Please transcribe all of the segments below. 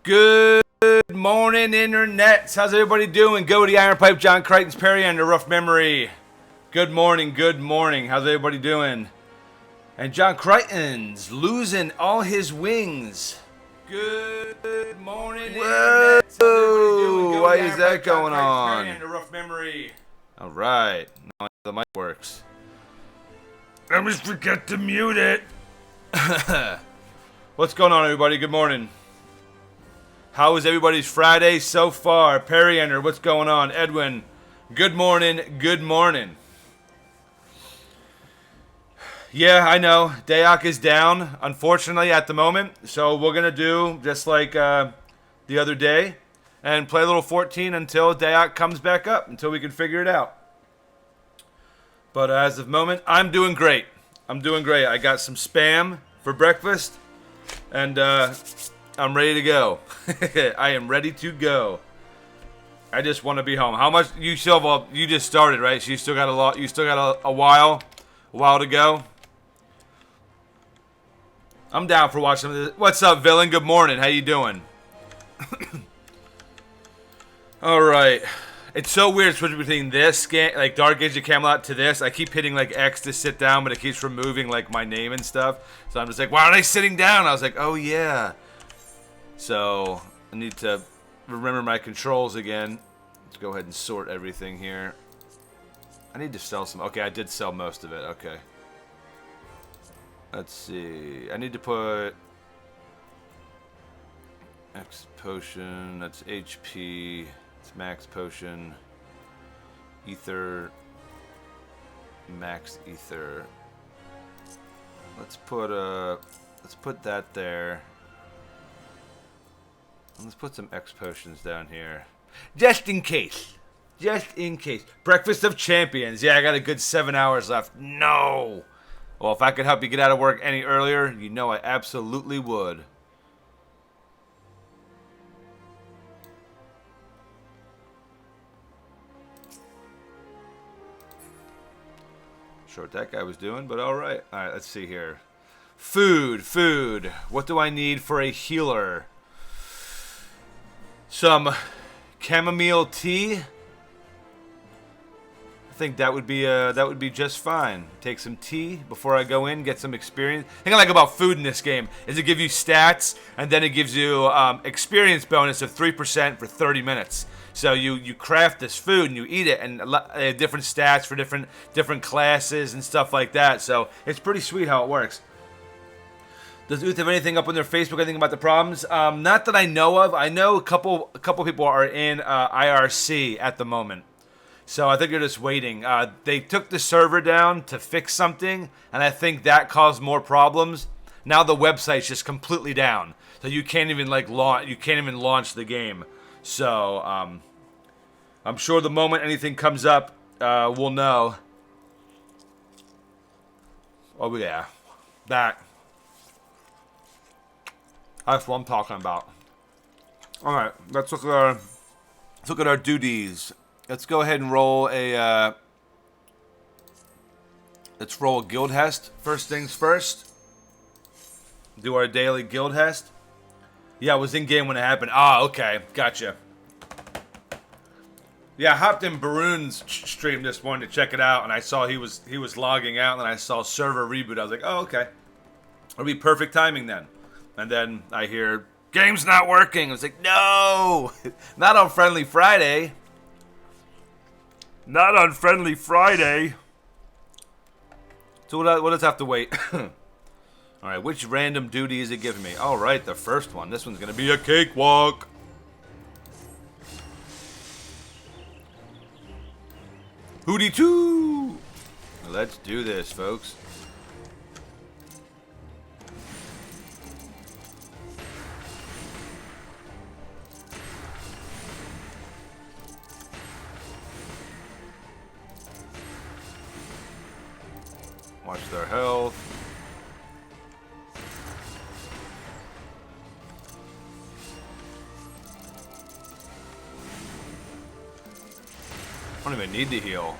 Good morning, internets. How's everybody doing? Go to the Iron Pipe, John Crichton's Perry under rough memory. Good morning, good morning. How's everybody doing? And John Crichton's losing all his wings. Good morning, internets. How's everybody doing? Go Why to the is Iron that Pipe, John going Crichton's on? Perry under rough memory. All right, now the mic works. I always forget to mute it. What's going on, everybody? Good morning. How is everybody's Friday so far? Perry Ender, what's going on? Edwin, good morning, good morning. Yeah, I know. Dayak is down, unfortunately, at the moment. So we're going to do just like the other day and play a little 14 until Dayak comes back up, until we can figure it out. But as of the moment, I'm doing great. I'm doing great. I got some Spam for breakfast, and I'm ready to go. I am ready to go. I just want to be home. How much you still have? You just started, right? So you still got a lot. You still got a while to go. I'm down for watching this. What's up, villain? Good morning. How you doing? All right. It's so weird switching between this like Dark Age of Camelot to this. I keep hitting like X to sit down, but it keeps removing like my name and stuff. So I'm just like, why are they sitting down? I was like, oh yeah. So I need to remember my controls again. Let's go ahead and sort everything here. I need to sell some. Okay, I did sell most of it. Okay. Let's see. I need to put X potion. That's HP. It's max potion. Ether. Max ether. Let's put that there. Let's put some X potions down here. Just in case. Just in case. Breakfast of Champions. Yeah, I got a good 7 hours left. No. Well, if I could help you get out of work any earlier, you know I absolutely would. Sure what that guy was doing, but alright. Alright, let's see here. Food. What do I need for a healer? Some chamomile tea. I think that would be just fine. Take some tea before I go in, get some experience. The thing I like about food in this game is it gives you stats, and then it gives you experience bonus of 3% for 30 minutes. So you craft this food and you eat it, and different stats for different classes and stuff like that. So it's pretty sweet how it works. Does Uth have anything up on their Facebook? Anything about the problems? Not that I know of. I know a couple people are in IRC at the moment, so I think they're just waiting. They took the server down to fix something, and I think that caused more problems. Now the website's just completely down, so you can't even launch the game. So I'm sure the moment anything comes up, we'll know. Oh yeah, that. That's what I'm talking about. All right, let's look at our duties. Let's go ahead and roll a guild hest. First things first. Do our daily guild hest. Yeah, I was in game when it happened. Ah, okay, gotcha. Yeah, I hopped in Baroon's stream this morning to check it out, and I saw he was logging out, and then I saw server reboot. I was like, oh, okay, it'll be perfect timing then. And then I hear, game's not working. I was like, no! Not on Friendly Friday. Not on Friendly Friday. So we'll just have to wait. Alright, which random duty is it giving me? Alright, the first one. This one's going to be a cakewalk. Hootie too! Let's do this, folks. Watch their health. I don't even need to heal.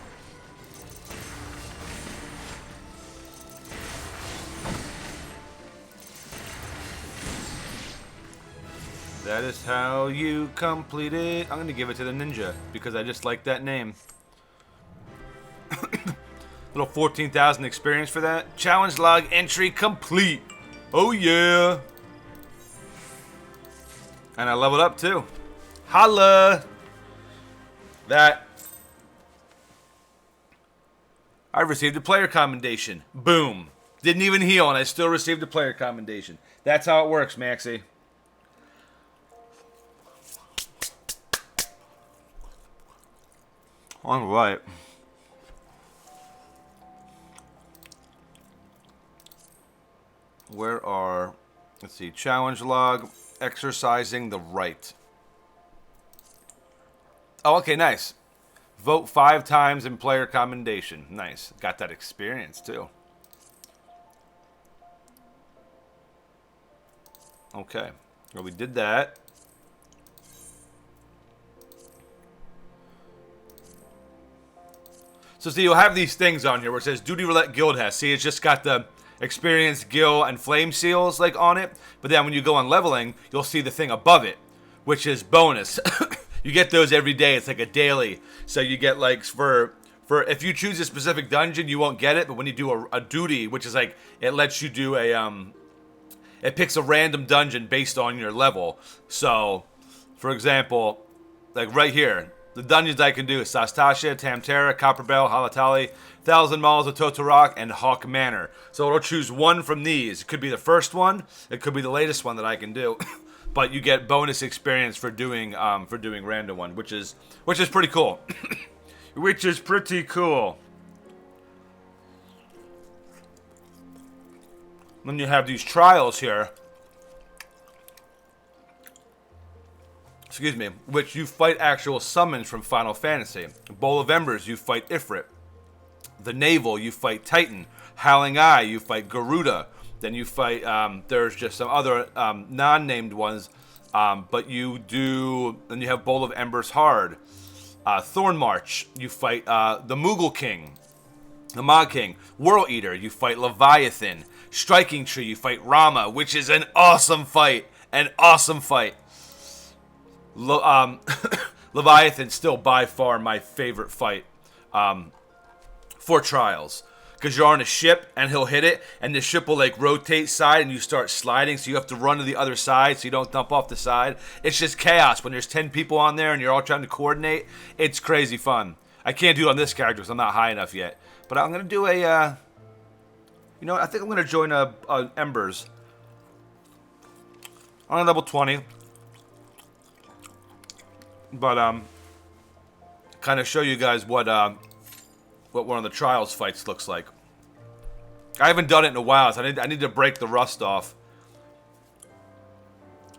That is how you complete it. I'm gonna give it to the ninja because I just like that name. Little 14,000 experience for that. Challenge log entry complete. Oh yeah. And I leveled up too. Holla. That. I received a player commendation. Boom. Didn't even heal and I still received a player commendation. That's how it works, Maxie. All right. Where are, let's see, challenge log, exercising the right. Oh, okay, nice. Vote 5 times in player commendation. Nice. Got that experience, too. Okay. Well, we did that. So, see, you'll have these things on here where it says Duty Roulette Guild has. See, it's just got the experience, Gil, and Flame Seals, like, on it. But then when you go on leveling, you'll see the thing above it, which is bonus. You get those every day. It's like a daily. So you get, like, for if you choose a specific dungeon, you won't get it. But when you do a duty, which is, like, it lets you do a, it picks a random dungeon based on your level. So, for example, like right here, the dungeons I can do is Sastasha, Tamtara, Copperbell, Halatali, 1,000 Miles of Totorak, and Hawk Manor. So it'll choose one from these. It could be the first one. It could be the latest one that I can do. But you get bonus experience for doing random one, which is pretty cool. Which is pretty cool. Then you have these trials here. Excuse me, which you fight actual summons from Final Fantasy. Bowl of Embers, you fight Ifrit. The Navel, you fight Titan. Howling Eye, you fight Garuda. Then you fight, there's just some other non-named ones, but you do, then you have Bowl of Embers Hard. Thorn March, you fight the Moogle King. The Mog King. Whirl Eater, you fight Leviathan. Striking Tree, you fight Rama, which is an awesome fight. An awesome fight. Leviathan's still by far my favorite fight for trials. Because you're on a ship and he'll hit it and the ship will like rotate side and you start sliding, so you have to run to the other side so you don't dump off the side. It's just chaos when there's 10 people on there and you're all trying to coordinate. It's crazy fun. I can't do it on this character because I'm not high enough yet. But I'm going to do a, you know, I think I'm going to join a Embers. I'm on level 20. But, kind of show you guys what one of the trials fights looks like. I haven't done it in a while, so I need to break the rust off.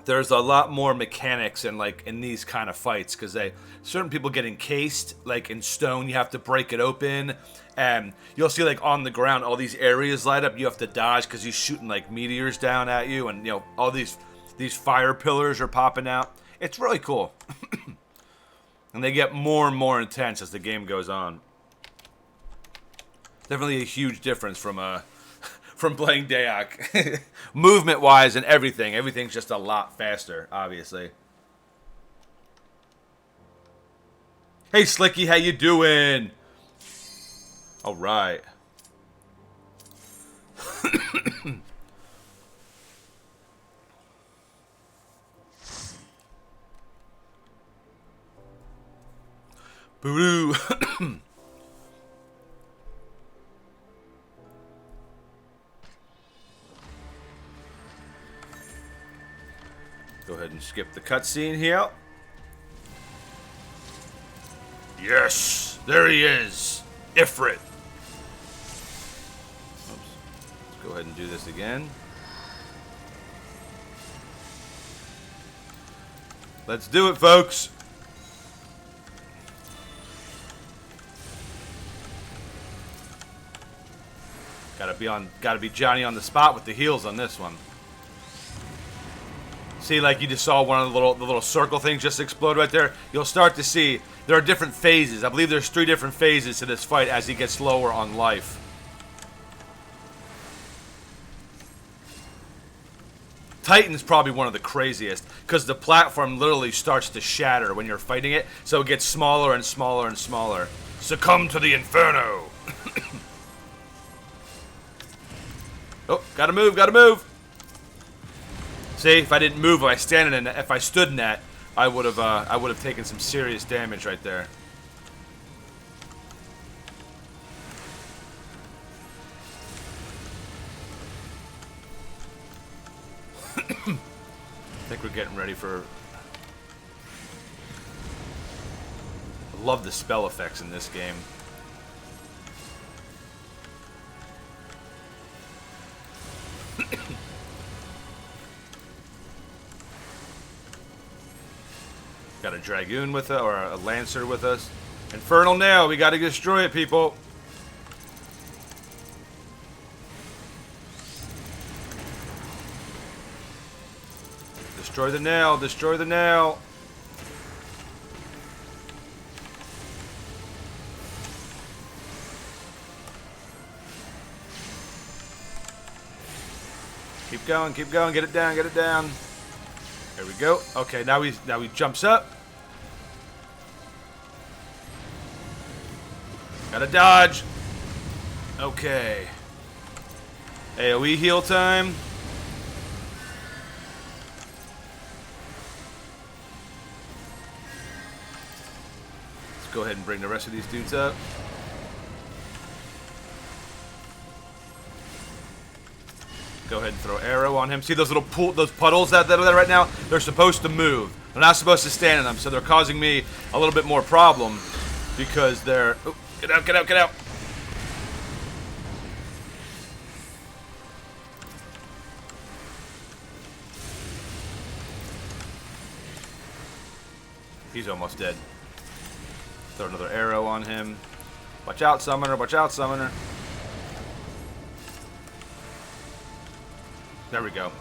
There's a lot more mechanics in these kind of fights, because certain people get encased, like in stone, you have to break it open, and you'll see like on the ground all these areas light up, you have to dodge because he's shooting like meteors down at you, and you know, all these fire pillars are popping out. It's really cool. And they get more and more intense as the game goes on. Definitely a huge difference from playing Dayak. Movement-wise and everything. Everything's just a lot faster, obviously. Hey, Slicky, how you doing? All right. Boo-doo. Go ahead and skip the cutscene here. Yes, there he is, Ifrit. Oops. Let's go ahead and do this again. Let's do it, folks. Gotta be Johnny on the spot with the heals on this one. See, like you just saw one of the little circle things just explode right there. You'll start to see there are different phases. I believe there's 3 different phases to this fight as he gets lower on life. Titan's probably one of the craziest because the platform literally starts to shatter when you're fighting it, so it gets smaller and smaller and smaller. Succumb to the inferno. Oh, gotta move, gotta move. See, if I didn't move, if I stood in that, I would have taken some serious damage right there. I think we're getting ready for... I love the spell effects in this game. Got a Dragoon with us, or a Lancer with us. Infernal Nail, we gotta destroy it, people. Destroy the nail, destroy the nail. Keep going, get it down, get it down. There we go. Okay, now he jumps up. Gotta dodge. Okay. AoE heal time. Let's go ahead and bring the rest of these dudes up. Go ahead and throw arrow on him. See those little those puddles that are there right now? They're supposed to move. They're not supposed to stand in them, so they're causing me a little bit more problem because they're... Oh, get out, get out, get out. He's almost dead. Throw another arrow on him. Watch out, summoner. Watch out, summoner. There we go.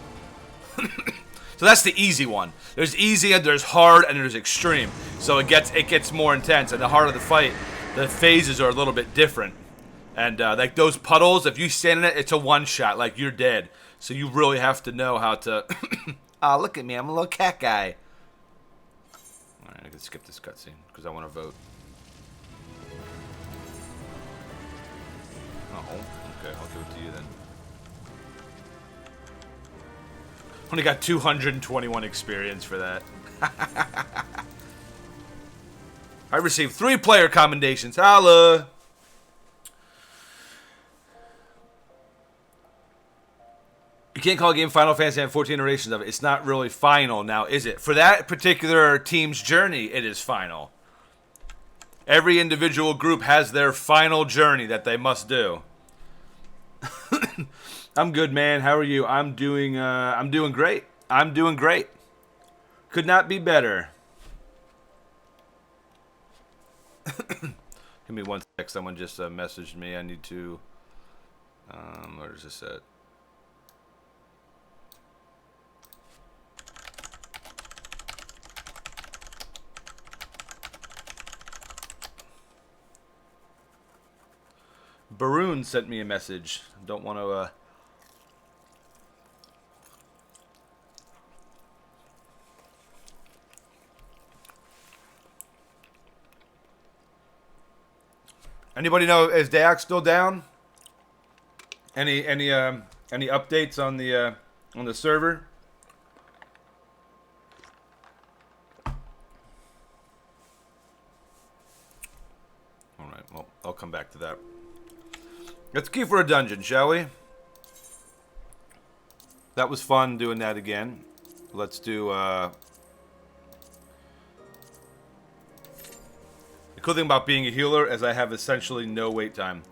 So that's the easy one. There's easy, and there's hard, and there's extreme. So it gets more intense, and the harder the fight, the phases are a little bit different. And like those puddles, if you stand in it, it's a one-shot. Like, you're dead. So you really have to know how to... Ah, look at me. I'm a little cat guy. Alright, I can skip this cutscene because I want to vote. Oh, okay. I'll give it to you then. Only got 221 experience for that. I received 3 player commendations. Holla! You can't call a game Final Fantasy and 14 iterations of it. It's not really final now, is it? For that particular team's journey, it is final. Every individual group has their final journey that they must do. I'm good, man. How are you? I'm doing great. I'm doing great. Could not be better. Give me one sec. Someone just messaged me. I need to... where is this at? Baroon sent me a message. Don't want to... Anybody know, is Dayak still down? Any updates on the server? All right, well, I'll come back to that. Let's keep for a dungeon, shall we? That was fun doing that again. Let's do the cool thing about being a healer is I have essentially no wait time.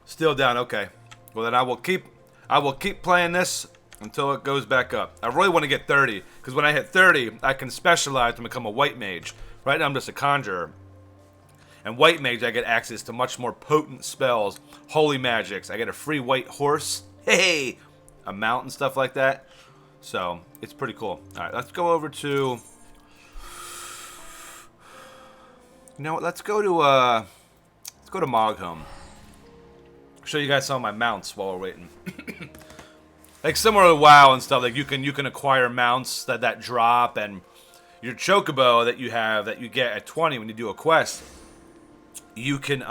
Still down, okay. Well then I will keep playing this until it goes back up. I really want to get 30, because when I hit 30, I can specialize and become a white mage. Right now I'm just a conjurer. And white mage, I get access to much more potent spells, holy magics. I get a free white horse. Hey! A mount and stuff like that. So, it's pretty cool. Alright, let's go over to... You know what? Let's go to Mogholm. Show you guys some of my mounts while we're waiting. Like similar to WoW and stuff, like you can acquire mounts that drop, and your chocobo that you get at 20 when you do a quest. You can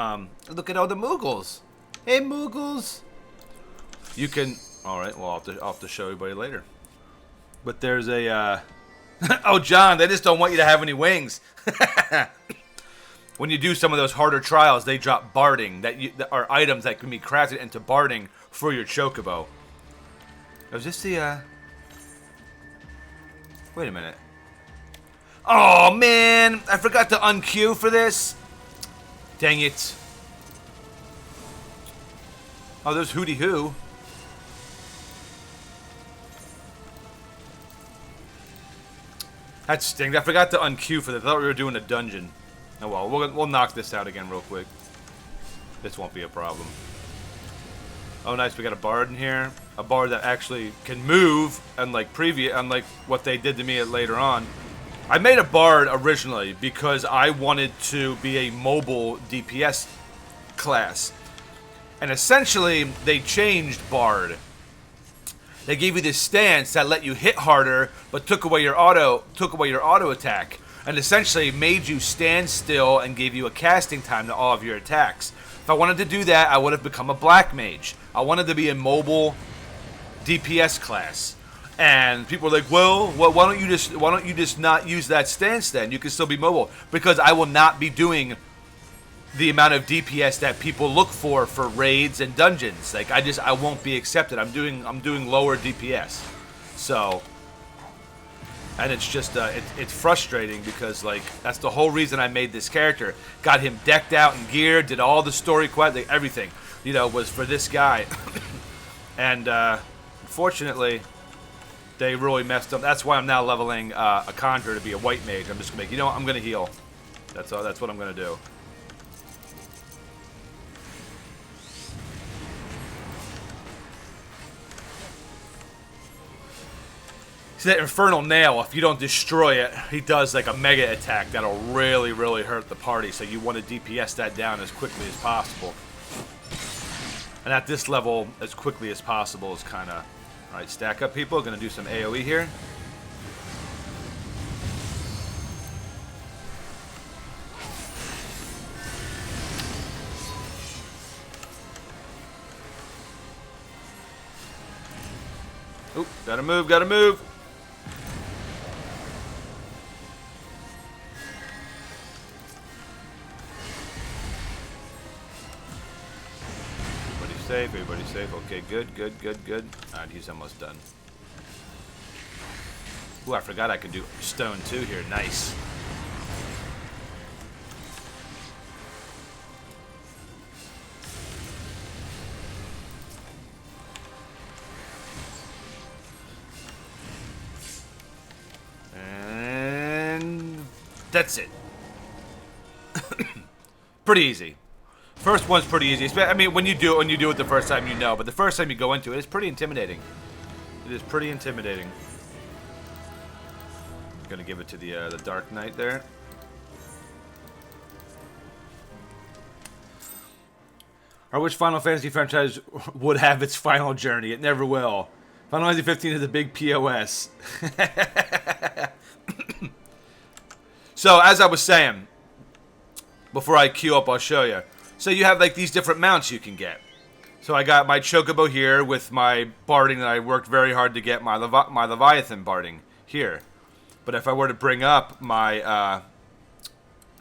look at all the Moogles. Hey Moogles. You can. All right. Well, I'll have to show everybody later. But there's a. Oh, John, they just don't want you to have any wings. When you do some of those harder trials, they drop barding that are items that can be crafted into barding for your chocobo. Was this the? Wait a minute. Oh man, I forgot to unqueue for this. Dang it. Oh, there's Hootie Hoo. That stinks. I forgot to unqueue for this. I thought we were doing a dungeon. Oh well, we'll knock this out again real quick. This won't be a problem. Oh nice, we got a bard in here. A bard that actually can move, unlike what they did to me later on. I made a bard originally because I wanted to be a mobile DPS class. And essentially, they changed bard. They gave you this stance that let you hit harder, but took away your auto attack, and essentially made you stand still and gave you a casting time to all of your attacks. If I wanted to do that, I would have become a black mage. I wanted to be a mobile DPS class. And people are like, well, why don't you just not use that stance then? You can still be mobile. Because I will not be doing the amount of DPS that people look for raids and dungeons. Like I won't be accepted. I'm doing lower DPS. So, and it's just it's frustrating because like that's the whole reason I made this character. Got him decked out in gear, did all the story quest, like everything, was for this guy. And unfortunately, they really messed up. That's why I'm now leveling a conjurer to be a white mage. I'm just gonna make, I'm gonna heal. That's all. That's what I'm gonna do. See that infernal nail? If you don't destroy it, he does like a mega attack that'll really, really hurt the party. So you want to DPS that down as quickly as possible. And at this level, as quickly as possible is kind of. Alright, stack up people. Gonna do some AoE here. Oop, gotta move, gotta move. Safe, everybody's safe. Okay, good. Alright, he's almost done. Ooh, I forgot I could do stone too here. Nice. And that's it. Pretty easy. First one's pretty easy. I mean, when you do it the first time, but the first time you go into it, it's pretty intimidating. It is pretty intimidating. I'm gonna give it to the Dark Knight there. I wish Final Fantasy franchise would have its final journey. It never will. Final Fantasy 15 is a big POS. So, as I was saying, before I queue up, I'll show you. So you have like these different mounts you can get. So I got my chocobo here with my barding that I worked very hard to get, my Leviathan barding here. But if I were to bring up my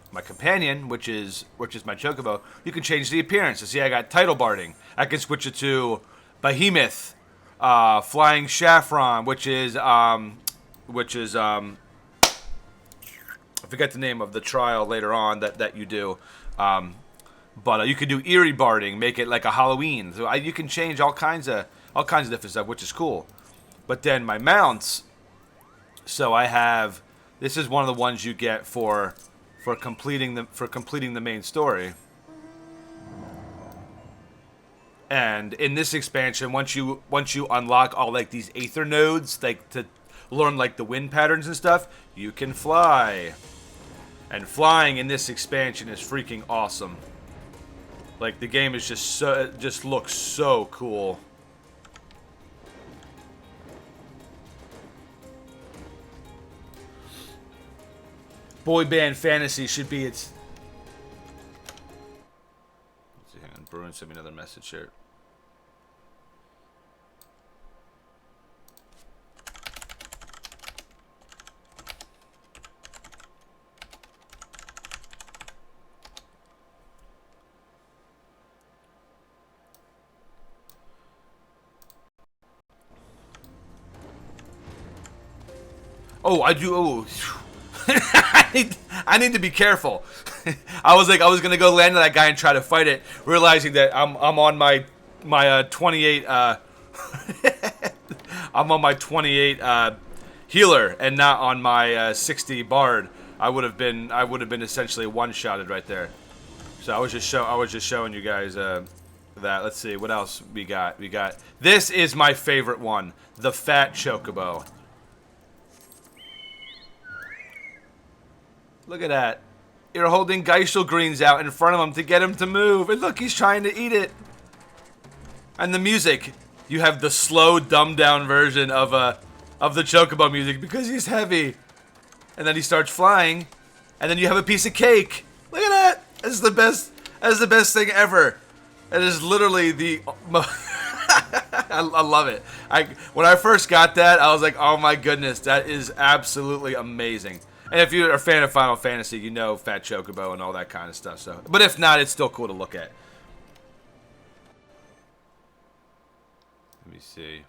my companion, which is my chocobo, you can change the appearance. So see, I got title barding. I can switch it to Behemoth, Flying Saffron, which is I forget the name of the trial later on that you do. But you could do eerie barding, make it like a Halloween. So you can change all kinds of different stuff, which is cool. But then my mounts. So I have. This is one of the ones you get for completing the main story. And in this expansion, once you unlock all like these aether nodes, like to learn like the wind patterns and stuff, you can fly. And flying in this expansion is freaking awesome. Like, the game is just so, it just looks so cool. Boy band fantasy should be its... Let's see, hang on. Bruin sent me another message here. Oh, I do. Oh, I need to be careful. I was gonna go land on that guy and try to fight it, realizing that I'm on my 28. I'm on my 28 healer and not on my 60 bard. I would have been essentially one-shotted right there. So I was just showing you guys that. Let's see what else we got. This is my favorite one, the fat chocobo. Look at that. You're holding Geishel greens out in front of him to get him to move. And look, he's trying to eat it. And the music. You have the slow, dumbed-down version of the chocobo music because he's heavy. And then he starts flying. And then you have a piece of cake. Look at that. That's the best thing ever. It is literally the... I love it. When I first got that, I was like, oh my goodness, that is absolutely amazing. And if you're a fan of Final Fantasy, you know Fat Chocobo and all that kind of stuff. So, but if not, it's still cool to look at. Let me see.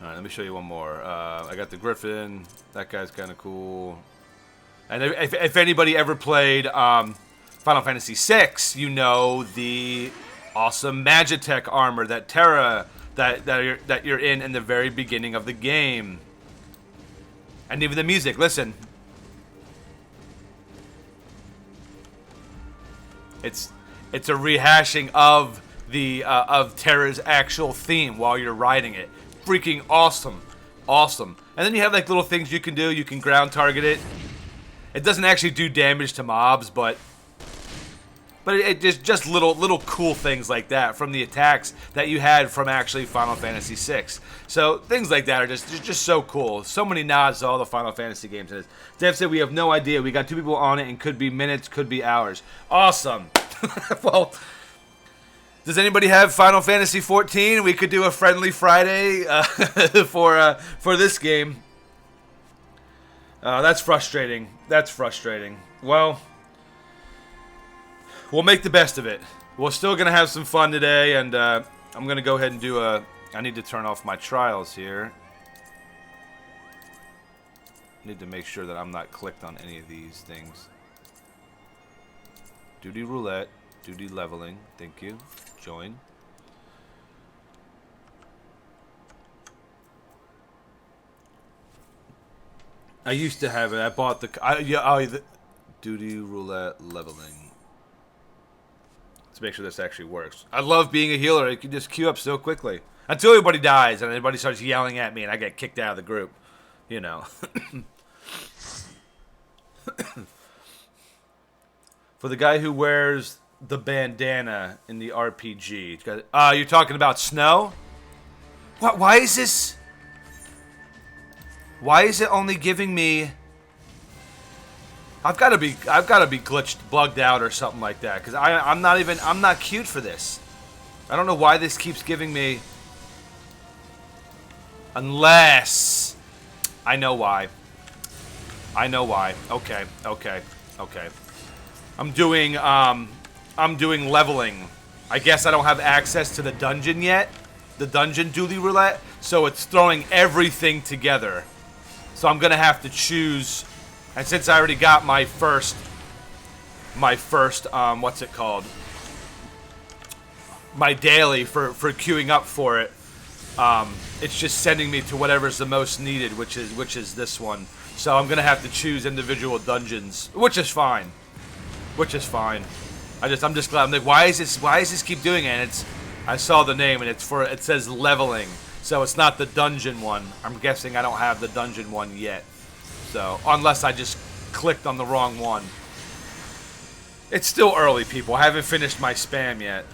Alright, let me show you one more. I got the Griffin. That guy's kind of cool. And if anybody ever played Final Fantasy VI, you know the awesome Magitech armor that Terra that you're in the very beginning of the game. And even the music. Listen. It's a rehashing of the of Terra's actual theme while you're riding it. Freaking awesome. Awesome. And then you have like little things you can do. You can ground target it. It doesn't actually do damage to mobs, but it just little cool things like that from the attacks that you had from actually Final Fantasy VI. So things like that are just so cool. So many nods to all the Final Fantasy games. And Dev said we have no idea. We got 2 people on it and could be minutes, could be hours. Awesome. Well, does anybody have Final Fantasy 14? We could do a friendly Friday for this game. That's frustrating. That's frustrating. Well, we'll make the best of it. We're still going to have some fun today, and I'm going to go ahead and do a... I need to turn off my trials here. I need to make sure that I'm not clicked on any of these things. Duty roulette. Duty leveling. Thank you. Join. I used to have it. I bought the... the duty roulette leveling. Let's make sure this actually works. I love being a healer. It can just queue up so quickly. Until everybody dies and everybody starts yelling at me and I get kicked out of the group. You know. For the guy who wears the bandana in the RPG. You're talking about Snow? What? Why is this... Why is it only giving me... I've got to be glitched, bugged out or something like that. Because I'm not cute for this. I don't know why this keeps giving me... Unless... I know why. I know why. Okay. I'm doing leveling. I guess I don't have access to the dungeon yet. The dungeon duty roulette. So it's throwing everything together. So I'm going to have to choose. And since I already got my first, what's it called? My daily for queuing up for it. It's just sending me to whatever's the most needed, which is this one. So I'm gonna have to choose individual dungeons, which is fine. Which is fine. I'm just glad. I'm like, why is this keep doing it? And I saw the name and it says leveling. So it's not the dungeon one. I'm guessing I don't have the dungeon one yet. So unless I just clicked on the wrong one. It's still early, people. I haven't finished my spam yet.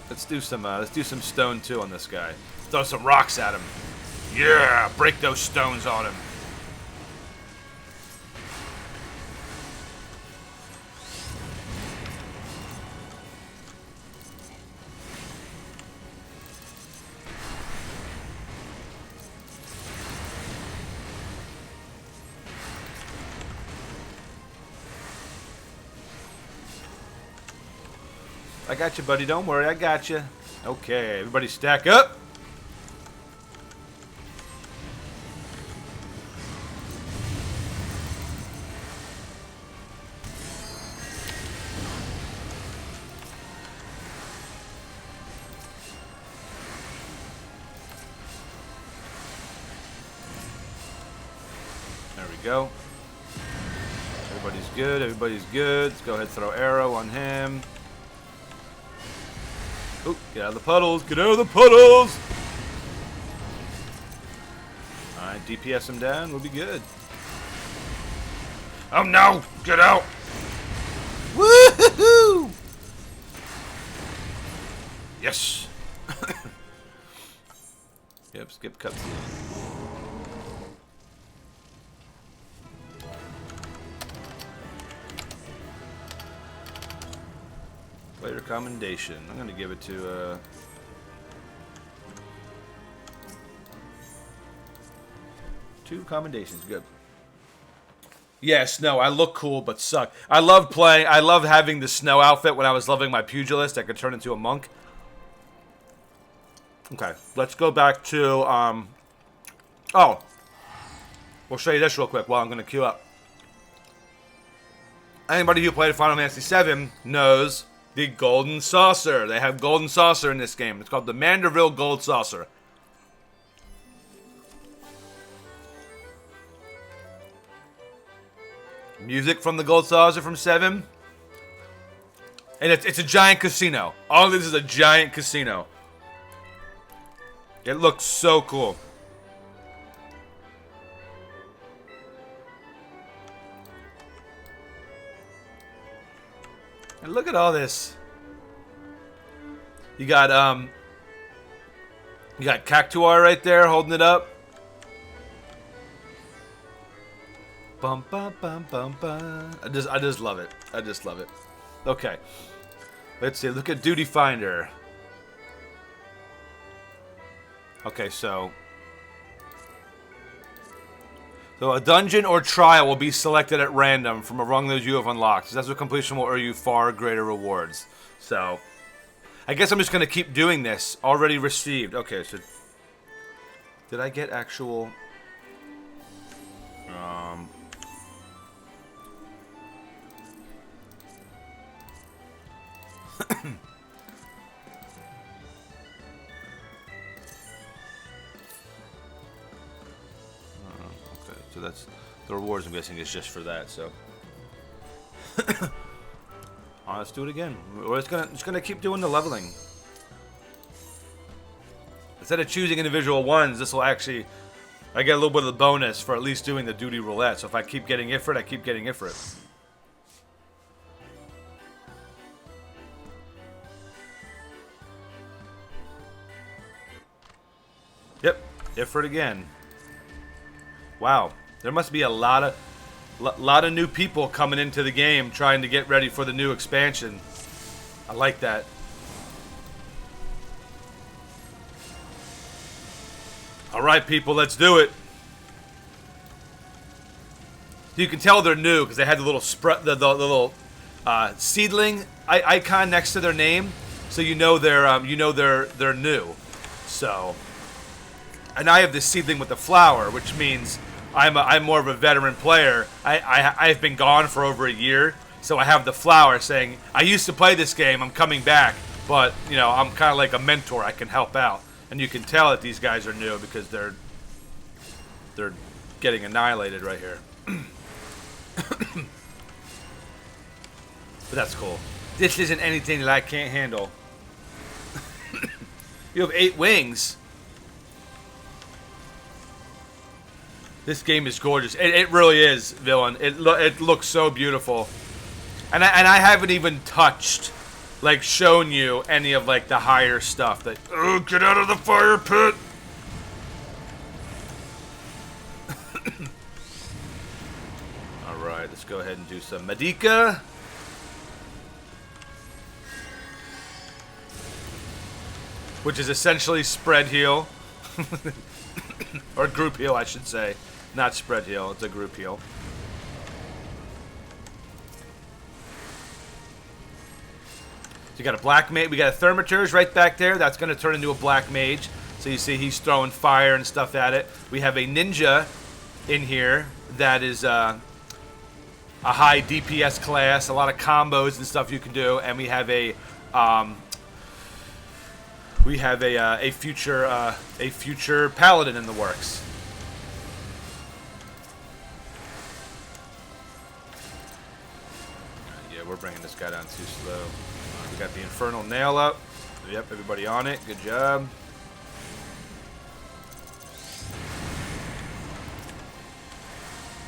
Let's do some stone too on this guy. Throw some rocks at him. Yeah, break those stones on him. I got you, buddy. Don't worry. I got you. Okay, everybody stack up. There we go. Everybody's good. Everybody's good. Let's go ahead and throw arrow on him. Oh, get out of the puddles. Get out of the puddles. All right, DPS him down. We'll be good. Oh, no. Get out. Woohoo! Yes. Yep, skip cutscene. Player commendation. I'm going to give it to, 2 commendations. Good. Yes, no, I look cool, but suck. I love having the snow outfit when I was leveling my pugilist. I could turn into a monk. Okay, let's go back to, oh. We'll show you this real quick while I'm going to queue up. Anybody who played Final Fantasy VII knows the Golden Saucer. They have Golden Saucer in this game. It's called the Manderville Gold Saucer. Music from the Gold Saucer from 7. And it's a giant casino. All of this is a giant casino. It looks so cool. And look at all this. You got Cactuar right there holding it up. Bum bum bum bum bum. I just love it. I just love it. Okay. Let's see. Look at Duty Finder. Okay, so a dungeon or trial will be selected at random from among those you have unlocked. Successful completion will earn you far greater rewards. So, I guess I'm just going to keep doing this. Already received. Okay, so did I get actual... okay, so that's the rewards. I'm guessing is just for that. So, let's do it again. We're just gonna keep doing the leveling. Instead of choosing individual ones, this will actually I get a little bit of the bonus for at least doing the duty roulette. So if I keep getting Ifrit, I keep getting Ifrit. Yep, Ifrit again. Wow, there must be a lot of new people coming into the game trying to get ready for the new expansion. I like that. All right, people, let's do it. You can tell they're new because they had the little little seedling icon next to their name, so you know they're new. So, and I have this seedling with the flower, which means I'm more of a veteran player. I've been gone for over a year, So I have the flower saying, I used to play this game, I'm coming back, but, you know, I'm kind of like a mentor, I can help out. And you can tell that these guys are new because they're getting annihilated right here. But that's cool. This isn't anything that I can't handle. You have 8 wings. This game is gorgeous. It really is, Villain. It looks so beautiful. And I haven't even touched, like, shown you any of, like, the higher stuff. That, oh, get out of the fire pit! Alright, let's go ahead and do some Medica. Which is essentially spread heal. Or group heal, I should say. Not spread heal, it's a group heal. So you got a black mage, we got a Thermiters right back there. That's going to turn into a black mage. So you see he's throwing fire and stuff at it. We have a ninja in here that is a high DPS class, a lot of combos and stuff you can do, and we have a future paladin in the works. Yeah, we're bringing this guy down too slow. We got the infernal nail up. Yep, everybody on it. Good job.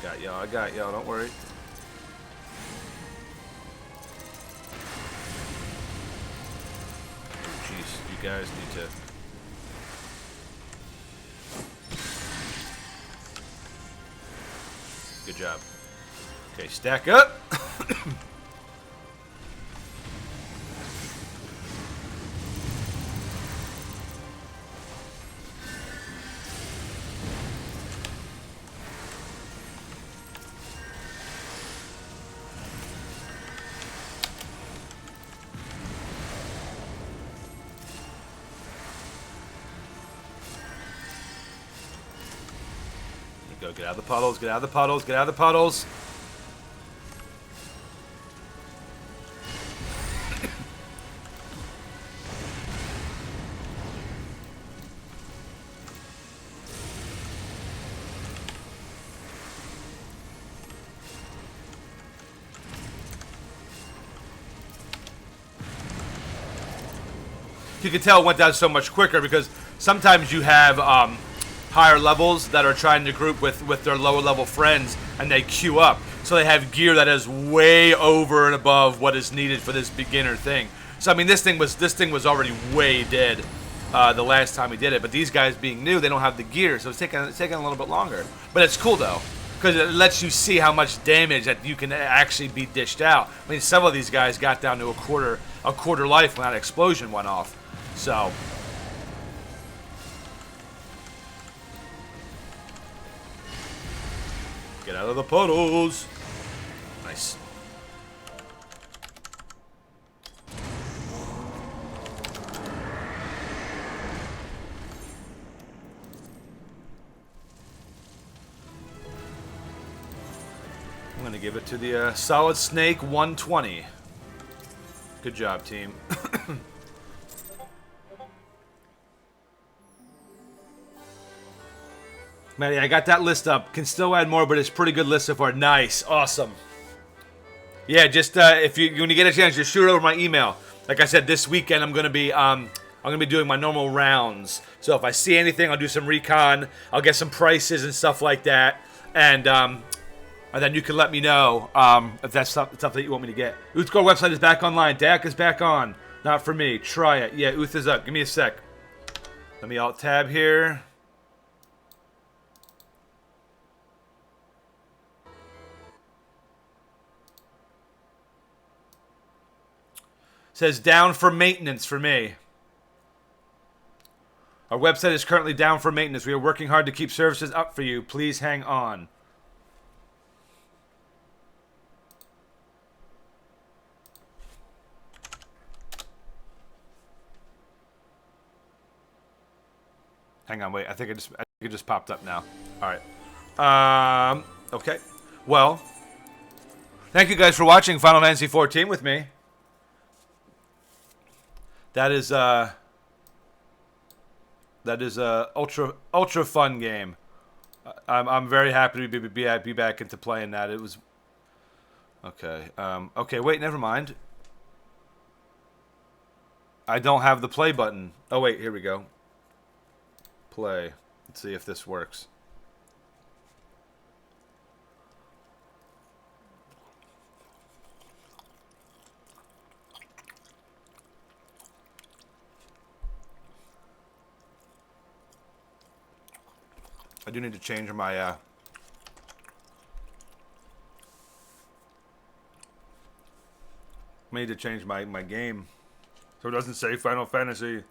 Got y'all. I got y'all. Don't worry. Jeez, you guys need to. Good job. Okay, stack up. Go, get out of the puddles, get out of the puddles, get out of the puddles. You can tell it went down so much quicker because sometimes you have higher levels that are trying to group with their lower level friends, and they queue up. So they have gear that is way over and above what is needed for this beginner thing. So I mean, this thing was already way dead the last time we did it. But these guys being new, they don't have the gear, so it's taking a little bit longer. But it's cool though, because it lets you see how much damage that you can actually be dished out. I mean, some of these guys got down to a quarter life when that explosion went off. So. Get out of the puddles. Nice. I'm going to give it to the Solid Snake 120. Good job, team. Matty, I got that list up. Can still add more, but it's a pretty good list so far. Nice. Awesome. Yeah, just if when you get a chance, just shoot it over my email. Like I said, this weekend I'm gonna be doing my normal rounds. So if I see anything, I'll do some recon. I'll get some prices and stuff like that, and then you can let me know if that's stuff that you want me to get. Uthcore website is back online. DAC is back on. Not for me. Try it. Yeah, Uth is up. Give me a sec. Let me alt tab here. Says down for maintenance for me. Our website is currently down for maintenance. We are working hard to keep services up for you. Please hang on. Hang on, wait. I think it just popped up now. All right. Okay. Well, Thank you guys for watching Final Fantasy XIV with me. That is a ultra fun game. I'm very happy to be back into playing that. It was okay. Okay, wait, never mind. I don't have the play button. Oh wait, here we go. Play. Let's see if this works. I do need to change my I need to change my game so it doesn't say Final Fantasy.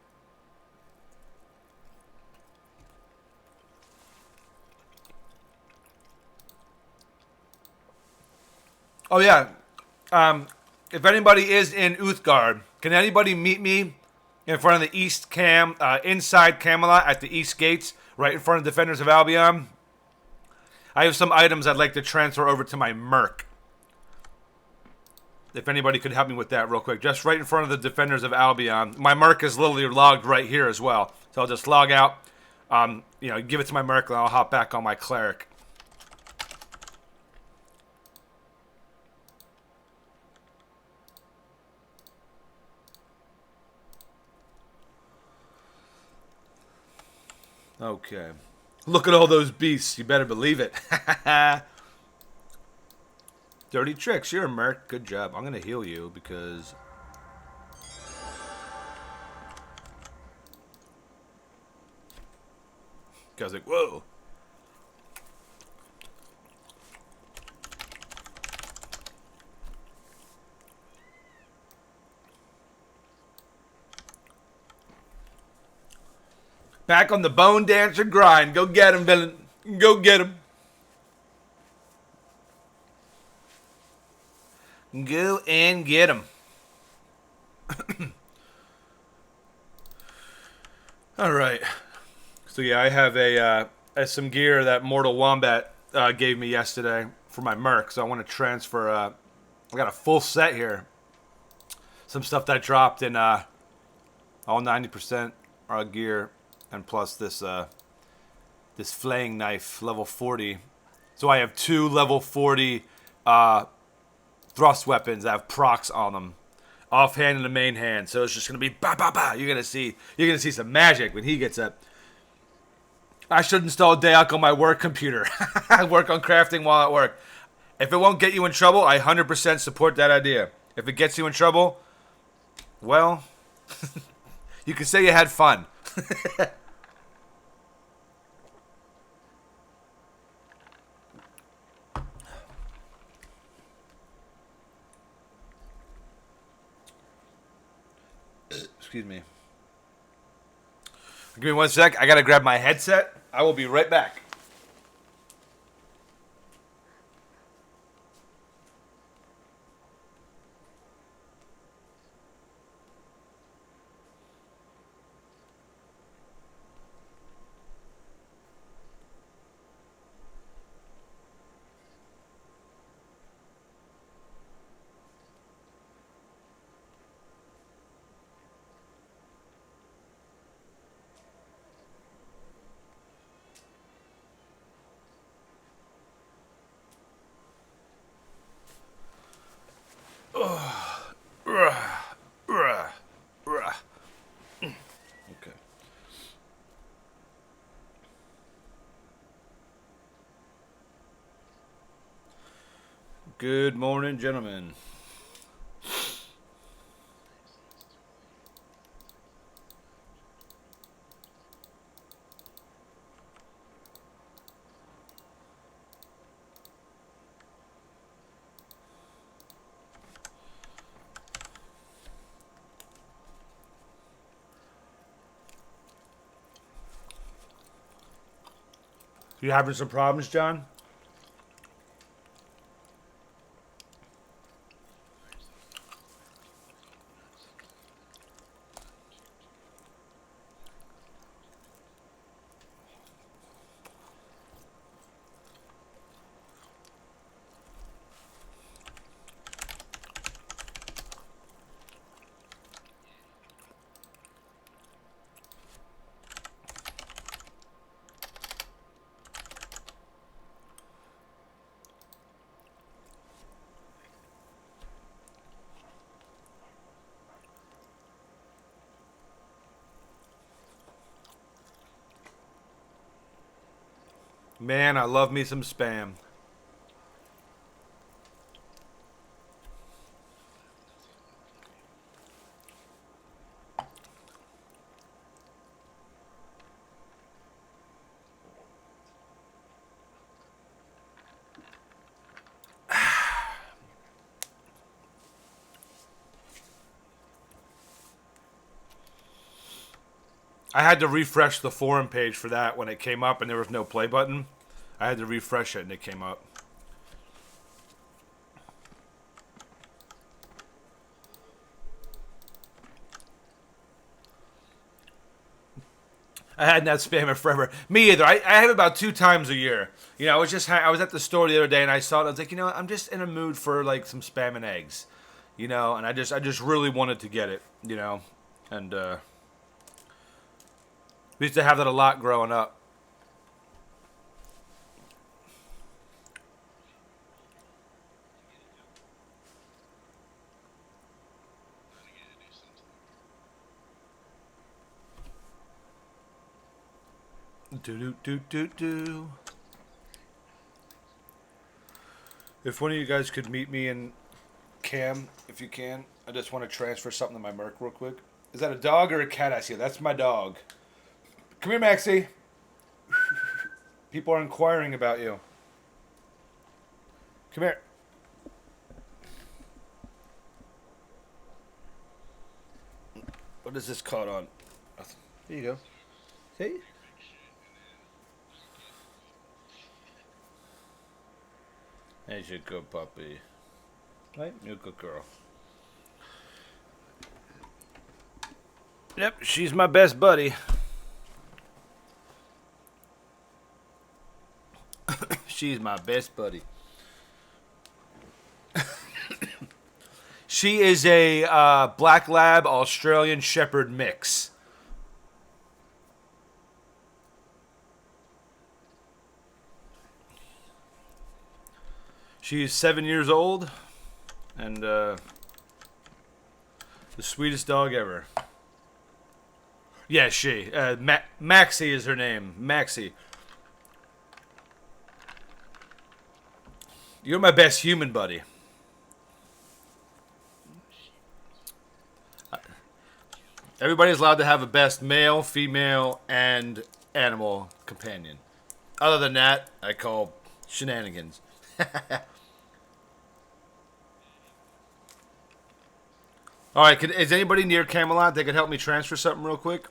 Oh yeah. If anybody is in Uthgard, can anybody meet me in front of the East inside Camelot at the East Gates, right in front of Defenders of Albion? I have some items I'd like to transfer over to my Merc. If anybody could help me with that real quick. Just right in front of the Defenders of Albion. My Merc is literally logged right here as well. So I'll just log out, give it to my Merc, and I'll hop back on my Cleric. Okay. Look at all those beasts. You better believe it. Dirty tricks. You're a merc. Good job. I'm going to heal you because... Guy's like, whoa. Back on the Bone Dancer grind. Go get him, villain. Go get him. Go and get him. All right. So yeah, I have some gear that Mortal Wombat gave me yesterday for my Merc. So I want to transfer. I got a full set here. Some stuff that I dropped in all 90% gear. And plus this this flaying knife, level 40. So I have 2 level 40 thrust weapons that have procs on them, offhand and the main hand. So it's just gonna be ba ba ba. You're gonna see some magic when he gets up. I should install Dayak on my work computer. I work on crafting while at work. If it won't get you in trouble, I 100% support that idea. If it gets you in trouble, well, you can say you had fun. Excuse me. Give me 1 sec. I gotta grab my headset. I will be right back. Okay. Good morning, gentlemen. You having some problems, John? Man, I love me some spam. I had to refresh the forum page for that when it came up and there was no play button. I had to refresh it and it came up. I hadn't had spam in forever. Me either. I have it about 2 times a year. You know, I was at the store the other day and I saw it. I was like, you know, I'm just in a mood for like some spam and eggs. You know, and I just really wanted to get it. You know, and we used to have that a lot growing up. Do. If one of you guys could meet me in Cam, if you can, I just want to transfer something to my Merc real quick. Is that a dog or a cat I see? That's my dog. Come here, Maxie. People are inquiring about you. Come here. What is this caught on? There you go. See? There's your good puppy. Right? You're a good girl. Yep, she's my best buddy. She's my best buddy. She is a Black Lab Australian Shepherd mix. She's 7 years old and the sweetest dog ever. Yeah, she. Maxie is her name. Maxie. You're my best human buddy. Everybody's allowed to have a best male, female, and animal companion. Other than that, I call shenanigans. All right, is anybody near Camelot that could help me transfer something real quick?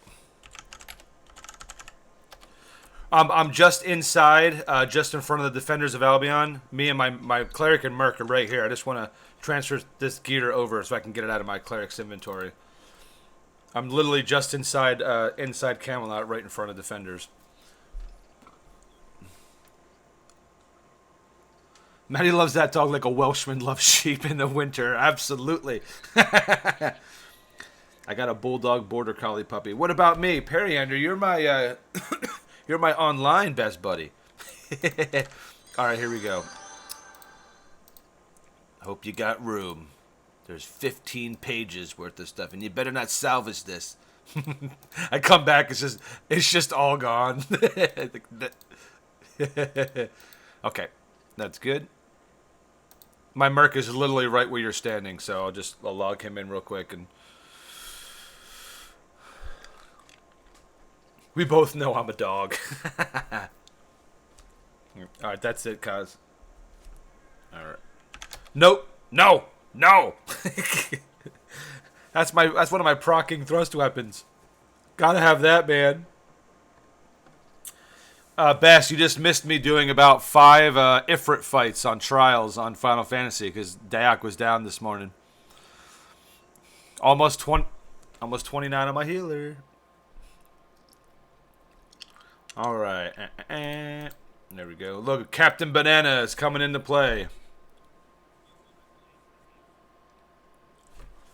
I'm just inside, just in front of the Defenders of Albion. Me and my Cleric and Merc are right here. I just want to transfer this gear over so I can get it out of my Cleric's inventory. I'm literally just inside Camelot, right in front of Defenders. Maddie loves that dog like a Welshman loves sheep in the winter. Absolutely. I got a bulldog border collie puppy. What about me, Periander? You're my you're my online best buddy. All right, here we go. Hope you got room. There's 15 pages worth of stuff, and you better not salvage this. I come back, it's just all gone. Okay, that's good. My Merc is literally right where you're standing, so I'll log him in real quick, and we both know I'm a dog. All right, that's it, cuz. All right. Nope. No. That's one of my procking thrust weapons. Gotta have that, man. Bass, you just missed me doing about 5 Ifrit fights on trials on Final Fantasy because Dayak was down this morning. Almost 29 on my healer. All right. There we go. Look, Captain Banana is coming into play.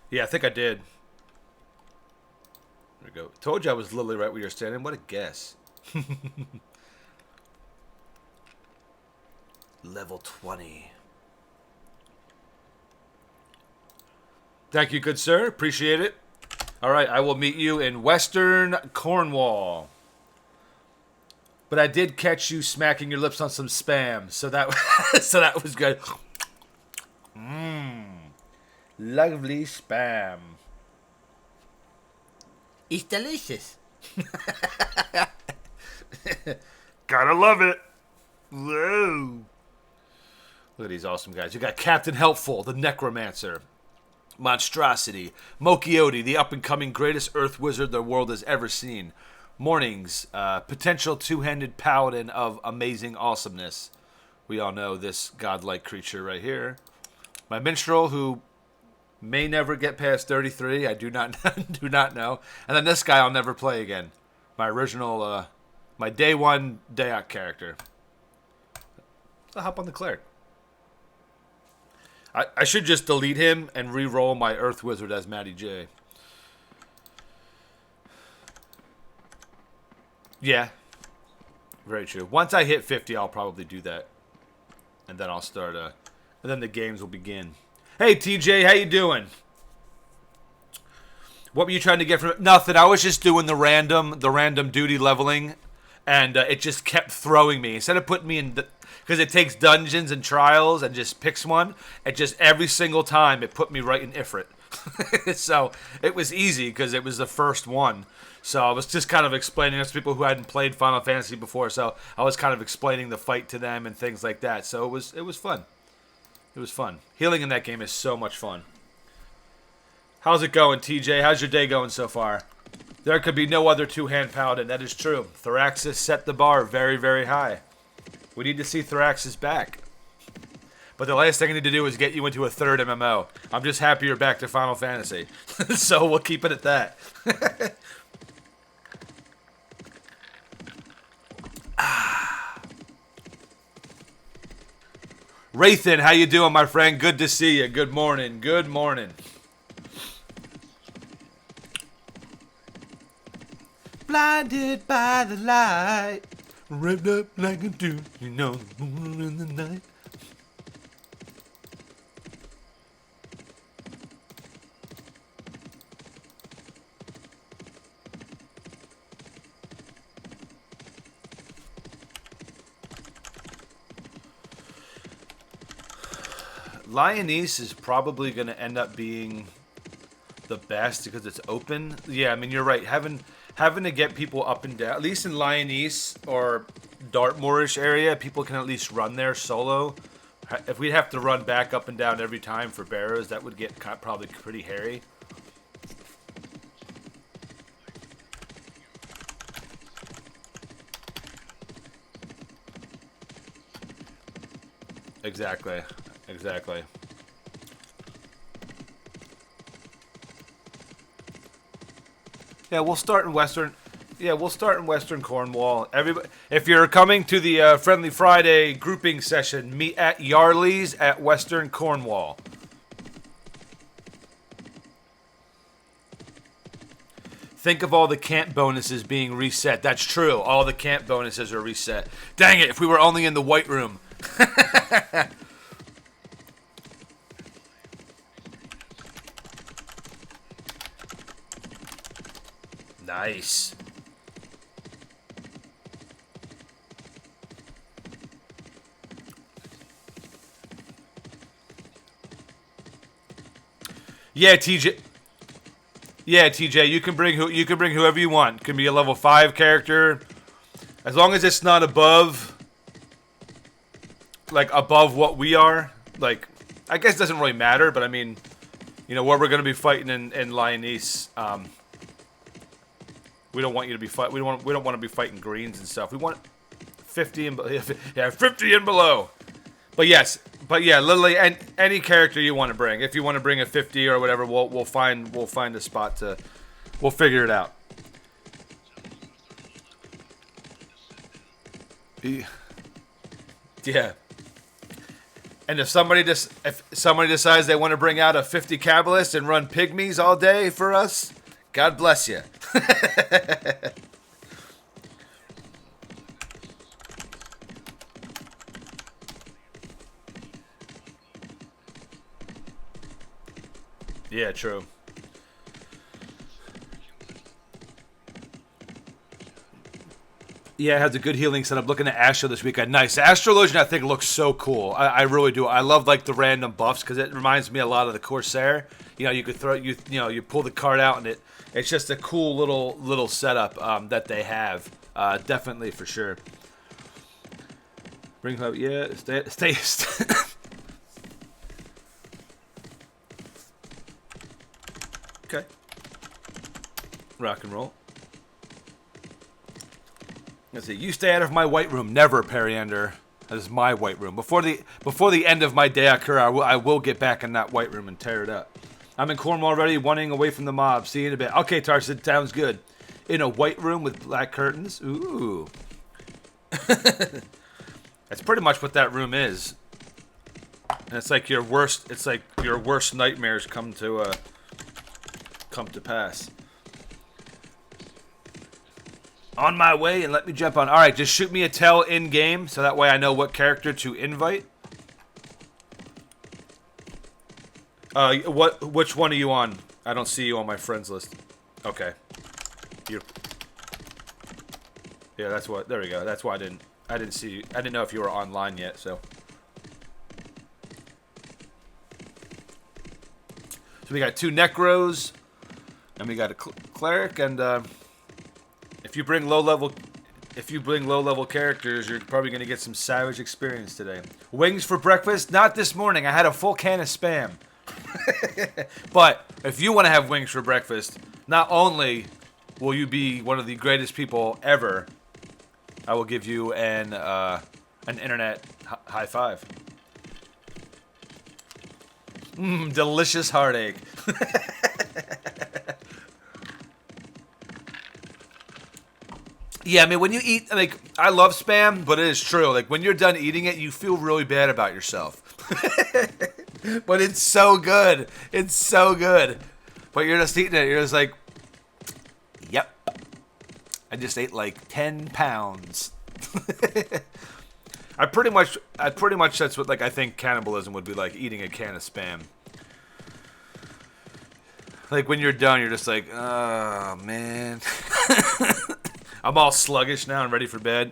Yeah, I think I did. There we go. Told you I was literally right where you're standing. What a guess. Level 20. Thank you, good sir. Appreciate it. All right, I will meet you in Western Cornwall. But I did catch you smacking your lips on some spam, so that so that was good. Mmm, lovely spam. It's delicious. Gotta love it. Whoa. Look at these awesome guys. You got Captain Helpful, the Necromancer. Monstrosity. Mokiote, the up-and-coming greatest earth wizard the world has ever seen. Mornings, potential two-handed paladin of amazing awesomeness. We all know this godlike creature right here. My minstrel, who may never get past 33. I do not do not know. And then this guy I'll never play again. My original, my day one Dayak character. I'll hop on the Cleric. I should just delete him and re-roll my Earth Wizard as Matty J. Yeah. Very true. Once I hit 50, I'll probably do that. And then I'll start, and then the games will begin. Hey, TJ, how you doing? What were you trying to get from it? Nothing. I was just doing the random duty leveling, and it just kept throwing me. Instead of putting me in the... Because it takes dungeons and trials and just picks one. It just, every single time, it put me right in Ifrit. So, it was easy because it was the first one. So, I was just kind of explaining this to people who hadn't played Final Fantasy before. So, I was kind of explaining the fight to them and things like that. So, it was fun. It was fun. Healing in that game is so much fun. How's it going, TJ? How's your day going so far? There could be no other two-hand paladin. That is true. Thraxis set the bar very, very high. We need to see Thraxis back. But the last thing I need to do is get you into a third MMO. I'm just happy you're back to Final Fantasy. So we'll keep it at that. Rathan, how you doing, my friend? Good to see you. Good morning. Good morning. Blinded by the light, wrapped up like a dude, you know, the moon in the night. Lioness is probably going to end up being the best because it's open. Yeah, I mean, you're right. Having to get people up and down, at least in Lioness or Dartmoorish area, people can at least run there solo. If we'd have to run back up and down every time for Barrows, that would get probably pretty hairy. Exactly. Exactly. Yeah, we'll start in Western. Yeah, we'll start in Western Cornwall. Everybody, if you're coming to the Friendly Friday grouping session, meet at Yarley's at Western Cornwall. Think of all the camp bonuses being reset. That's true. All the camp bonuses are reset. Dang it! If we were only in the White Room. Nice. Yeah, TJ. Yeah, TJ. You can bring whoever you want. It can be a level 5 character, as long as it's not above, like above what we are. Like, I guess it doesn't really matter, but I mean, you know, where we're gonna be fighting in Lioness. We don't want you to be fight. We don't want to be fighting greens and stuff. We want 50 and yeah, 50 and below. But yes, literally any character you want to bring. If you want to bring a 50 or whatever, we'll find a spot to. We'll figure it out. Yeah. And if somebody decides they want to bring out a 50 Kabbalist and run pygmies all day for us, God bless you. Yeah, true. Yeah, it has a good healing setup. Looking at Astro this weekend. Nice. Astrologian, I think, looks so cool. I really do. I love like the random buffs because it reminds me a lot of the Corsair. You know, you could throw you pull the card out and it's just a cool little setup that they have. Definitely for sure. Bring up, yeah. Stay. Okay. Rock and roll. Let's see. You stay out of my white room. Never, Periander. That is my white room. Before the end of my day occur, I will get back in that white room and tear it up. I'm in Cornwall already, wanting away from the mob. See you in a bit. Okay, Tarzan, sounds good. In a white room with black curtains. Ooh. That's pretty much what that room is. And it's like your worst. It's like your worst nightmares come to pass. On my way, and let me jump on. All right, just shoot me a tell in game, so that way I know what character to invite. Which one are you on? I don't see you on my friends list. Okay. You. Yeah, that's what. There we go. That's why I didn't see you. I didn't know if you were online yet. So we got 2 Necros, and we got a Cleric, and if you bring low level characters, you're probably gonna get some savage experience today. Wings for breakfast? Not this morning. I had a full can of Spam. But if you want to have wings for breakfast, not only will you be one of the greatest people ever, I will give you an internet high five. Delicious heartache. Yeah, I mean, when you eat, like, I love Spam, but it is true. Like, when you're done eating it, you feel really bad about yourself. But it's so good. It's so good. But you're just eating it. You're just like, yep. I just ate like 10 pounds. I pretty much that's what, like, I think cannibalism would be like, eating a can of Spam. Like, when you're done, you're just like, oh, man. I'm all sluggish now and ready for bed.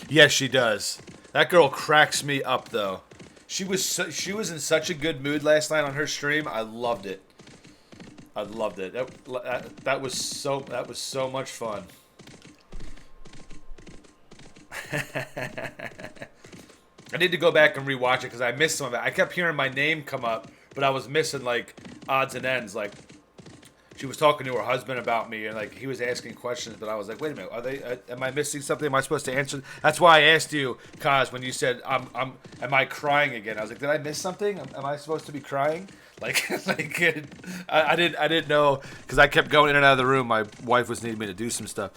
Yes, she does. That girl cracks me up, though. She was in such a good mood last night on her stream. I loved it. I loved it. That was so much fun. I need to go back and rewatch it because I missed some of it. I kept hearing my name come up, but I was missing like odds and ends. Like, she was talking to her husband about me, and like he was asking questions, but I was like, wait a minute, am I missing something? Am I supposed to answer? That's why I asked you, Kaz, when you said, am I crying again? I was like, did I miss something? Am I supposed to be crying? Like, I didn't know, because I kept going in and out of the room. My wife was needing me to do some stuff.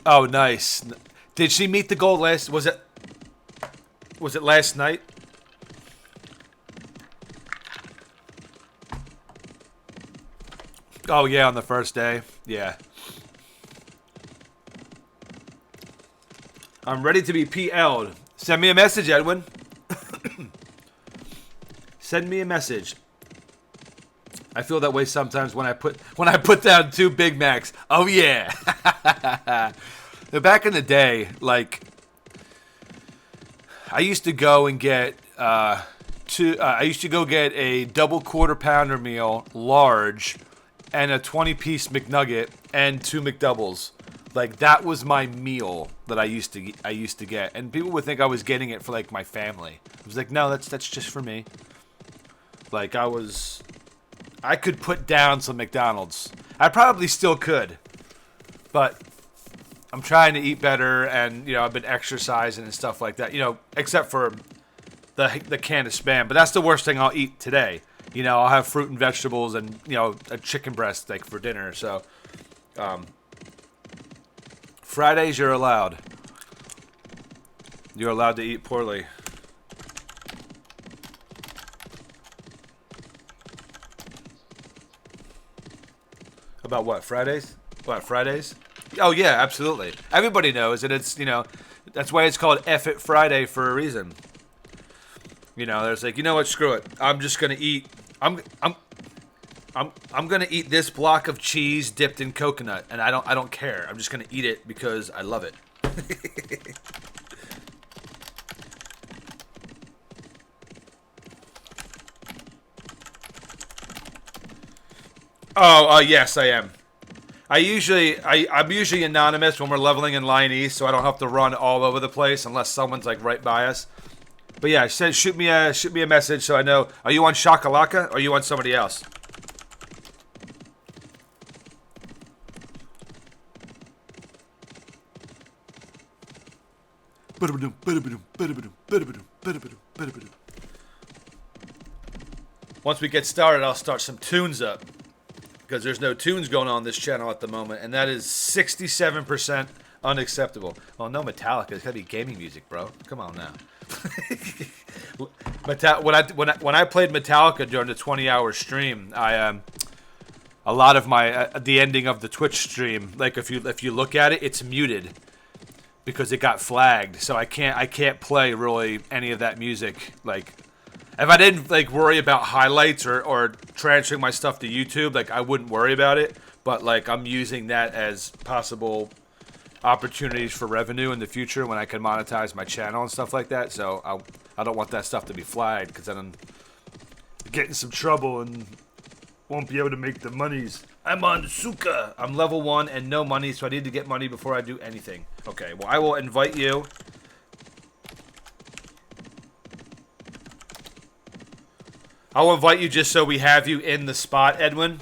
Oh, nice. Did she meet the goal last? Was it last night? Oh yeah, on the first day. Yeah. I'm ready to be PL'd. Send me a message, Edwin. Send me a message. I feel that way sometimes when I put down 2 Big Macs. Oh yeah. Back in the day, like, I used to go and get I used to go get a double quarter pounder meal, large, and a 20-piece McNugget and 2 McDoubles. Like, that was my meal that I used to get, and people would think I was getting it for like my family. I was like, no, that's just for me. Like, I could put down some McDonald's. I probably still could, but I'm trying to eat better, and I've been exercising and stuff like that. Except for the can of Spam, but that's the worst thing I'll eat today. I'll have fruit and vegetables and a chicken breast like for dinner. So, Fridays you're allowed. You're allowed to eat poorly. About what, Fridays? What, Fridays? Oh, yeah, absolutely. Everybody knows, and it's, that's why it's called F It Friday for a reason. There's like, you know what, screw it. I'm just going to eat, I'm going to eat this block of cheese dipped in coconut, and I don't care. I'm just going to eat it because I love it. Oh, yes, I am. I'm usually anonymous when we're leveling in Line East, so I don't have to run all over the place unless someone's like right by us. But yeah, shoot me a message so I know. Are you on Shakalaka or are you on somebody else? Once we get started, I'll start some tunes up. Because there's no tunes going on this channel at the moment, and that is 67% unacceptable. Oh, no Metallica. It's gotta be gaming music, bro. Come on now. When I played Metallica during the 20-hour stream, a lot of my the ending of the Twitch stream, like if you look at it, it's muted because it got flagged. So I can't play really any of that music. Like, if I didn't like worry about highlights or transferring my stuff to YouTube, like I wouldn't worry about it. But like I'm using that as possible opportunities for revenue in the future when I can monetize my channel and stuff like that. So I don't want that stuff to be flagged because then I'm Get in some trouble and won't be able to make the monies. I'm on Suka. I'm level 1 and no money, so I need to get money before I do anything. Okay, well I will invite you. I'll invite you just so we have you in the spot, Edwin.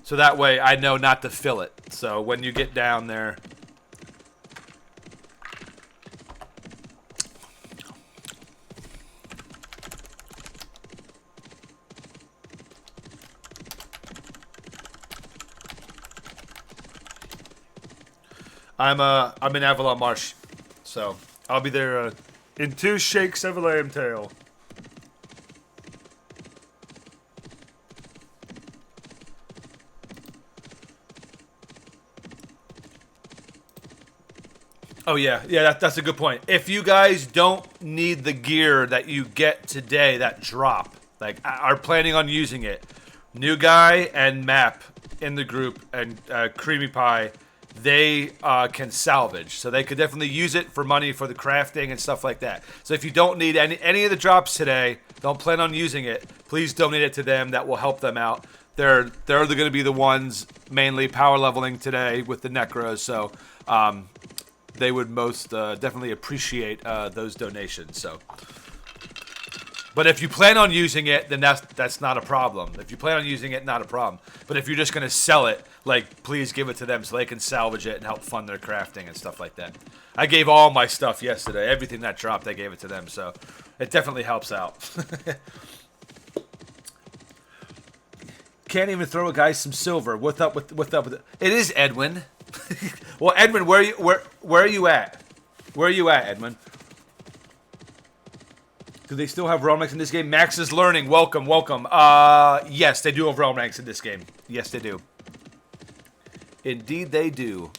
So that way I know not to fill it. So when you get down there. I'm in Avalon Marsh. So I'll be there In 2 shakes of a lamb tail. Oh, yeah. Yeah, that's a good point. If you guys don't need the gear that you get today, that drop, like, are planning on using it, New Guy and Map in the group and Creamy Pie, they can salvage. So they could definitely use it for money for the crafting and stuff like that. So if you don't need any of the drops today, don't plan on using it, please donate it to them. That will help them out. They're going to be the ones mainly power leveling today with the Necros. So, they would most definitely appreciate those donations. So, but if you plan on using it, then that's not a problem. If you plan on using it, not a problem. But if you're just gonna sell it, like, please give it to them so they can salvage it and help fund their crafting and stuff like that. I gave all my stuff yesterday. Everything that dropped, I gave it to them. So it definitely helps out. Can't even throw a guy some silver. What's up with it? It is Edwin. Well, Edwin, where are you at? Where are you at, Edwin? Do they still have realm ranks in this game? Max is learning. Welcome. Yes, they do have realm ranks in this game. Yes, they do. Indeed, they do.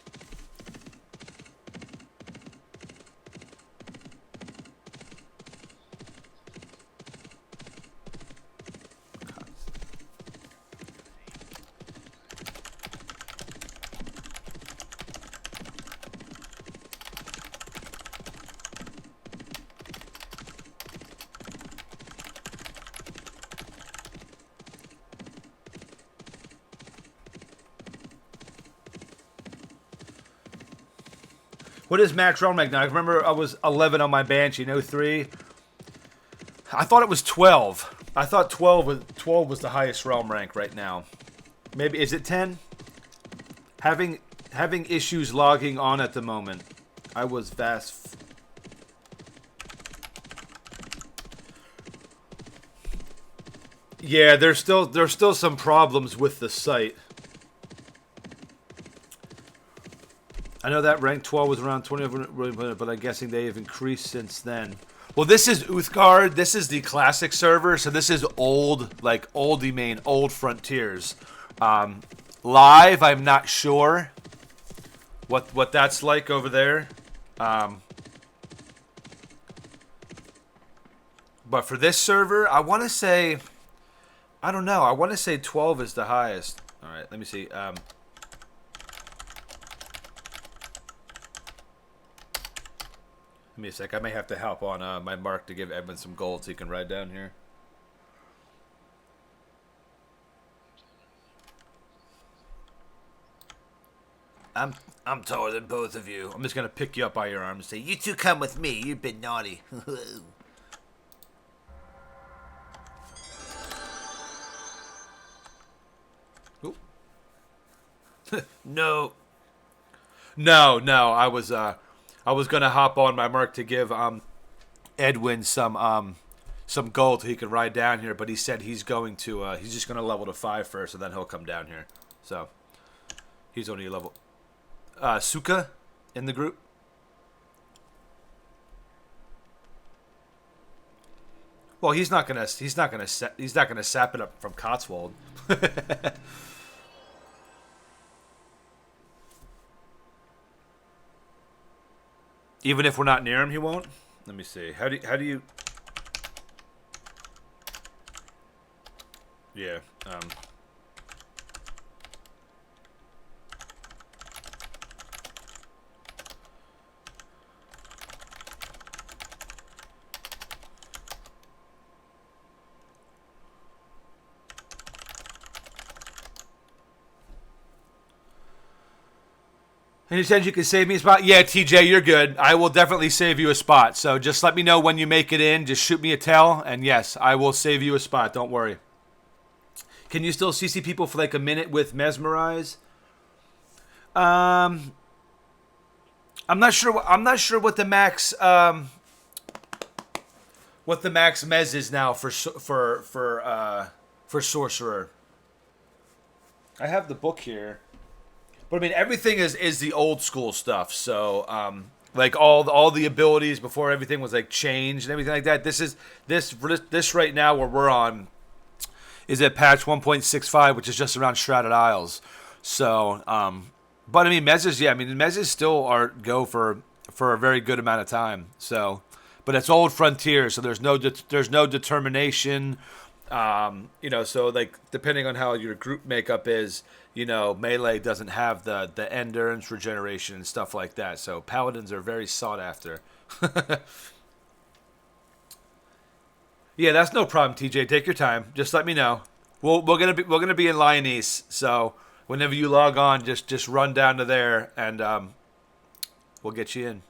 What is max realm rank now? I remember I was 11 on my Banshee, no 3. I thought it was 12. I thought 12 was the highest realm rank right now. Maybe, is it 10? Having issues logging on at the moment. I was vast. Yeah, there's still some problems with the site. I know that rank 12 was around 20, but I'm guessing they have increased since then. Well, this is Uthgard. This is the classic server, so this is old, like old Frontiers. Live, I'm not sure what that's like over there. But for this server, I want to say, I don't know. I want to say 12 is the highest. All right, let me see. Give me a sec. I may have to help on my mark to give Edmund some gold so he can ride down here. I'm taller than both of you. I'm just gonna pick you up by your arm and say, "You two come with me. You've been naughty." No. No. I was gonna hop on my mark to give Edwin some gold so he could ride down here, but he said he's going to he's just gonna level to 5 first, and then he'll come down here. So he's only level. Suka in the group. Well, he's not gonna sap it up from Cotswold. Even if we're not near him, he won't. Let me see. How do you? Yeah. Any chance you can save me a spot? Yeah, TJ, you're good. I will definitely save you a spot. So just let me know when you make it in. Just shoot me a tell, and yes, I will save you a spot. Don't worry. Can you still CC people for like a minute with Mesmerize? I'm not sure. I'm not sure what the max Mez is now for Sorcerer. I have the book here. But I mean, everything is the old school stuff. So, like all the abilities before everything was like changed and everything like that. This right now where we're on is at patch 1.65, which is just around Shrouded Isles. So, but I mean, Mezes still go for a very good amount of time. So, but it's old Frontier, so there's no determination. So like depending on how your group makeup is, melee doesn't have the endurance regeneration and stuff like that. So paladins are very sought after. Yeah, that's no problem, TJ. Take your time. Just let me know. We're gonna be in Lyonese, so whenever you log on, just run down to there and we'll get you in.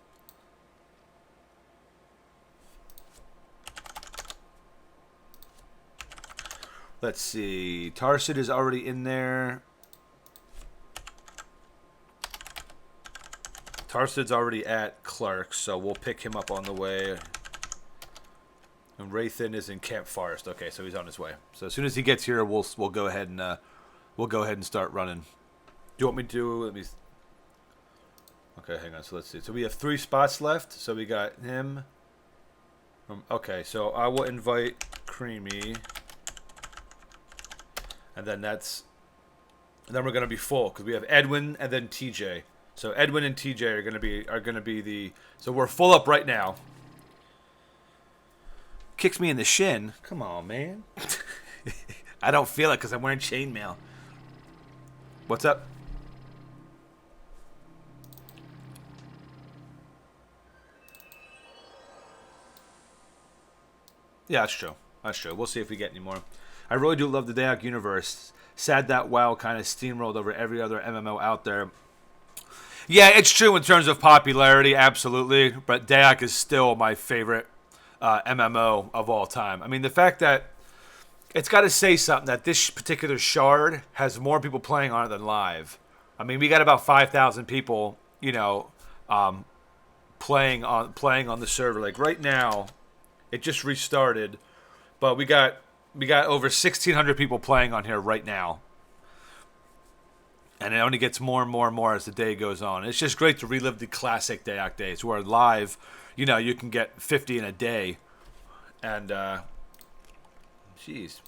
Let's see. Tarsid is already in there. Tarsid's already at Cleric, so we'll pick him up on the way. And Rathan is in Camp Forest. Okay, so he's on his way. So as soon as he gets here, we'll go ahead and start running. Do you want me to? Let me. Okay, hang on. So let's see. So we have 3 spots left. So we got him. Okay, so I will invite Creamy. And then we're gonna be full because we have Edwin and then TJ. So Edwin and TJ are gonna be the. So we're full up right now. Kicks me in the shin. Come on, man. I don't feel it because I'm wearing chainmail. What's up? Yeah, that's true. That's true. We'll see if we get any more. I really do love the Dayak universe. Sad that WoW kind of steamrolled over every other MMO out there. Yeah, it's true in terms of popularity, absolutely. But Dayak is still my favorite MMO of all time. I mean, the fact that it's got to say something that this particular shard has more people playing on it than live. I mean, we got about 5,000 people, playing on the server. Like right now, it just restarted, but we got over 1,600 people playing on here right now. And it only gets more and more and more as the day goes on. It's just great to relive the classic Dayak days where live, you can get 50 in a day. And, jeez.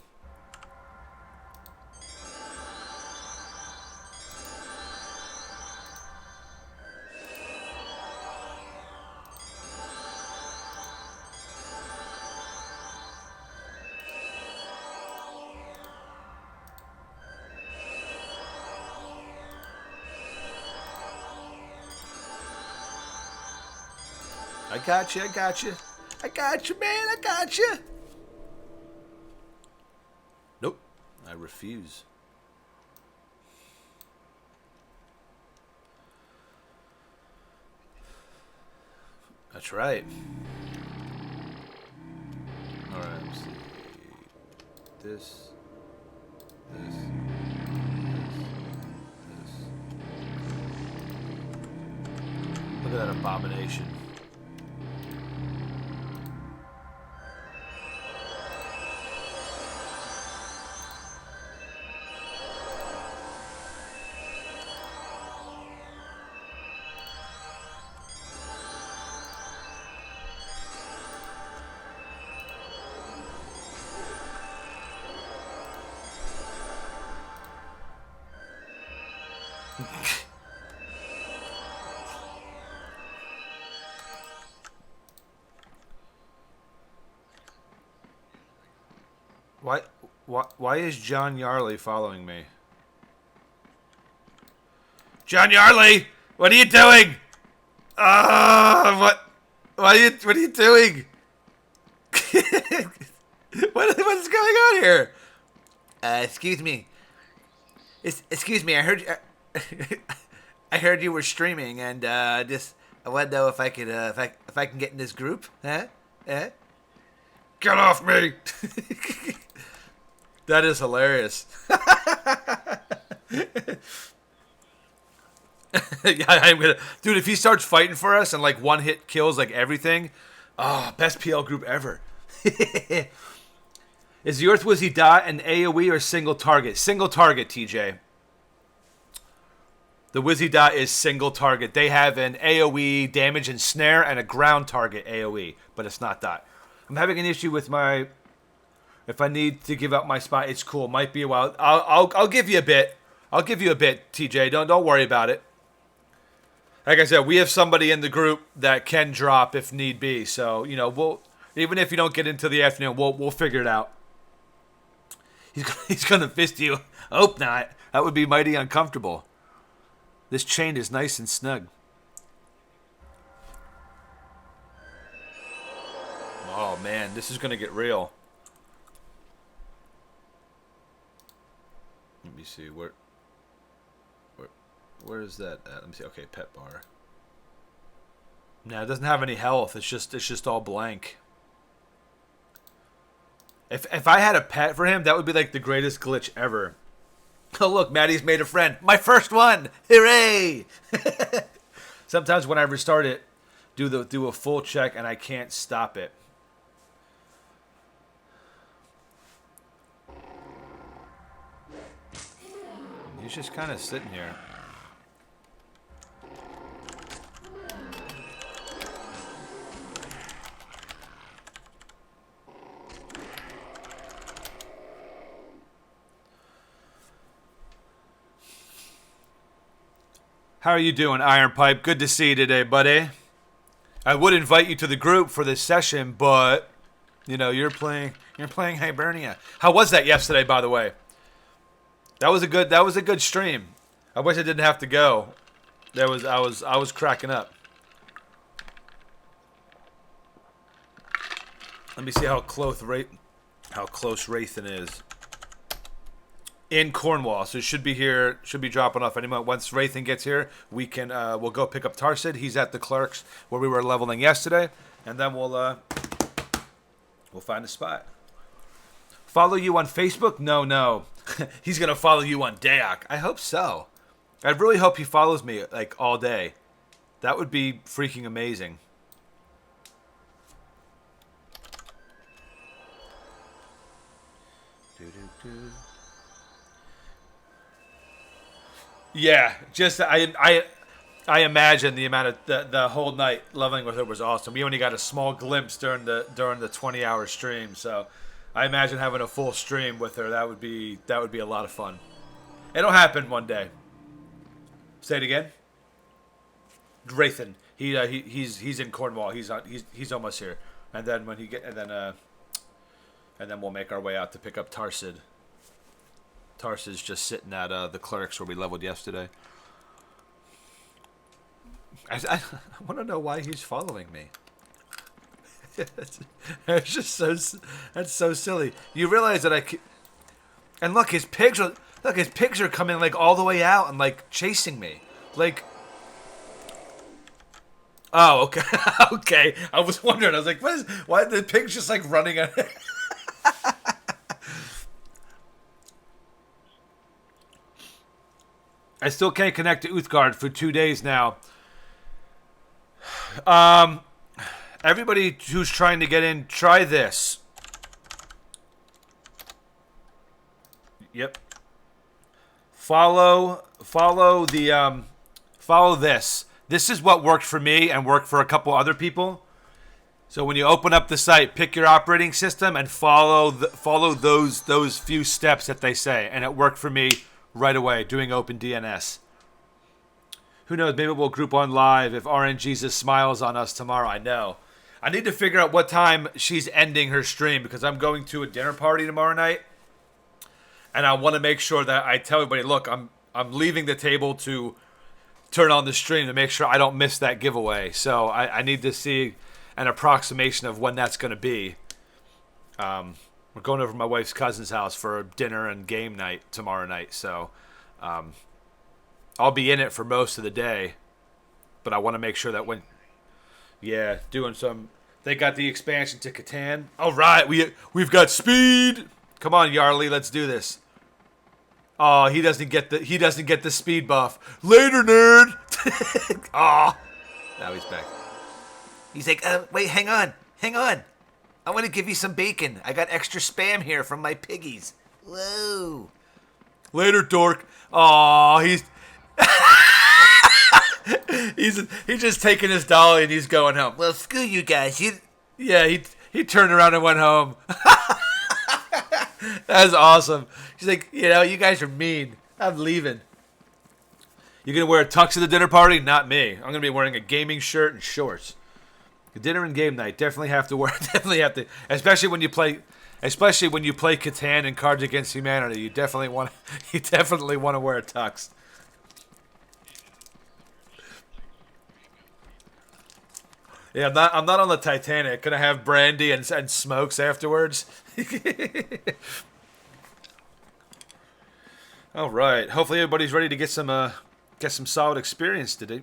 I got you. I got you. I got you, man. I got you. Nope. I refuse. That's right. All right. Let's see. This. Look at that abomination. Why is John Yarley following me? John Yarley, what are you doing? What are you doing? What's going on here? Excuse me. Excuse me. I heard I heard you were streaming, and just I want to know if I could if I can get in this group. Huh? Get off me! That is hilarious. Yeah, I'm gonna, dude. If he starts fighting for us and like one hit kills like everything, best PL group ever. Is the Earth Wizzy dot an AoE or single target? Single target, TJ. The Wizzy dot is single target. They have an AoE damage and snare and a ground target AoE, but it's not dot. I'm having an issue with my. If I need to give up my spot, it's cool. Might be a while. I'll give you a bit. I'll give you a bit, TJ. Don't worry about it. Like I said, we have somebody in the group that can drop if need be. So we'll, even if you don't get into the afternoon, we'll figure it out. He's gonna fist you. Hope not. That would be mighty uncomfortable. This chain is nice and snug. Oh man, this is gonna get real. Let me see where is that at? Let me see. Okay, pet bar. No, it doesn't have any health. It's just all blank. If I had a pet for him, that would be like the greatest glitch ever. Oh look, Maddie's made a friend. My first one! Hooray! Sometimes when I restart it, do a full check and I can't stop it. He's just kind of sitting here. How are you doing, Iron Pipe? Good to see you today, buddy. I would invite you to the group for this session, but you're playing Hibernia. How was that yesterday, by the way? That was a good stream. I wish I didn't have to go. I was cracking up. Let me see how close Wraithen is. In Cornwall, so it should be here. Should be dropping off any moment. Once Wraithen gets here, we'll go pick up Tarsid. He's at the Cleric's where we were leveling yesterday, and then we'll find a spot. Follow you on Facebook? No. He's gonna follow you on Dayak. I hope so. I really hope he follows me like all day. That would be freaking amazing. Yeah, just I imagine the amount of the whole night leveling with her was awesome. We only got a small glimpse during the 20-hour stream, so I imagine having a full stream with her. That would be a lot of fun. It'll happen one day. Say it again. Wraithen. He's in Cornwall. He's almost here. And then and then we'll make our way out to pick up Tarsid. Tarsid's just sitting at the Clerics where we leveled yesterday. I want to know why he's following me. It's just so. That's so silly. You realize that and look, his pigs are coming like all the way out and like chasing me. Like, oh, okay, okay. I was wondering. I was like, why are the pigs just like running? I still can't connect to Uthgard for 2 days now. Everybody who's trying to get in, try this. Yep. Follow this. This is what worked for me and worked for a couple other people. So when you open up the site, pick your operating system and follow those few steps that they say, and it worked for me right away doing OpenDNS. Who knows? Maybe we'll group on live if RNGesus smiles on us tomorrow. I know. I need to figure out what time she's ending her stream because I'm going to a dinner party tomorrow night, and I want to make sure that I tell everybody, look, I'm leaving the table to turn on the stream to make sure I don't miss that giveaway. So I need to see an approximation of when that's going to be. We're going over to my wife's cousin's house for dinner and game night tomorrow night, so I'll be in it for most of the day. But I want to make sure that doing some. They got the expansion to Catan. All right, we've got speed. Come on, Yarly, let's do this. Oh, he doesn't get the speed buff. Later, nerd. Oh, now he's back. He's like, wait, hang on. I want to give you some bacon. I got extra spam here from my piggies. Whoa. Later, dork. Oh, he's just taking his dolly and he's going home. Well, screw you guys. He turned around and went home. That's awesome. She's like, you guys are mean. I'm leaving. You gonna wear a tux at the dinner party? Not me. I'm gonna be wearing a gaming shirt and shorts. Dinner and game night. Definitely have to. Especially when you play Catan and Cards Against Humanity. You definitely want to wear a tux. Yeah, I'm not on the Titanic. Gonna have brandy and smokes afterwards. All right. Hopefully everybody's ready to get some solid experience today.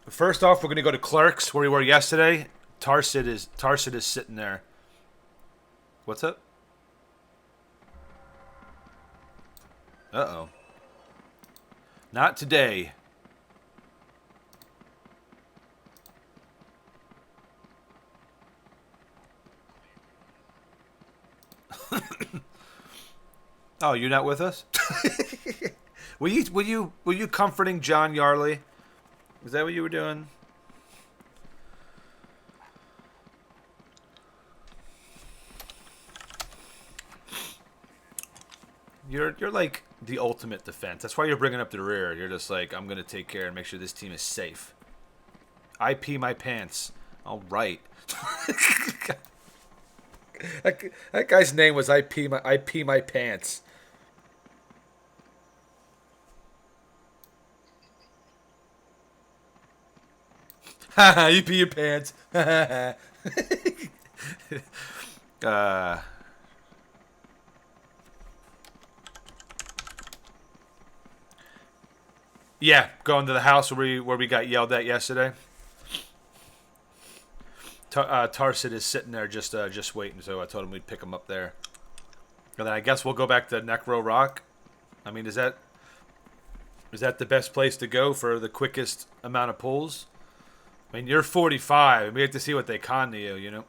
First off, we're going to go to Cleric's, where we were yesterday. Tarsid is sitting there. What's up? Uh-oh. Not today. Oh, you're not with us? Were you comforting John Yarley? Was that what you were doing? You're like the ultimate defense. That's why you're bringing up the rear. You're just like, I'm gonna take care and make sure this team is safe. I pee my pants. All right. That guy's name was I pee my pants. Haha, you pee your pants. Yeah, going to the house where we got yelled at yesterday. Tarsid is sitting there just waiting, so I told him we'd pick him up there. And then I guess we'll go back to Necro Rock. I mean, is that the best place to go for the quickest amount of pulls? I mean, you're 45, and we have to see what they con to you,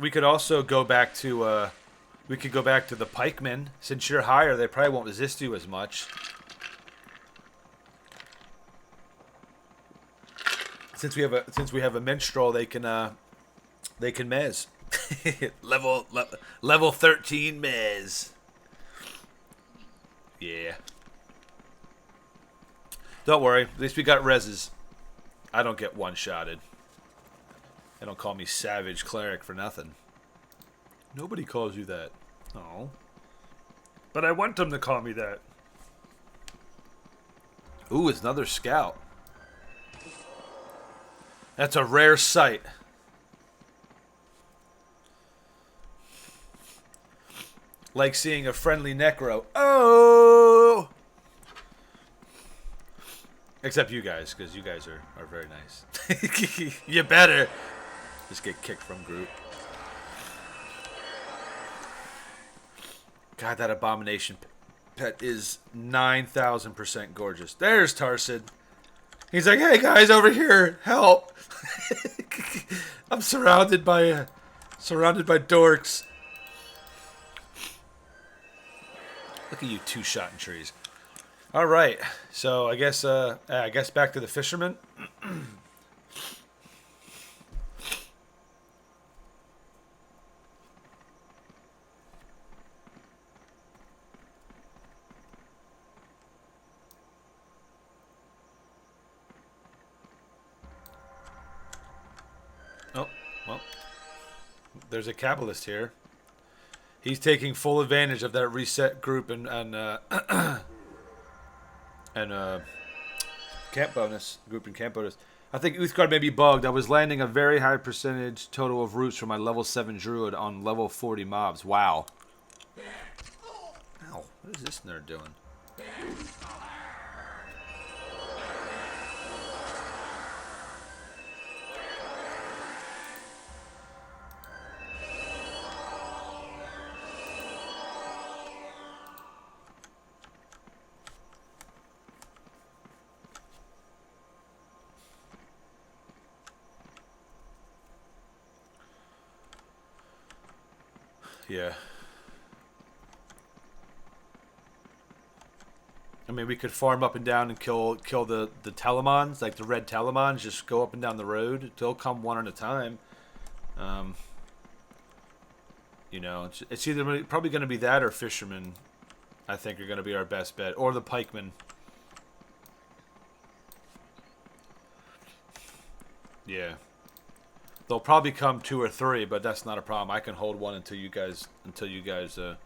We could also go back to, the pikemen. Since you're higher, they probably won't resist you as much. Since we have a minstrel, they can mez. level 13 mez. Yeah. Don't worry, at least we got reses. I don't get one-shotted. They don't call me Savage Cleric for nothing. Nobody calls you that. Oh. But I want them to call me that. Ooh, it's another scout. That's a rare sight. Like seeing a friendly necro. Oh! Except you guys, because you guys are very nice. You better. Just get kicked from group. God, that abomination pet is 9,000% gorgeous. There's Tarsid. He's like, hey guys, over here, help! I'm surrounded by dorks. Look at you two-shotting trees. All right, so I guess back to the fisherman. Oh, well, there's a capitalist here. He's taking full advantage of that reset group and camp bonus. Group and camp bonus. I think Uthgard may be bugged. I was landing a very high percentage total of roots for my level 7 druid on level 40 mobs. Wow. Ow, what is this nerd doing? Yeah. I mean, we could farm up and down and kill the Telemons, like the red Telemons. Just go up and down the road. They'll come one at a time. You know, it's either probably going to be that or fishermen. I think are going to be our best bet, or the pikemen. Yeah. They'll probably come 2 or 3, but that's not a problem. I can hold one until you guys, you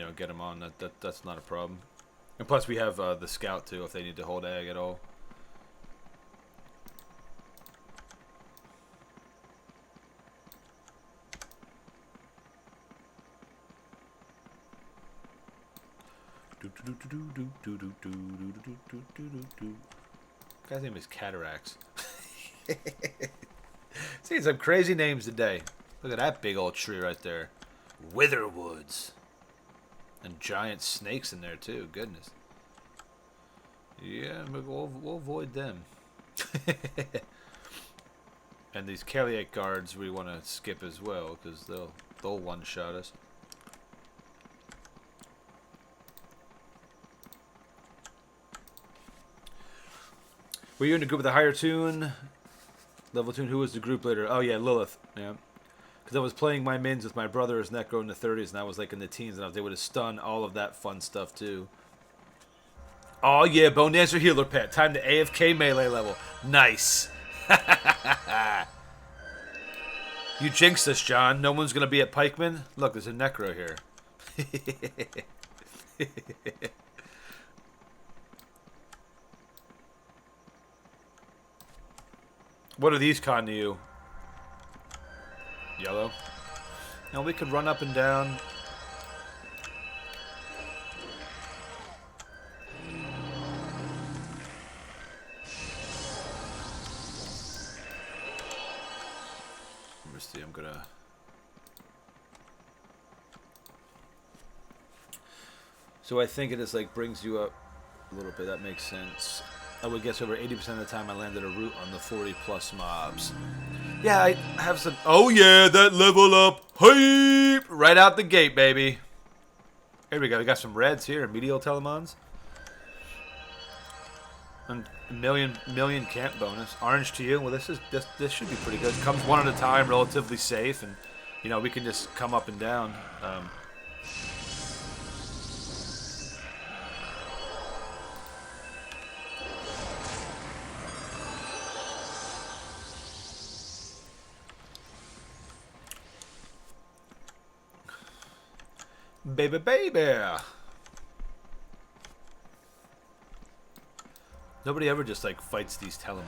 know, get them on. That's not a problem. And plus, we have the scout too, if they need to hold ag at all. Guy's name is Cataracts. See some crazy names today. Look at that big old tree right there. Witherwoods. And giant snakes in there too. Goodness. Yeah, we'll avoid them. And these Cleric guards we want to skip as well, because they'll one-shot us. Were you in a group with a higher tune? Level tune, who was the group leader? Oh yeah, Lilith. Yeah. Because I was playing my mins with my brother as Necro in the 30s, and I was like in the teens, and I was able to stun all of that fun stuff too. Oh yeah, Bone Dancer Healer Pet. Time to AFK melee level. Nice. You jinxed us, John. No one's going to be at Pikeman. Look, there's a Necro here. What are these con to you? Yellow. Now we could run up and down. Let me see, I'm gonna... So I think it just like brings you up a little bit. That makes sense. I would guess over 80% of the time I landed a root on the 40 plus mobs. Yeah, I have some... Oh yeah, that level up. Hype! Right out the gate, baby. Here we go. We got some reds here. Medial Telemons. And a million camp bonus. Orange to you. Well, this should be pretty good. Comes one at a time, relatively safe. And, you know, we can just come up and down. Baby. Nobody ever just like fights these Telemon.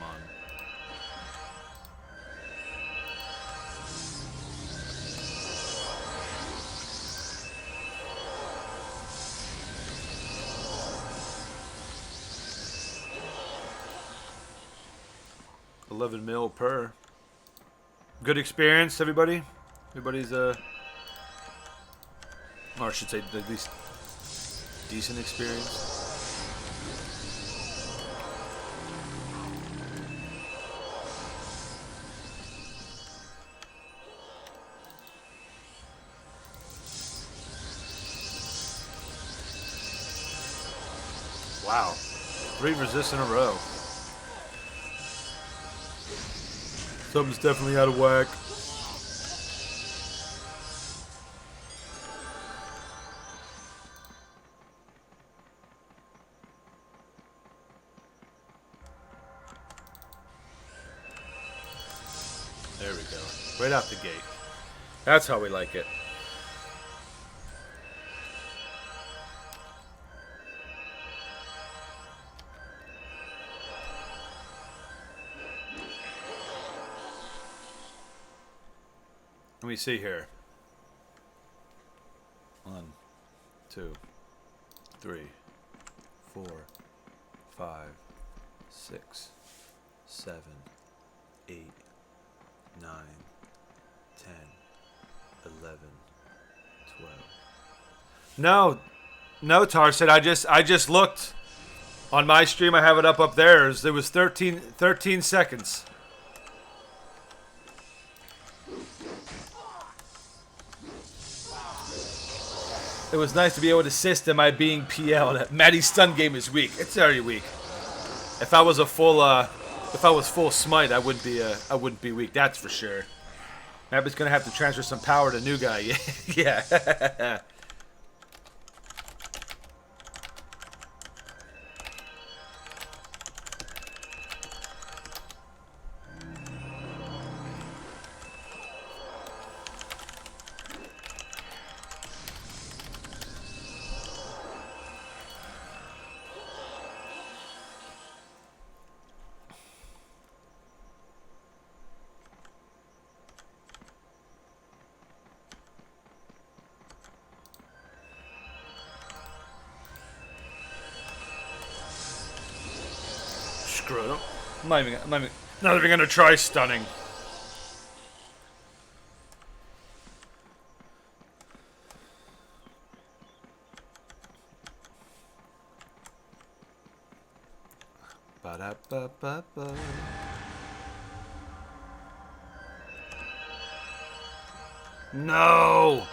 11 mil per. Good experience, everybody. Everybody's or I should say at least decent experience. Wow. 3 resists in a row. Something's definitely out of whack. There we go. Right out the gate. That's how we like it. Let me see here. 1, 2, 3, 4, 5, 6, 7, 8, 9, 10, 11, 12. No, Tarset. I just looked on my stream. I have it up there. It was 13 seconds. It was nice to be able to assist in my being PL. Maddie's stun game is weak. It's very weak. If I was full smite, I wouldn't be weak. That's for sure. Maddie's gonna have to transfer some power to new guy. Yeah. Screw it. I'm not even gonna try stunning. Ba-da-ba-ba-ba. No!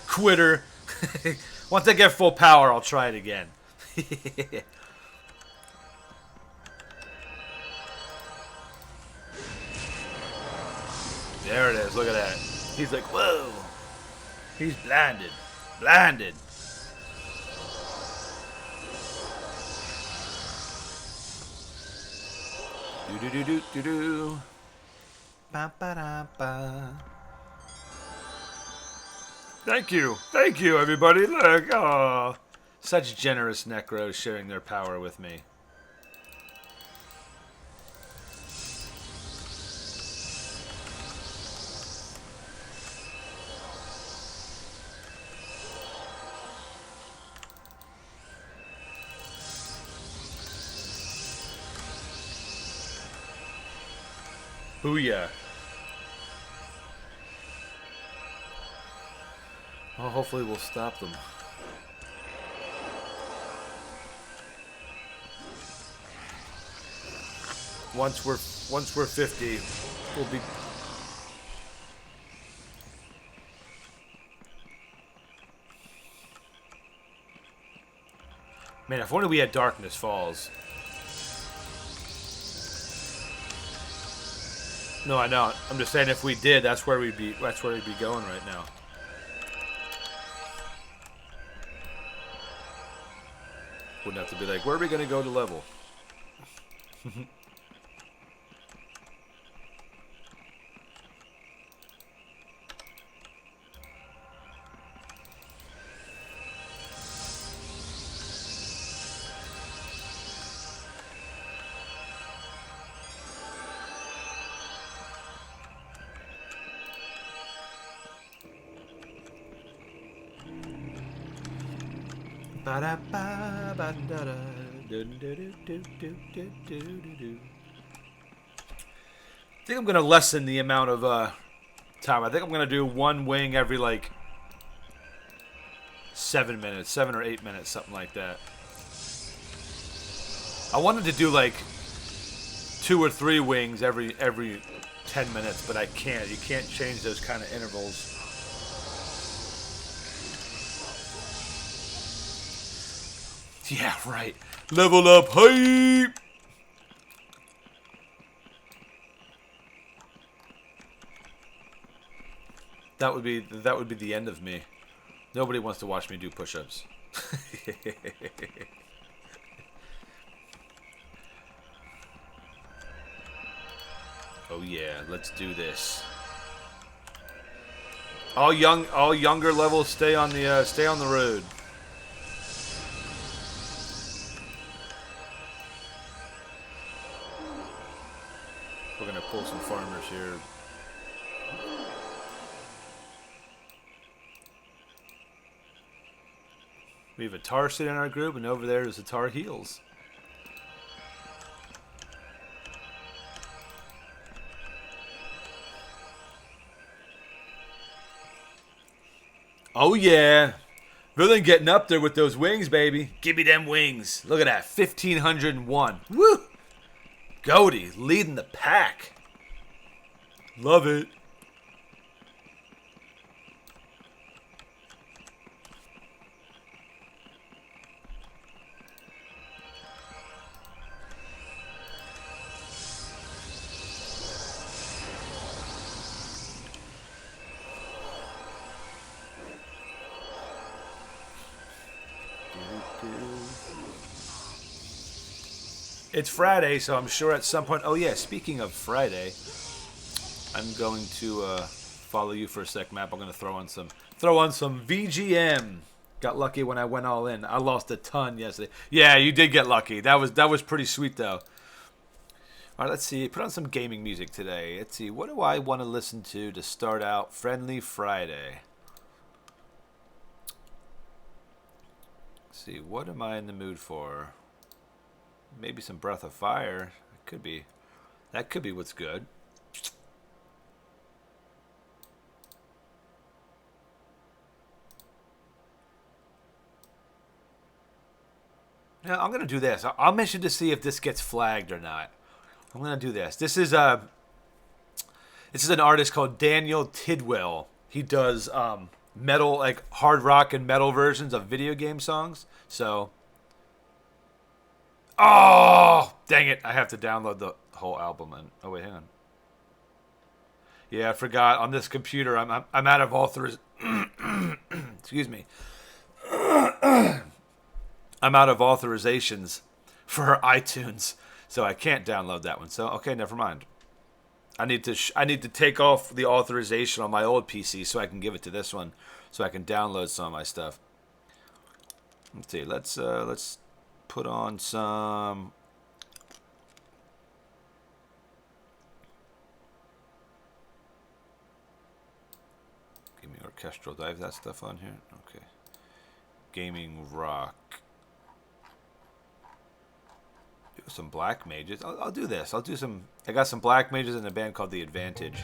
Quitter. Once I get full power, I'll try it again. There it is. Look at that. He's like, whoa. He's blinded. Blinded. Do-do-do-do-do-do. Ba-ba-da-ba. Thank you, everybody. Look, oh, such generous necros sharing their power with me. Booyah. Well, hopefully we'll stop them. Once we're 50, we'll be. Man, if only we had Darkness Falls. No, I know. I'm just saying if we did, that's where we'd be going right now. Wouldn't have to be like, where are we going to go to level? Ba-da-ba-ba-da-da. Do-do-do-do-do-do-do-do-do. I think I'm gonna lessen the amount of time. I think I'm gonna do one wing every like 7 minutes, 7 or 8 minutes, something like that. I wanted to do like 2 or 3 wings every 10 minutes, but I can't. You can't change those kind of intervals. Yeah, right. Level up hype. That would be the end of me. Nobody wants to watch me do push-ups. Oh yeah, let's do this. All younger levels stay on the road. We're gonna pull some farmers here. We have a Tar sitting in our group, and over there is the Tar Heels. Oh yeah, really getting up there with those wings, baby. Give me them wings. Look at that, 1,501. Woo! Goaty leading the pack. Love it. It's Friday, so I'm sure at some point... Oh, yeah, speaking of Friday, I'm going to follow you for a sec, Map. I'm going to throw on some VGM. Got lucky when I went all in. I lost a ton yesterday. Yeah, you did get lucky. That was pretty sweet, though. All right, let's see. Put on some gaming music today. Let's see. What do I want to listen to start out Friendly Friday? Let's see. What am I in the mood for? Maybe some Breath of Fire. That could be what's good. Now I'm gonna do this. I'll mention to see if this gets flagged or not. I'm gonna do this. This is an artist called Daniel Tidwell. He does metal, like hard rock and metal versions of video game songs. So. Oh, dang it. I have to download the whole album. Oh, wait, hang on. Yeah, I forgot. On this computer, I'm out of excuse me. I'm out of authorizations for iTunes, so I can't download that one. So, okay, never mind. I need to take off the authorization on my old PC so I can give it to this one, so I can download some of my stuff. Let's see. Let's put on some. Give me orchestral. Do I have that stuff on here? Okay. Gaming rock. Do some black mages. I'll do this. I'll do some. I got some black mages in a band called The Advantage.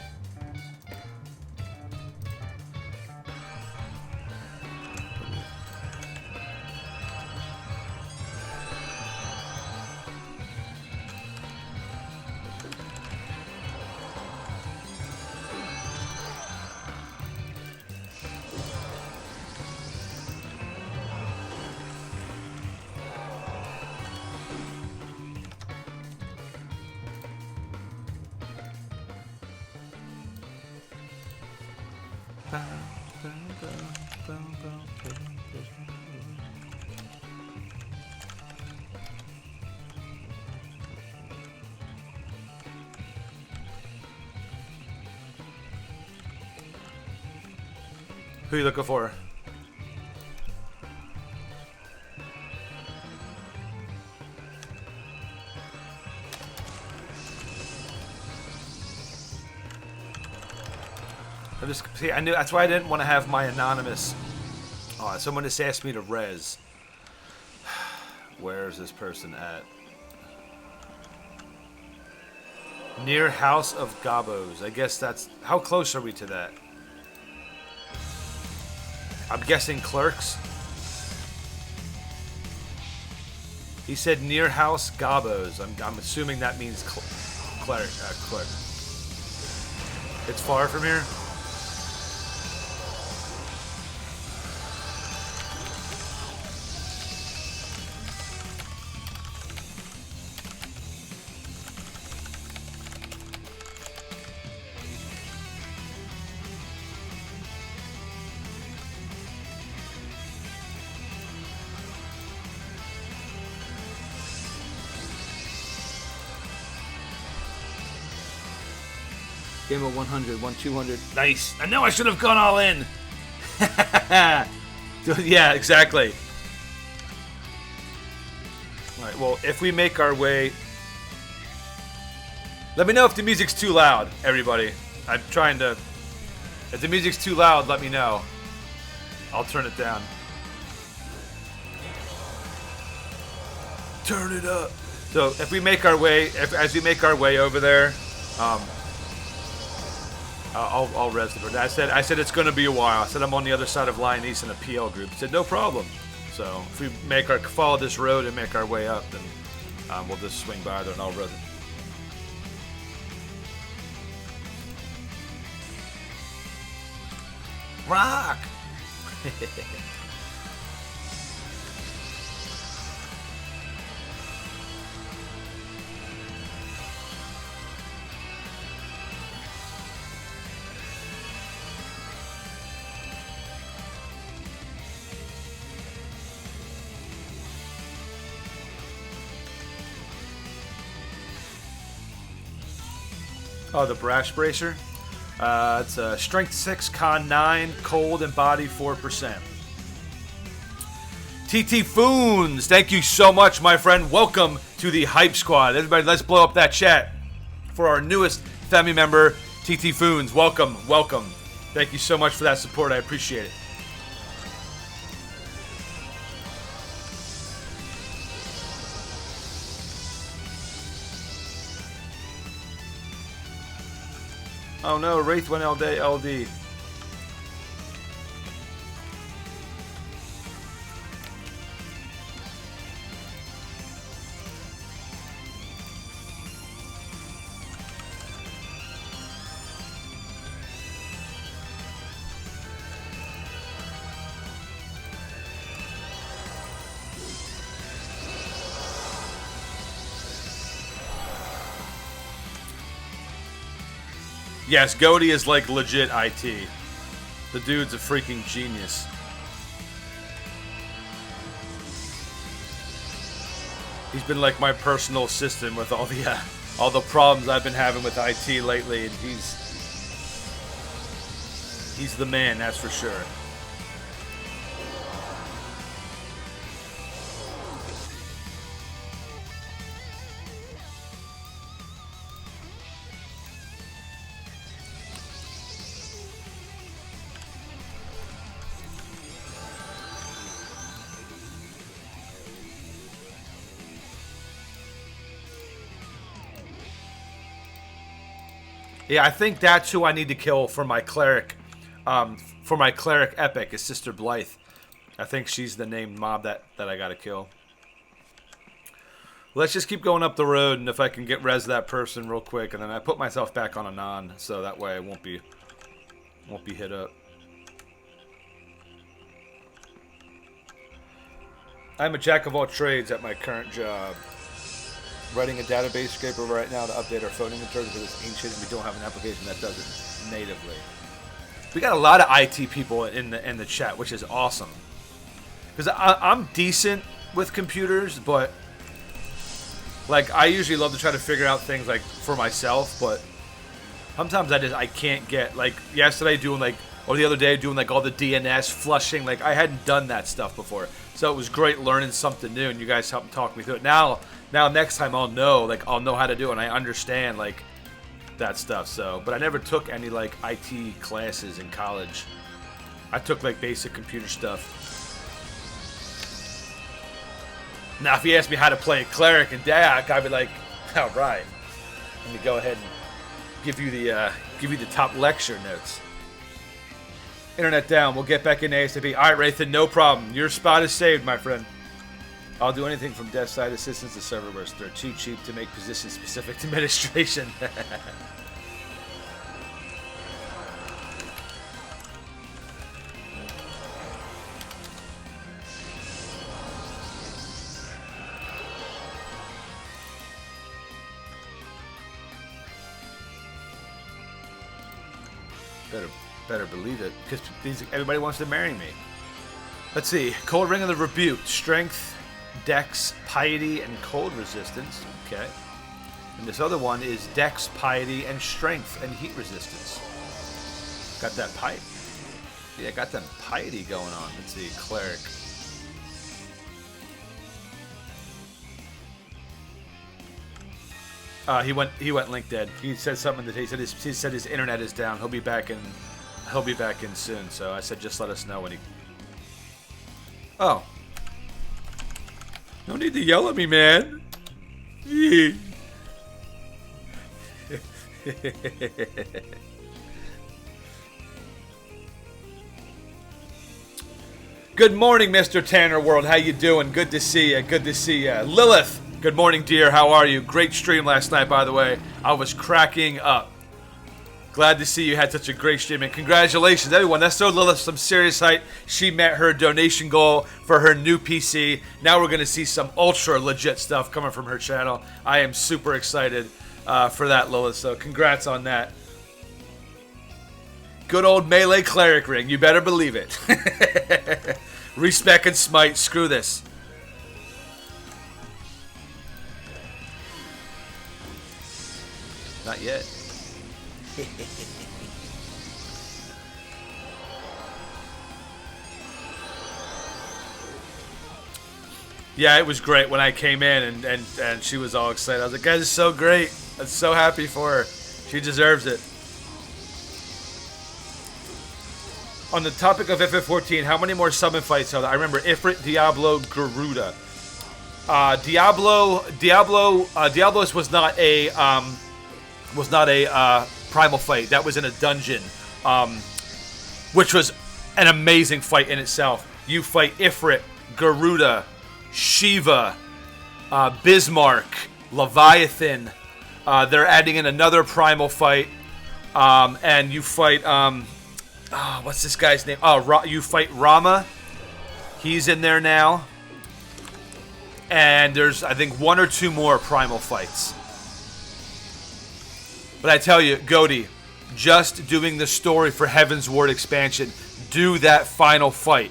Who are you looking for? I knew that's why I didn't want to have my anonymous. Oh, someone just asked me to res. Where's this person at? Near House of Gabos. I guess that's... How close are we to that? I'm guessing Clerks. He said near House Gabos. I'm assuming that means Cleric. It's far from here? Game of 100, 200. Nice. I know I should have gone all in. Yeah, exactly. All right, well, if we make our way... Let me know if the music's too loud, everybody. I'm trying to... If the music's too loud, let me know. I'll turn it down. Turn it up. So, if we make our way... As we make our way over there... I'll res the bird. I said it's going to be a while. I said I'm on the other side of Lion East in a PL group. He said no problem. So if we follow this road and make our way up, then we'll just swing by there and I'll res it. Rock. Oh, the Brash Bracer. It's a Strength 6, Con 9, Cold, and Body 4%. TT Foons, thank you so much, my friend. Welcome to the Hype Squad. Everybody, let's blow up that chat for our newest family member, TT Foons. Welcome, welcome. Thank you so much for that support. I appreciate it. Oh no, Wraith went LD. Yes, Goaty is like legit IT. The dude's a freaking genius. He's been like my personal assistant with all the problems I've been having with IT lately, and he's the man, that's for sure. Yeah, I think that's who I need to kill for my cleric. For my cleric epic is Sister Blythe. I think she's the named mob that I gotta kill. Let's just keep going up the road, and if I can get res that person real quick, and then I put myself back on a non, so that way I won't be hit up. I'm a jack of all trades at my current job. Writing a database scraper right now to update our phone inventory because it's ancient and we don't have an application that does it natively. We got a lot of IT people in the chat, which is awesome. Because I'm decent with computers, but like I usually love to try to figure out things like for myself, but sometimes I can't get, like yesterday doing like, or the other day doing like all the DNS flushing, like I hadn't done that stuff before. So it was great learning something new, and you guys helped talk me through it. Now next time I'll know how to do it, and I understand like that stuff. So, but I never took any like IT classes in college. I took like basic computer stuff. Now, if you ask me how to play Cleric and Dayak, I'd be like, all right. Let me go ahead and give you the top lecture notes. Internet down. We'll get back in ASAP. All right, Rathan, no problem. Your spot is saved, my friend. I'll do anything from desk side assistance to server burst. They're too cheap to make position-specific administration. Better believe it, because everybody wants to marry me. Let's see. Cold Ring of the Rebuke. Strength, Dex, Piety, and Cold Resistance. Okay. And this other one is Dex, Piety, and Strength, and Heat Resistance. Got that pipe. Yeah, got that Piety going on. Let's see. Cleric. He went link dead. He said something that he said his internet is down. He'll be back in soon. So I said just let us know when he. Oh. No need to yell at me, man. Good morning, Mr. Tanner World. How you doing? Good to see you. Good to see you. Lilith. Good morning, dear. How are you? Great stream last night, by the way. I was cracking up. Glad to see you had such a great stream, and congratulations, everyone. That's so Lilith some serious height. She met her donation goal for her new PC. Now we're going to see some ultra legit stuff coming from her channel. I am super excited for that, Lilith, so congrats on that. Good old melee cleric ring. You better believe it. Respec and smite. Screw this. Not yet. Yeah, it was great when I came in and she was all excited. I was like, guys, it's so great. I'm so happy for her. She deserves it. On the topic of FF14, how many more summon fights are there? I remember Ifrit, Diablo, Garuda. Diablos was not a primal fight. That was in a dungeon, which was an amazing fight in itself. You fight Ifrit, Garuda, Shiva, Bismarck, Leviathan. They're adding in another primal fight, and you fight what's this guy's name? Oh, you fight Rama. He's in there now, and there's I think one or two more primal fights. But I tell you, Goaty, just doing the story for Heaven's Ward expansion, do that final fight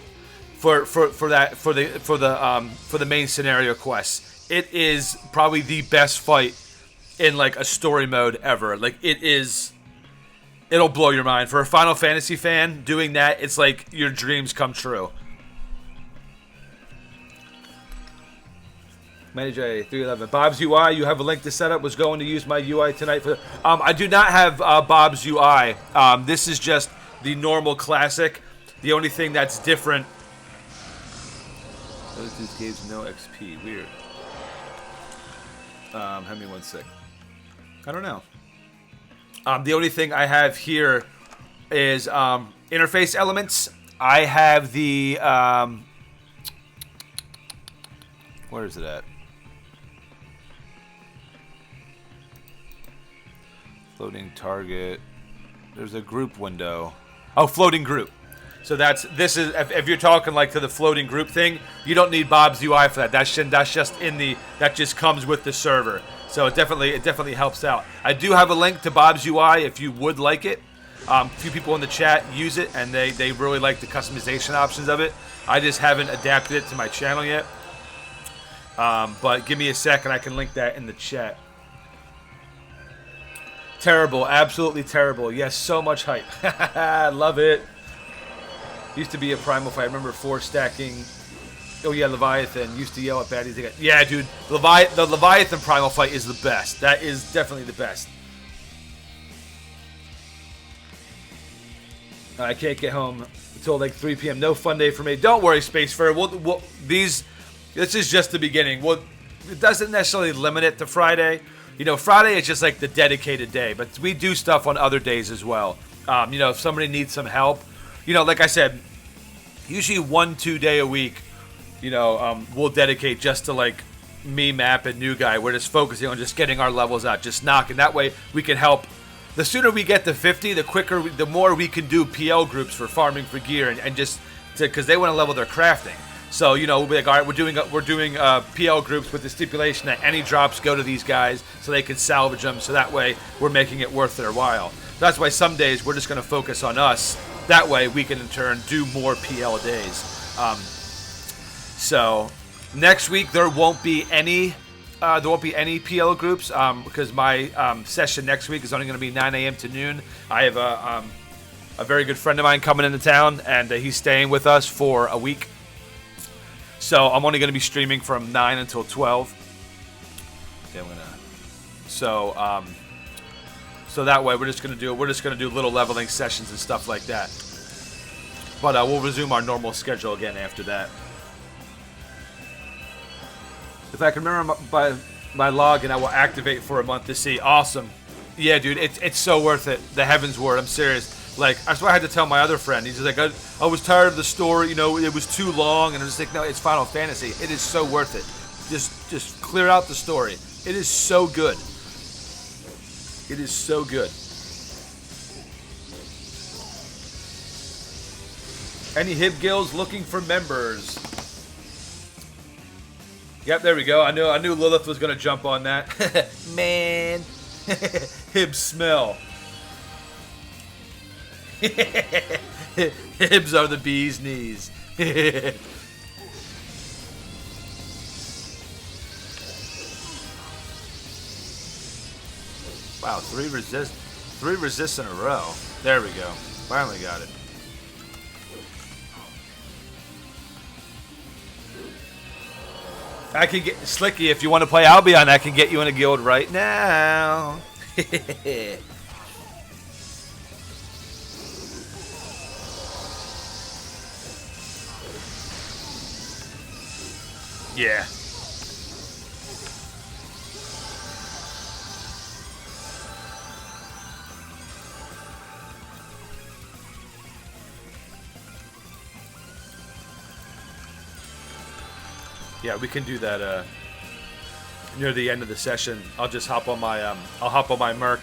for the main scenario quest. It is probably the best fight in like a story mode ever. Like it'll blow your mind. For a Final Fantasy fan, doing that, it's like your dreams come true. Manage a 311. Bob's UI, you have a link to set up. Was going to use my UI tonight for. I do not have Bob's UI. This is just the normal classic. The only thing that's different. Those dudes gave no XP. Weird. Hand me 1 sec. I don't know. The only thing I have here is interface elements. I have the. Where is it at? Floating target. There's a group window. Oh, floating group. So this is if you're talking like to the floating group thing, you don't need Bob's UI for that. That's just in the that just comes with the server. So it definitely helps out. I do have a link to Bob's UI if you would like it. A few people in the chat use it and they really like the customization options of it. I just haven't adapted it to my channel yet. But give me a second, I can link that in the chat. Terrible, absolutely terrible. Yes, so much hype. Love it. Used to be a primal fight. I remember 4 stacking. Oh yeah, Leviathan. Used to yell at baddies again. Yeah, dude. The Leviathan primal fight is the best. That is definitely the best. I can't get home until like 3 p.m. No fun day for me. Don't worry, Spacefarer. These This is just the beginning. Well, it doesn't necessarily limit it to Friday. You know, Friday is just like the dedicated day, but we do stuff on other days as well. You know, if somebody needs some help, you know, like I said, usually 1-2 day a week, you know, we'll dedicate just to like me, Map, and New Guy. We're just focusing on just getting our levels out, just knocking. That way we can help. The sooner we get to 50, the quicker, the more we can do PL groups for farming for gear and just because they want to level their crafting. So, you know, we'll be like, all right, we're doing PL groups with the stipulation that any drops go to these guys so they can salvage them. So that way we're making it worth their while. That's why some days we're just going to focus on us. That way we can in turn do more PL days. So next week there won't be any PL groups because my session next week is only going to be 9 a.m. to noon. I have a very good friend of mine coming into town, and he's staying with us for a week. So I'm only going to be streaming from 9 until 12. Okay, so that way we're just going to do little leveling sessions and stuff like that. But we'll resume our normal schedule again after that. If I can remember by my login, I will activate for a month to see. Awesome. Yeah, dude, it's so worth it. The Heaven's Word, I'm serious. Like, that's why I had to tell my other friend. He's just like, I was tired of the story, you know, it was too long. And I was like, no, it's Final Fantasy. It is so worth it. Just clear out the story. It is so good. It is so good. Any Hib guilds looking for members? Yep, there we go. I knew Lilith was going to jump on that. Man. Hib smell. Hibs are the bee's knees. Wow, three resists in a row. There we go. Finally got it. I can get Slicky if you want to play Albion. I can get you in a guild right now. Yeah. Yeah, we can do that near the end of the session. I'll just hop on my Merc.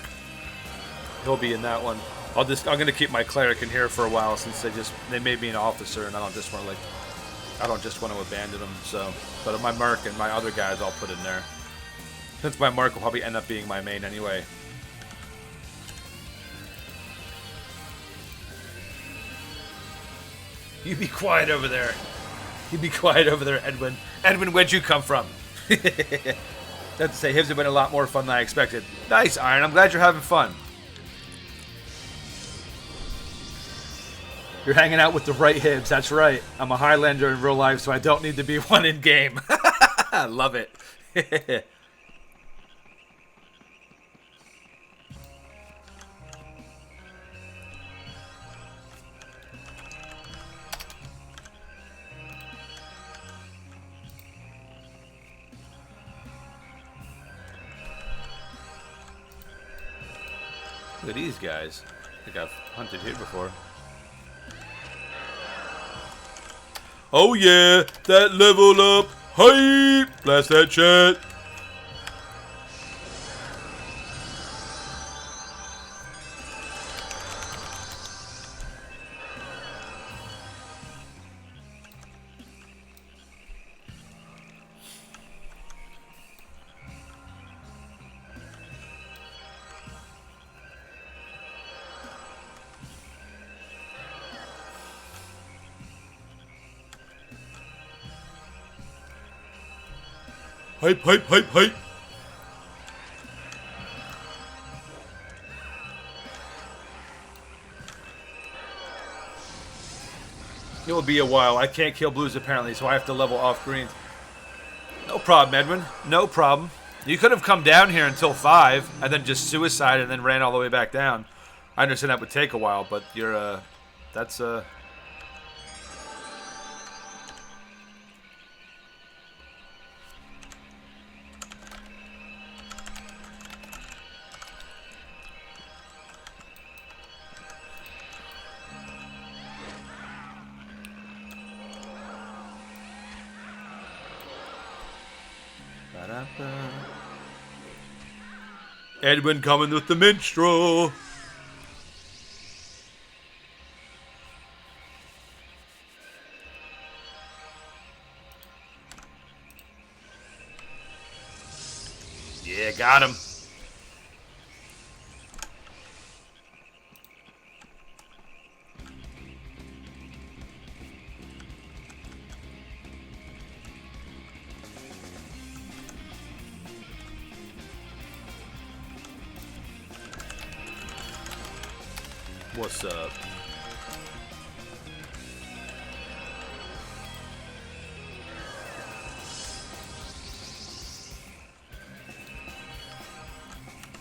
He'll be in that one. I'm gonna keep my Cleric in here for a while since they made me an officer and I don't just want to abandon them. So, but my Merc and my other guys I'll put in there. Since my Merc will probably end up being my main anyway. You be quiet over there. You be quiet over there, Edwin. Edwin, where'd you come from? That's to say, Hibs have been a lot more fun than I expected. Nice, Iron. I'm glad you're having fun. You're hanging out with the right Hibs. That's right. I'm a Highlander in real life, so I don't need to be one in game. I love it. Look at these guys. I think I've hunted here before. Oh yeah, that level up. Hype! Blast that chat. Hype, hype, hype, hype. It will be a while. I can't kill blues apparently, so I have to level off greens. No problem, Edwin. No problem. You could have come down here until 5 and then just suicided and then ran all the way back down. I understand that would take a while, but you're, Edwin coming with the minstrel. Yeah, got him. What's up?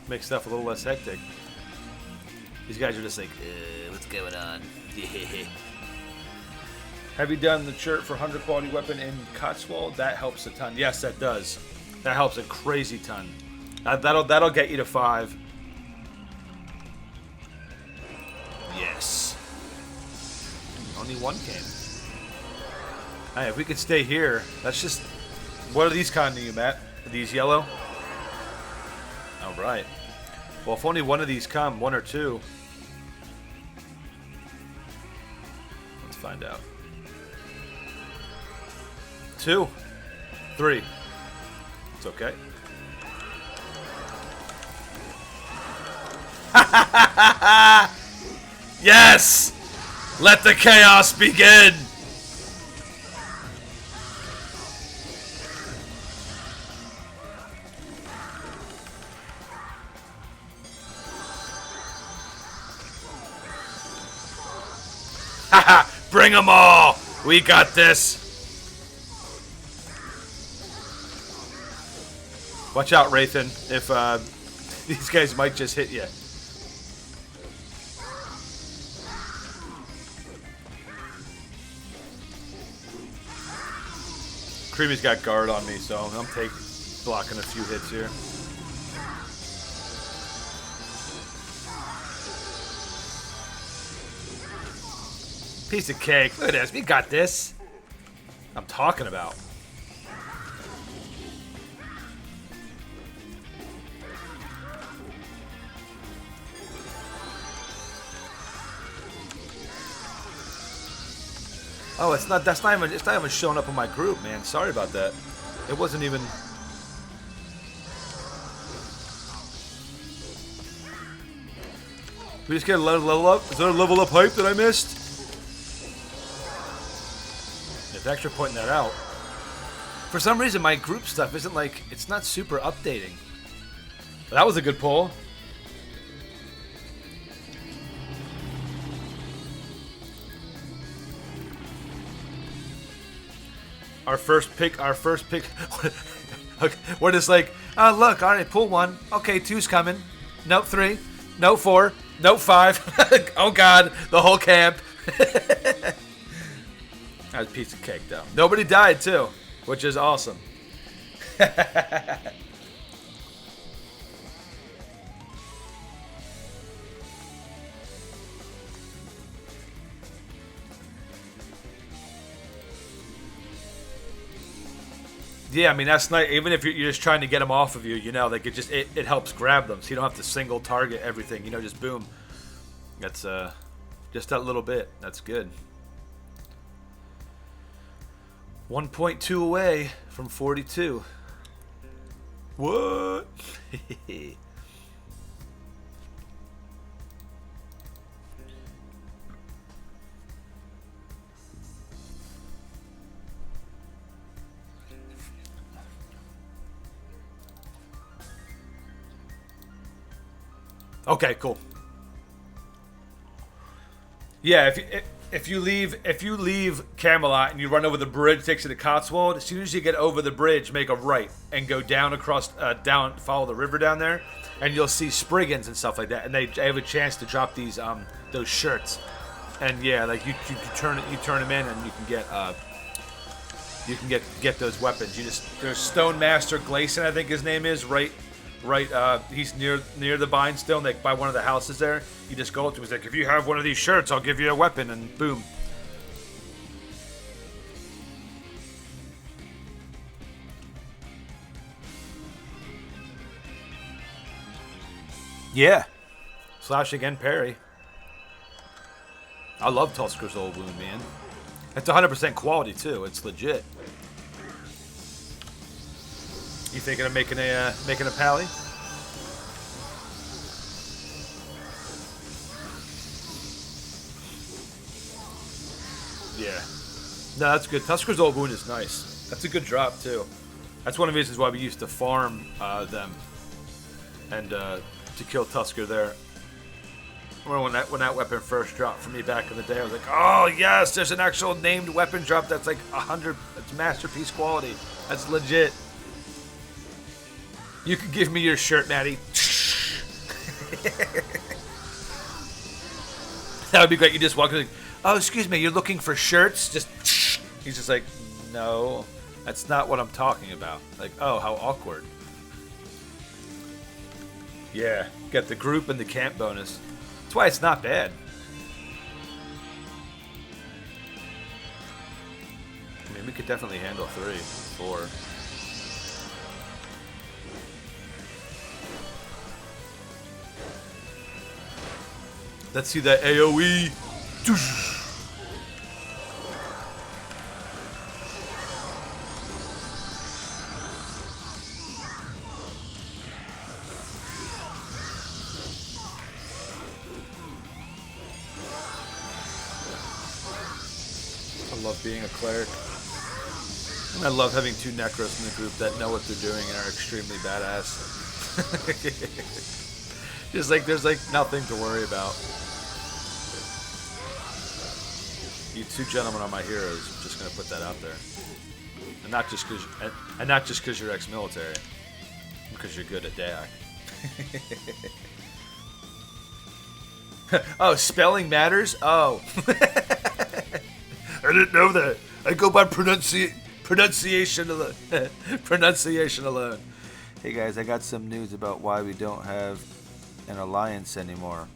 Make stuff a little less hectic. These guys are just like, what's going on? Have you done the shirt for 100 quality weapon in Cotswold? That helps a ton. Yes, that does. That helps a crazy ton. That'll get you to 5. Yes. Only one came. Hey, if we could stay here, that's just. What are these kind of you, Matt? Are these yellow? All right. Well, if only one of these come, 1 or 2. Let's find out. 2, 3. It's okay. Yes! Let the chaos begin! Haha! Bring them all! We got this! Watch out, Rathan. If, these guys might just hit you. Creamy's got guard on me, so I'm blocking a few hits here. Piece of cake. Look at this. We got this. I'm talking about. Oh, it's not even showing up in my group, man. Sorry about that. It wasn't even. We just get a level up? Is there a level up hype that I missed? Yeah, thanks for pointing that out. For some reason, my group stuff isn't like, it's not super updating. But that was a good pull. Our first pick. Okay, we're just like, oh, look, all right, pull 1. Okay, 2's coming. Nope, 3. Nope, 4. Nope, 5. Oh, God, the whole camp. That was a piece of cake, though. Nobody died, too, which is awesome. Yeah, I mean, that's nice. Even if you're just trying to get them off of you, you know, like it helps grab them, so you don't have to single target everything. You know, just boom. That's just that little bit. That's good. 1.2 away from 42. What? Okay, cool. Yeah, if you leave Camelot and you run over the bridge, takes you to Cotswold. As soon as you get over the bridge, make a right and go down across follow the river down there, and you'll see Spriggans and stuff like that. And they have a chance to drop these those shirts. And yeah, like you turn them in, and you can get those weapons. There's Stone Master Gleason, I think his name is, right. He's near the Bindstone, like by one of the houses there. You just go up to him. He's like, if you have one of these shirts, I'll give you a weapon, and boom. Yeah. Slashing and parry. I love Tusker's Old Wound, man. It's 100% quality, too. It's legit. You thinking of making a pally? Yeah. No, that's good. Tusker's Old Wound is nice. That's a good drop, too. That's one of the reasons why we used to farm them and to kill Tusker there. When that weapon first dropped for me back in the day, I was like, oh yes, there's an actual named weapon drop that's like 100. It's masterpiece quality. That's legit. You can give me your shirt, Maddie. That would be great. You just walk in like, oh, excuse me, you're looking for shirts? Just he's just like, no, that's not what I'm talking about. Like, oh, how awkward. Yeah, got the group and the camp bonus. That's why it's not bad. I mean, we could definitely handle 3, 4. Let's see that AoE. I love being a cleric. And I love having 2 Necros in the group that know what they're doing and are extremely badass. Just like there's like nothing to worry about. You 2 gentlemen are my heroes. I'm just gonna put that out there. And not just because you're ex-military. Because you're good at DAC. Oh, spelling matters? Oh. I didn't know that. I go by pronunciation alone. Pronunciation alone. Hey guys, I got some news about why we don't have an alliance anymore.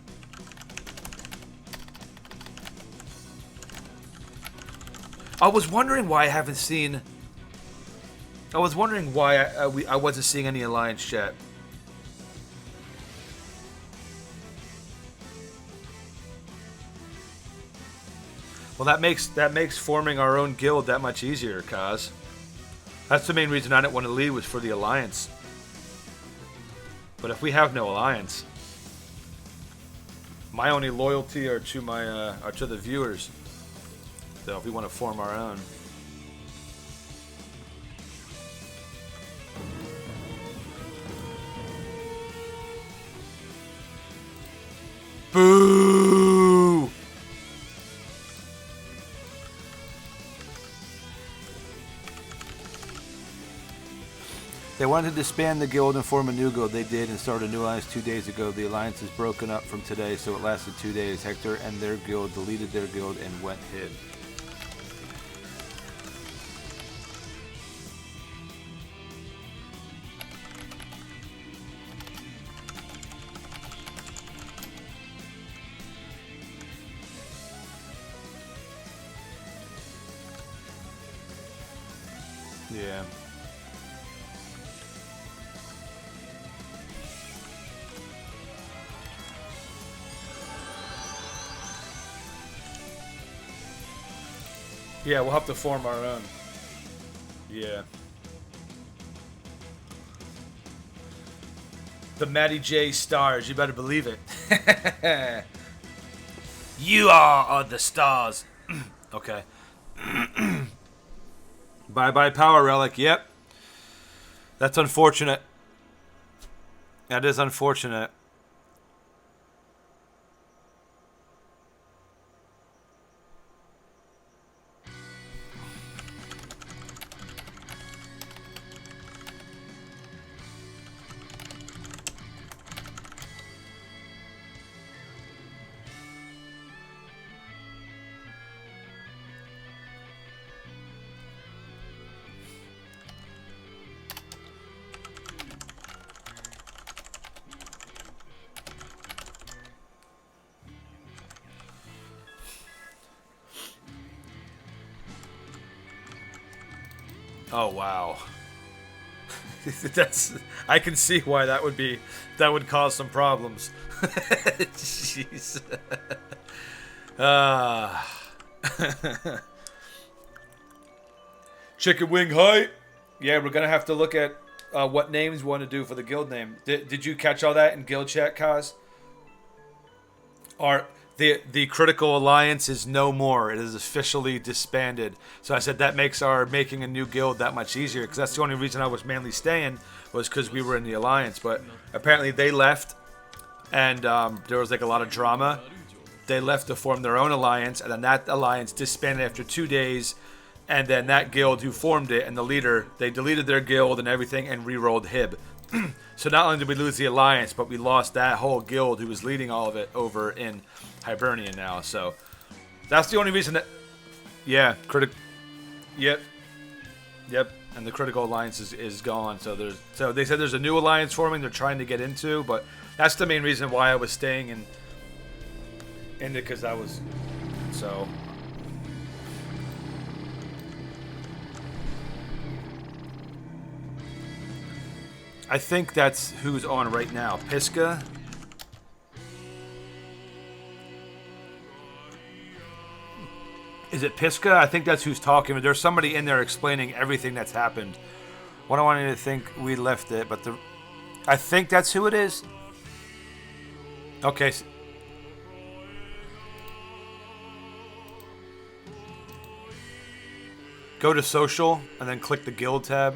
I was wondering why I haven't seen. I was wondering why I wasn't seeing any alliance chat. Well, that makes forming our own guild that much easier, Kaz. That's the main reason I didn't want to leave, was for the alliance. But if we have no alliance, my only loyalty are to the viewers. So if we want to form our own. Boo! They wanted to disband the guild and form a new guild. They did and started a new alliance 2 days ago. The alliance is broken up from today, so it lasted 2 days. Hector and their guild deleted their guild and went hid. Yeah. Yeah, we'll have to form our own. Yeah. The Matty J stars, you better believe it. You are the stars. Okay. Bye-bye Power Relic, yep. That's unfortunate. That is unfortunate. Oh, wow. That's I can see why that would cause some problems. Jeez. Chicken wing height. Yeah, we're gonna have to look at what names we want to do for the guild name. Did you catch all that in guild chat, Kaz? The Critical Alliance is no more. It is officially disbanded. So I said that makes our making a new guild that much easier, because that's the only reason I was mainly staying was because we were in the Alliance. But apparently they left, and there was like a lot of drama. They left to form their own alliance, and then that alliance disbanded after 2 days. And then that guild who formed it and the leader, they deleted their guild and everything and re-rolled Hib. So not only did we lose the alliance, but we lost that whole guild who was leading all of it over in Hibernia now. So that's the only reason that... Yeah, Yep. And the Critical Alliance is gone. So they said there's a new alliance forming they're trying to get into, but that's the main reason why I was staying in it, because I was... So... I think that's who's on right now. Pisca. Is it Pisca? I think that's who's talking. There's somebody in there explaining everything that's happened. What I wanted to think we left it, but I think that's who it is. Okay. Go to social and then click the guild tab.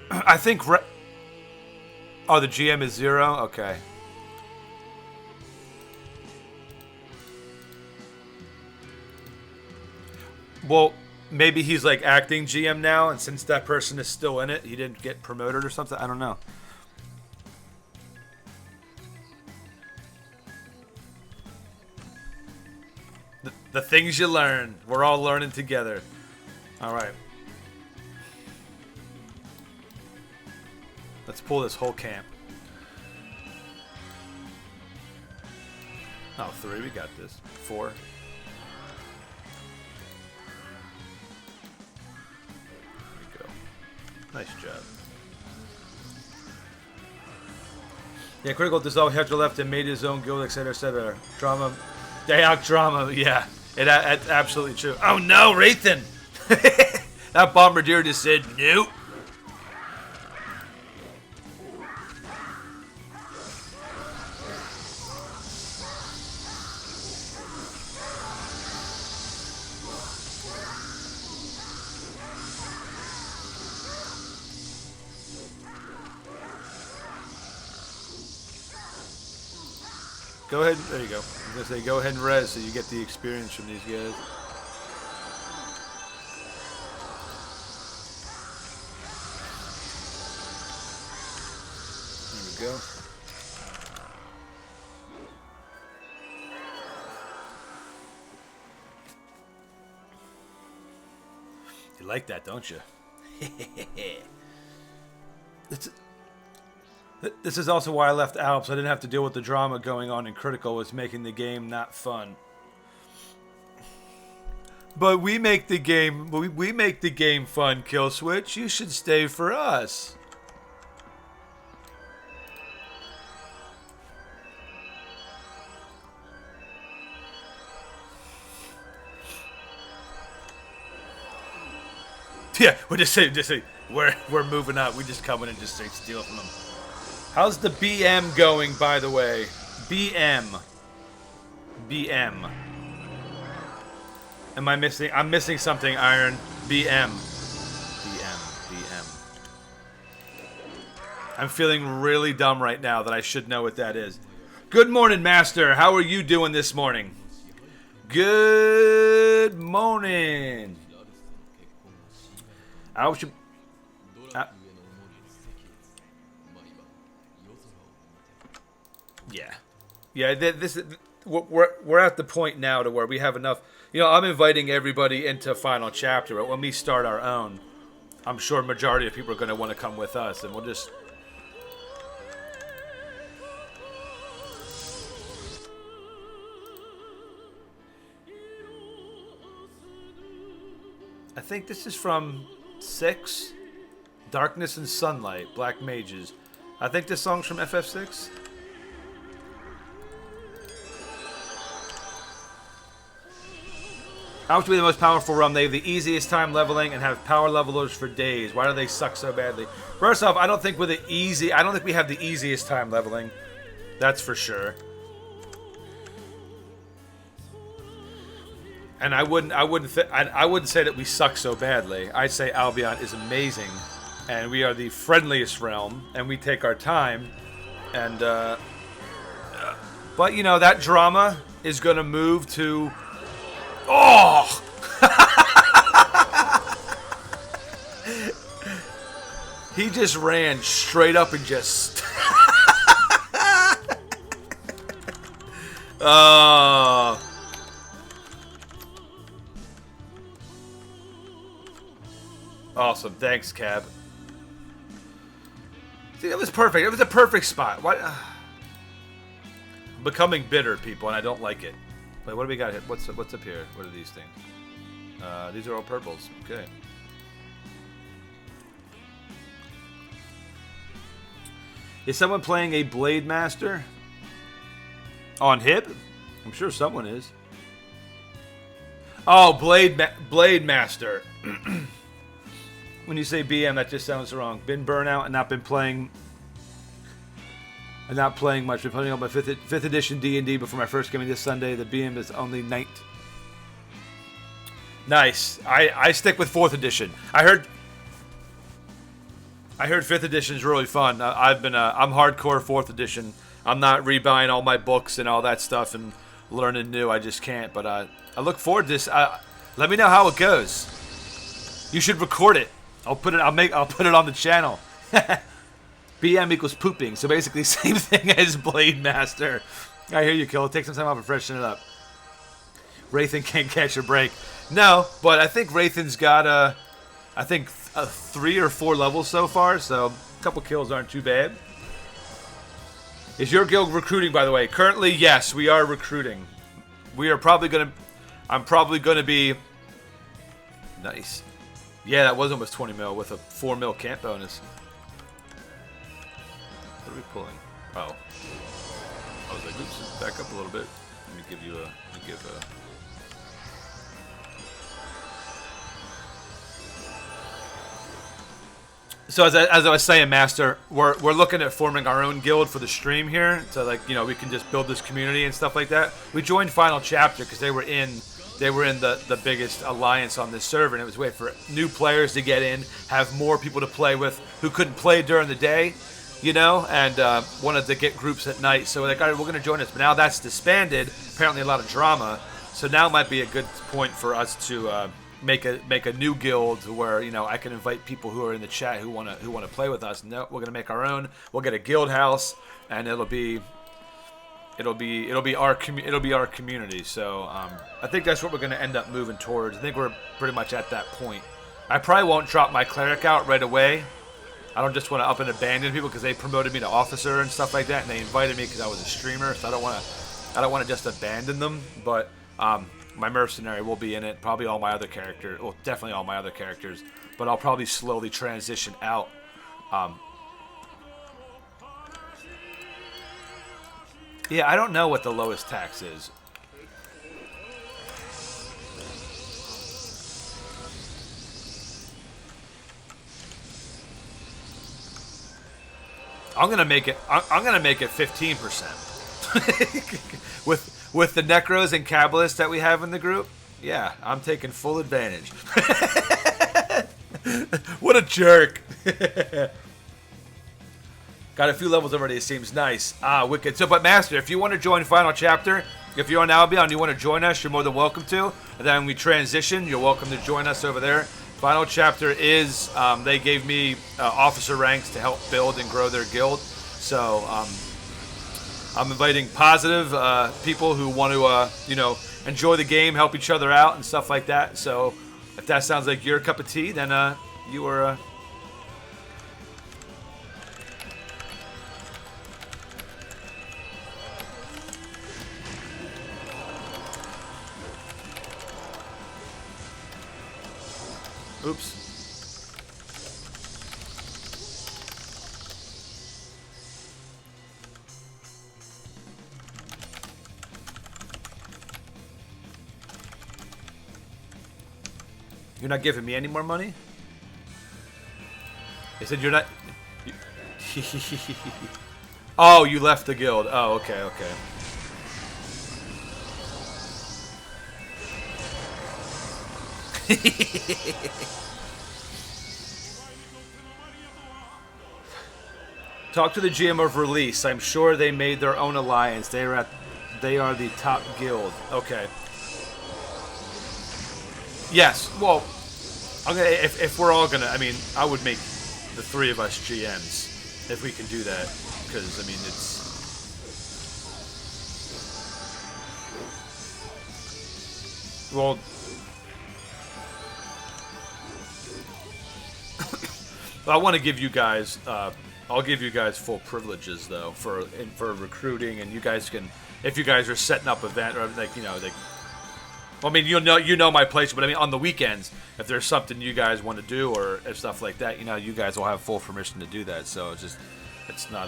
I think... Oh, the GM is 0? Okay. Well, maybe he's like acting GM now, and since that person is still in it, he didn't get promoted or something. I don't know. The things you learn. We're all learning together. All right. Let's pull this whole camp. Oh, 3. We got this. 4. There we go. Nice job. Yeah, Critical dissolved Hector left and made his own guild, etc., etc. Drama. Dayak drama. Yeah. It's absolutely true. Oh no, Rathan! That bombardier just said nope. Go ahead. There you go. I'm going to say go ahead and res so you get the experience from these guys. There we go. You like that, don't you? This is also why I left Alps. I didn't have to deal with the drama going on in Critical. Was making the game not fun. But we make the game. We make the game fun. Kill Switch. You should stay for us. Yeah, we'll just say we're moving up. We just come in and just say steal from them. How's the BM going, by the way? BM. Am I missing? I'm missing something, Iron. BM. I'm feeling really dumb right now that I should know what that is. Good morning, Master. How are you doing this morning? Good morning. I should... Yeah. We're at the point now to where we have enough. You know, I'm inviting everybody into Final Chapter, but when we start our own, I'm sure majority of people are going to want to come with us, and we'll just. I think this is from FF6. Darkness and Sunlight, Black Mages. I think this song's from FF6. How to be the most powerful realm? They have the easiest time leveling and have power levelers for days. Why do they suck so badly? First off, I don't think we have the easiest time leveling. That's for sure. And I wouldn't say that we suck so badly. I'd say Albion is amazing, and we are the friendliest realm, and we take our time. And but you know that drama is gonna move to. Oh! He just ran straight up and just. Awesome. Thanks, Cab. See, it was perfect. It was a perfect spot. Why? I'm becoming bitter, people, and I don't like it. Wait, what do we got here? What's up here? What are these things? These are all purples. Okay. Is someone playing a Blade Master? On hip? I'm sure someone is. Oh, Blade Master. When you say BM, that just sounds wrong. Been burnout and not been playing. And not playing much. Been playing on my fifth edition D&D before my first game this Sunday. The BM is only 9th. Nice. I stick with 4th edition. I heard 5th edition is really fun. I'm hardcore 4th edition. I'm not rebuying all my books and all that stuff and learning new. I just can't. But I look forward to this. Let me know how it goes. You should record it. I'll put it on the channel. BM equals pooping, so basically same thing as Blade Master. I hear you, Kill. Take some time off and freshen it up. Wraithen can't catch a break. No, but I think Wraithen's got 3 or 4 levels so far, so a couple kills aren't too bad. Is your guild recruiting, by the way? Currently, yes, we are recruiting. I'm probably gonna be nice. Yeah, that was almost 20 mil with a 4 mil camp bonus. What are we pulling? Oh. I was like, oops, back up a little bit. Let me give you a... So as I was saying, Master, we're looking at forming our own guild for the stream here. So like, you know, we can just build this community and stuff like that. We joined Final Chapter because they were in the biggest alliance on this server, and it was a way for new players to get in, have more people to play with who couldn't play during the day. You know, and wanted to get groups at night. So we're like, all right, we're going to join us. But now that's disbanded. Apparently a lot of drama. So now might be a good point for us to make a new guild where, you know, I can invite people who are in the chat who want to play with us. No, we're going to make our own. We'll get a guild house, and it'll be our community. So I think that's what we're going to end up moving towards. I think we're pretty much at that point. I probably won't drop my cleric out right away. I don't just want to up and abandon people because they promoted me to officer and stuff like that, and they invited me because I was a streamer. So I don't want to just abandon them. But my mercenary will be in it. Probably all my other characters. Well, definitely all my other characters. But I'll probably slowly transition out. Yeah, I don't know what the lowest tax is. I'm gonna make it 15%. with the Necros and Kabbalists that we have in the group. Yeah, I'm taking full advantage. What a jerk. Got a few levels already, it seems nice. Wicked. So, but Master, if you want to join Final Chapter, if you're on Albion and you want to join us, you're more than welcome to. And then when we transition, you're welcome to join us over there. Final Chapter is, they gave me officer ranks to help build and grow their guild. So, I'm inviting positive people who want to, you know, enjoy the game, help each other out, and stuff like that. So, if that sounds like your cup of tea, then you are... Oops. You're not giving me any more money? They said you're not... Oh, you left the guild. Oh, okay, okay. Talk to the GM of Release. I'm sure they made their own alliance. They are the top guild. Okay. Yes. Well, okay. If we're all gonna, I mean, I would make the three of us GMs if we can do that, because I mean it's. Well. I want to give you guys. I'll give you guys full privileges though for recruiting, and you guys can, if you guys are setting up event or like well, I mean you know my place, but I mean on the weekends if there's something you guys want to do or stuff like that, you guys will have full permission to do that. So it's not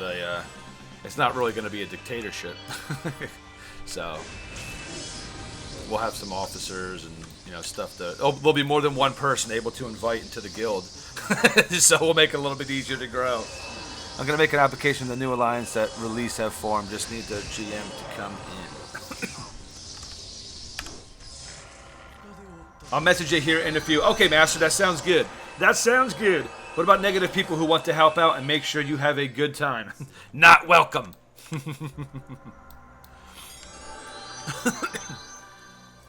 really going to be a dictatorship. So we'll have some officers and stuff that there'll be more than one person able to invite into the guild, so we'll make it a little bit easier to grow. I'm going to make an application to the new alliance that Release have formed. Just need the GM to come in. I'll message you here in a few. Okay, Master, that sounds good. That sounds good. What about negative people who want to help out and make sure you have a good time? Not welcome.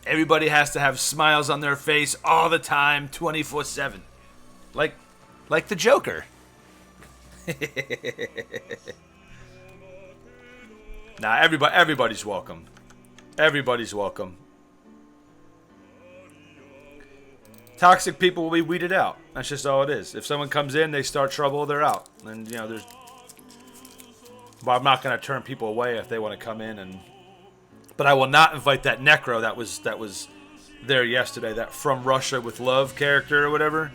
Everybody has to have smiles on their face all the time, 24/7. Like the Joker. Nah, everybody's welcome. Everybody's welcome. Toxic people will be weeded out. That's just all it is. If someone comes in, they start trouble, they're out. And there's. But I'm not going to turn people away if they want to come in and. But I will not invite that Necro that was there yesterday. That From Russia with Love character or whatever.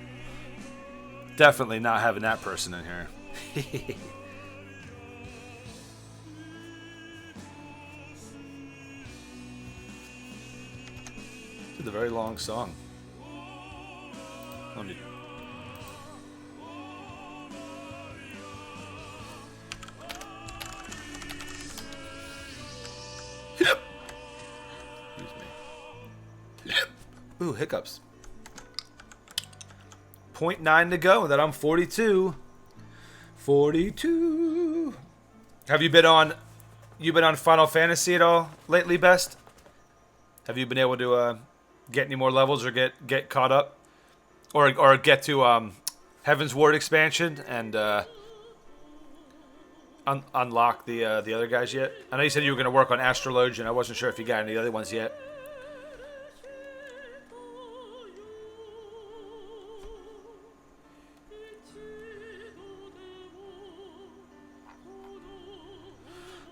Definitely not having that person in here. It's a very long song. Let me. Excuse me. Ooh, hiccups. 0.9 to go. That I'm 42. 42. Have you been on Final Fantasy at all lately, Best? Have you been able to get any more levels or get caught up, or get to Heaven's Ward expansion and unlock the other guys yet? I know you said you were going to work on Astrologian. I wasn't sure if you got any other ones yet.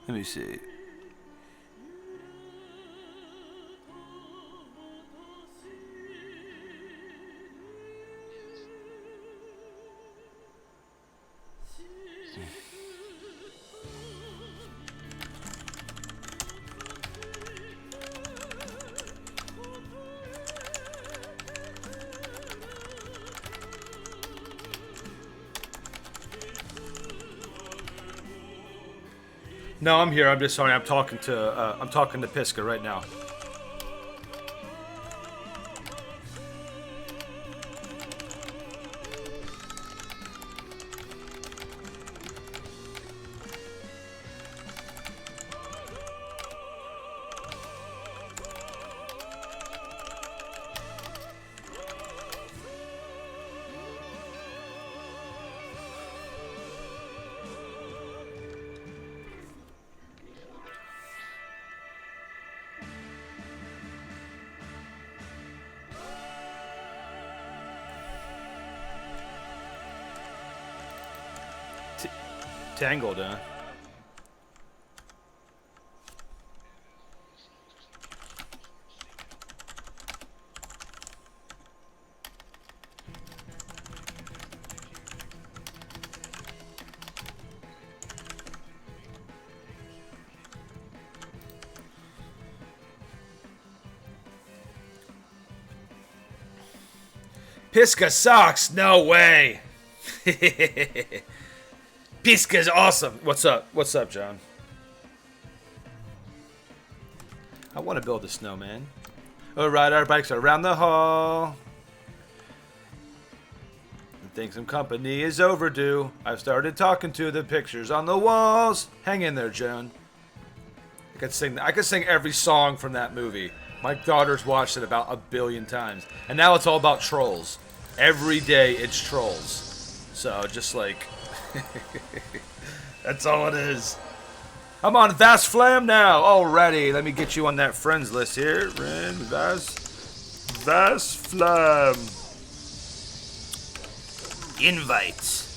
Let me see. No, I'm here. I'm just sorry. I'm talking to Pisca right now. Tangled, huh? Pisca sucks. No way. Pisca's awesome. What's up? What's up, John? I want to build a snowman. We'll ride our bikes around the hall. I think some company is overdue. I've started talking to the pictures on the walls. Hang in there, Joan. I could sing every song from that movie. My daughter's watched it about 1 billion times. And now it's all about trolls. Every day it's trolls. So just like... that's all it is. I'm on Vast Flam now. Alrighty, let me get you on that friends list here. Vast Flam. Invites.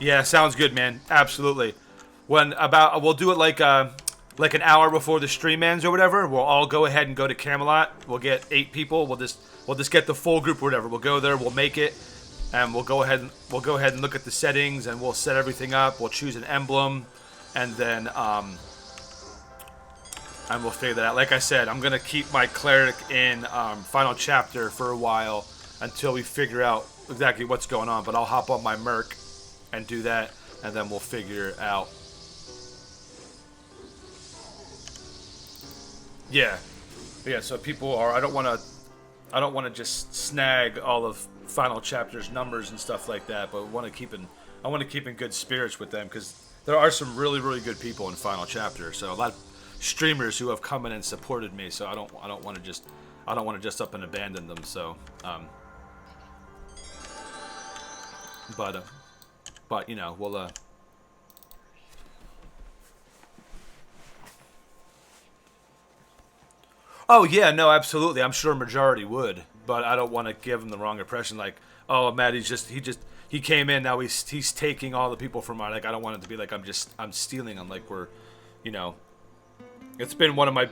Yeah, sounds good, man. Absolutely. We'll do it like an hour before the stream ends or whatever. We'll all go ahead and go to Camelot. We'll get 8 people. We'll just get the full group or whatever. We'll go there. We'll make it, and we'll go ahead and look at the settings, and we'll set everything up. We'll choose an emblem, and then and we'll figure that out. Like I said, I'm gonna keep my Cleric in final chapter for a while until we figure out exactly what's going on. But I'll hop on my Merc and do that, and then we'll figure it out. Yeah. So people are. I don't want to just snag all of final chapter's numbers and stuff like that. But I want to keep in good spirits with them, because there are some really, really good people in final chapter. So a lot of streamers who have come in and supported me. So I don't want to just up and abandon them. So But you know, we'll Oh yeah, no, absolutely. I'm sure a majority would, but I don't want to give them the wrong impression. Like, oh, Matt, he came in, now he's taking all the people from our. Like, I don't want it to be like I'm stealing them. Like we're, you know. It's been one of my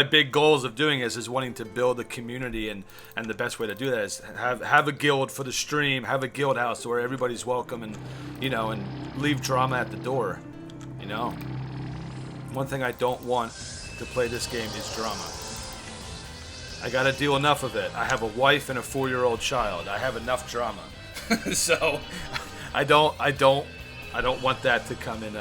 big goals of doing this is wanting to build a community, and the best way to do that is have a guild for the stream, have a guild house where everybody's welcome, and you know, and leave drama at the door. You know, one thing I don't want to play this game is drama. I gotta do enough of it. I have a wife and a 4-year-old child. I have enough drama, so I don't want that to come in.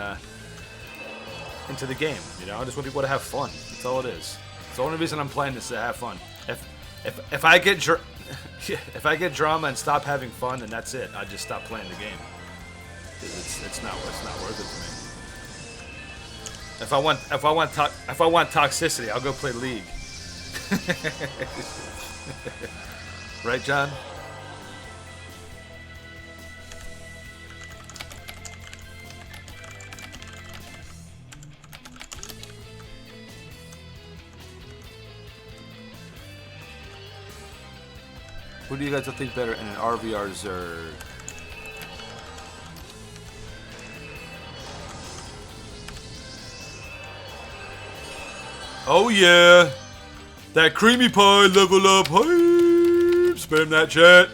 Into the game, you know. I just want people to have fun. That's all it is. It's the only reason I'm playing this is to have fun. If I get if I get drama and stop having fun, then that's it. I just stop playing the game. It's not worth it to me. If I want toxicity, I'll go play League. Right, John? Who do you guys think better in an RVR Zerg? Oh yeah! That creamy pie level up hype! Spam that chat!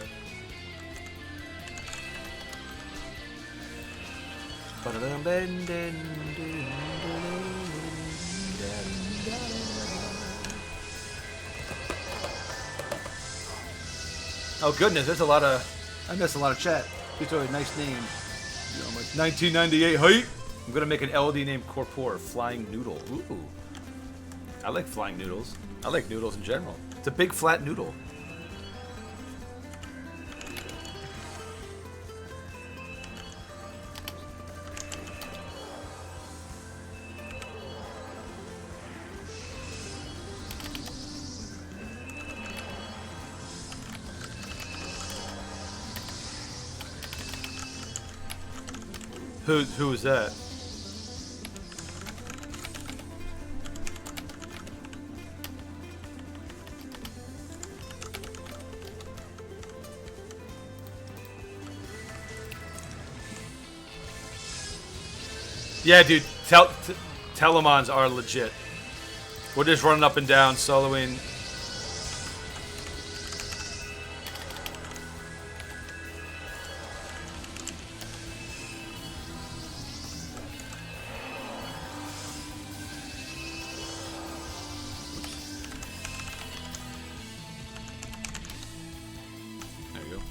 Oh goodness, there's a lot of... I missed a lot of chat. It's a nice name. You know, like 1998 height. I'm gonna make an LD named Corpor, Flying Noodle. Ooh. I like flying noodles. I like noodles in general. It's a big flat noodle. Who is that? Yeah, dude. Telemons are legit. We're just running up and down, soloing. There you go.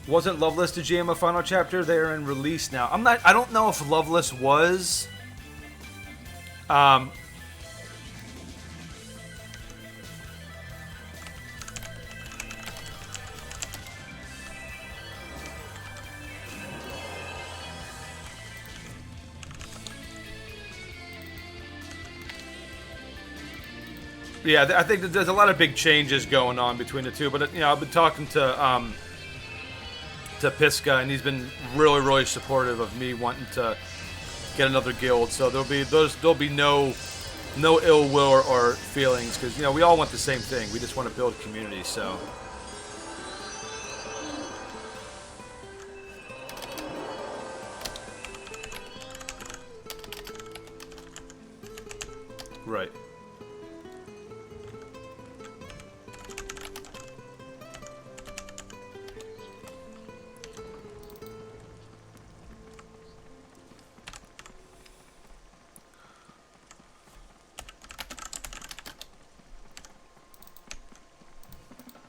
Wasn't Loveless to GM a final chapter? They are in release now. I don't know if Loveless was. Yeah, I think that there's a lot of big changes going on between the two. But I've been talking to Pisca, and he's been really, really supportive of me wanting to get another guild. So there'll be no ill will or feelings, because we all want the same thing. We just want to build a community. So. Right.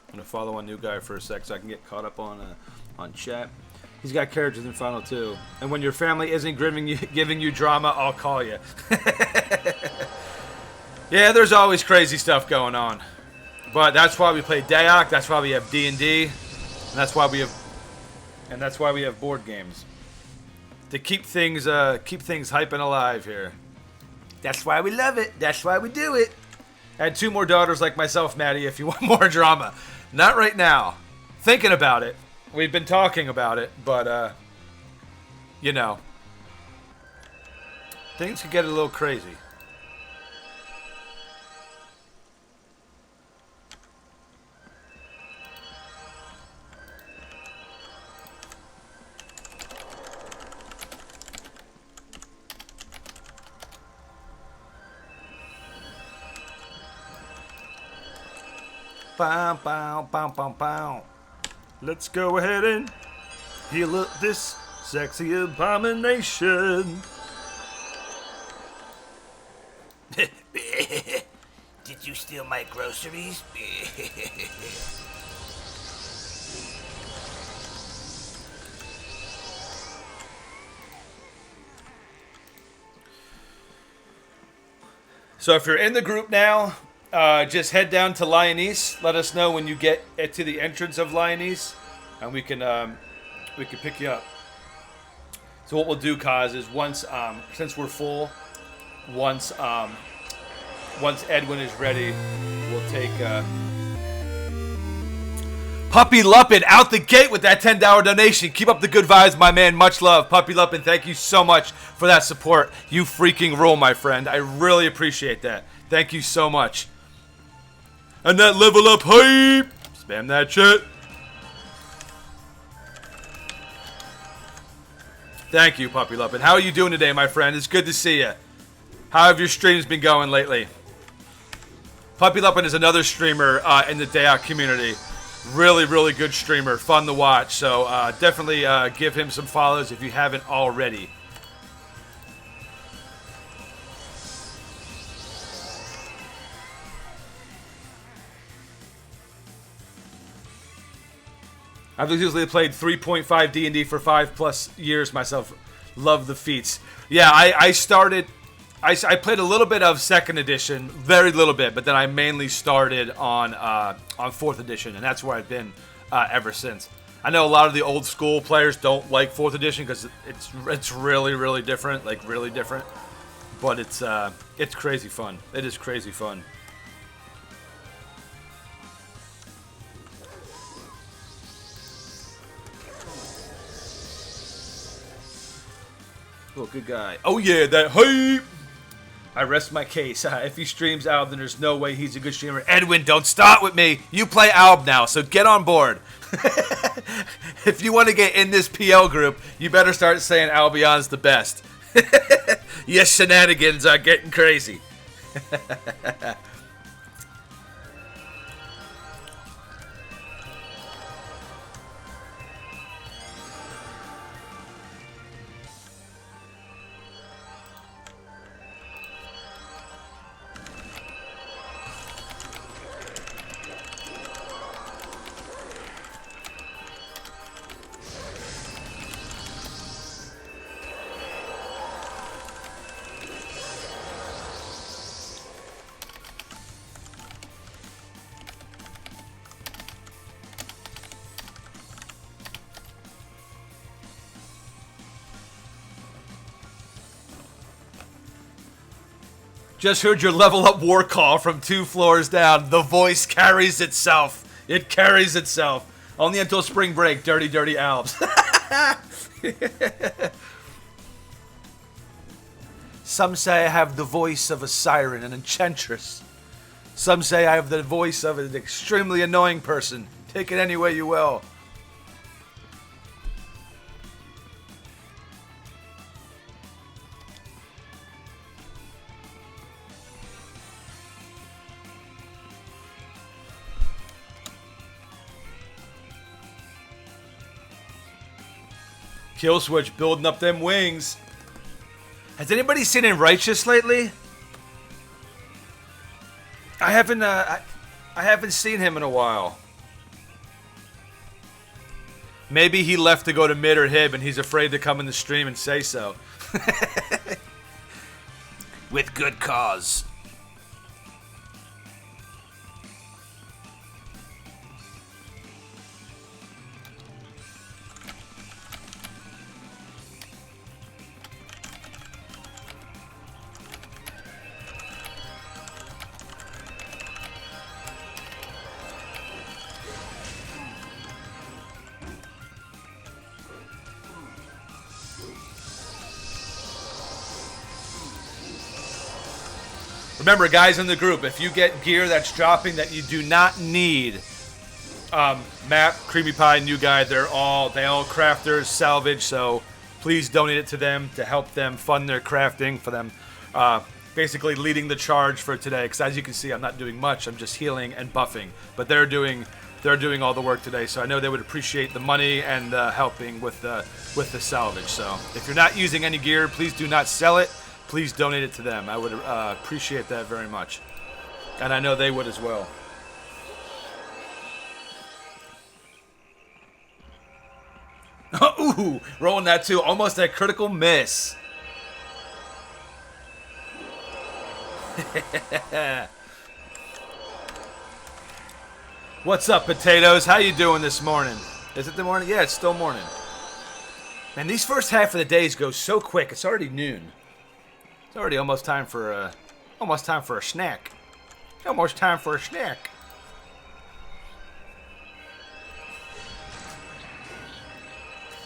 I'm gonna follow a new guy for a sec so I can get caught up on chat. He's got characters in Final 2. And when your family isn't giving you drama, I'll call you. Yeah, there's always crazy stuff going on. But that's why we play Dayak, that's why we have D&D, and that's why we have board games. To keep things hype and alive here. That's why we love it. That's why we do it. Add 2 more daughters like myself, Maddie, if you want more drama. Not right now. Thinking about it. We've been talking about it, but, things could get a little crazy. Bow, bow, bow, bow, bow. Let's go ahead and heal up this sexy abomination. Did you steal my groceries? So if you're in the group now, just head down to Lyonese. Let us know when you get to the entrance of Lyonese, and we can pick you up. So what we'll do, Kaz, is since we're full, once Edwin is ready, we'll take Puppy Luppin out the gate with that $10 donation. Keep up the good vibes, my man. Much love, Puppy Luppin. Thank you so much for that support. You freaking rule, my friend. I really appreciate that. Thank you so much. And that level up hype. Spam that shit. Thank you, Puppy Luppin. How are you doing today, my friend? It's good to see you. How have your streams been going lately? Puppy Luppin is another streamer in the Dayak community. Really, really good streamer. Fun to watch. So definitely give him some follows if you haven't already. I've usually played 3.5 D&D for 5+ years myself. Love the feats. Yeah, I started... I played a little bit of 2nd edition, very little bit, but then I mainly started on 4th edition, and that's where I've been ever since. I know a lot of the old school players don't like 4th edition because it's really, really different, like really different. But it's crazy fun. It is crazy fun. Oh, good guy. Oh yeah, that hype. I rest my case. If he streams Alb, then there's no way he's a good streamer. Edwin, don't start with me. You play Alb now, so get on board. If you want to get in this PL group, you better start saying Albion's the best. Yes, shenanigans are getting crazy. Just heard your level up war call from 2 floors down. The voice carries itself. It carries itself. Only until spring break, dirty, dirty Albs. Some say I have the voice of a siren, an enchantress. Some say I have the voice of an extremely annoying person. Take it any way you will. Kill switch building up them wings. Has anybody seen In Righteous lately? I haven't seen him in a while. Maybe he left to go to mid or hib and he's afraid to come in the stream and say so. With good cause. Remember, guys in the group, if you get gear that's dropping that you do not need, Map, Creamy Pie, New Guy, they all crafters, salvage, so please donate it to them to help them fund their crafting, for them basically leading the charge for today, because as you can see, I'm not doing much, I'm just healing and buffing, but they're doing all the work today, so I know they would appreciate the money and helping with the salvage. So if you're not using any gear, please do not sell it. Please donate it to them. I would appreciate that very much. And I know they would as well. Ooh, rolling that too. Almost a critical miss. What's up, potatoes? How you doing this morning? Is it the morning? Yeah, it's still morning. Man, these first half of the days go so quick. It's already noon. It's already almost time for a snack. Almost time for a snack.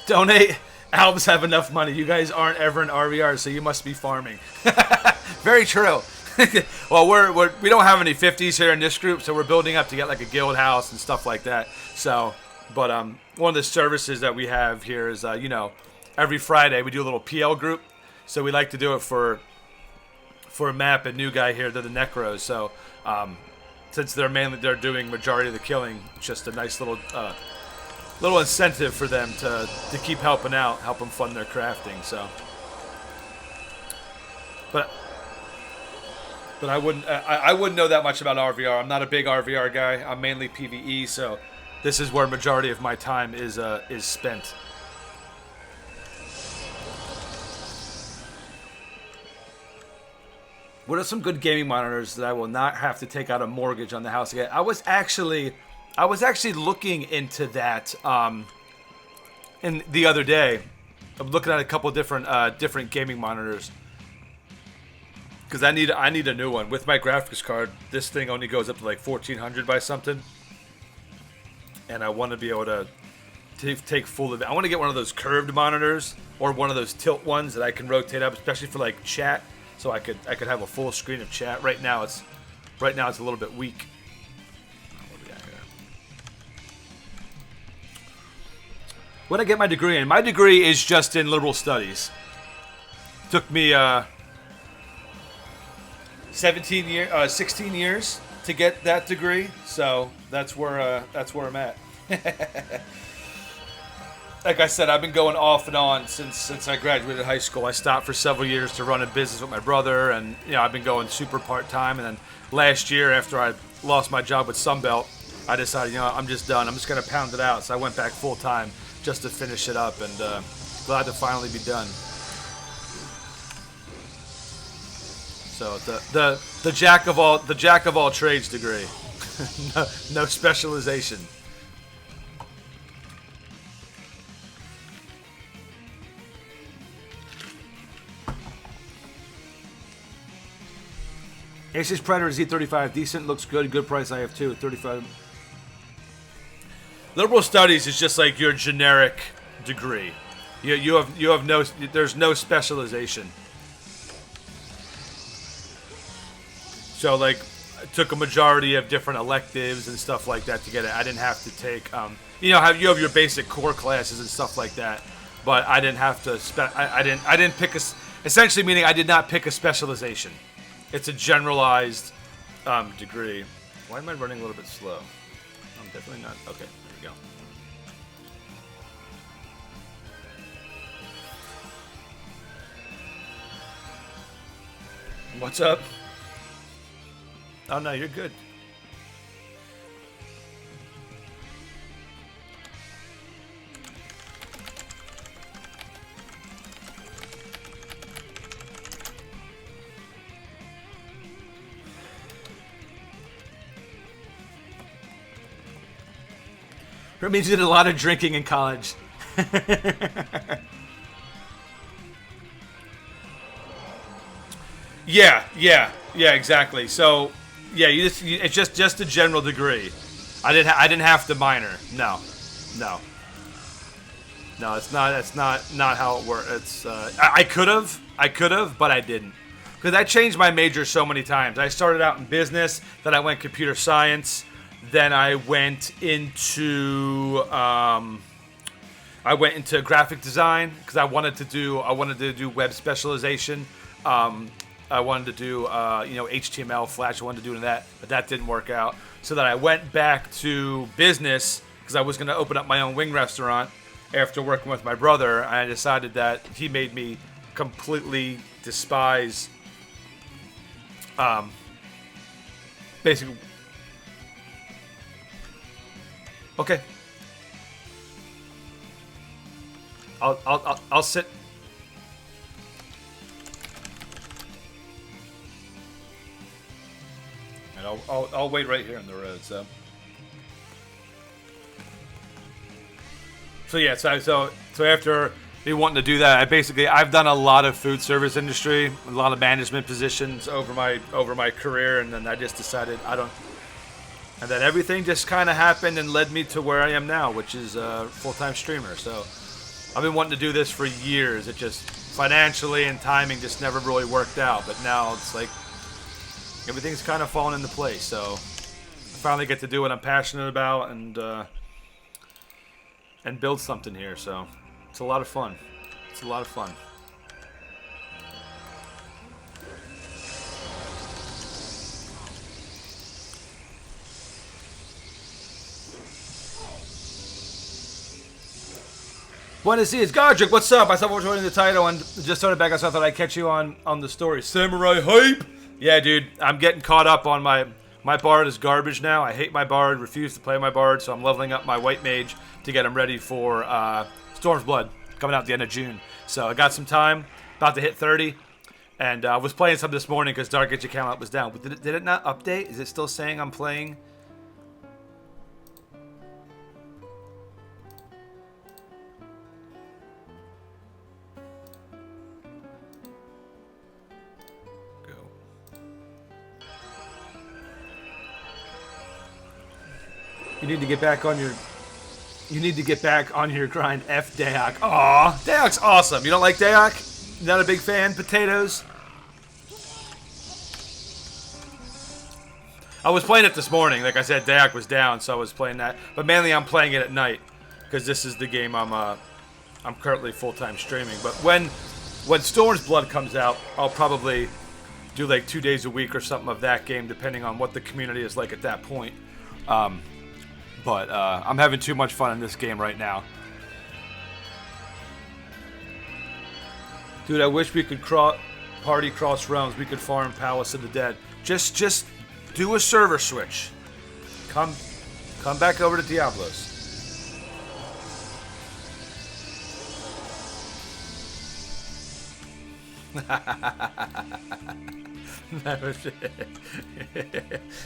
Donate. Albs have enough money. You guys aren't ever in RVR, so you must be farming. Very true. Well, we don't have any 50s here in this group, so we're building up to get like a guild house and stuff like that. So, but one of the services that we have here is every Friday we do a little PL group. So we like to do it for Map and New Guy here. They're the Necros. So since they're doing majority of the killing, it's just a nice little incentive for them to keep helping out, help them fund their crafting. So, but I wouldn't know that much about RVR. I'm not a big RVR guy. I'm mainly PvE, so this is where majority of my time is spent. What are some good gaming monitors that I will not have to take out a mortgage on the house again? I was actually looking into that in the other day. I'm looking at a couple different gaming monitors because I need a new one with my graphics card. This thing only goes up to like 1400 by something, and I want to be able to take full of it. I want to get one of those curved monitors or one of those tilt ones that I can rotate up, especially for like chat. so I could have a full screen of chat. Right now it's a little bit weak. What do we got here? What did I get my degree in? My degree is just in liberal studies. Took me 16 years to get that degree, so that's where I'm at. Like I said, I've been going off and on since I graduated high school. I stopped for several years to run a business with my brother, and I've been going super part-time. And then last year, after I lost my job with Sunbelt, I decided, I'm just done. I'm just going to pound it out. So I went back full-time just to finish it up, and glad to finally be done. So the jack of all trades degree, no specialization. Ace's Predator Z35, decent, looks good, good price. I have two, 35. Liberal studies is just like your generic degree. You have no, there's no specialization. So like, I took a majority of different electives and stuff like that to get it. I didn't have to take, you have your basic core classes and stuff like that, but I didn't have to. I didn't pick a. Essentially, meaning I did not pick a specialization. It's a generalized degree. Why am I running a little bit slow? I'm definitely not. Okay, there we go. What's up? Oh no, you're good. That means you did a lot of drinking in college. Yeah, exactly. So, yeah, it's just a general degree. I didn't have to minor. No, it's not. That's not how it works. It's I could have, but I didn't, because I changed my major so many times. I started out in business, then I went computer science. Then I went into graphic design because I wanted to do web specialization. I wanted to do HTML, Flash. I wanted to do that, but that didn't work out. So then I went back to business because I was going to open up my own wing restaurant after working with my brother. And I decided that he made me completely despise basically. Okay. I'll sit. And I'll wait right here on the road. So yeah. So after me wanting to do that, I've done a lot of food service industry, a lot of management positions over my career, and then I just decided I don't. And then everything just kind of happened and led me to where I am now, which is a full-time streamer. So I've been wanting to do this for years. It just financially and timing just never really worked out. But now it's like everything's kind of fallen into place. So I finally get to do what I'm passionate about and build something here. So it's a lot of fun. It's a lot of fun. Buenos Dias, Godric, what's up? I saw what was reading the title and just started back. So I thought I'd catch you on the story. Samurai hype! Yeah, dude, I'm getting caught up on my bard is garbage now. I hate my bard, refuse to play my bard, so I'm leveling up my white mage to get him ready for Storm's Blood coming out at the end of June. So I got some time, about to hit 30, and I was playing some this morning because Dark Age account was down. But did it not update? Is it still saying I'm playing? You need to get back on your grind. F Dayak. Aw, Dayak's awesome. You don't like Dayak? Not a big fan? Potatoes? I was playing it this morning. Like I said, Dayak was down, so I was playing that. But mainly I'm playing it at night because this is the game I'm currently full-time streaming. But when Storm's Blood comes out, I'll probably do like 2 days a week or something of that game, depending on what the community is like at that point. But I'm having too much fun in this game right now. Dude, I wish we could party cross realms. We could farm Palace of the Dead. Just do a server switch. Come back over to Diablos.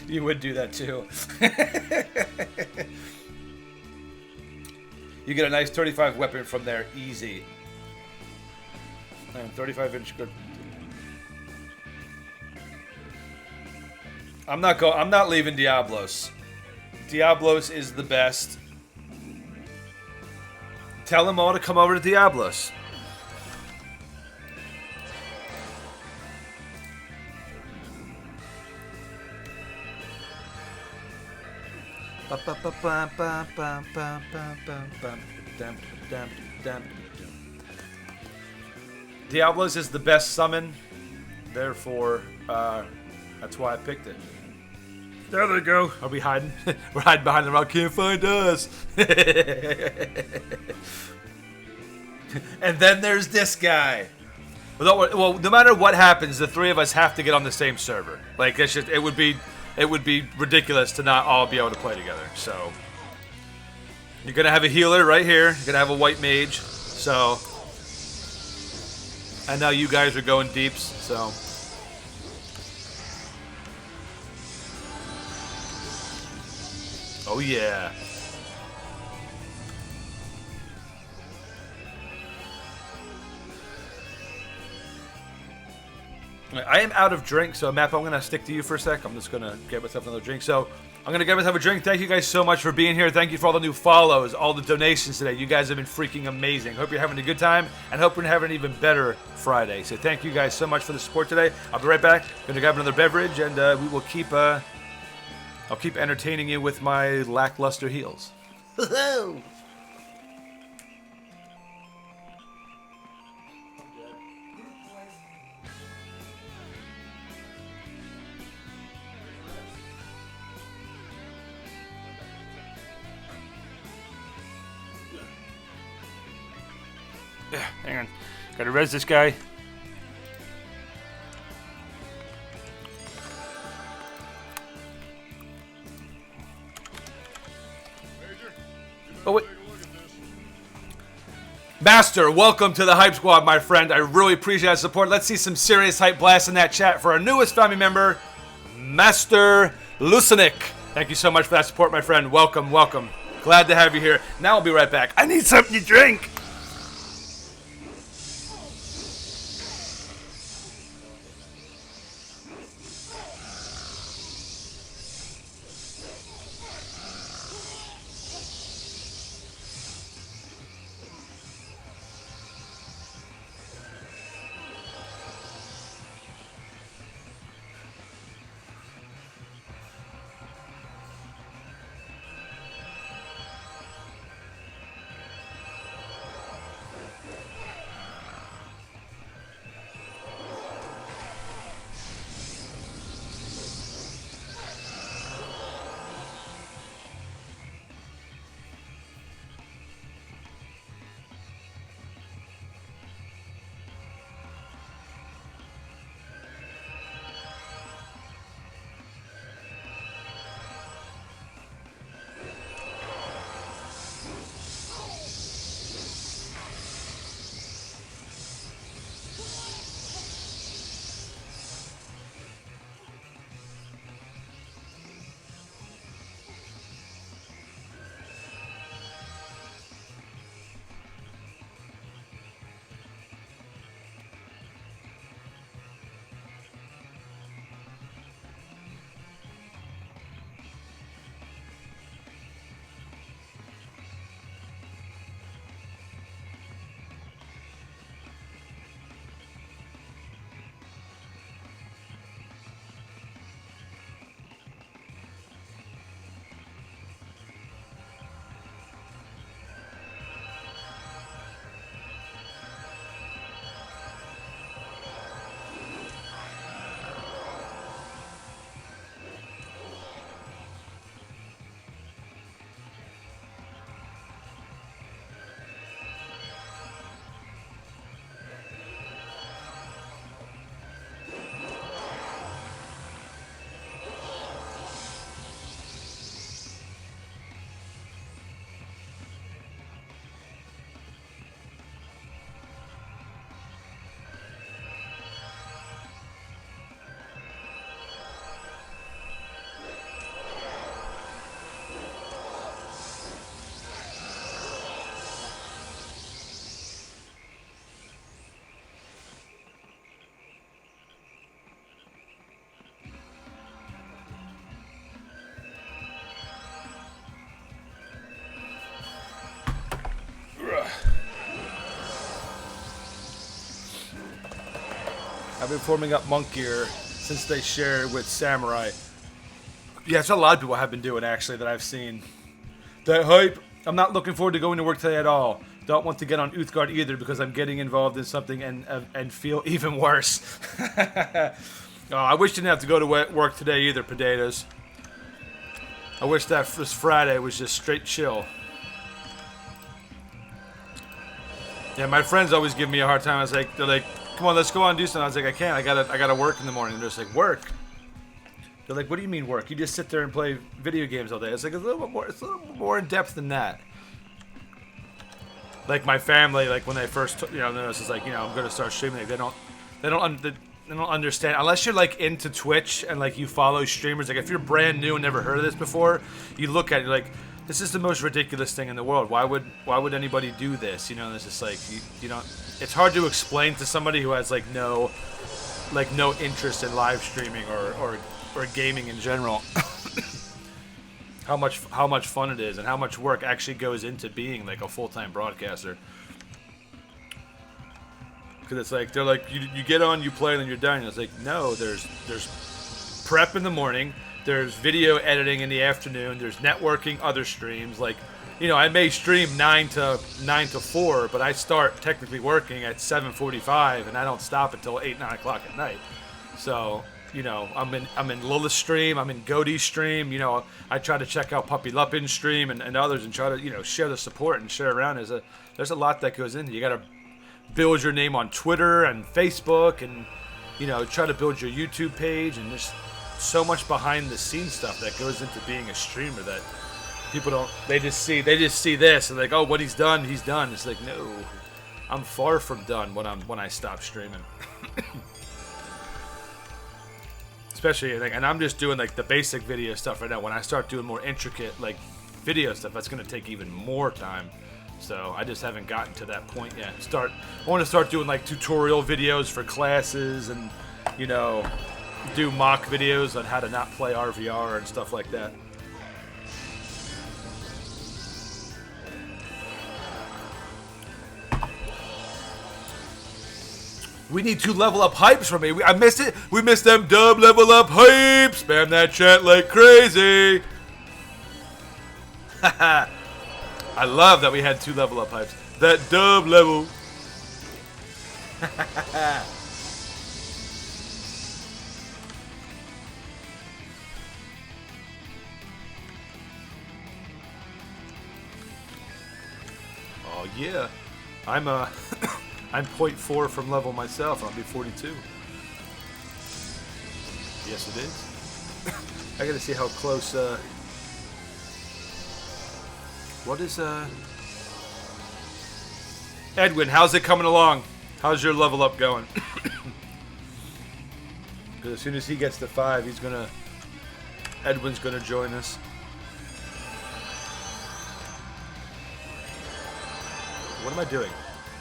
You would do that too. You get a nice 35 weapon from there, easy. And 35-inch good. I'm not leaving Diablos. Diablos is the best. Tell them all to come over to Diablos. Diablos is the best summon, therefore that's why I picked it. There they go. Are we hiding? We're hiding behind the rock. Can't find us. And then there's this guy. Well, no matter what happens, the three of us have to get on the same server. Like it's just, it would be ridiculous to not all be able to play together. So you're gonna have a healer right here. You're gonna have a white mage. So I know you guys are going deeps. So oh yeah. I am out of drink, so Map, I'm going to stick to you for a sec. I'm just going to get myself another drink. So I'm going to get myself a drink. Thank you guys so much for being here. Thank you for all the new follows, all the donations today. You guys have been freaking amazing. Hope you're having a good time, and hope we're having an even better Friday. So thank you guys so much for the support today. I'll be right back. Going to grab another beverage, and we will keep... I'll keep entertaining you with my lackluster heals. Woohoo! Hang on. Gotta res this guy. Oh, wait. Master, welcome to the Hype Squad, my friend. I really appreciate that support. Let's see some serious hype blasts in that chat for our newest family member, Master Lucinic. Thank you so much for that support, my friend. Welcome, welcome. Glad to have you here. Now I'll be right back. I need something to drink. I've been forming up monk gear since they shared with Samurai. Yeah, it's a lot of people have been doing, actually, that I've seen. That hype. I'm not looking forward to going to work today at all. Don't want to get on Uthgard either because I'm getting involved in something and feel even worse. Oh, I wish I didn't have to go to work today either, potatoes. I wish that this Friday was just straight chill. Yeah, my friends always give me a hard time. They're like, come on, let's go on and do something. I was like, I can't. I gotta work in the morning. They're just like, work. They're like, what do you mean work? You just sit there and play video games all day. It's like it's a little bit more in depth than that. Like my family, like when they first, noticed, it's like, I'm gonna start streaming. Like, they don't understand unless you're like into Twitch and like you follow streamers. Like if you're brand new and never heard of this before, you look at it like, this is the most ridiculous thing in the world. Why would anybody do this? It's just like you don't. It's hard to explain to somebody who has like no interest in live streaming or gaming in general. how much fun it is and how much work actually goes into being like a full-time broadcaster. Because it's like they're like you get on, you play, and then you're done. And it's like no, there's prep in the morning. There's video editing in the afternoon. There's networking, other streams. Like, I may stream 9 to 4, but I start technically working at 7:45, and I don't stop until 8, 9 o'clock at night. So, I'm in Lila's stream. I'm in Godie's stream. I try to check out Puppy Luppin's stream and others and try to, share the support and share around. There's a lot that goes into it. You got to build your name on Twitter and Facebook and, try to build your YouTube page, and there's so much behind the scenes stuff that goes into being a streamer that people don't. They just see this and like, oh, what he's done. It's like, no, I'm far from done when I stop streaming. Especially, like, and I'm just doing like the basic video stuff right now. When I start doing more intricate like video stuff, that's gonna take even more time. So I just haven't gotten to that point yet. I want to start doing like tutorial videos for classes and do mock videos on how to not play RVR and stuff like that. We need to level up hypes for me. I missed it. We missed them dub level up hypes. Spam that chat like crazy. I love that we had 2 level up hypes. That dub level. Oh yeah, I'm I'm 0.4 from level myself. I'll be 42. Yes, it is. I gotta see how close. What is Edwin? How's it coming along? How's your level up going? Because as soon as he gets to 5, Edwin's gonna join us. What am I doing?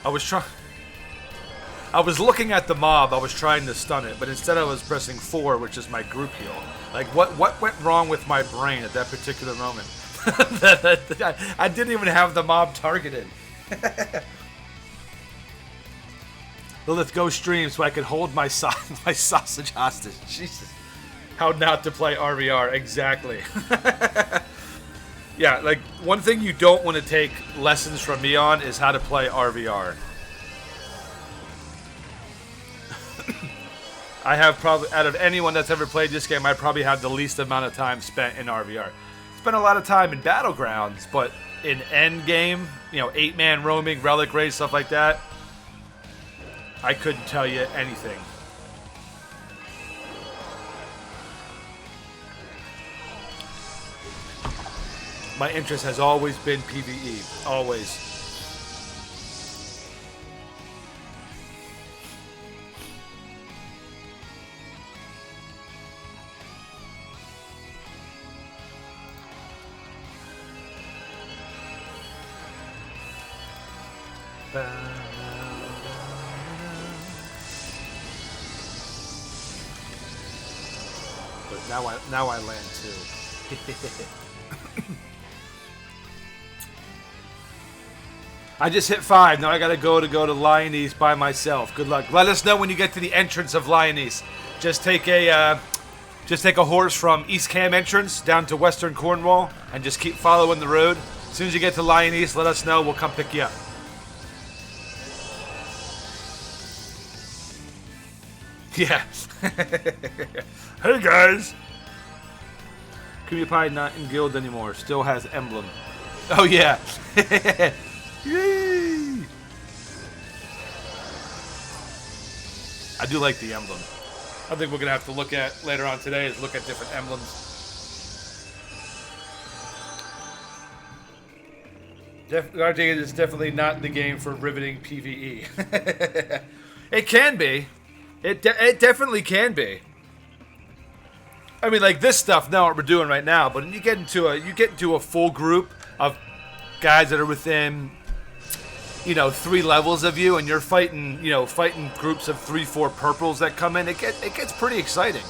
I was looking at the mob. I was trying to stun it, but instead I was pressing 4, which is my group heal. Like, what went wrong with my brain at that particular moment? I didn't even have the mob targeted. Well, let's go stream so I can hold my sausage hostage. Jesus. How not to play RVR, exactly. Yeah, like, one thing you don't want to take lessons from me on is how to play RVR. I have probably, out of anyone that's ever played this game, I probably have the least amount of time spent in RVR. Spent a lot of time in Battlegrounds, but in endgame, 8-man roaming, relic raid, stuff like that, I couldn't tell you anything. My interest has always been PvE. Always. But now I land too. I just hit 5. Now I gotta go to Lyonese by myself. Good luck. Let us know when you get to the entrance of Lyonese. Just take a horse from East Cam entrance down to Western Cornwall and just keep following the road. As soon as you get to Lyonese, let us know. We'll come pick you up. Yeah. Hey guys! Creamy Pie not in guild anymore. Still has emblem. Oh yeah. Yay! I do like the emblem. I think we're gonna have to look at later on today is look at different emblems. RJ is definitely not the game for riveting PvE. It can be. It definitely can be. I mean, like this stuff, now what we're doing right now, but you get into a full group of guys that are within, 3 levels of you, and you're fighting groups of 3-4 purples that come in. It gets pretty exciting.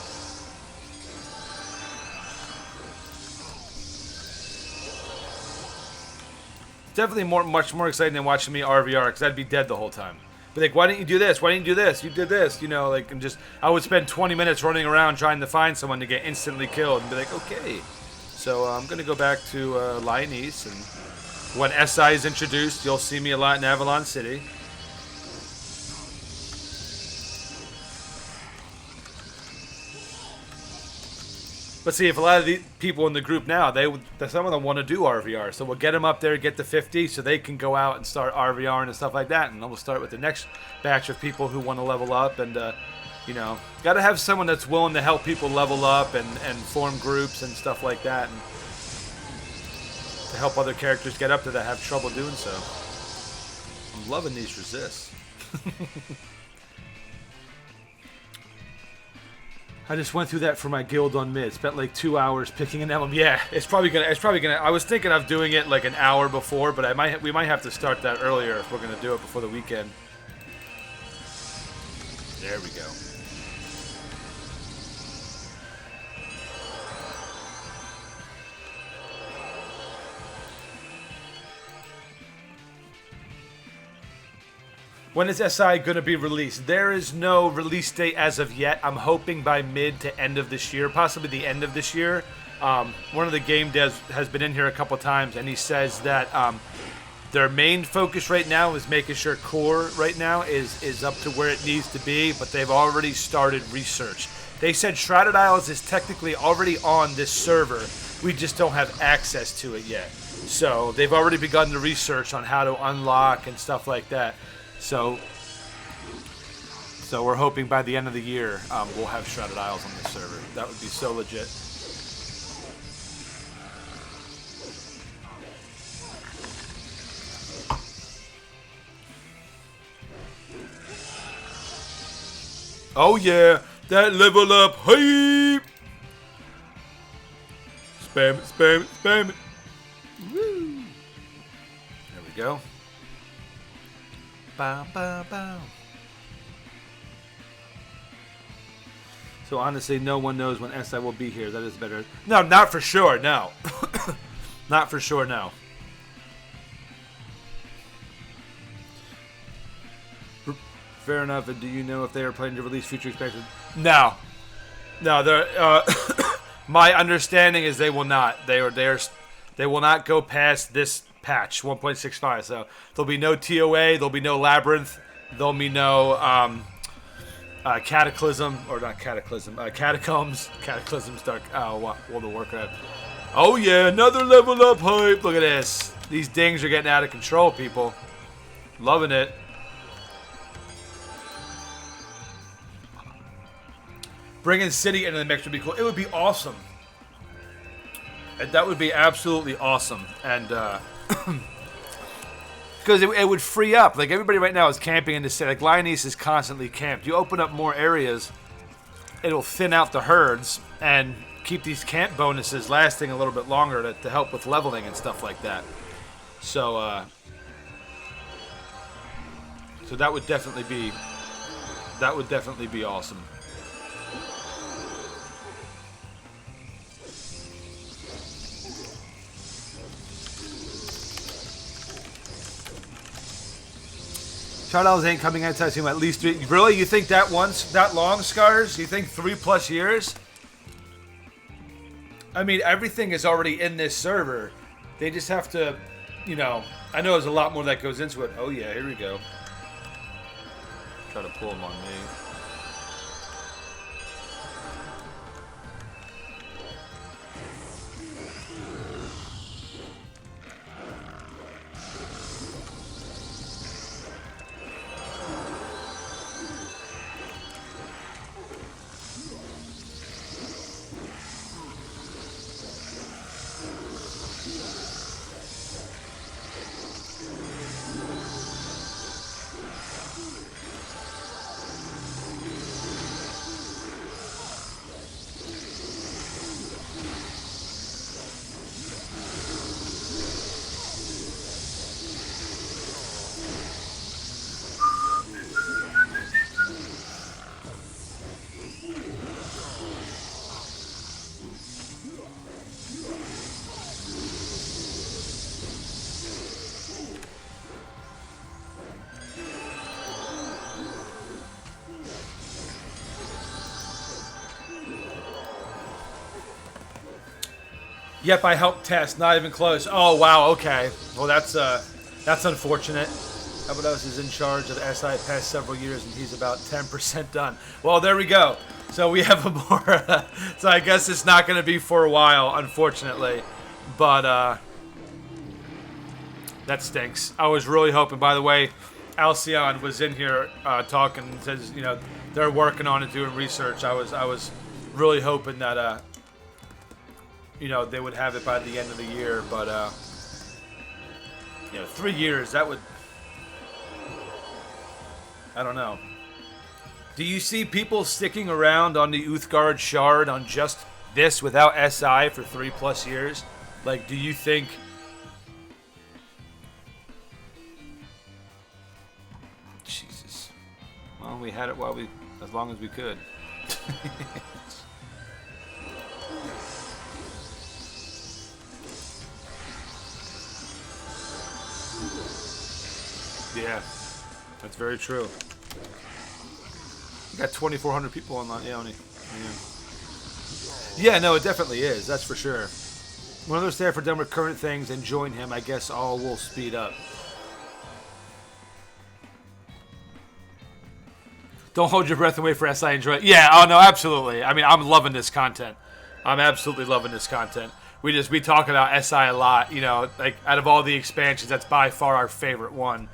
Definitely much more exciting than watching me RVR, because I'd be dead the whole time. But like, why didn't you do this? Why didn't you do this? You did this, I would spend 20 minutes running around trying to find someone to get instantly killed and be like, okay. So I'm going to go back to Lyonese, and when SI is introduced, you'll see me a lot in Avalon City. But see, if a lot of the people in the group now, some of them want to do RVR. So we'll get them up there, get to 50, so they can go out and start RVRing and stuff like that. And then we'll start with the next batch of people who want to level up. And, got to have someone that's willing to help people level up and form groups and stuff like that. And to help other characters get up there that have trouble doing so. I'm loving these resists. I just went through that for my guild on mid. Spent like 2 hours picking an emblem. Yeah, it's probably gonna. I was thinking of doing it like an hour before, but we might have to start that earlier if we're gonna do it before the weekend. There we go. When is SI going to be released? There is no release date as of yet. I'm hoping by mid to end of this year, possibly the end of this year. One of the game devs has been in here a couple times, and he says that their main focus right now is making sure core right now is up to where it needs to be, but they've already started research. They said Shrouded Isles is technically already on this server. We just don't have access to it yet. So they've already begun the research on how to unlock and stuff like that. So we're hoping by the end of the year we'll have Shrouded Isles on this server. That would be so legit. Oh yeah, that level up hype! Spam it, spam it, spam it. Woo! There we go. Bow, bow, bow. So honestly, no one knows when SI will be here. That is better. No, not for sure, no. Not for sure, no. Fair enough. And do you know if they are planning to release future expansions? No. No, they're, my understanding is they will not. They will not go past this patch 1.65. So there'll be no TOA, there'll be no Labyrinth, there'll be no Cataclysm, or not Cataclysm, Catacombs, Cataclysms, Dark, World of Warcraft. Oh yeah, another level up hype. Look at this. These dings are getting out of control, people. Loving it. Bringing City into the mix would be cool. It would be awesome. That would be absolutely awesome. And because it would free up. Like, everybody right now is camping in the city. Like, Lyonese is constantly camped. You open up more areas, it'll thin out the herds and keep these camp bonuses lasting a little bit longer to help with leveling and stuff like that. So, so that would definitely be awesome. Shadows ain't coming anytime soon. At least 3. Really? You think that long, Scars? You think 3+ years? I mean, everything is already in this server. They just have to, you know. I know there's a lot more that goes into it. Oh yeah, here we go. Try to pull him on me. Yep, I helped test. Not even close. Oh wow. Okay. Well, that's unfortunate. Abados is in charge of the SI past several years, and he's about 10% done. Well, there we go. So we have a more. So I guess it's not going to be for a while, unfortunately. But that stinks. I was really hoping. By the way, Alcyon was in here talking. Says they're working on it, doing research. I was really hoping that they would have it by the end of the year, but 3 years, that would, I don't know. Do you see people sticking around on the Uthgard Shard on just this without SI for 3+ years? Like, do you think... Jesus. Well, we had it as long as we could. Yeah, that's very true. You got 2,400 people online. Yeah, only. Yeah, no, it definitely is. That's for sure. When others stay for done with current things and join him, I guess all will speed up. Don't hold your breath and wait for SI. Enjoy it. Yeah, oh no, absolutely. I mean, I'm loving this content. I'm absolutely loving this content. We talk about SI a lot. Like out of all the expansions, that's by far our favorite one.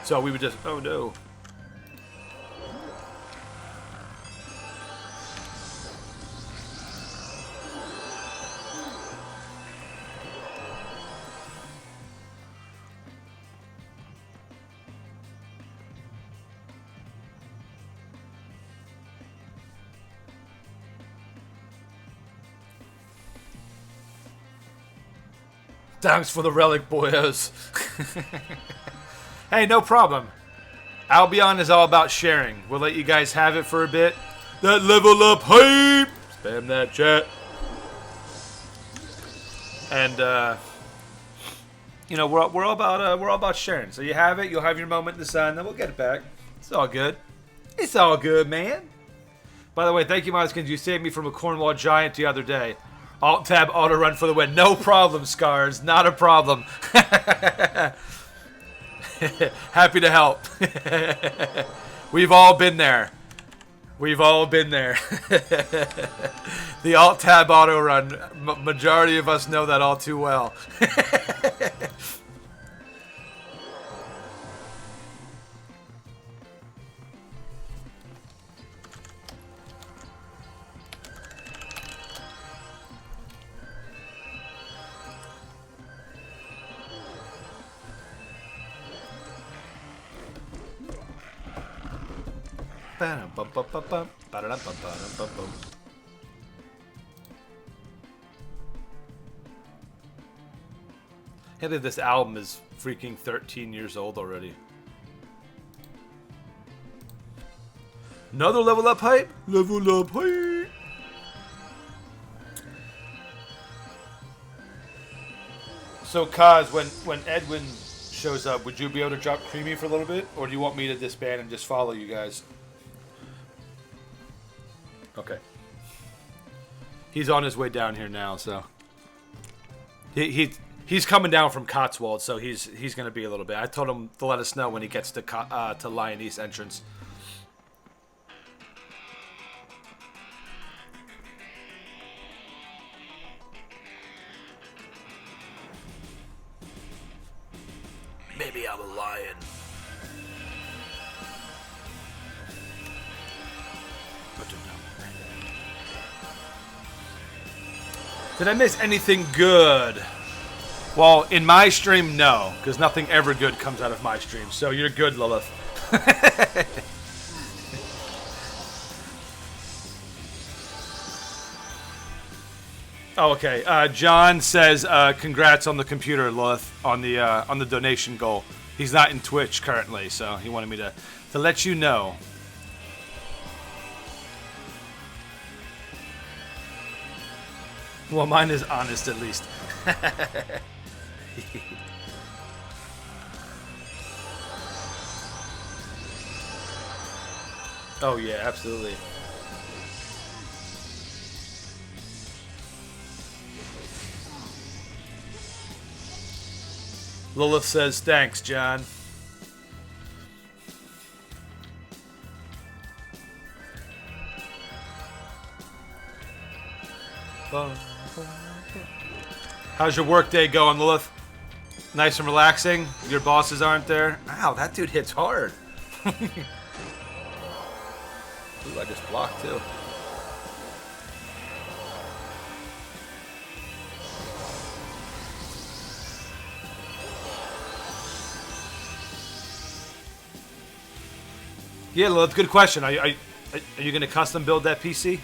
So we would just, oh no. Thanks for the relic, boyos. Hey, no problem. Albion is all about sharing. We'll let you guys have it for a bit. That level up hype! Spam that chat. And we're all about sharing. So you have it, you'll have your moment in the sun, then we'll get it back. It's all good. It's all good, man. By the way, thank you, Moskins. You saved me from a Cornwall giant the other day. Alt-tab, auto-run for the win. No problem, Scars. Not a problem. Happy to help. We've all been there. We've all been there. The Alt-tab auto-run. Majority of us know that all too well. Hey, this album is freaking 13 years old already. Another level up hype? Level up hype! So, Kaz, when Edwin shows up, would you be able to drop Creamy for a little bit? Or do you want me to disband and just follow you guys? Okay. He's on his way down here now, so... He's coming down from Cotswold, so he's going to be a little bit. I told him to let us know when he gets to Lion East entrance. Maybe I'm a lion. Did I miss anything good? Well, in my stream, no, because nothing ever good comes out of my stream. So you're good, Lilith. Oh, okay. John says, "Congrats on the computer, Lilith, on the donation goal." He's not in Twitch currently, so he wanted me to let you know. Well, mine is honest, at least. Oh yeah, absolutely. Lilith says, "Thanks, John." How's your work day going, Lilith? Nice and relaxing? Your bosses aren't there? Wow, that dude hits hard. Ooh, I just blocked too. Yeah, Lilith, good question. Are you going to custom build that PC?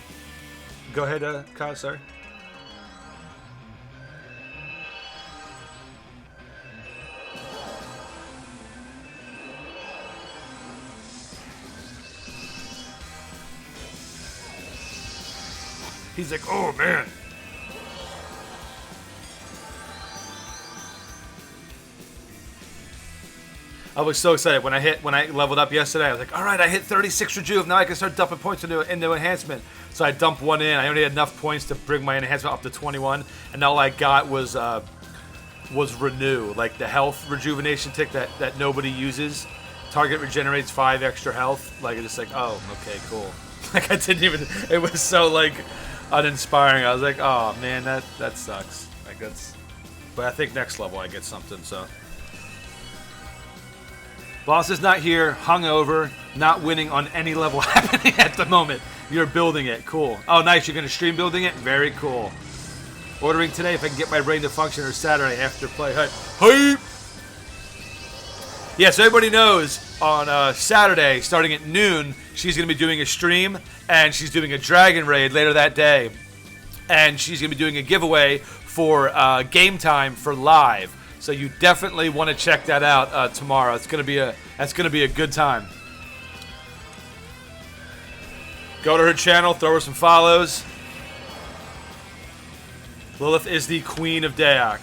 Go ahead, Kyle, sorry. He's like, oh man. I was so excited when I leveled up yesterday. I was like, all right, I hit 36 rejuve. Now I can start dumping points into enhancement. So I dumped one in. I only had enough points to bring my enhancement up to 21, and all I got was renew, like the health rejuvenation tick that nobody uses. Target regenerates 5 extra health. Like it's just like, oh, okay, cool. Like I didn't even. It was so like uninspiring. I was like, oh man, that sucks. Like that's. But I think next level I get something. So. Boss is not here, hungover, not winning on any level happening at the moment. You're building it. Cool. Oh, nice. You're going to stream building it? Very cool. Ordering today if I can get my brain to function, or Saturday after play. Hype! Yeah, so everybody knows on Saturday, starting at noon, she's going to be doing a stream, and she's doing a Dragon Raid later that day. And she's going to be doing a giveaway for Game Time for Live. So you definitely want to check that out tomorrow. That's gonna be a good time. Go to her channel, throw her some follows. Lilith is the Queen of Dayak.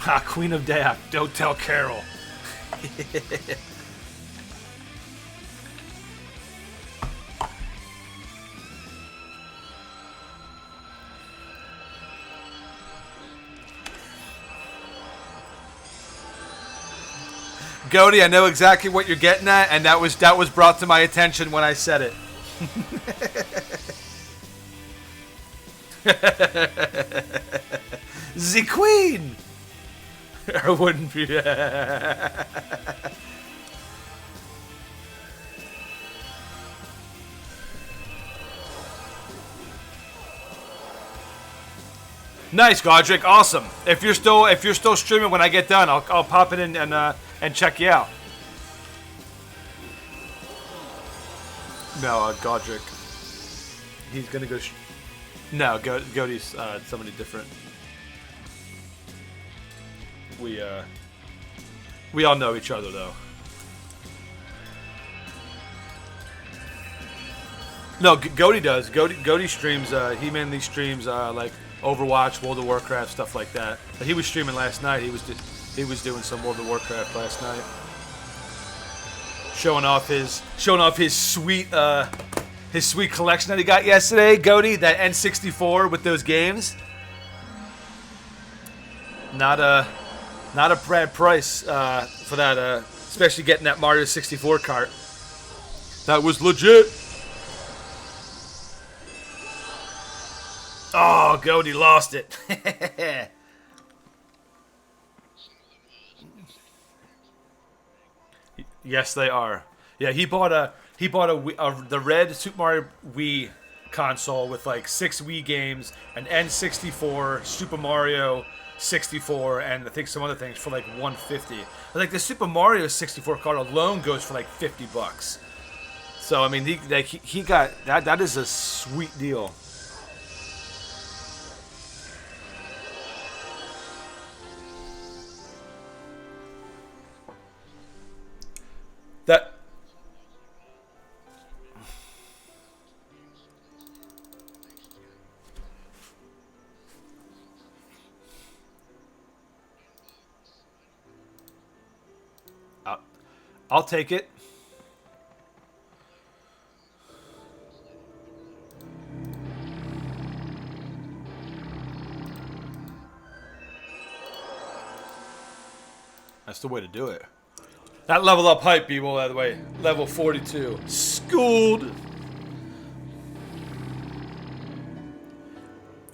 Ah, Queen of Dayak, don't tell Carol. Goaty, I know exactly what you're getting at, and that was brought to my attention when I said it. The Queen! I wouldn't be. Nice, Godric. Awesome. If you're still streaming when I get done, I'll pop it in and check you out. No, Godric. He's gonna go. No, Goaty's somebody different. We all know each other though. No, Goaty does. Goaty streams. He mainly streams like Overwatch, World of Warcraft, stuff like that. But he was streaming last night. He was doing some World of Warcraft last night, showing off his sweet collection that he got yesterday. Goaty, that N64 with those games. Not a bad price for that, especially getting that Mario 64 cart. That was legit. Oh, Goaty lost it. Yes, they are. Yeah, he bought the red Super Mario Wii console with like 6 Wii games, an N64, Super Mario 64, and I think some other things for like $150. Like the Super Mario 64 card alone goes for like $50. So I mean, he got that. That is a sweet deal. That. I'll take it. That's the way to do it. That level up hype, people, by the way. Level 42. Schooled.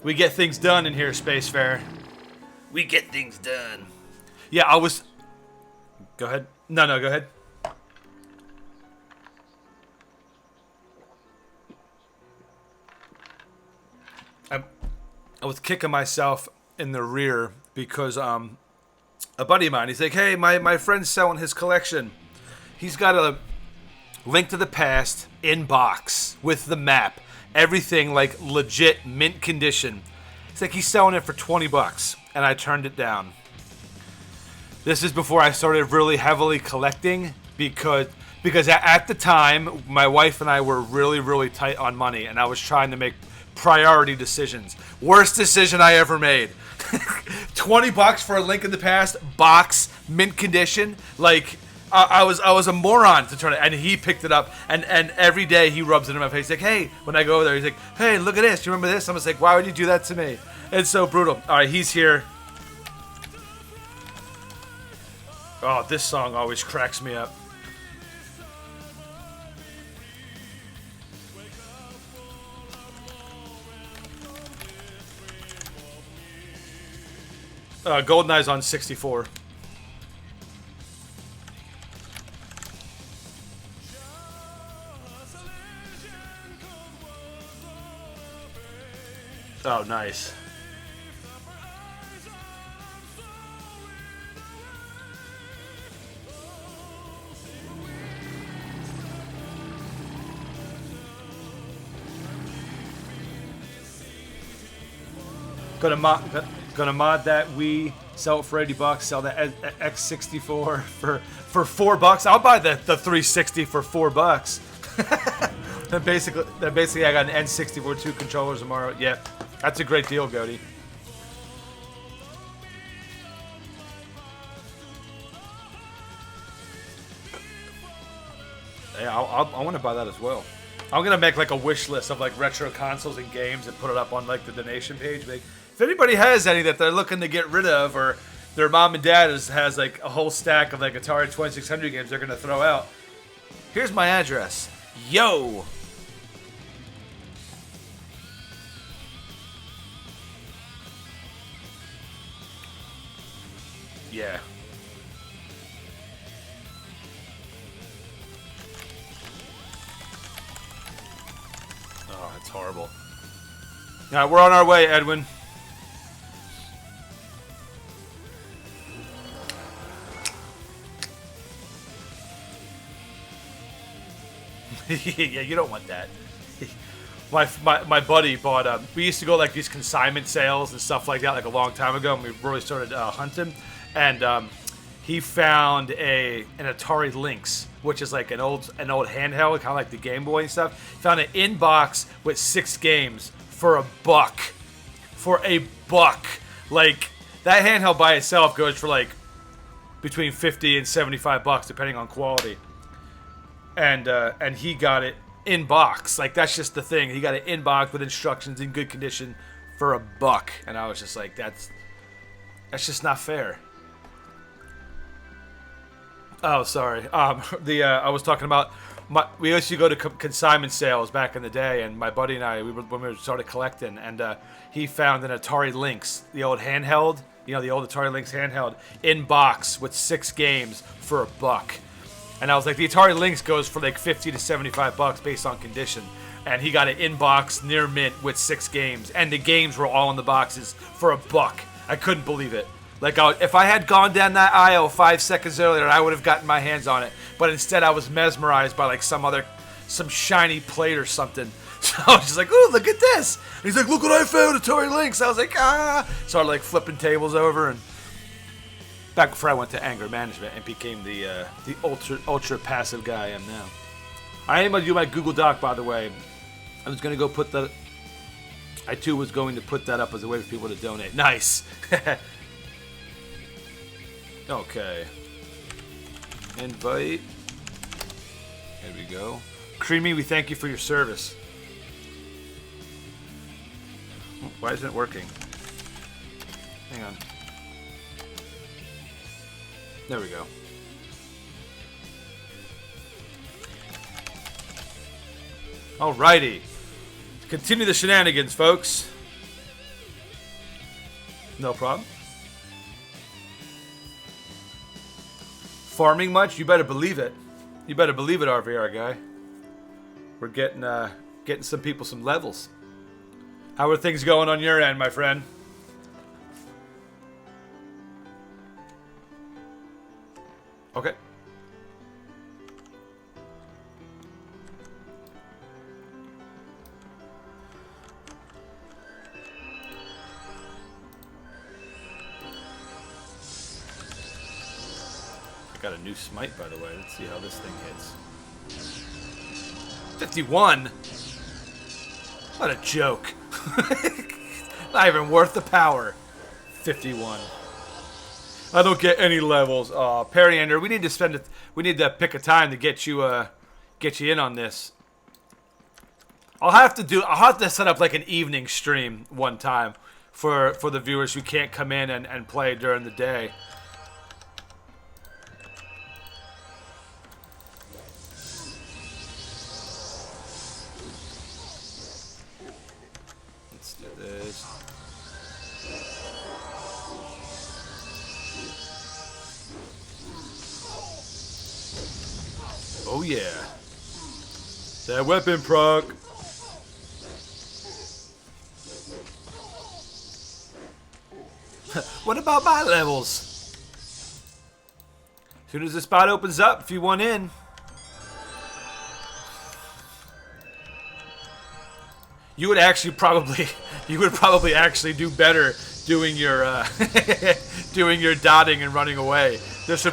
We get things done in here, Spacefarer. We get things done. Yeah, I was... Go ahead. No, go ahead. I was kicking myself in the rear because a buddy of mine, he's like, hey, my friend's selling his collection. He's got a Link to the Past in box with the map. Everything like legit mint condition. It's like he's selling it for $20, and I turned it down. This is before I started really heavily collecting because at the time, my wife and I were really, really tight on money, and I was trying to make priority decisions. Worst decision I ever made. $20 for a Link in the Past box, mint condition. Like I was a moron to turn it, and he picked it up, and every day he rubs it in my face. Like, hey, when I go over there, he's like, hey, look at this. Do you remember this? I'm just like, why would you do that to me? It's so brutal. All right, he's here. Oh, this song always cracks me up. GoldenEye's on 64. Oh, nice. Gonna mod that Wii, sell it for $80, sell that X64 for $4. I'll buy the 360 for $4. Then basically I got an N64 2 controllers tomorrow. Yep, that's a great deal, Goaty. Yeah, I want to buy that as well. I'm gonna make like a wish list of like retro consoles and games and put it up on like the donation page. Like, if anybody has any that they're looking to get rid of, or their mom and dad has like a whole stack of like Atari 2600 games they're gonna throw out, here's my address. Yo. Yeah. Oh, it's horrible. All right, we're on our way, Edwin. Yeah, you don't want that. My buddy bought. We used to go like these consignment sales and stuff like that, like a long time ago, and we really started hunting. And he found an Atari Lynx, which is like an old handheld, kind of like the Game Boy and stuff. Found an in-box with 6 games for $1. For $1, like that handheld by itself goes for like between $50 and $75, depending on quality. And he got it in box. Like, that's just the thing. He got it in box with instructions in good condition for $1. And I was just like, that's just not fair. Oh, sorry. I was talking about we used to go to consignment sales back in the day, and my buddy and I, when we started collecting, and he found an Atari Lynx, the old handheld, the old Atari Lynx handheld, in box with 6 games for $1. And I was like, the Atari Lynx goes for like $50 to $75 based on condition. And he got it in box, near mint, with 6 games. And the games were all in the boxes for $1. I couldn't believe it. Like, if I had gone down that aisle 5 seconds earlier, I would have gotten my hands on it. But instead, I was mesmerized by like some shiny plate or something. So I was just like, ooh, look at this. And he's like, look what I found, Atari Lynx. I was like, ah. Started like flipping tables over, and back before I went to anger management and became the ultra passive guy I am now. I am going to do my Google Doc, by the way. I was going to go put that. I too was going to put that up as a way for people to donate. Nice. Okay. Invite. There we go. Creamy, we thank you for your service. Why isn't it working? Hang on. There we go. Alrighty. Continue the shenanigans, folks. No problem. Farming much? You better believe it. You better believe it, RVR guy. We're getting some people some levels. How are things going on your end, my friend? Okay. Got a new smite, by the way. Let's see how this thing hits. 51? What a joke. Not even worth the power. 51. I don't get any levels. Periander, we need to pick a time to get you in on this. I'll have to set up like an evening stream one time for the viewers who can't come in and play during the day. Oh yeah. That weapon proc. What about my levels? As soon as the spot opens up, if you want in. You would probably actually do better doing your doing your dotting and running away. This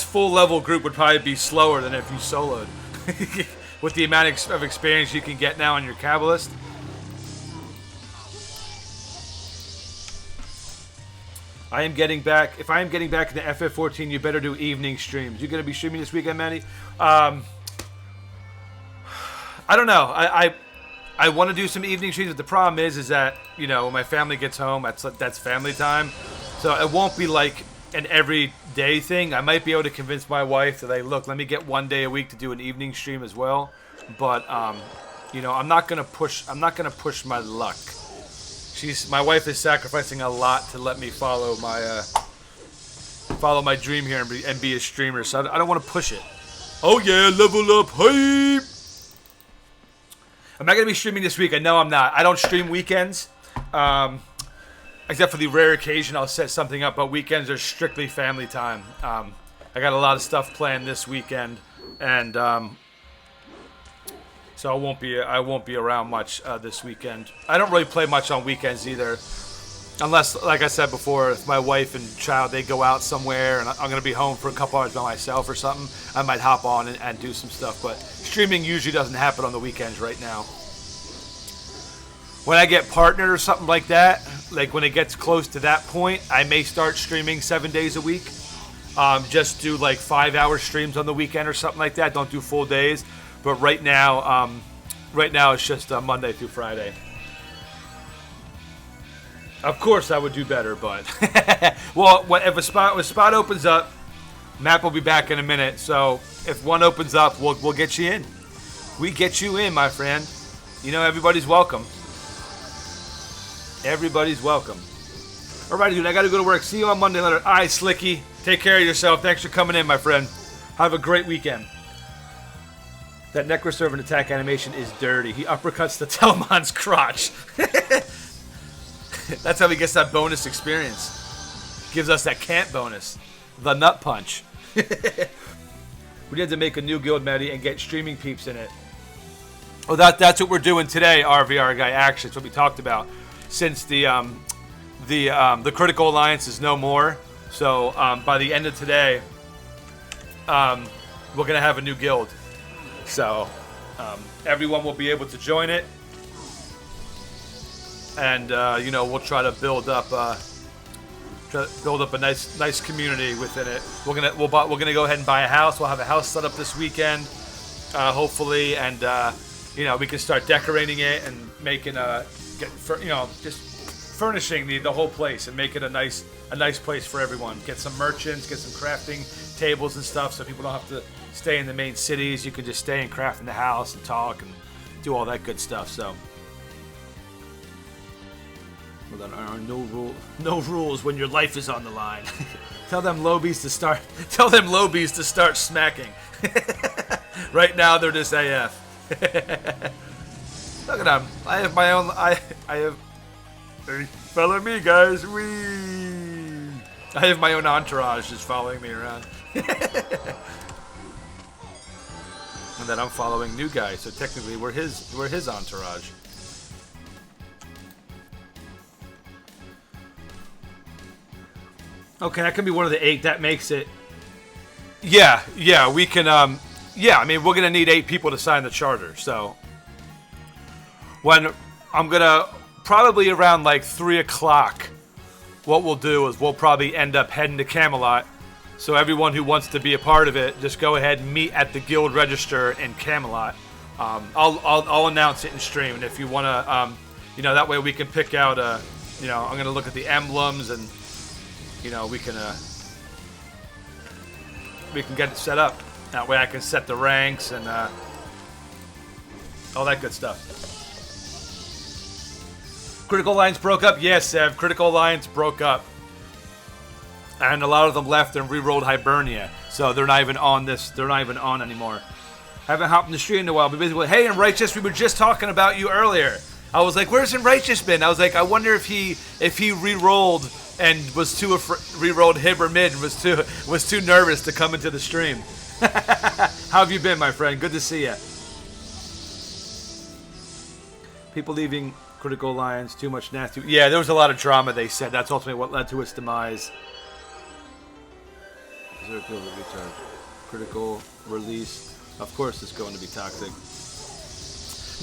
full level group would probably be slower than if you soloed. With the amount of experience you can get now on your Kabbalist. If I am getting back into FF14, you better do evening streams. You gonna be streaming this weekend, Manny? I don't know. I want to do some evening streams, but the problem is that, when my family gets home, that's family time. So it won't be like an everyday thing. I might be able to convince my wife that, look, let me get one day a week to do an evening stream as well. But I'm not gonna push my luck. My wife is sacrificing a lot to let me follow my dream here and be a streamer. So I don't want to push it. Oh yeah, level up hype. I'm not going to be streaming this week. I know I'm not. I don't stream weekends. Except for the rare occasion I'll set something up. But weekends are strictly family time. I got a lot of stuff planned this weekend. And So I won't be around much this weekend. I don't really play much on weekends either. Unless, like I said before, if my wife and child, they go out somewhere and I'm going to be home for a couple hours by myself or something, I might hop on and do some stuff. But streaming usually doesn't happen on the weekends right now. When I get partnered or something like that, like when it gets close to that point, I may start streaming 7 days a week. Just do like 5-hour streams on the weekend or something like that. Don't do full days. But right now it's just Monday through Friday. Of course, I would do better, but well, if a spot opens up, Matt will be back in a minute. So if one opens up, we'll get you in. We get you in, my friend. You know, everybody's welcome. Everybody's welcome. All right, dude, I got to go to work. See you on Monday later. All right, Slicky, take care of yourself. Thanks for coming in, my friend. Have a great weekend. That neck reservant attack animation is dirty. He uppercuts the Telmon's crotch. That's how he gets that bonus experience. Gives us that can't bonus. The nut punch. We need to make a new guild, Maddie, and get streaming peeps in it. Oh, that's what we're doing today, RVR guy. Actually, it's what we talked about. Since the Critical Alliance is no more, so by the end of today, we're gonna have a new guild. So everyone will be able to join it. And you know, we'll try to build up a nice community within it. We're gonna go ahead and buy a house. We'll have a house set up this weekend, hopefully, and you know, we can start decorating it and making just furnishing the whole place and make it a nice place for everyone. Get some merchants, get some crafting tables and stuff, so people don't have to stay in the main cities. You can just stay and craft in the house and talk and do all that good stuff. So. Well, there are no rules when your life is on the line. Tell them lobies to start smacking. Right now they're just AF. Look at them. I have my own. I have. Hey, follow me, guys. I have my own entourage just following me around. And then I'm following new guys. So technically, we're his entourage. Okay, that can be one of the 8. That makes it. Yeah, we can. Yeah, I mean, we're gonna need 8 people to sign the charter. So when I'm gonna probably around like 3 o'clock, what we'll do is we'll probably end up heading to Camelot. So everyone who wants to be a part of it, just go ahead and meet at the guild register in Camelot. I'll announce it in stream, and if you wanna, you know, that way we can pick out. You know, I'm gonna look at the emblems and. You know, we can get it set up. That way I can set the ranks and all that good stuff. Critical Alliance broke up? Yes, Sev. Critical Alliance broke up. And a lot of them left and re-rolled Hibernia. So they're not even on this. They're not even on anymore. Haven't hopped in the street in a while. But basically, hey, Righteous, we were just talking about you earlier. I was like, where's Righteous been? I was like, I wonder if he re-rolled and was too re-rolled Hib or Mid and was too nervous to come into the stream. How have you been, my friend? Good to see you. People leaving Critical Alliance, too much nasty. Yeah, there was a lot of drama, they said. That's ultimately what led to its demise. Critical release. Of course it's going to be toxic.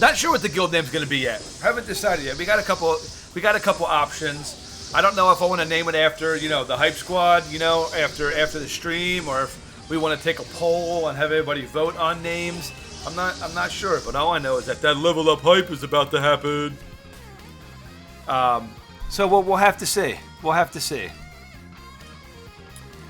Not sure what the guild name's going to be yet. Haven't decided yet. We got a couple options. I don't know if I want to name it after, you know, the Hype Squad, you know, after the stream, or if we want to take a poll and have everybody vote on names. I'm not sure, but all I know is that level up hype is about to happen. So we'll have to see. We'll have to see.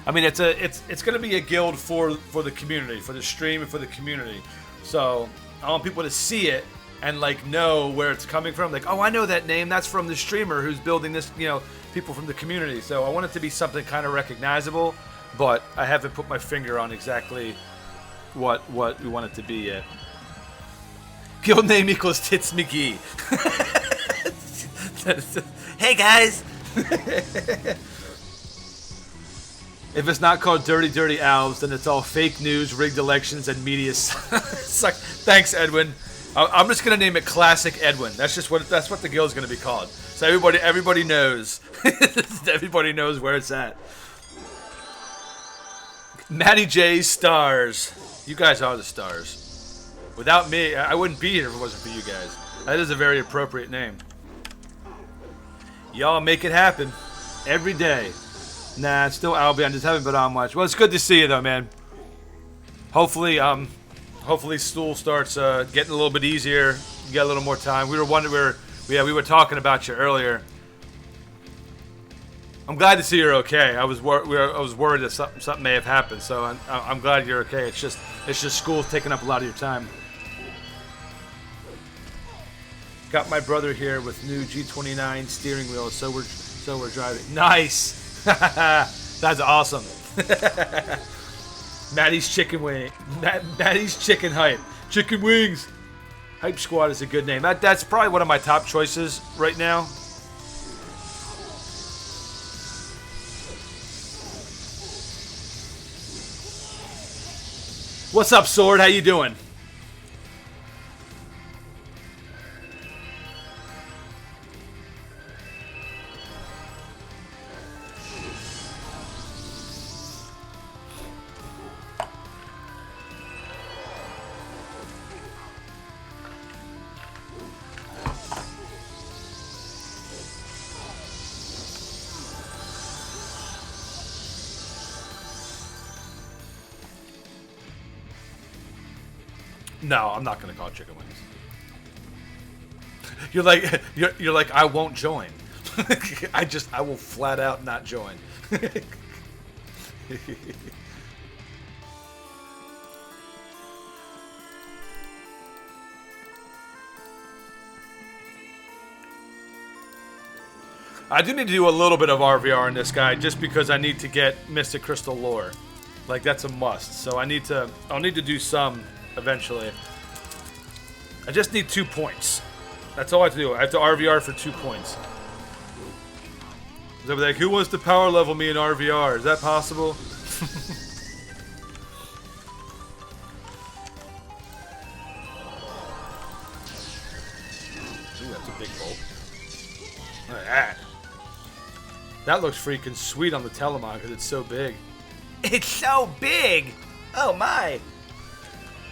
I mean, it's going to be a guild for the community, for the stream and for the community. So I want people to see it and like know where it's coming from. Like, oh, I know that name. That's from the streamer who's building this, you know, people from the community. So I want it to be something kind of recognizable, but I haven't put my finger on exactly what we want it to be yet. Guild name equals Tits McGee. Hey guys! If it's not called Dirty Dirty Owls, then it's all fake news, rigged elections, and media suck. Thanks, Edwin. I'm just gonna name it Classic Edwin. That's what the guild's gonna be called. So everybody knows. Everybody knows where it's at. Matty J's stars. You guys are the stars. Without me, I wouldn't be here if it wasn't for you guys. That is a very appropriate name. Y'all make it happen every day. Nah, it's still Albion. Just haven't been on much. Well, it's good to see you though, man. Hopefully school starts getting a little bit easier. You got a little more time. We were talking about you earlier. I'm glad to see you're okay. I was worried that something may have happened. So I'm glad you're okay. It's just school's taking up a lot of your time. Got my brother here with new G29 steering wheel, so we're driving. Nice. That's awesome. Maddie's chicken wing. Maddie's chicken hype. Chicken wings. Hype Squad is a good name. That's probably one of my top choices right now. What's up, Sword? How you doing? No, I'm not gonna call it chicken wings. You're like I won't join. I will flat out not join. I do need to do a little bit of RVR in this guy just because I need to get Mystic Crystal lore. Like that's a must. So I'll need to do some eventually. I just need 2 points. That's all I have to do. I have to RVR for 2 points. They'll be like, who wants to power level me in RVR? Is that possible? Ooh, that's a big bolt. Look at that. That looks freaking sweet on the Telemon because it's so big. It's so big! Oh my!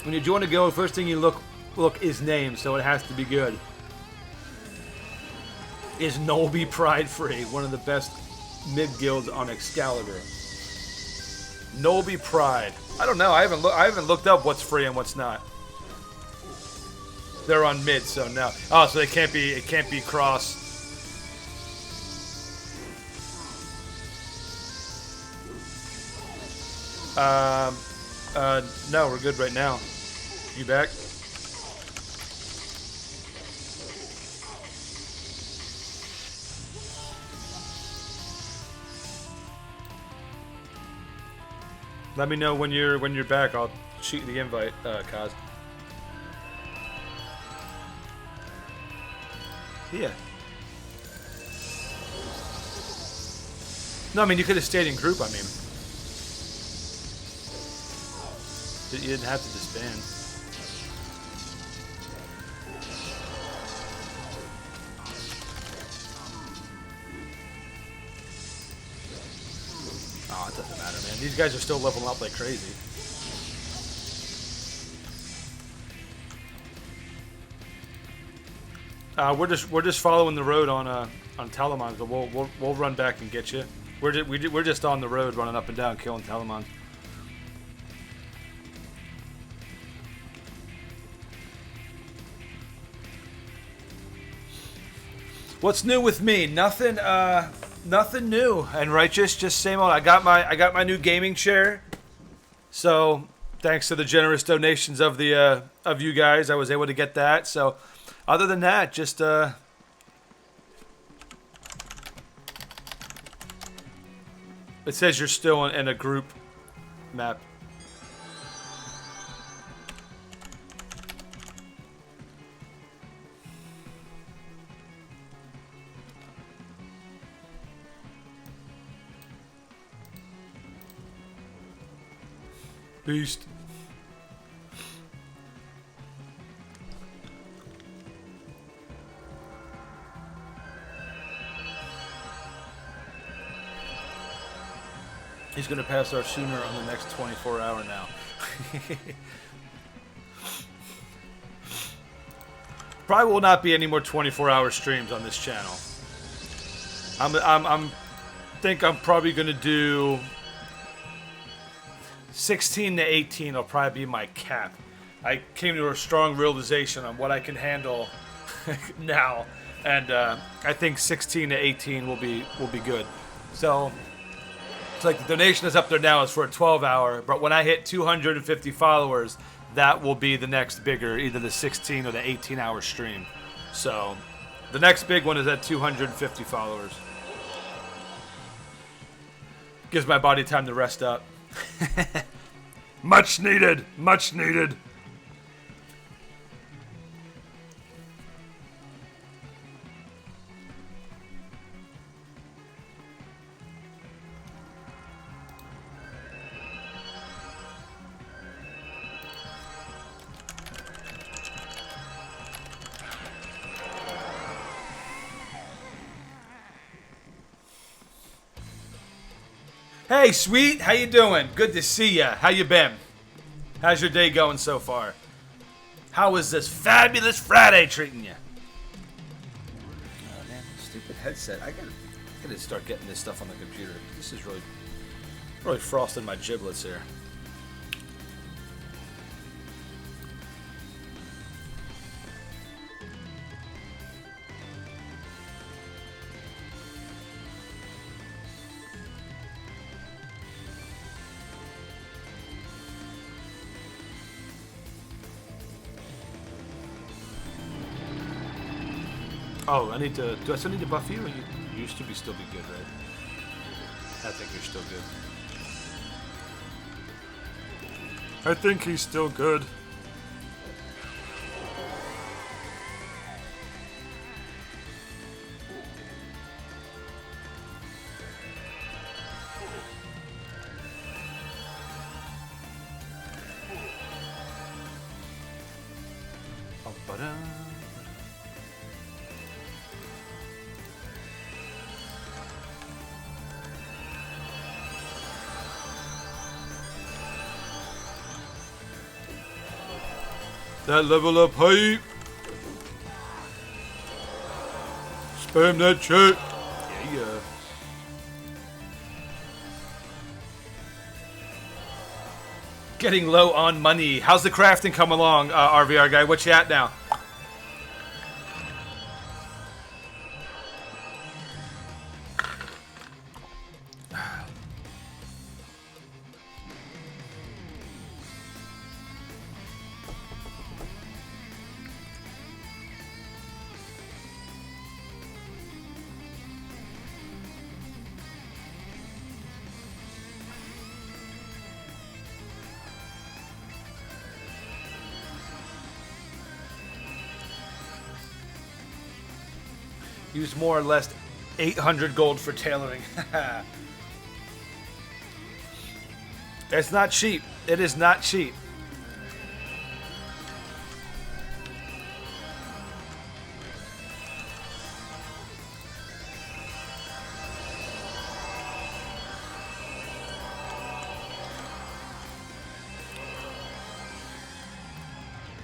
When you join a guild, first thing you look is name, so it has to be good. Is Nolby Pride Free, one of the best mid guilds on Excalibur. Nolby Pride. I don't know. I haven't looked up what's free and what's not. They're on mid, so no. Oh, so it can't be cross. No, we're good right now. You back? Let me know when you're back. I'll shoot you the invite, Kaz. Yeah. No, I mean you could have stayed in group. I mean, you didn't have to disband. Oh, it doesn't matter, man. These guys are still leveling up like crazy. We're just following the road on Telemon, so we'll run back and get you. We're just on the road running up and down killing Telemon. What's new with me? Nothing. Nothing new. And Righteous, just same old. I got my new gaming chair. So thanks to the generous donations of you guys, I was able to get that. So other than that, just it says you're still in a group map. Beast. He's going to pass our sooner on the next 24-hour now. Probably will not be any more 24-hour streams on this channel. Think I'm probably going to do 16 to 18 will probably be my cap. I came to a strong realization on what I can handle now, and I think 16 to 18 will be good. So it's like the donation is up there now is for a 12-hour, but when I hit 250 followers, that will be the next bigger, either the 16 or the 18-hour stream. So the next big one is at 250 followers. Gives my body time to rest up. Much needed. Much needed. Hey, sweet, how you doing? Good to see ya. How you been? How's your day going so far? How is this fabulous Friday treating you? Oh man, stupid headset. I gotta start getting this stuff on the computer. This is really frosting my giblets here. Oh, do I still need to buff you? Or you used to still be good, right? I think you're still good. I think he's still good. That level up hype. Spam that chat. Yeah. Getting low on money. How's the crafting come along, RVR guy? What you at now? Use more or less 800 gold for tailoring. It's not cheap. It is not cheap.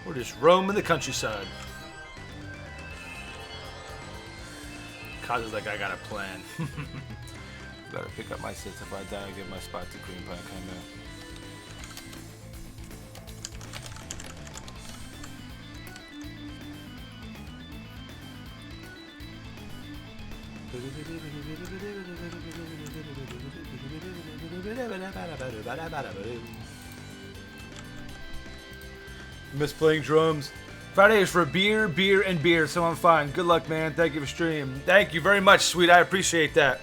We're just roaming the countryside. Cause like I got a plan. Gotta pick up my sets. If I die, I give my spot to Green Pine Chimera. Miss playing drums. Friday is for beer, beer, and beer, so I'm fine. Good luck, man. Thank you for stream. Thank you very much, sweet. I appreciate that.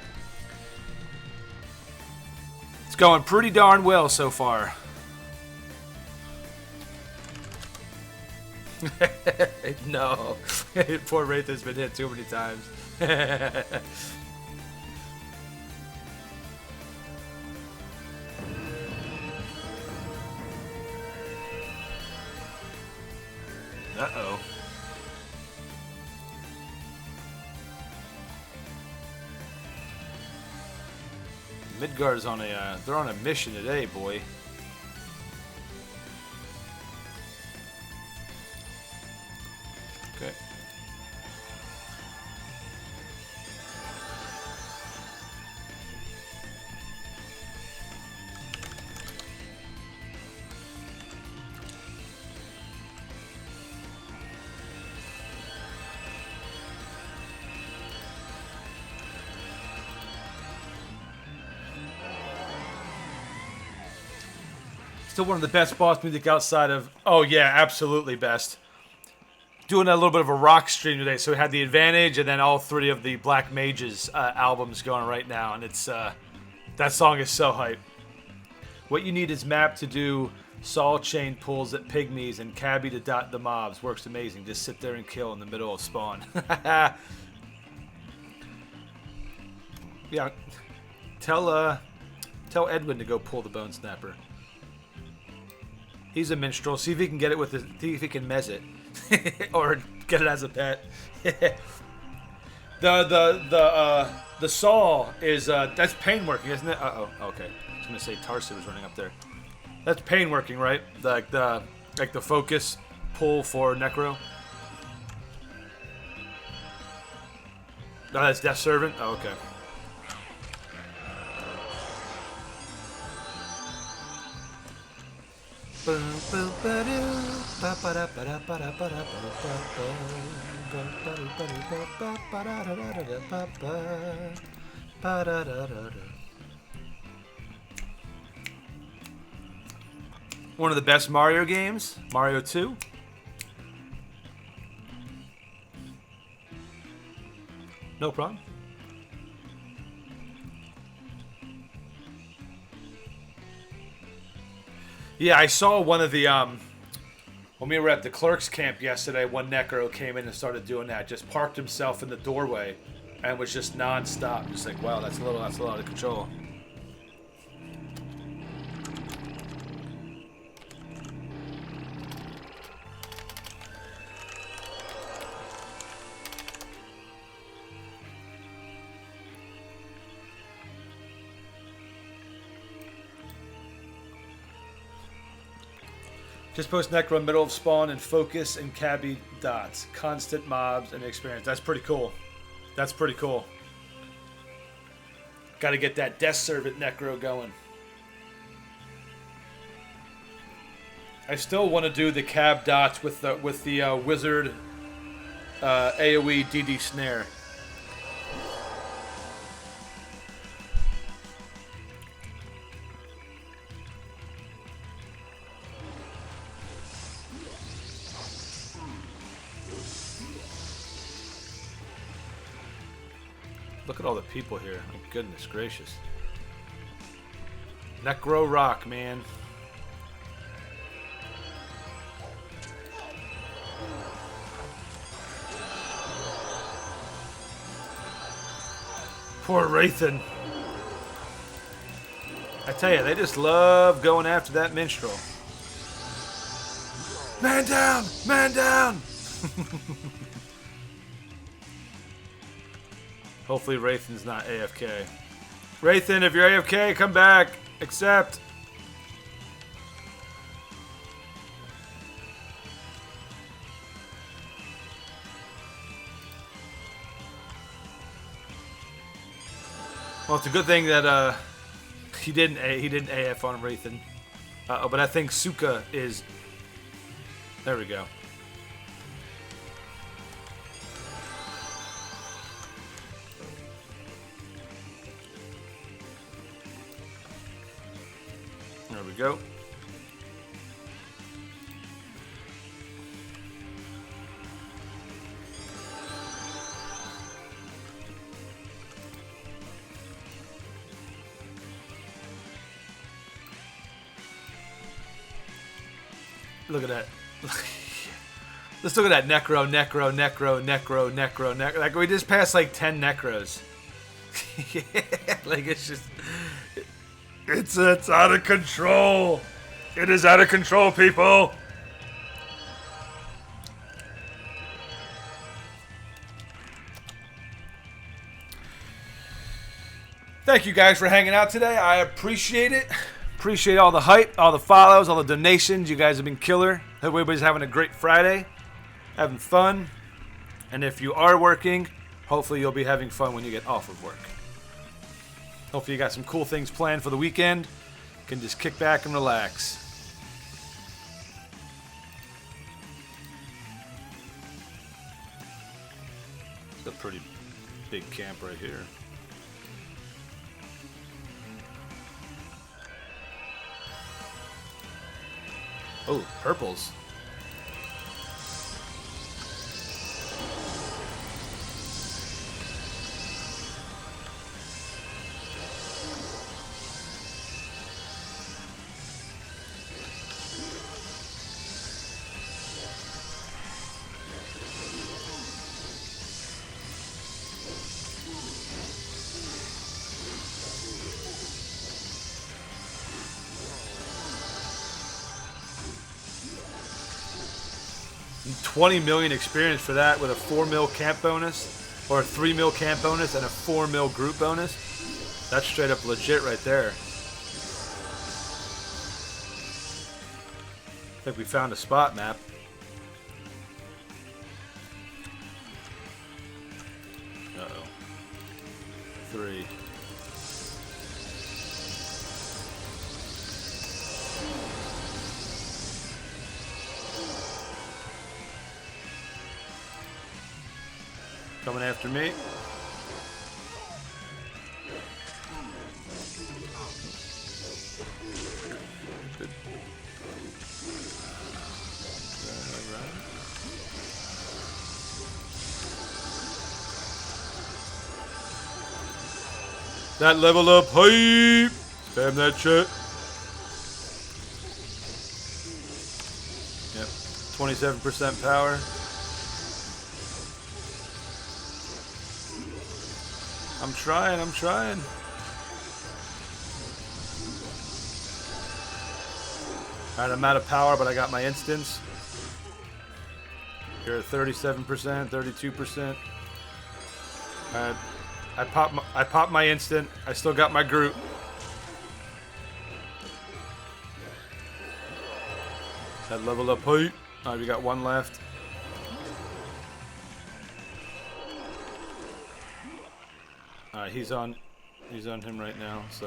It's going pretty darn well so far. No. Poor Wraith has been hit too many times. Uh-oh. Midgard's on a, they're on a mission today, boy. Okay. Still one of the best boss music outside of... Oh, yeah, absolutely best. Doing a little bit of a rock stream today, so we had the advantage, and then all 3 of the Black Mages albums going right now, and it's... that song is so hype. What you need is map to do saw chain pulls at pygmies and cabbie to dot the mobs. Works amazing. Just sit there and kill in the middle of spawn. Yeah. Tell Edwin to go pull the Bone Snapper. He's a minstrel. See if he can get it with his... See if he can mez it. Or get it as a pet. The saw is... that's pain working, isn't it? Uh-oh. Okay. I was going to say Tarsa was running up there. That's pain working, right? Like the focus pull for Necro. No, that's Death Servant? Oh, okay. One of the best Mario games, Mario 2. No problem. Yeah, I saw one of the, when we were at the clerk's camp yesterday, one Necro came in and started doing that. Just parked himself in the doorway and was just non-stop. Just like, wow, that's a lot out of control. Just post Necro middle of spawn and focus and cabbie dots. Constant mobs and experience. That's pretty cool. That's pretty cool. Got to get that Death Servant Necro going. I still want to do the cab dots with the wizard AoE DD snare. Look at all the people here. Oh, goodness gracious. Necro Rock, man. Poor Wraithen. I tell you, they just love going after that minstrel. Man down! Man down! Hopefully Wraithen's not AFK. Wraithen, if you're AFK, come back. Accept. Well, it's a good thing that he didn't AF on Wraithen. But I think Suka is... There we go. There we go. Look at that. Let's look at that Necro. Like, we just passed like 10 Necros. Like, it's just... It's out of control. It is out of control, people. Thank you guys for hanging out today. I appreciate it. Appreciate all the hype, all the follows, all the donations. You guys have been killer. Hope everybody's having a great Friday, having fun. And if you are working, hopefully you'll be having fun when you get off of work. Hopefully you got some cool things planned for the weekend. You can just kick back and relax. It's a pretty big camp right here. Oh, purples. $20 million experience for that with a 4 mil camp bonus, or a 3 mil camp bonus and a 4 mil group bonus. That's straight up legit right there. I think we found a spot map. Uh-oh. 3. Coming after me. Good. That level up hype. Spam that shit. Yep. 27% power. I'm trying. Alright, I'm out of power, but I got my instance. You're at 37%, 32%. Alright, I popped my instant. I still got my group. That level up height. Alright, we got one left. Alright, he's on him right now, so.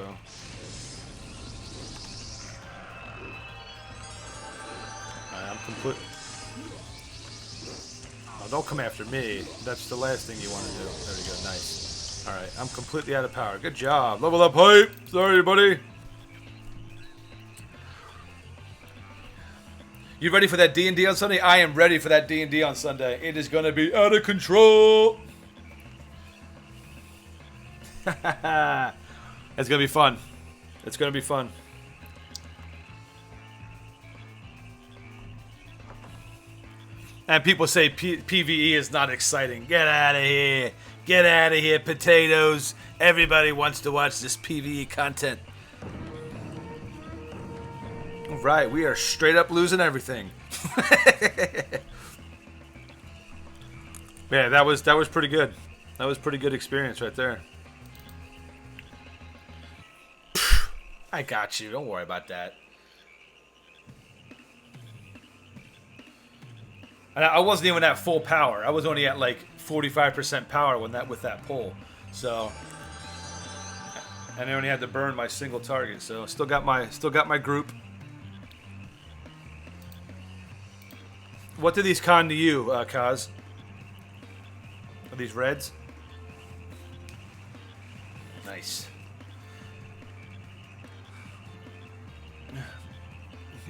Alright, I'm complete. Oh, don't come after me. That's the last thing you want to do. There we go, nice. Alright, I'm completely out of power. Good job. Level up hype. Sorry, buddy. You ready for that D&D on Sunday? I am ready for that D&D on Sunday. It is going to be out of control. It's gonna be fun. It's gonna be fun. And people say PvE is not exciting. Get out of here. Get out of here, potatoes. Everybody wants to watch this PvE content. Right, we are straight up losing everything. Yeah, that was pretty good. That was pretty good experience right there. I got you. Don't worry about that. And I wasn't even at full power. I was only at like 45% power with that pull. So, and I only had to burn my single target. So, still got my group. What do these con to you, Kaz? Are these reds? Nice.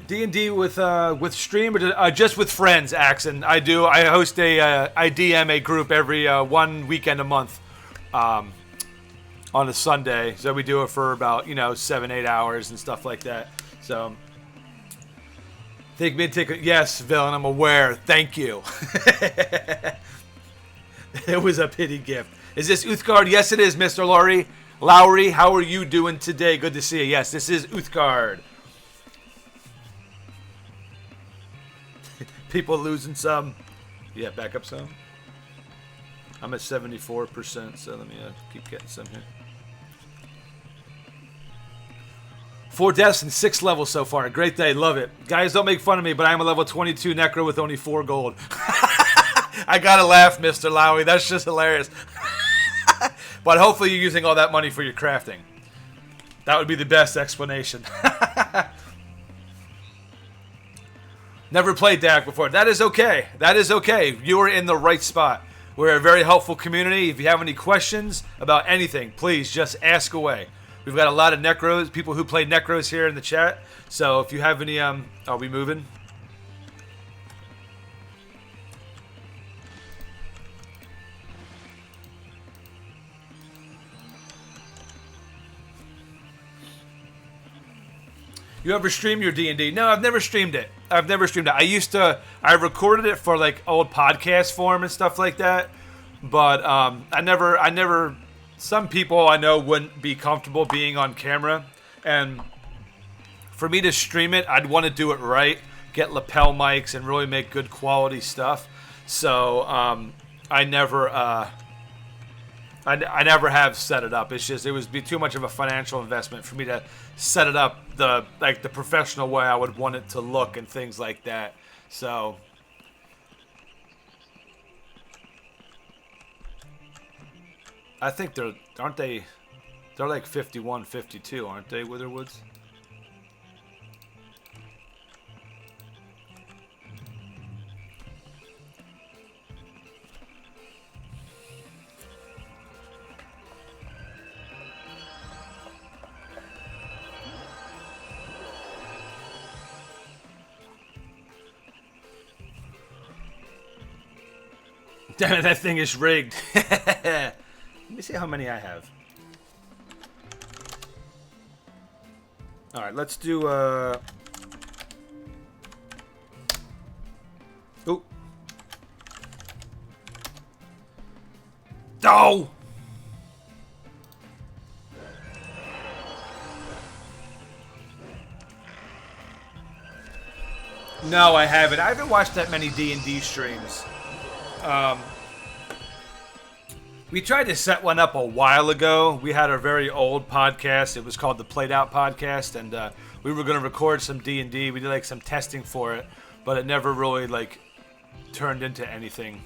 D&D with stream or just with friends, Axon? I host I DM a group every one weekend a month on a Sunday. So we do it for about 7-8 hours and stuff like that. So yes, Villain, I'm aware. Thank you. It was a pity gift. Is this Uthgard? Yes, it is, Mr. Lowry, how are you doing today? Good to see you. Yes, this is Uthgard. People losing some. Yeah, back up some. I'm at 74%, so let me keep getting some here. 4 deaths and 6 levels so far. Great day. Love it. Guys, don't make fun of me, but I'm a level 22 Necro with only 4 gold. I gotta laugh, Mr. Lowy. That's just hilarious. But hopefully you're using all that money for your crafting. That would be the best explanation. Never played Dak before. That is okay. That is okay. You are in the right spot. We're a very helpful community. If you have any questions about anything, please just ask away. We've got a lot of Necros, people who play Necros here in the chat. So if you have any, are we moving? You ever stream your D&D? No, I've never streamed it. I recorded it for like old podcast form and stuff like that. But I never, some people I know wouldn't be comfortable being on camera. And for me to stream it, I'd want to do it right. Get lapel mics and really make good quality stuff. So I never have set it up. It's just it would be too much of a financial investment for me to set it up the professional way I would want it to look and things like that. So I think they're like 51, 52, aren't they, Witherwoods? Damn it, that thing is rigged. Let me see how many I have. Alright, let's do, Ooh. Oh! No, I haven't. I haven't watched that many D&D streams. We tried to set one up a while ago. We had a very old podcast. It was called the Played Out Podcast, and we were going to record some D&D. We did like some testing for it, but it never really like turned into anything.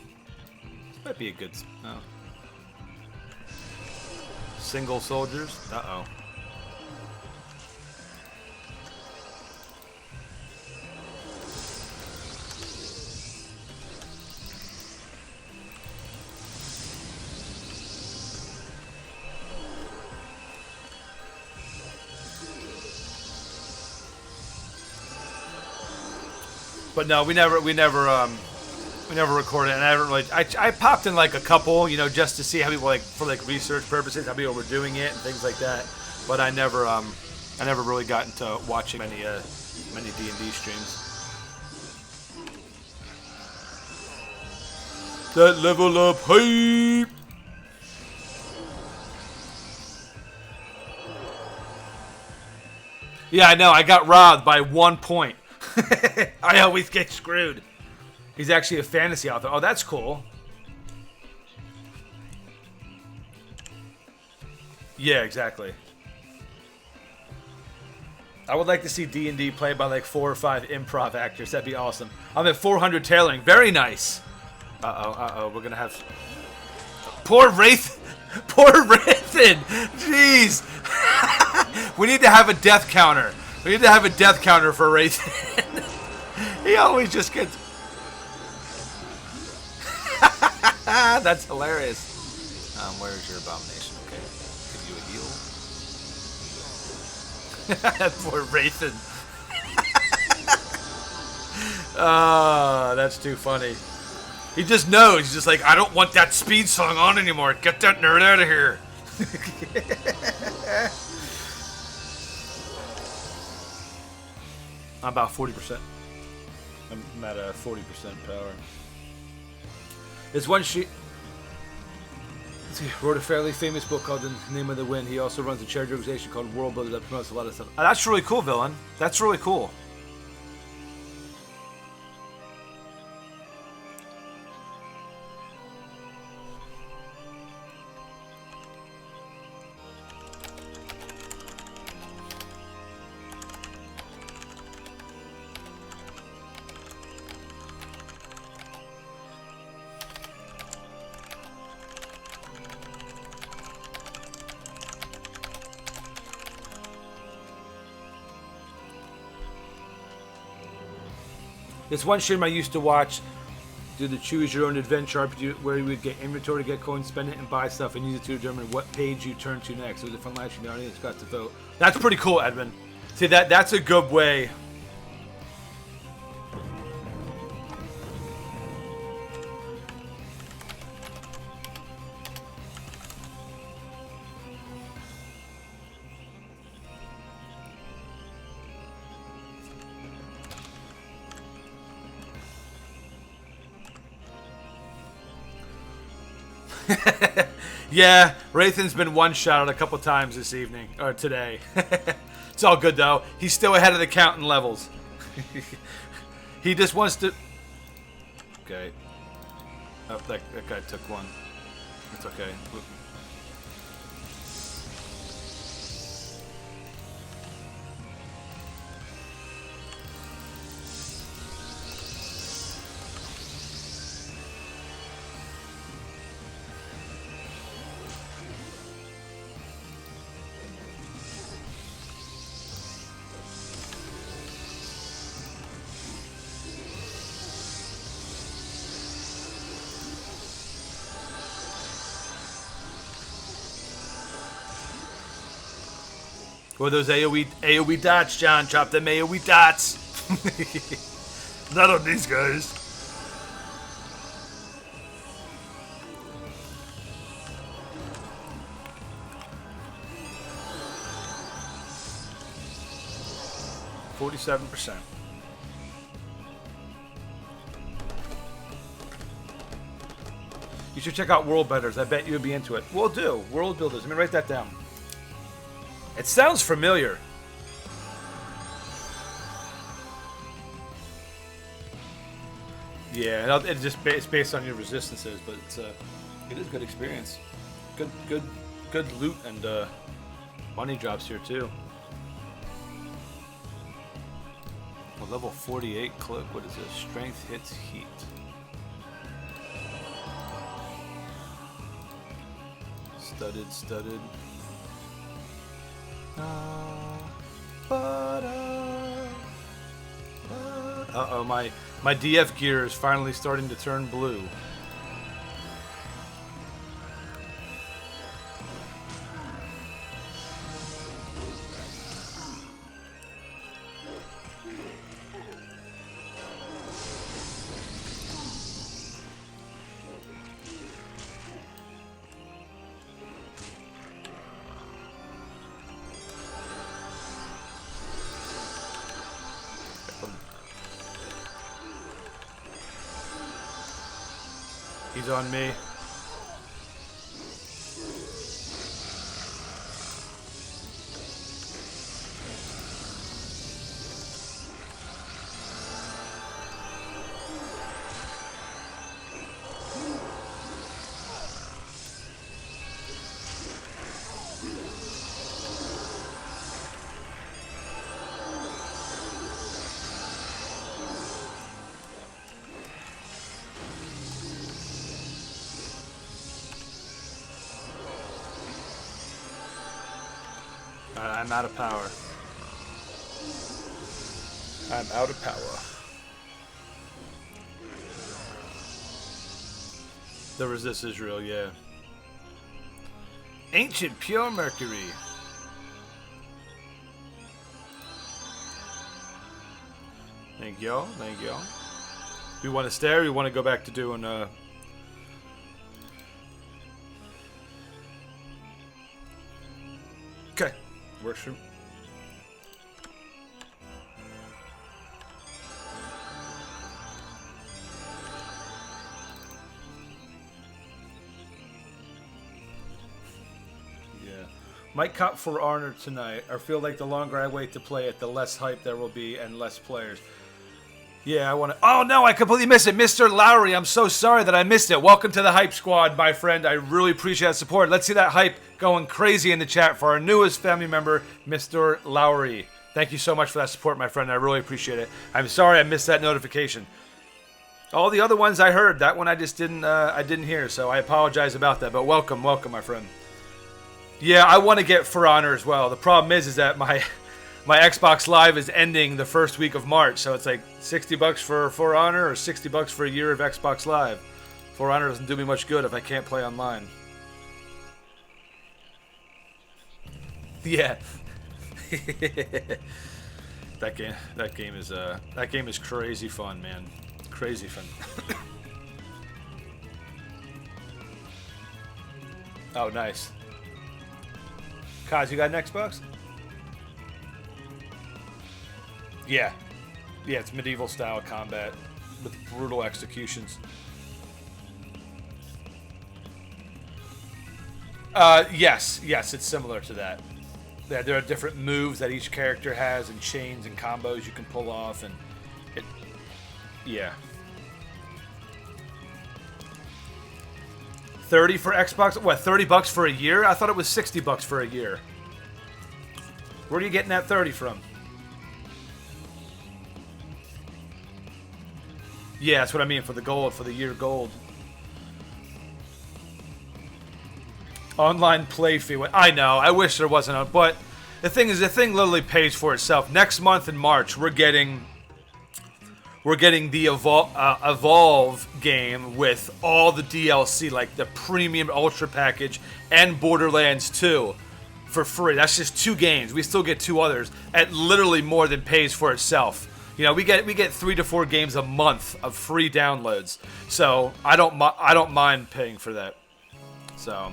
This might be a good. Oh. Single soldiers. Uh-oh. But no, we never recorded it, and I haven't really. I popped in like a couple, you know, just to see how people for research purposes, how people were doing it and things like that. But I never really got into watching many D&D streams. That level up hype. Yeah, I know. I got robbed by 1 point. I always get screwed. He's actually a fantasy author. Oh, that's cool. Yeah, exactly. I would like to see D&D played by like 4 or 5 improv actors. That'd be awesome. I'm at 400 tailoring. Very nice. Uh-oh. We're going to have... Poor Wraith. Poor Wraithen. Jeez. We need to have a death counter. We need to have a death counter for Wraithen. He always just gets... That's hilarious. Where's your abomination? Okay. Give you a heal. Poor Wraithen. That's too funny. He just knows. He's just like, I don't want that speed song on anymore. Get that nerd out of here. I'm about 40%. I'm at a 40% power. There's one she wrote a fairly famous book called The Name of the Wind. He also runs a charity organization called World Builder that promotes a lot of stuff. That's really cool, Villain. That's really cool. This one stream I used to watch, do the choose your own adventure RPG, where you would get inventory to get coins, spend it, and buy stuff, and use it to determine what page you turn to next. It was a fun live stream. The audience got to vote. That's pretty cool, Edmund. See, that's a good way. Yeah, Rathan's been one-shot a couple times this evening, or today. It's all good, though. He's still ahead of the count in levels. He just wants to... Okay. Oh, that guy took one. It's okay. What are those AoE dots, John? Drop them AoE dots. Not on these guys. %47%. You should check out World Builders. I bet you would be into it. We'll do. World Builders. Let me write that down. It sounds familiar. Yeah, it's based on your resistances, but it is good experience. Good loot and money drops here too. A level 48 cloak. What is this? Strength hits heat. Studded. Uh-oh, my DF gear is finally starting to turn blue. He's on me. I'm out of power. I'm out of power. The resist is real, yeah. Ancient pure mercury. Thank y'all. Thank y'all. We want to stay or we want to go back to doing Okay. Works for me. Yeah. Might cop for honor tonight. I feel like the longer I wait to play it, the less hype there will be and less players. Yeah, I want to... Oh, no, I completely missed it. Mr. Lowry, I'm so sorry that I missed it. Welcome to the Hype Squad, my friend. I really appreciate that support. Let's see that hype going crazy in the chat for our newest family member, Mr. Lowry. Thank you so much for that support, my friend. I really appreciate it. I'm sorry I missed that notification. All the other ones I heard. That one I just didn't hear, so I apologize about that. But welcome, my friend. Yeah, I want to get For Honor as well. The problem is that my Xbox Live is ending the first week of March, so it's like $60 for For Honor or $60 for a year of Xbox Live. For Honor doesn't do me much good if I can't play online. Yeah. that game is crazy fun, man. Crazy fun. Oh, nice. Kaz, you got an Xbox? Yeah. Yeah, it's medieval style combat with brutal executions. Yes, it's similar to that. There are different moves that each character has, and chains and combos you can pull off, and yeah. 30 for Xbox? What, $30 for a year? I thought it was $60 for a year. Where are you getting that 30 from? Yeah, that's what I mean for the gold, for the year gold. Online play fee. I know. I wish there wasn't a. But the thing is, the thing literally pays for itself. Next month in March, we're getting the Evolve game with all the DLC, like the Premium Ultra package and Borderlands 2 for free. That's just 2 games. We still get 2 others at literally more than pays for itself. You know, we get 3 to 4 games a month of free downloads. So I don't mind paying for that. So.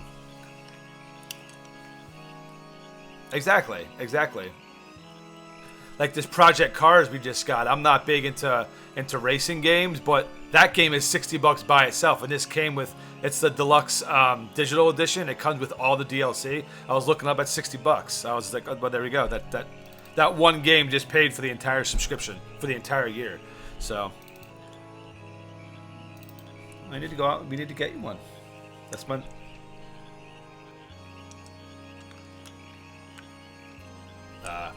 Exactly. Like this Project Cars we just got. I'm not big into racing games, but that game is $60 by itself, and this came with it's the deluxe digital edition. It comes with all the DLC. I was looking up at $60. I was like, oh, well, there we go. That one game just paid for the entire subscription for the entire year. So I need to go out. We need to get you one. That's my.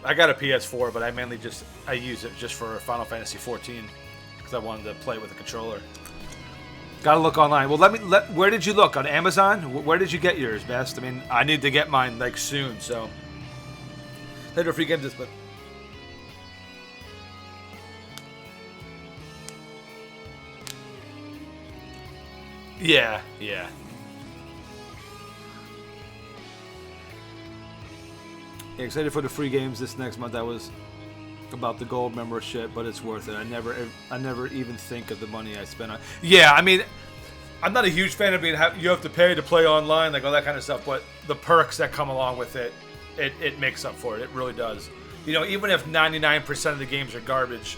I got a PS4, but I mainly use it just for Final Fantasy 14 because I wanted to play with a controller. Gotta look online. Well, where did you look? On Amazon? Where did you get yours, Best? I mean, I need to get mine like soon, so. Later, free games, but. Yeah. Yeah, excited for the free games this next month. I was about the gold membership, but it's worth it. I never even think of the money I spent on. Yeah, I mean, I'm not a huge fan of being you have to pay to play online, like all that kind of stuff. But the perks that come along with it, it makes up for it. It really does. You know, even if 99% of the games are garbage,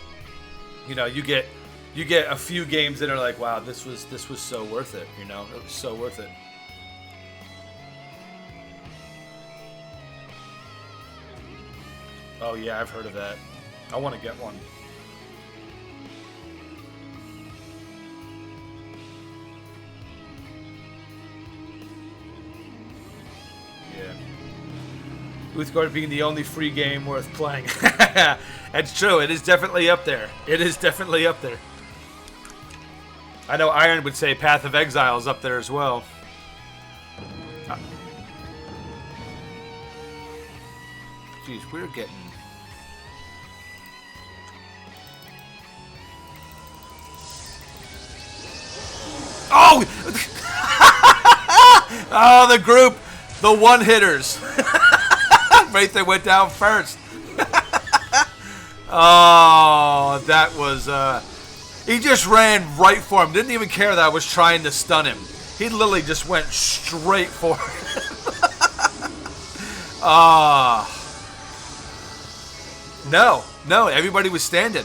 you know, you get a few games that are like, wow, this was so worth it. You know, it was so worth it. Oh yeah, I've heard of that. I want to get one. Yeah. Uthgard being the only free game worth playing. That's true. It is definitely up there. I know Iron would say Path of Exile is up there as well. Jeez, we're getting... Oh! Oh, the group! The one-hitters! Right, they went down first. Oh, that was... He just ran right for him. Didn't even care that I was trying to stun him. He literally just went straight for him. Ah... No, everybody was standing.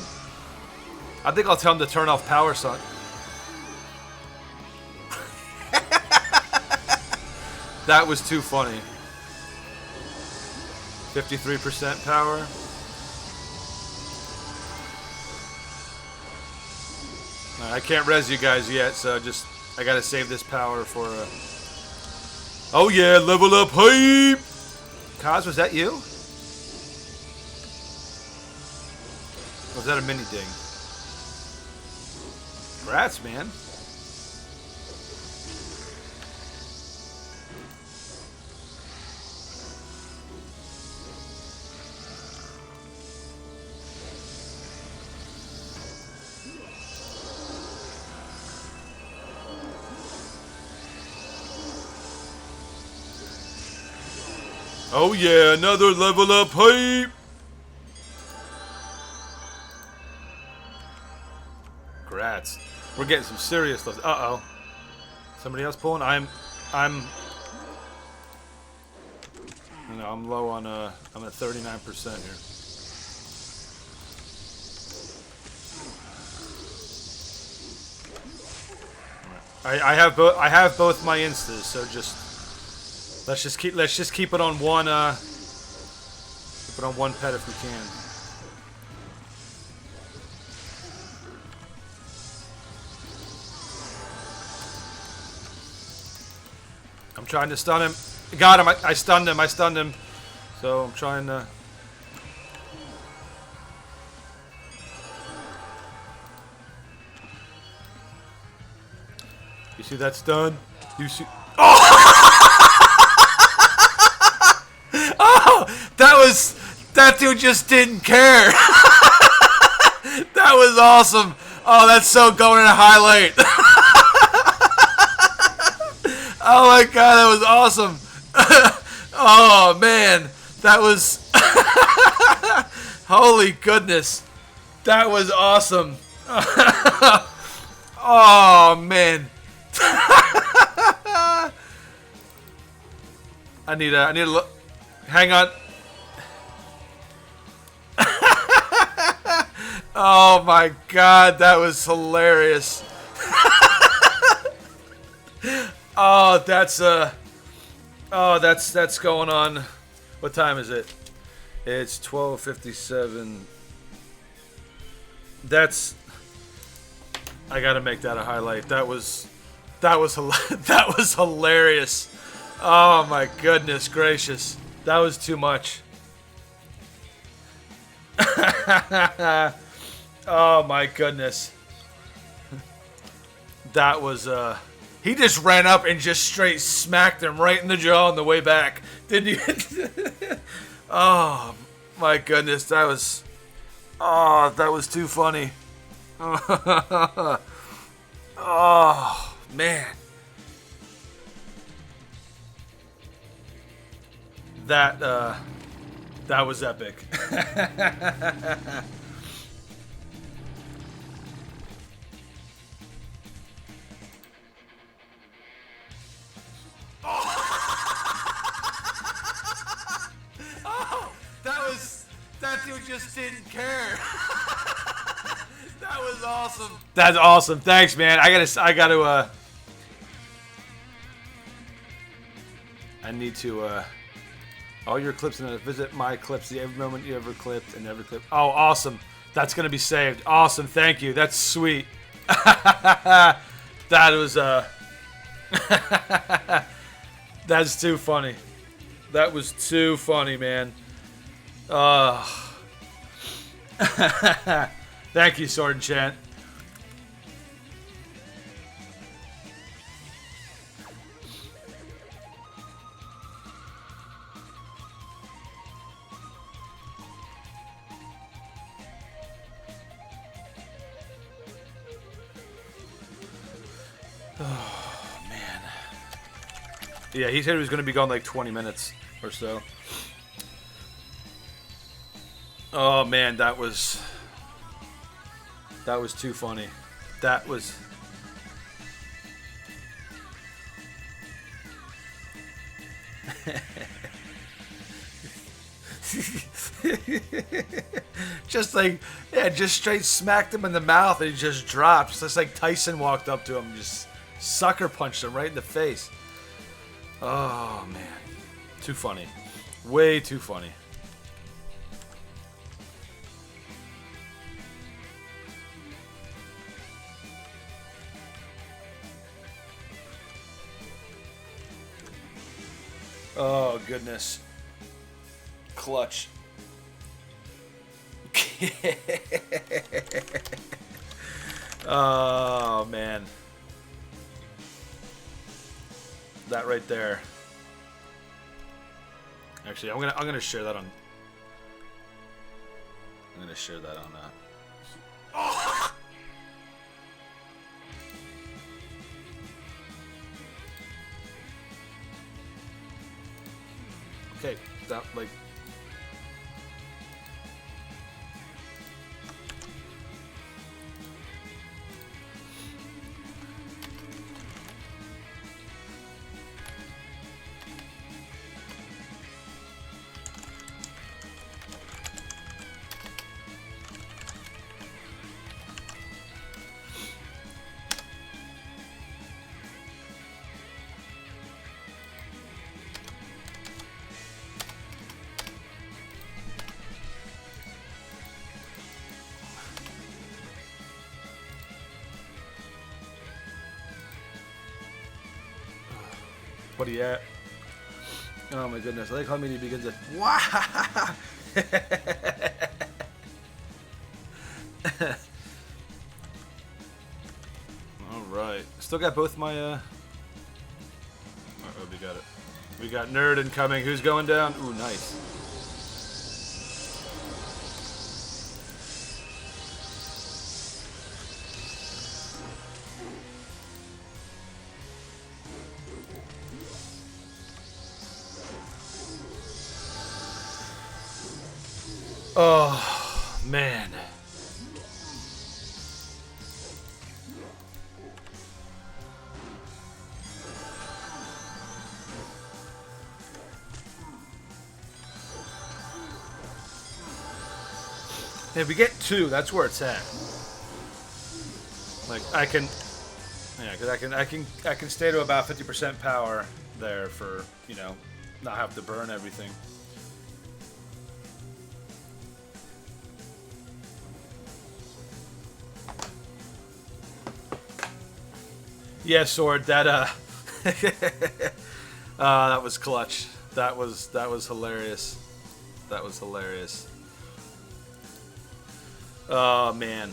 I think I'll tell him to turn off power, son. That was too funny. 53% power. I can't res you guys yet, so I gotta save this power for Oh yeah, level up hype! Kaz, was that you? Was that a mini ding? Congrats, man. Oh yeah, another level up hype. Congrats. We're getting some serious stuff. Uh-oh. Somebody else pulling? I'm no, I'm low on I'm at 39% here. I have both my instas, so just let's just keep it on one pet if we can. I'm trying to stun him. Got him. I stunned him. So I'm trying to. You see that stun? You see? Oh, that dude just didn't care. That was awesome. Oh, that's so going in a highlight. Oh my god, that was awesome. Oh man, that was holy goodness. That was awesome. Oh man. I need a look. Hang on. Oh my god, that was hilarious. Oh, that's going on. What time is it? It's 12:57. I gotta make that a highlight. That was hilarious. Oh my goodness gracious. That was too much. Oh my goodness. That was he just ran up and just straight smacked him right in the jaw on the way back. Didn't you? Oh my goodness, that was too funny. Oh man. That was epic. That dude just didn't care. That was awesome. That's awesome. Thanks, man. I need to all your clips and visit my clips, every moment you ever clipped and every clip. Oh, awesome. That's gonna be saved. Awesome. Thank you. That's sweet. That was that's too funny. That was too funny, man. Thank you, Sword Enchant. Oh, man. Yeah, he said he was going to be gone like 20 minutes or so. Oh man, that was too funny. That was just like, yeah, just straight smacked him in the mouth and he just dropped. Just like Tyson walked up to him and just sucker punched him right in the face. Oh man, too funny. Way too funny. Oh, goodness. Clutch. Oh, man. That right there. Actually, I'm gonna share that on. I'm gonna share that on Okay. That, like... What are you at? Oh my goodness, I like how many begins with wow. Alright. Still got both my oh, we got it. We got Nerd incoming. Who's going down? Ooh, nice. Oh, man. If we get 2, that's where it's at. Like I can, yeah, because I can stay to about 50% power there for, you know, not have to burn everything. Yeah, Sword, that that was clutch. That was hilarious. That was hilarious. Oh man.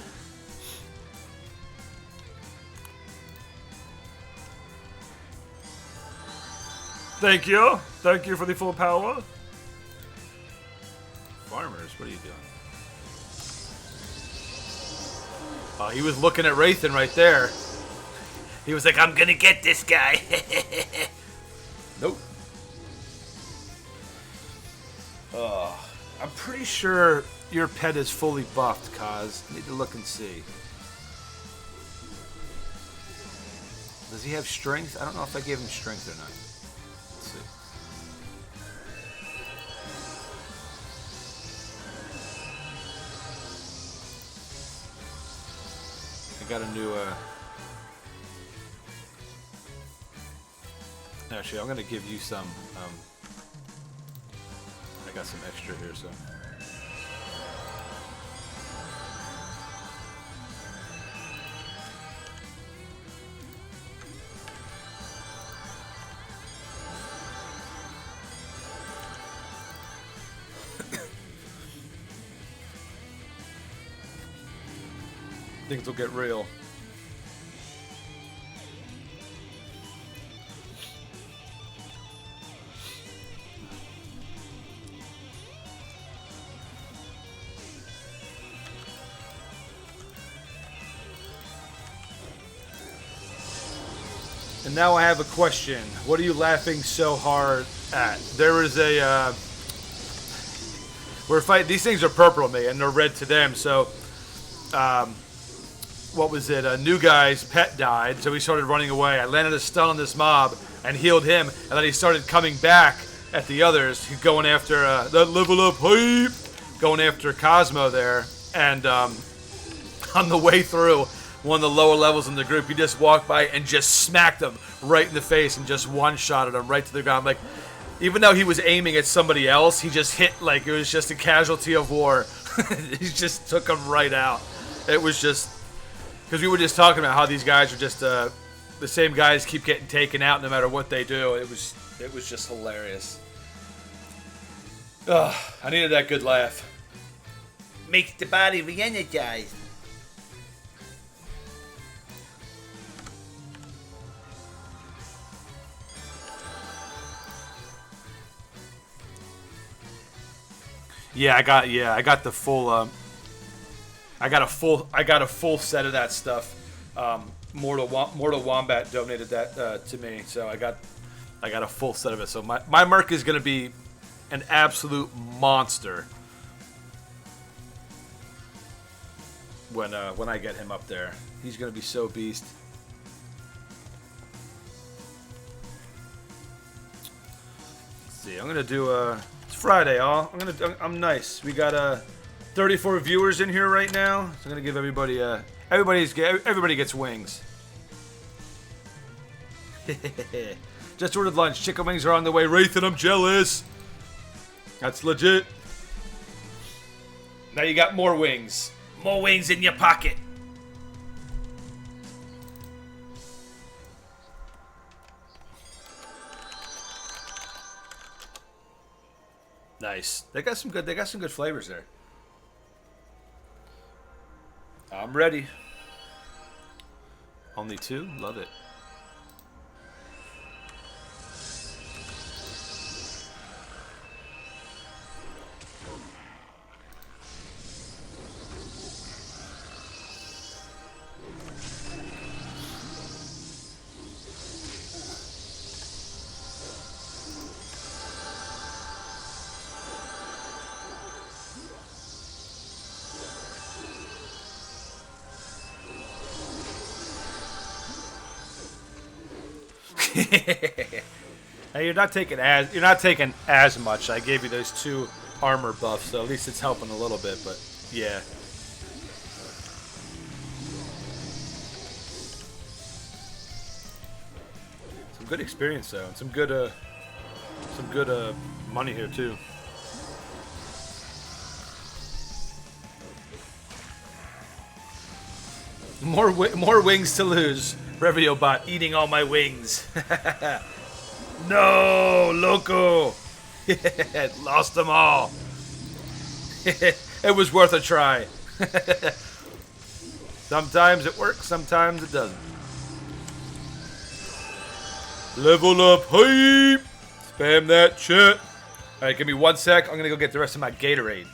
Thank you. Thank you for the full power. Farmers, what are you doing? Oh, he was looking at Wraithen right there. He was like, I'm gonna get this guy. Nope. I'm pretty sure your pet is fully buffed, Kaz. Need to look and see. Does he have strength? I don't know if I gave him strength or not. Let's see. I got a new, Actually, I'm gonna give you some, I got some extra here, so. Things will get real. And now I have a question. What are you laughing so hard at? There was a, we're fighting, these things are purple to me and they're red to them, so, what was it? A new guy's pet died, so he started running away. I landed a stun on this mob and healed him, and then he started coming back at the others. He's going after that level up hype, going after Cosmo there, and on the way through one of the lower levels in the group, he just walked by and just smacked him right in the face and just one-shotted him right to the ground. Like, even though he was aiming at somebody else, he just hit like it was just a casualty of war. He just took him right out. It was just... Because we were just talking about how these guys are just the same guys keep getting taken out no matter what they do. It was just hilarious. Ugh, I needed that good laugh. Makes the body re-energize. Yeah, I got the full. I got a full set of that stuff. Mortal Wombat donated that to me, so I got a full set of it. So my merc is gonna be an absolute monster when I get him up there. He's gonna be so beast. Let's see, I'm gonna do it's Friday, y'all. I'm nice. We got 34 viewers in here right now, so I'm gonna give everybody everybody gets wings. Just ordered lunch. Chicken wings are on the way. Wraithen, I'm jealous. That's legit. Now you got more wings. More wings in your pocket. Nice. They got some good flavors there. I'm ready. Only 2? Love it. Now you're not taking as much. I gave you those 2 armor buffs, so at least it's helping a little bit. But yeah, some good experience though, and some good money here too. More wings to lose. Reviobot eating all my wings. No, loco. Lost them all. It was worth a try. Sometimes it works, sometimes it doesn't. Level up hype. Spam that chat. All right, give me 1 sec. I'm gonna go get the rest of my Gatorade.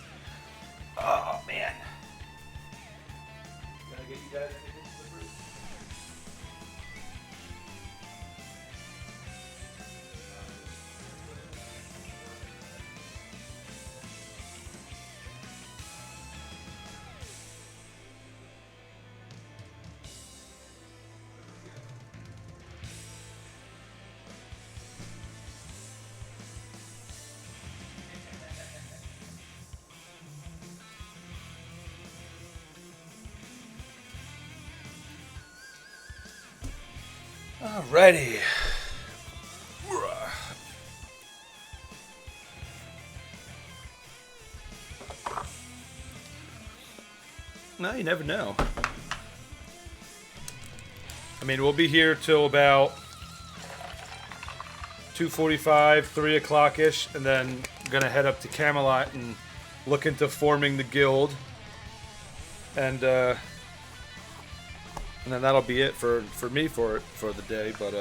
Oh, man. Can I get you guys tickets to the booth? Alrighty. No, you never know. I mean, we'll be here till about 2:45, 3 o'clock-ish, and then gonna head up to Camelot and look into forming the guild. And then that'll be it for me for the day. But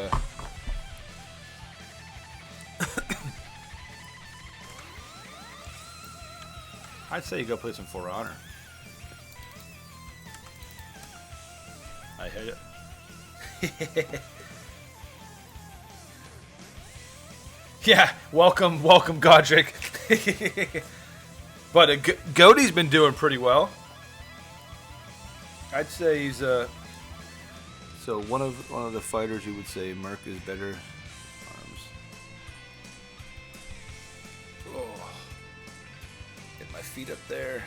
I'd say you go play some For Honor. I hate it. Yeah, welcome, Godric. But Goaty's been doing pretty well. I'd say he's so one of the fighters you would say Merc is better arms. Oh, get my feet up there.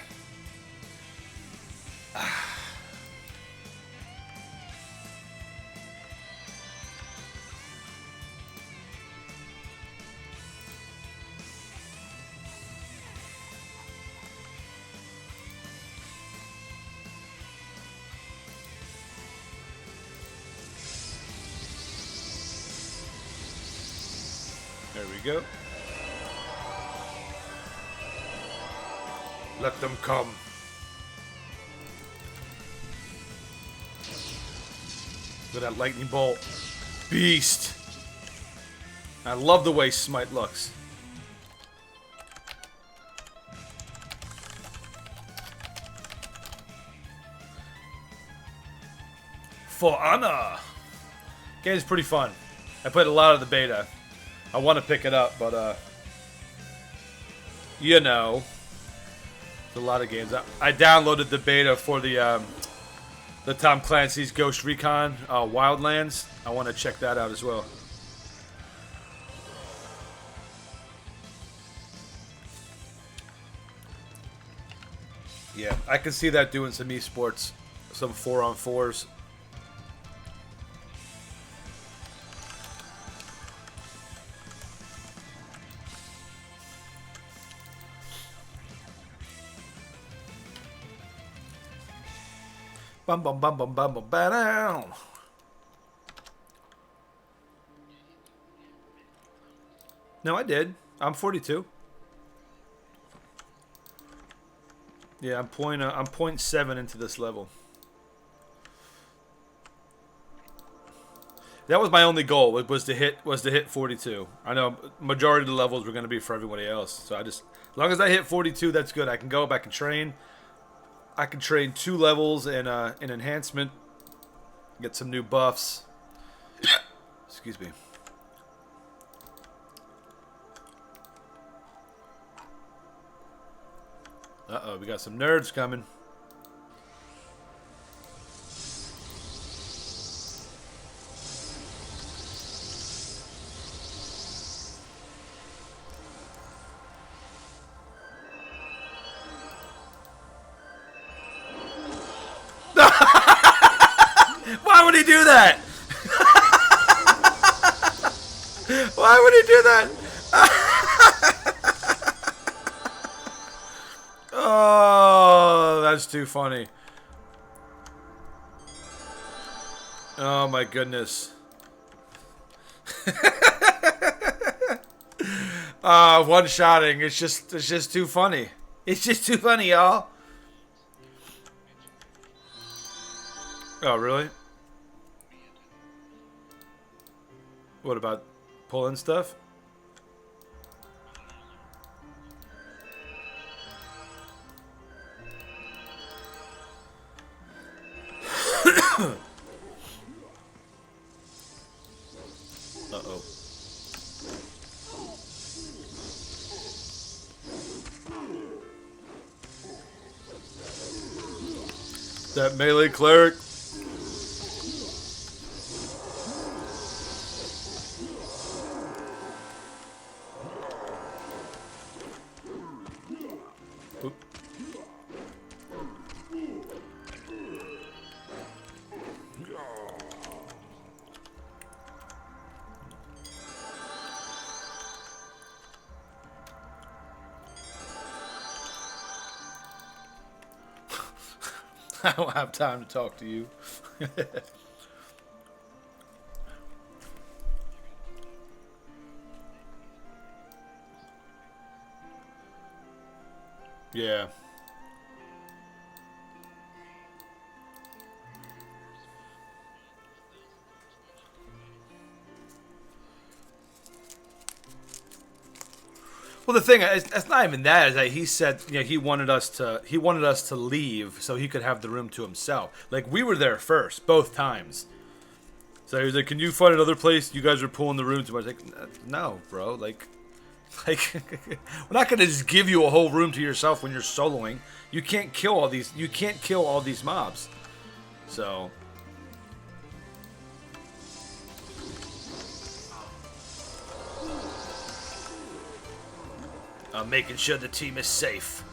There we go. Let them come. Look at that lightning bolt. Beast. I love the way Smite looks. For Honor. Game's pretty fun. I played a lot of the beta. I want to pick it up, but You know. There's a lot of games. I downloaded the beta for the Tom Clancy's Ghost Recon Wildlands. I want to check that out as well. Yeah, I can see that doing some esports, some 4-on-4s. Bum bum bum bum bum bum down. No, I did. I'm 42. Yeah, I'm 0.7 into this level. That was my only goal. Was to hit 42. I know majority of the levels were going to be for everybody else. So as long as I hit 42, that's good. I can go back and train. I can train 2 levels in enhancement. Get some new buffs. Excuse me. Uh-oh, we got some nerds coming. Why would he do that? Why would he do that? Oh, that's too funny. Oh my goodness. One-shotting. It's just too funny. It's just too funny, y'all. Oh, really? What about pulling stuff? Uh-oh. That melee cleric. Oop. I don't have time to talk to you. Yeah. Well, the thing is, it's not even that. Is that he said, he wanted us to leave so he could have the room to himself. Like, we were there first, both times. So he was like, "Can you find another place? You guys are pulling the room too much." Like, no, bro. Like, we're not gonna just give you a whole room to yourself when you're soloing. You can't kill all these. You can't kill all these mobs. So. I'm making sure the team is safe.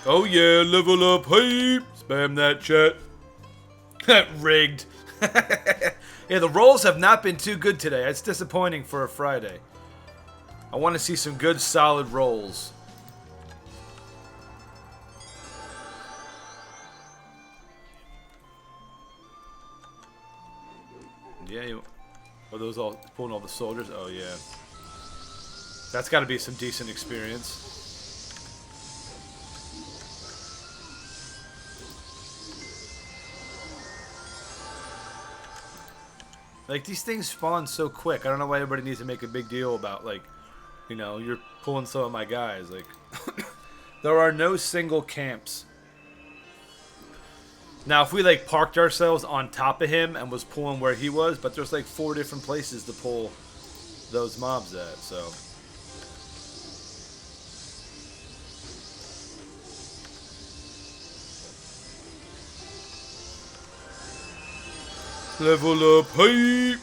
Oh yeah, level up, hey! Spam that chat. Rigged. Yeah, the rolls have not been too good today. It's disappointing for a Friday. I want to see some good, solid rolls. Yeah, are those all pulling all the soldiers? Oh yeah. That's got to be some decent experience. Like, these things spawn so quick. I don't know why everybody needs to make a big deal about, like, you're pulling some of my guys. Like, there are no single camps. Now, if we, like, parked ourselves on top of him and was pulling where he was, but there's, like, 4 different places to pull those mobs at, so. Level up, hey!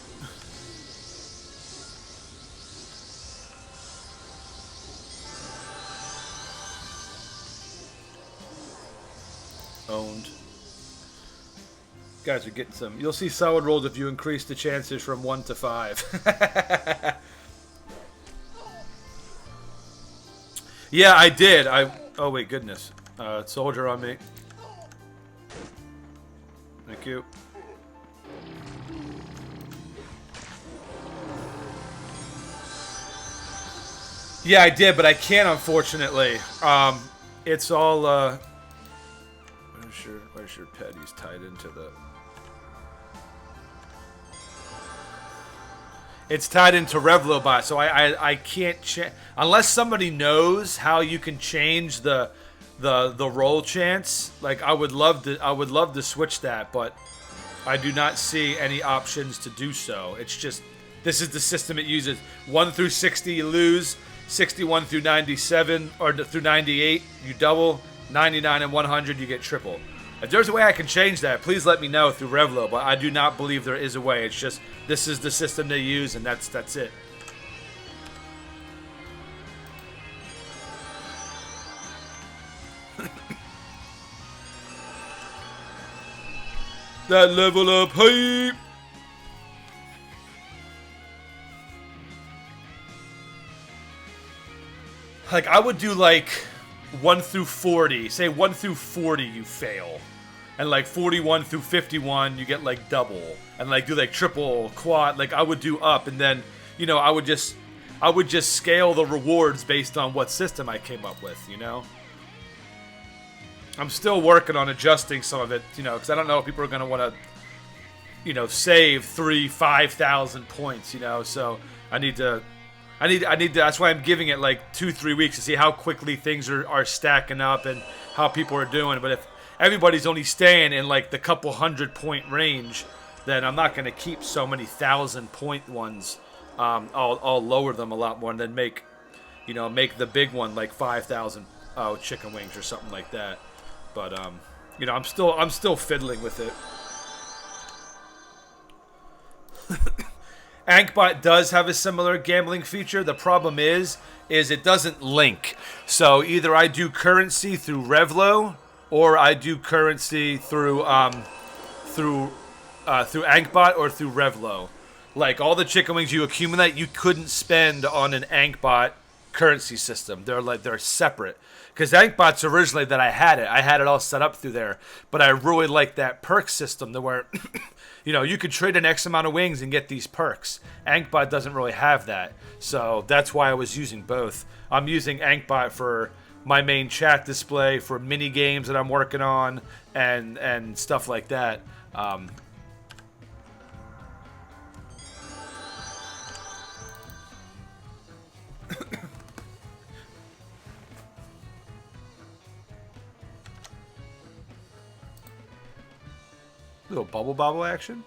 Owned. Guys are getting some. You'll see solid rolls if you increase the chances from 1 to 5. Yeah, I did. Oh wait, goodness. Soldier on me. Thank you. Yeah, I did, but I can't, unfortunately. It's all, where's your pet? He's tied into the... It's tied into Revlobot, so I can't change... Unless somebody knows how you can change the roll chance, like, I would love to switch that, but I do not see any options to do so. It's just... This is the system it uses. 1 through 60, you lose. 61 through 97, or through 98, you double. 99 and 100, you get triple. If there's a way I can change that, please let me know through Revlo, but I do not believe there is a way. It's just, this is the system they use, and that's it. That level up hype! Like, I would do, like, 1 through 40. Say 1 through 40 you fail. And, like, 41 through 51 you get, like, double. And, like, do, like, triple, quad. Like, I would do up. And then, you know, I would just scale the rewards based on what system I came up with, you know? I'm still working on adjusting some of it, you know, because I don't know if people are going to want to, you know, save 5,000 points, you know? So I need to... that's why I'm giving it like 2-3 weeks to see how quickly things are stacking up and how people are doing. But if everybody's only staying in like the couple 100-point range, then I'm not going to keep so many 1,000-point ones. I'll lower them a lot more and then make the big one like 5,000 chicken wings or something like that. But you know, I'm still fiddling with it. Ankbot does have a similar gambling feature. The problem is it doesn't link. So either I do currency through Revlo, or I do currency through Ankbot or through Revlo. Like all the chicken wings you accumulate, you couldn't spend on an Ankbot currency system. They're separate. Because Ankbot's originally that I had it all set up through there. But I really like that perk system to where you know, you could trade an X amount of wings and get these perks. Ankbot doesn't really have that. So that's why I was using both. I'm using Ankbot for my main chat display, for mini games that I'm working on, and stuff like that. Little bubble bobble action.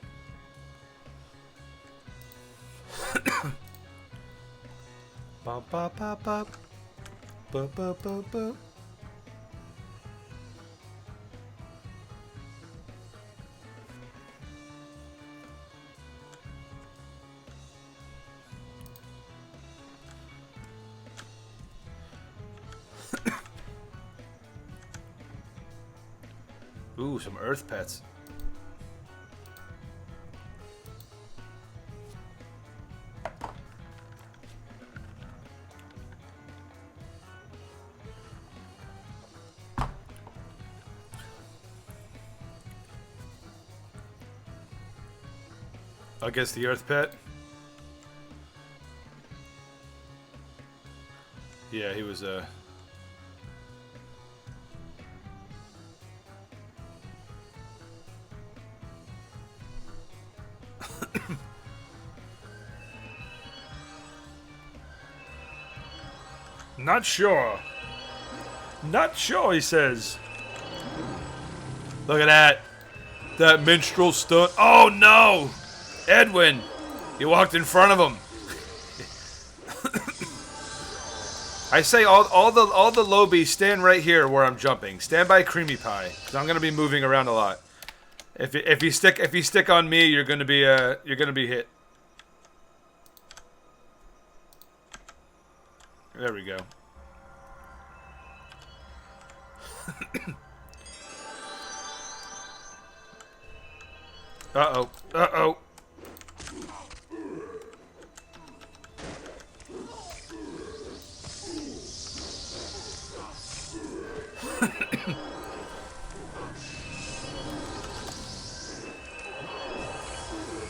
Bop bop bop bop. Bop bop bop bop. Ooh, some earth pets. I guess the earth pet. Yeah, he was Not sure. Not sure, he says. Look at that. That minstrel stunt. Oh no! Edwin! You walked in front of him. I say all the lobies stand right here where I'm jumping. Stand by Creamy Pie, because I'm going to be moving around a lot. If you stick on me, you're gonna be hit. There we go. Uh-oh. Uh-oh.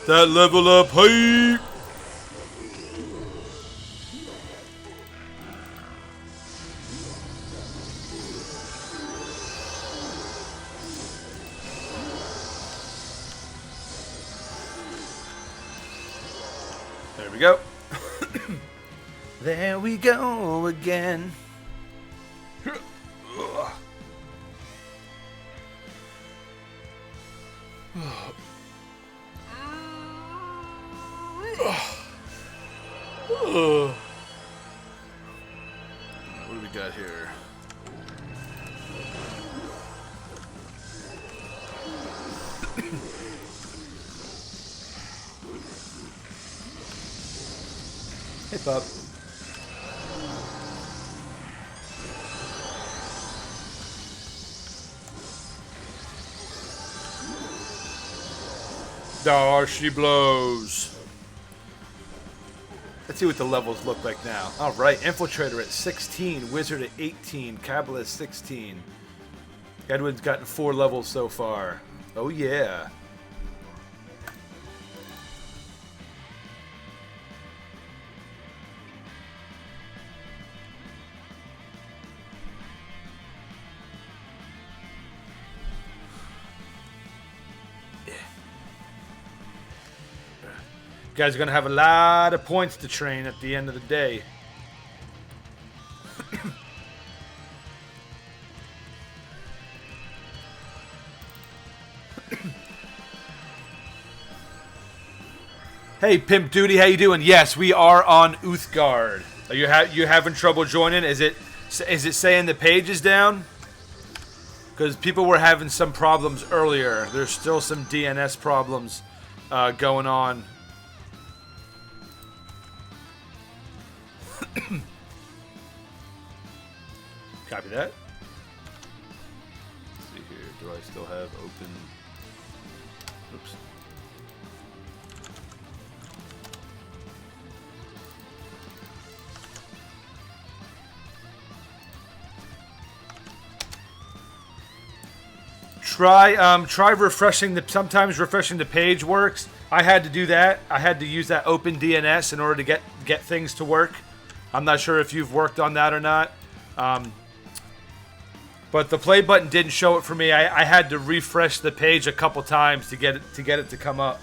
That level up hype. There we go. There we go again. What do we got here? Hey, pup. There she blows. Let's see what the levels look like now. All right, Infiltrator at 16, Wizard at 18, Kabbalist 16. Edwin's gotten 4 levels so far. Oh yeah. You guys are going to have a lot of points to train at the end of the day. Hey, Pimp Duty, how you doing? Yes, we are on Uthgard. Are you having trouble joining? Is it saying the page is down? Because people were having some problems earlier. There's still some DNS problems going on. Copy that. Let's see here. Do I still have open? Oops. Try refreshing sometimes refreshing the page works. I had to do that. I had to use that open DNS in order to get things to work. I'm not sure if you've worked on that or not. But the play button didn't show it for me. I had to refresh the page a couple times to get it to come up.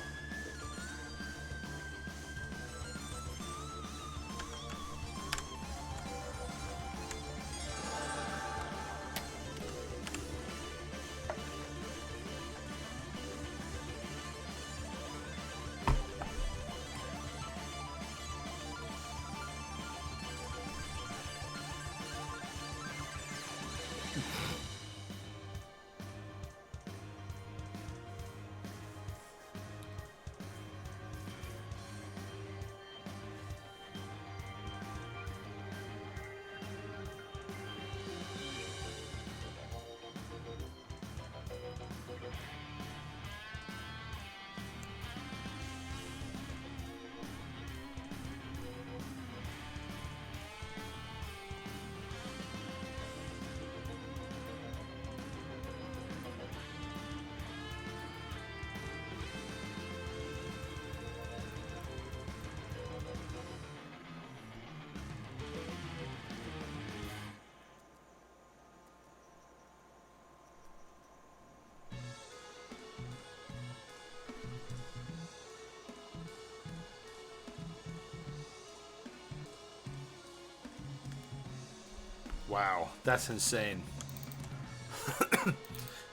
Wow, that's insane.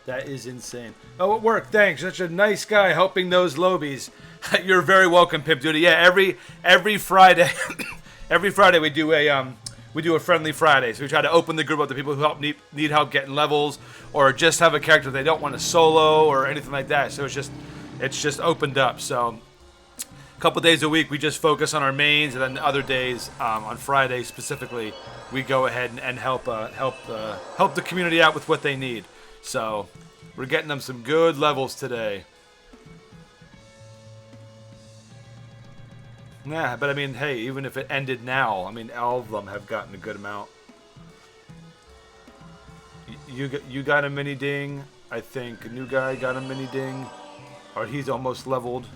That is insane. Oh, it worked. Thanks. Such a nice guy helping those lobies. You're very welcome, Pimp Duty. Yeah, every Friday, every Friday we we do a friendly Friday. So we try to open the group up to people who need help getting levels, or just have a character they don't want to solo or anything like that. So it's just opened up. So a couple days a week we just focus on our mains, and then other days on Friday specifically we go ahead and help the community out with what they need. So we're getting them some good levels today. Yeah, but I mean, hey, even if it ended now, I mean, all of them have gotten a good amount. You got a mini ding. I think a new guy got a mini ding, or he's almost leveled.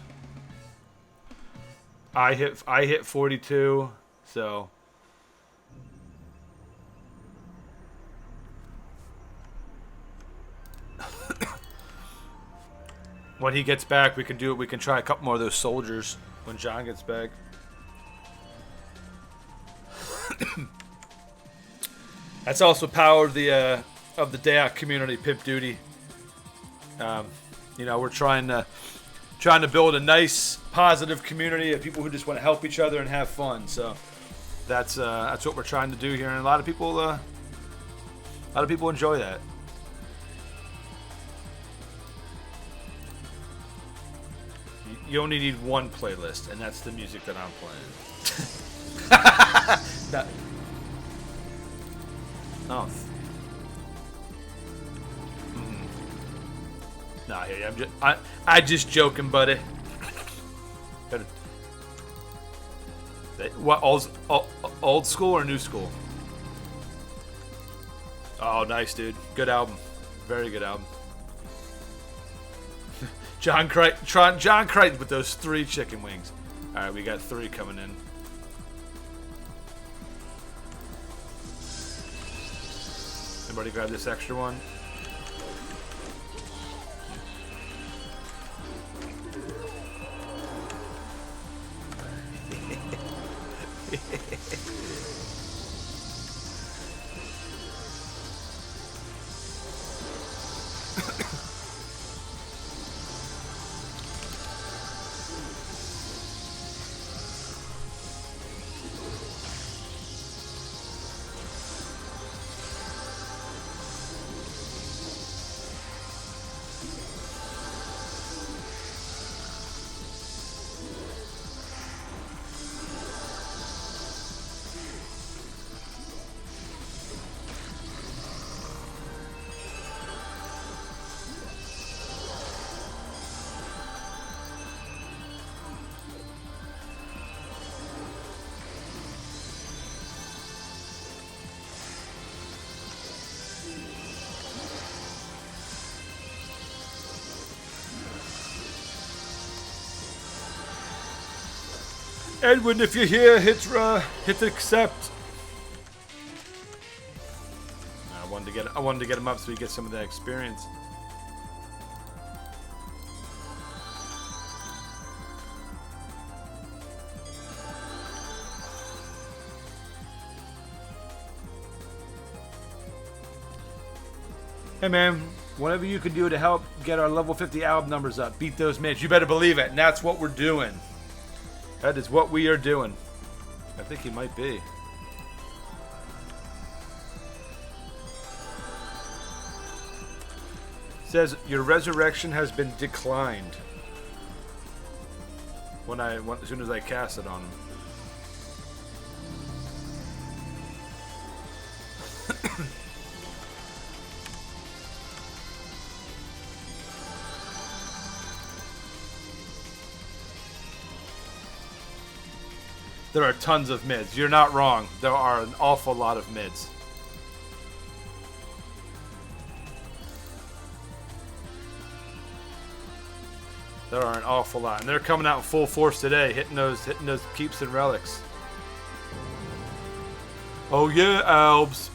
I hit 42, so. When he gets back, we can do it. We can try a couple more of those soldiers when John gets back. That's also power of the day out community, Pimp Duty. You know, we're trying to build a nice, positive community of people who just want to help each other and have fun. So that's what we're trying to do here, and a lot of people enjoy that. You only need one playlist, and that's the music that I'm playing. Oh. Nah, hey, I just joking, buddy. What old school or new school? Oh, nice, dude. Good album. Very good album. John Crichton with those 3 chicken wings. All right, we got 3 coming in. Anybody grab this extra one? Edwin, if you're here, hit accept. I wanted to get him up so he gets some of that experience. Hey man, whatever you can do to help get our level 50 album numbers up, beat those mids. You better believe it, and that's what we're doing. That is what we are doing. I think he might be. Says your resurrection has been declined. As soon as I cast it on him. There are tons of mids. You're not wrong. There are an awful lot of mids. There are an awful lot, and they're coming out in full force today, hitting those keeps and relics. Oh yeah, Albs.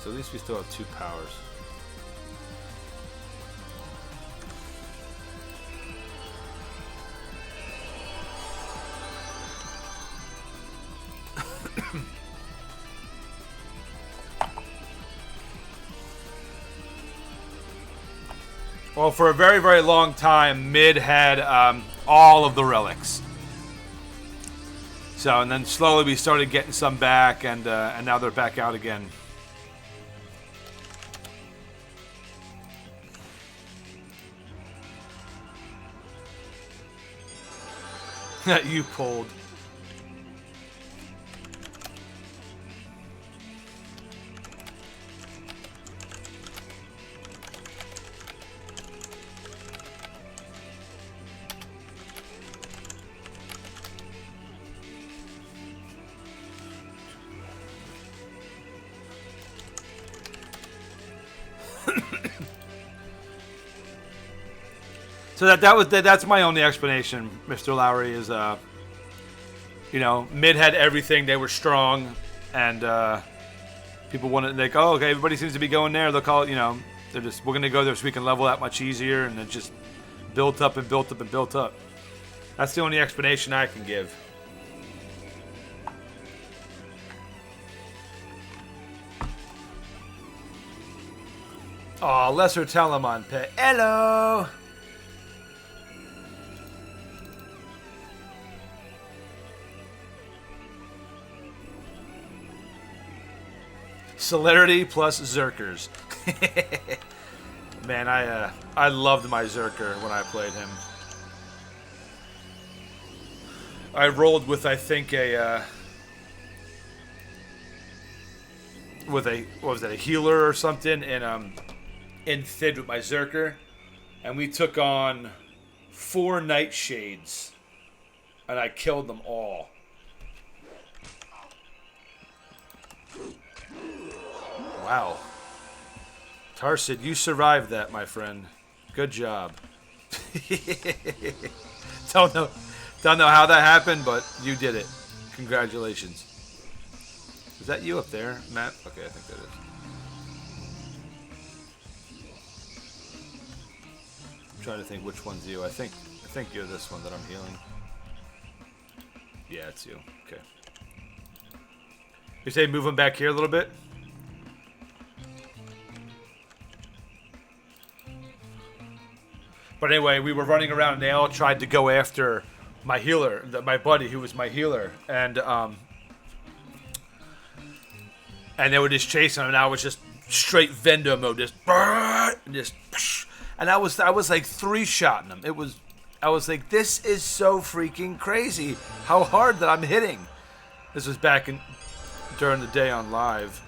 So at least we still have 2 powers. Well, for a very, very long time, mid had all of the relics. So, and then slowly we started getting some back, and now they're back out again. That you pulled. So that's my only explanation, Mr. Lowry, is you know, mid had everything, they were strong, and people wanted, like, oh, okay, everybody seems to be going there, they'll call it, you know, we're gonna go there so we can level that much easier, and it just built up and built up and built up. That's the only explanation I can give. Aw, Lesser Telemon Pet. Hello! Celerity plus Zerkers. Man, I loved my Zerker when I played him. I rolled with, I think, what was that, a healer or something, and in Thid with my Zerker, and we took on 4 Nightshades, and I killed them all. Wow. Tarsid, you survived that, my friend. Good job. Don't know how that happened, but you did it. Congratulations. Is that you up there, Matt? Okay, I think that is. I'm trying to think which one's you. I think you're this one that I'm healing. Yeah, it's you. Okay. You say move him back here a little bit? But anyway, we were running around and they all tried to go after my healer, my buddy who was my healer, and they were just chasing him, and I was just straight vendor mode, just and I was like 3-shotting him. I was like, this is so freaking crazy how hard that I'm hitting. This was back during the day on live.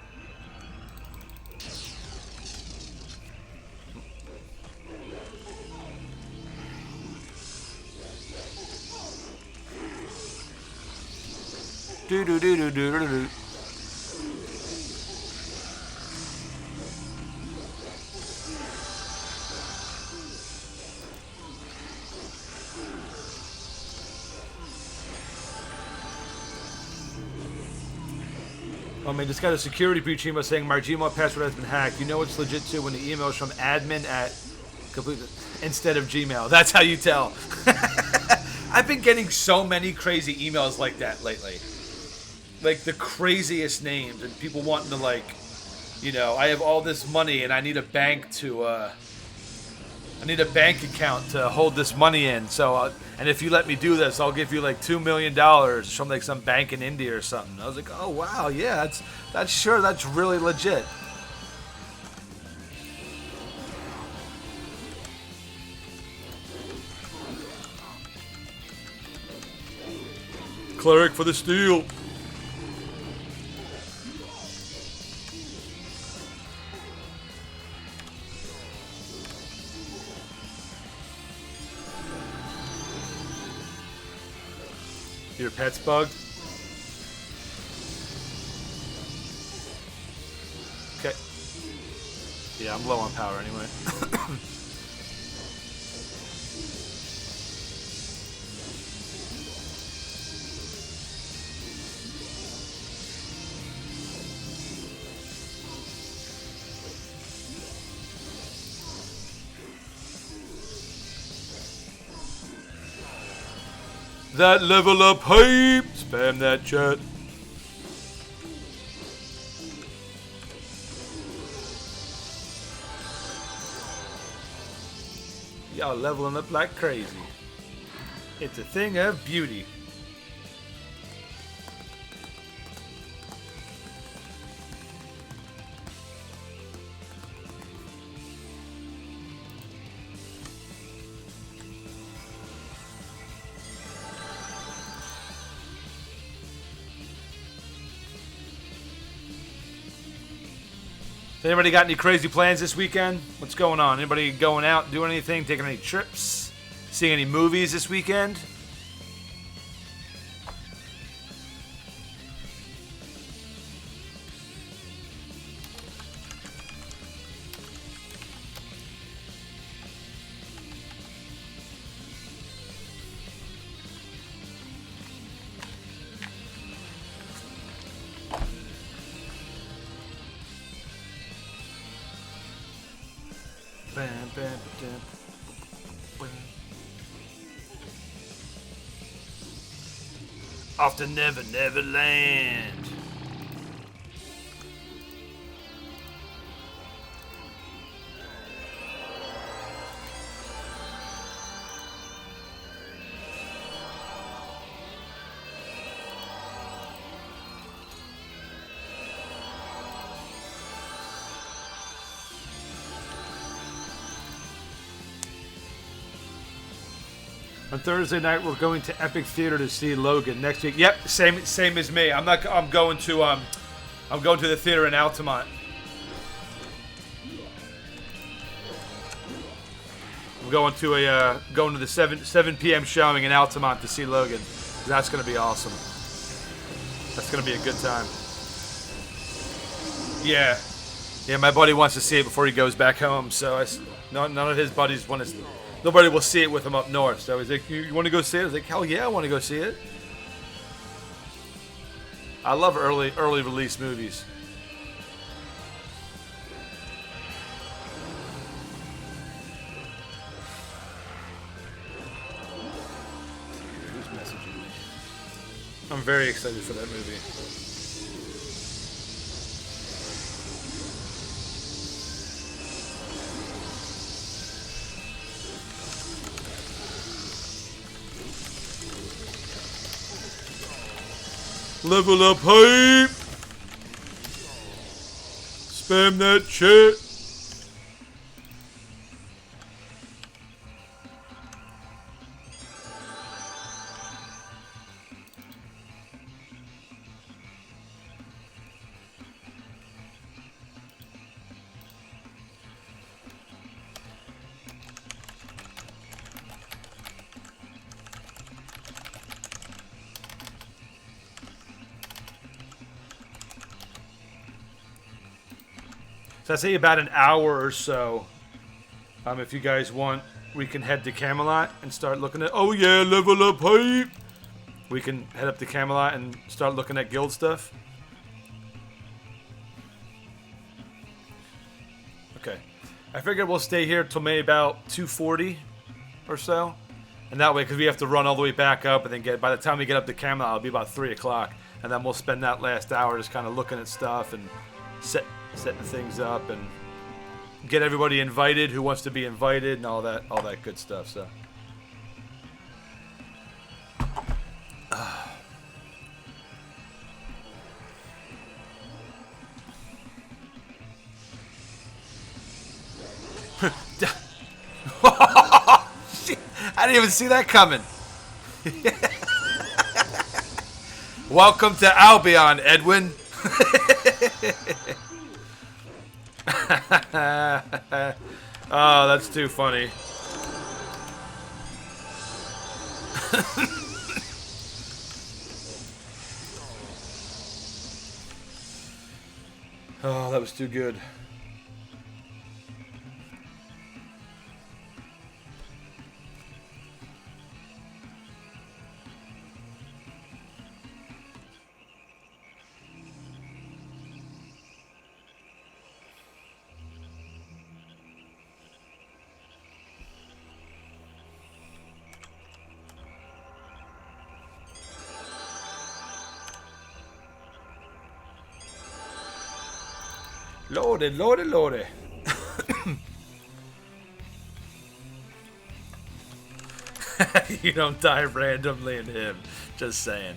Do do do do do do do. Oh man, just got a security breach email saying my Gmail password has been hacked. You know it's legit too when the email is from admin at complete instead of Gmail. That's how you tell. I've been getting so many crazy emails like that lately. Like the craziest names, and people wanting to, like, you know, I have all this money and I need a bank account to hold this money in. So, and if you let me do this, I'll give you like $2 million from like some bank in India or something. I was like, oh wow, yeah, that's really legit. Cleric for the steal. Your pet's bugged? Okay. Yeah, I'm low on power anyway. That level up hype! Spam that chat. Y'all leveling up like crazy. It's a thing of beauty. Anybody got any crazy plans this weekend? What's going on? Anybody going out, doing anything, taking any trips, seeing any movies this weekend? Off to Never Never Land. On Thursday night, we're going to Epic Theater to see Logan. Next week, yep, same as me. I'm going to the theater in Altamont. I'm going to the 7 p.m. showing in Altamont to see Logan. That's going to be awesome. That's going to be a good time. Yeah, my buddy wants to see it before he goes back home. So none of his buddies want to. Nobody will see it with him up north. So he's like, you want to go see it? I was like, hell yeah, I want to go see it. I love early release movies. Who's messaging me? I'm very excited for that movie. Level up hype. Spam that shit. So I say about an hour or so. If you guys want, we can head to Camelot and start looking at. Oh yeah, level up hype. We can head up to Camelot and start looking at guild stuff. Okay, I figured we'll stay here till maybe about 2:40 or so, and that way, because we have to run all the way back up and then get. By the time we get up to Camelot, it'll be about 3 o'clock, and then we'll spend that last hour just kind of looking at stuff and setting things up and get everybody invited who wants to be invited and all that good stuff. So Shit, I didn't even see that coming. Welcome to Albion, Edwin. Oh, that's too funny. Oh, that was too good. Lordy, lordy, lordy. You don't die randomly in him. Just saying.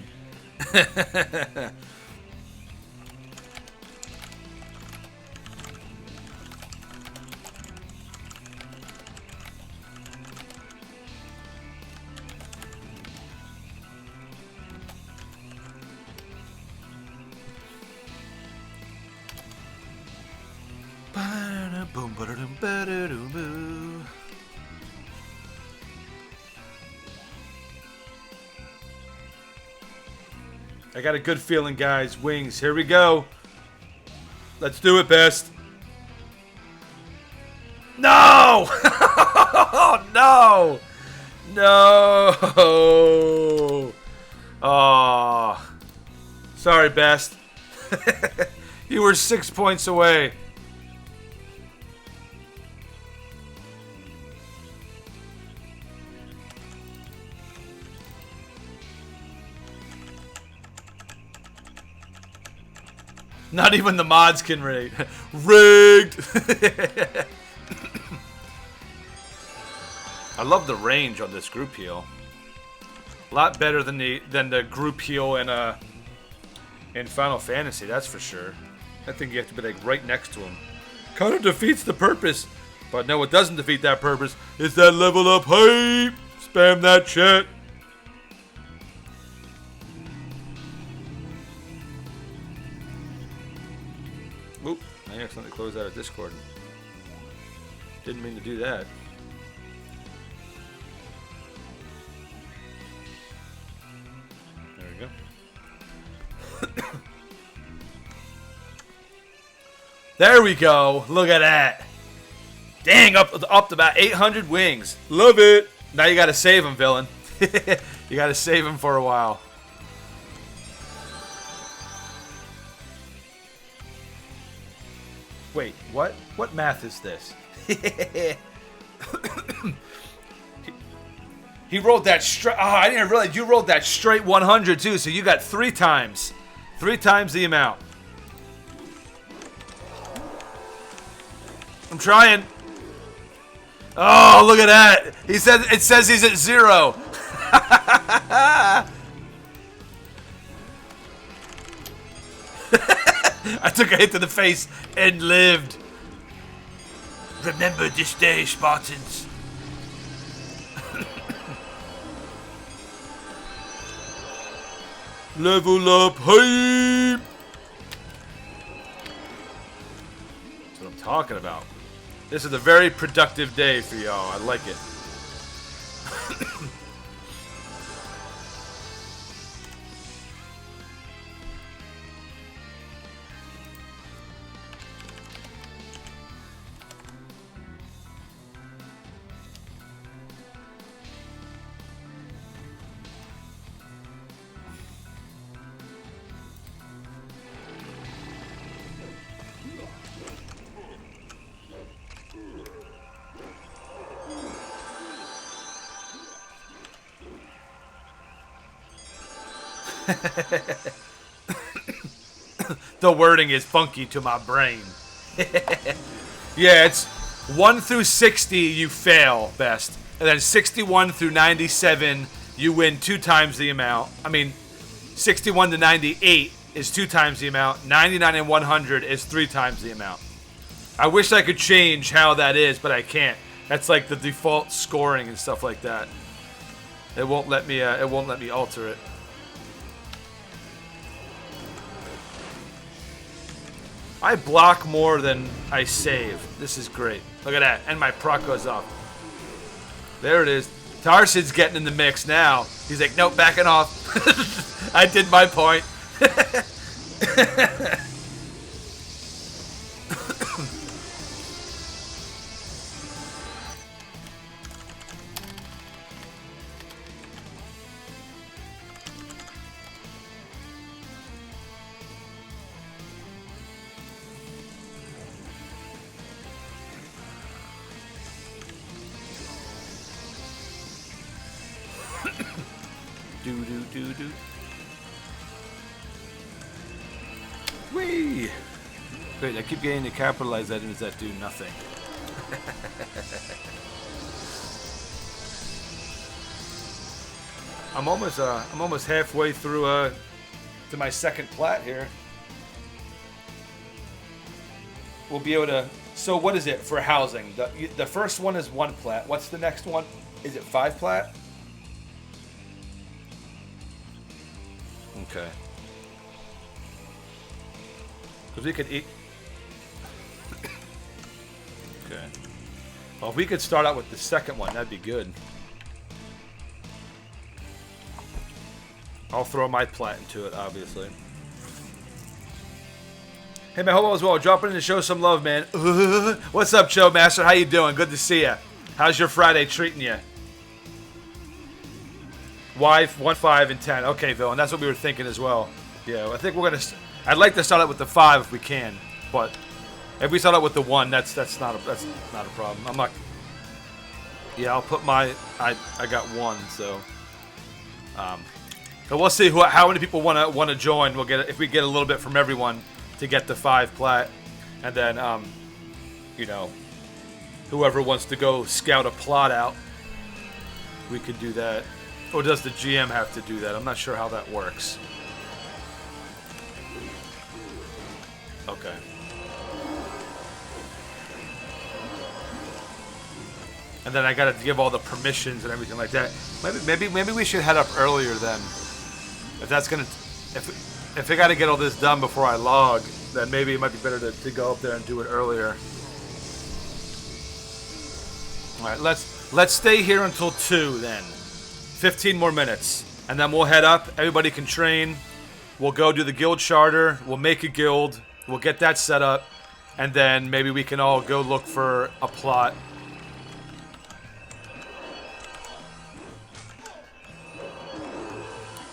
I got a good feeling, guys. Wings, here we go. Let's do it, best. No! No! No! Oh. Sorry, best. You were 6 points away. Not even the mods can rate. Rigged! I love the range on this group heal. A lot better than the group heal in Final Fantasy, that's for sure. I think you have to be like right next to him. Kind of defeats the purpose. But no, it doesn't defeat that purpose. It's that level up hype! Spam that chat. Oop, I accidentally closed out of Discord. Didn't mean to do that. There we go. There we go. Look at that. Dang, up to about 800 wings. Love it. Now you gotta save him, villain. You gotta save him for a while. Wait, what? What math is this? He rolled that straight. Oh, I didn't realize you rolled that straight 100 too. So you got 3 times the amount. I'm trying. Oh, look at that. It says he's at 0. I took a hit to the face and lived. Remember this day, Spartans. Level up hype. That's what I'm talking about. This is a very productive day for y'all. I like it. The wording is funky to my brain. Yeah, it's 1 through 60 you fail best, and then 61 through 97 you win 2 times the amount. I mean, 61 to 98 is 2 times the amount. 99 and 100 is 3 times the amount. I wish I could change how that is, but I can't. That's like the default scoring and stuff like that. It won't let me. It won't let me alter it. I block more than I save. This is great. Look at that. And my proc goes up. There it is. Tarsid's getting in the mix now. He's like, nope, backing off. I did my point. Do. Whee! Wait, I keep getting to capitalize that as that do nothing. I'm almost halfway through to my second plat here. We'll be able to. So what is it for housing? The first one is 1 plat. What's the next one? Is it 5 plat? Okay. Because we could eat. Okay. Well, if we could start out with the second one, that'd be good. I'll throw my plat into it, obviously. Hey man, hope all is well. Dropping in to show some love, man. What's up, Joe Master? How you doing? Good to see you. How's your Friday treating you? Wife, 1, 5, and 10. Okay, Phil, and that's what we were thinking as well. Yeah, I think we're gonna. I'd like to start out with the 5 if we can, but if we start out with the 1, that's not a problem. I'm not. Yeah, I'll put my. I got 1, so. But we'll see how many people want to join. We'll get if we get a little bit from everyone to get the 5 plat, and then you know, whoever wants to go scout a plot out, we could do that. Or does the GM have to do that? I'm not sure how that works. Okay. And then I gotta give all the permissions and everything like that. Maybe we should head up earlier then. If that's gonna, if I gotta get all this done before I log, then maybe it might be better to go up there and do it earlier. All right, let's stay here until 2 then. 15 more minutes, and then we'll head up. Everybody can train. We'll go do the guild charter. We'll make a guild. We'll get that set up, and then maybe we can all go look for a plot.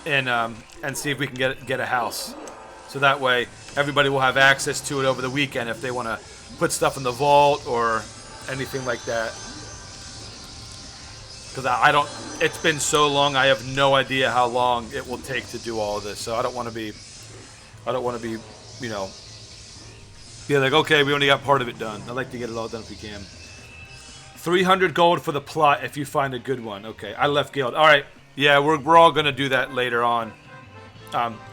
And see if we can get a house. So that way, everybody will have access to it over the weekend if they want to put stuff in the vault or anything like that. Because I don't, it's been so long, I have no idea how long it will take to do all of this. So I don't want to be, you know, be like, okay, we only got part of it done. I'd like to get it all done if we can. 300 gold for the plot if you find a good one. Okay, I left guild. All right, yeah, we're all going to do that later on.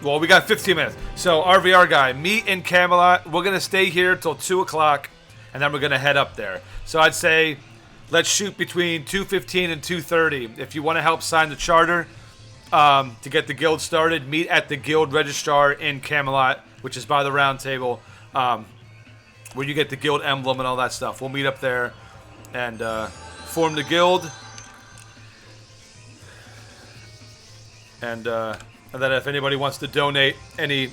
Well, we got 15 minutes. So, RVR guy, meet in Camelot. We're going to stay here till 2 o'clock, and then we're going to head up there. So I'd say let's shoot between 2:15 and 2:30. If you want to help sign the charter to get the guild started, meet at the guild registrar in Camelot, which is by the round table, where you get the guild emblem and all that stuff. We'll meet up there and form the guild. And then if anybody wants to donate any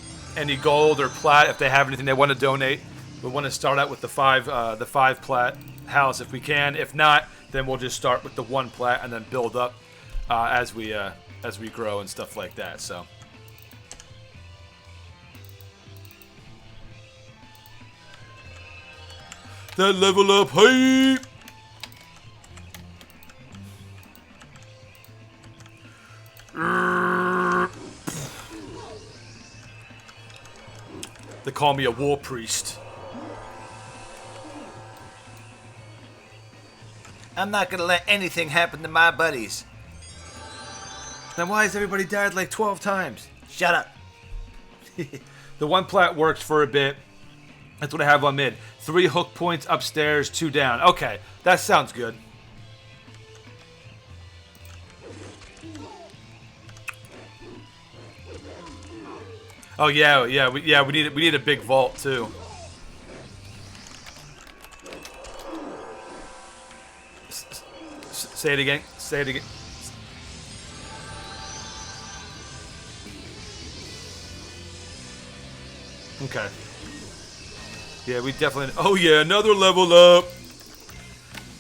gold or plat, if they have anything they want to donate, we want to start out with the 5 plat house if we can. If not, then we'll just start with the 1 plat and then build up as we grow and stuff like that. So. That level up hype. They call me a war priest. I'm not gonna let anything happen to my buddies. Then why has everybody died like 12 times? Shut up. The 1 plat works for a bit. That's what I have on mid. 3 hook points upstairs, 2 down. Okay, that sounds good. Oh yeah, we need a big vault too. Say it again. Say it again. Okay. Yeah, we definitely. Oh yeah, another level up.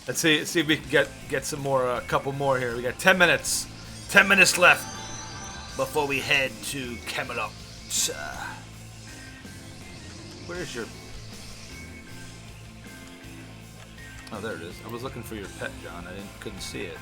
Let's see if we can get some more, a couple more here. We got 10 minutes. 10 minutes left Before we head to Camelot. Where's your... Oh, there it is. I was looking for your pet, John. I couldn't see it.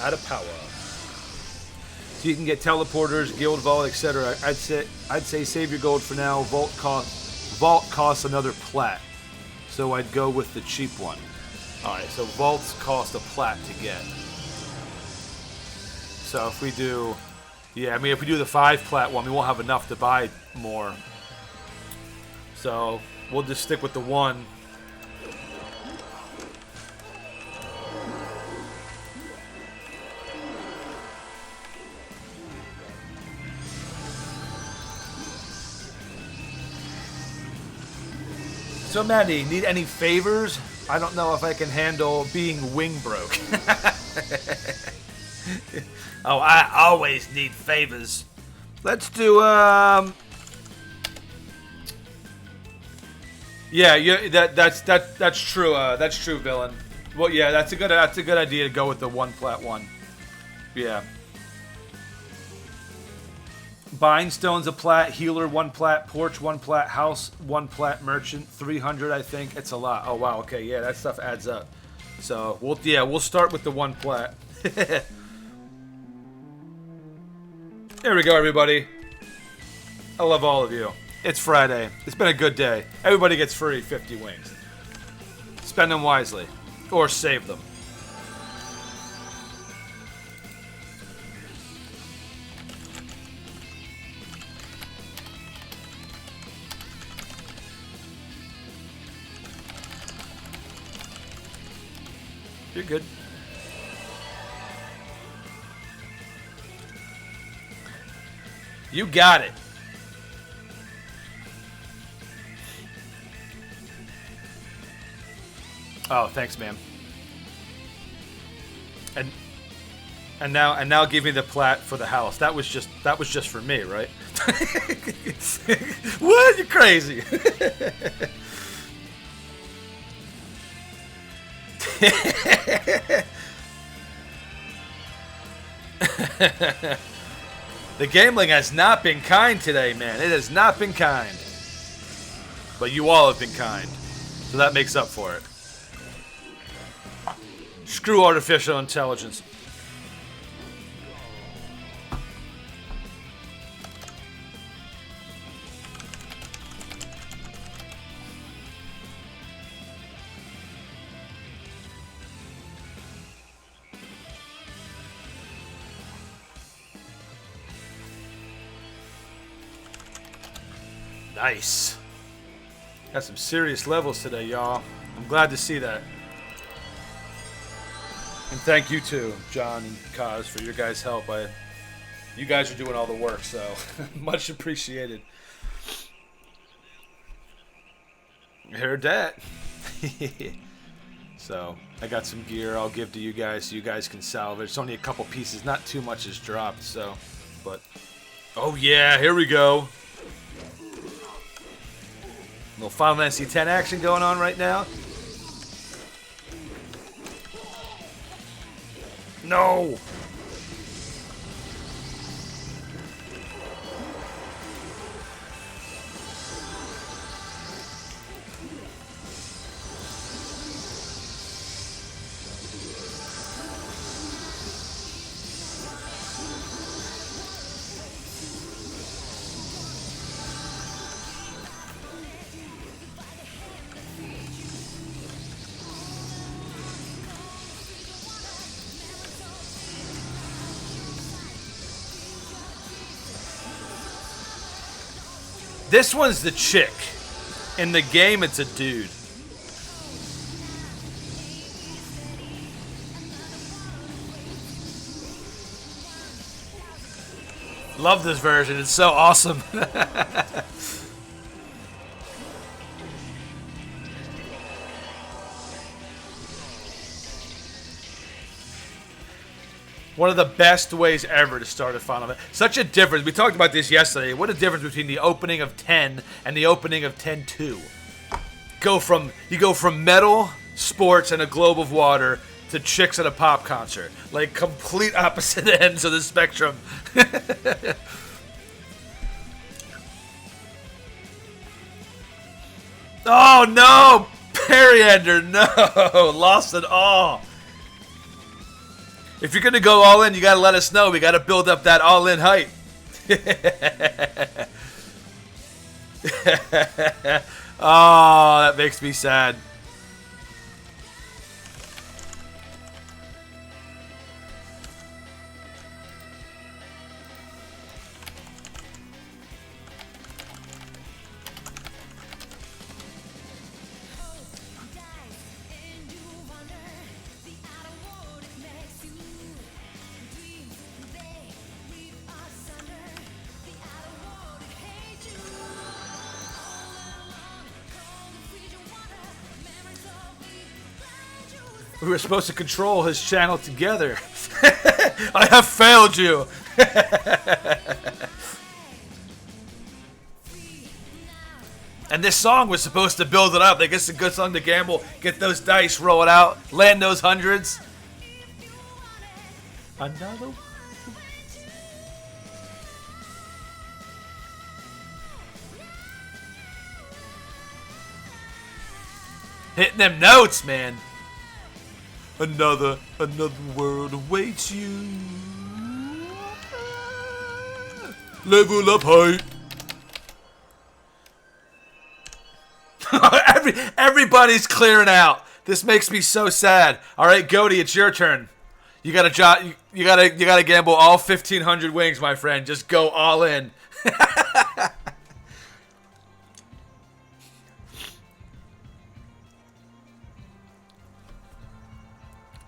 out of power. So you can get teleporters, guild vault, etc. I'd say save your gold for now. Vault costs another plat. So I'd go with the cheap one. Alright, so vaults cost a plat to get. So if we do... Yeah, I mean, if we do the 5 plat one, we won't have enough to buy more. So we'll just stick with the 1. So Maddie, need any favors? I don't know if I can handle being wing broke. Oh, I always need favors. Let's do yeah, that's true. That's true, villain. Well, yeah, that's a good idea to go with the 1 plat 1. Yeah. Bind stone's a plat, healer 1 plat, porch 1 plat, house 1 plat, merchant 300. I think it's a lot. Oh wow, okay, yeah, that stuff adds up. So we'll start with the 1 plat. There we go, everybody. I love all of you. It's Friday. It's been a good day. Everybody gets free 50 wings. Spend them wisely, or save them. You're good. You got it. Oh, thanks, ma'am. And now give me the plat for the house. That was just for me, right? What? You're crazy. The gambling has not been kind today, man. It has not been kind. But you all have been kind. So that makes up for it. Screw artificial intelligence. Nice. Got some serious levels today, y'all. I'm glad to see that. And thank you too, John and Kaz, for your guys' help. You guys are doing all the work, so much appreciated. Heard that. So I got some gear I'll give to you guys so you guys can salvage. It's only a couple pieces, not too much is dropped, so. But oh yeah, here we go. Little Final Fantasy X action going on right now. No! This one's the chick. In the game, it's a dude. Love this version. It's so awesome. One of the best ways ever to start a Final Fantasy. Such a difference. We talked about this yesterday. What a difference between the opening of 10 and the opening of 10-2. You go from metal, sports, and a globe of water to chicks at a pop concert. Like complete opposite ends of the spectrum. Oh no! Periander, no! Lost it all. If you're gonna go all in, you gotta let us know. We gotta build up that all in hype. Oh, that makes me sad. We were supposed to control his channel together. I have failed you. And this song was supposed to build it up. I guess it's a good song to gamble. Get those dice, roll it out, land those hundreds. Another. Hitting them notes, man. Another world awaits you. Level up height. Everybody's clearing out. This makes me so sad. All right, Goaty, it's your turn. You gotta gamble all 1,500 wings, my friend. Just go all in.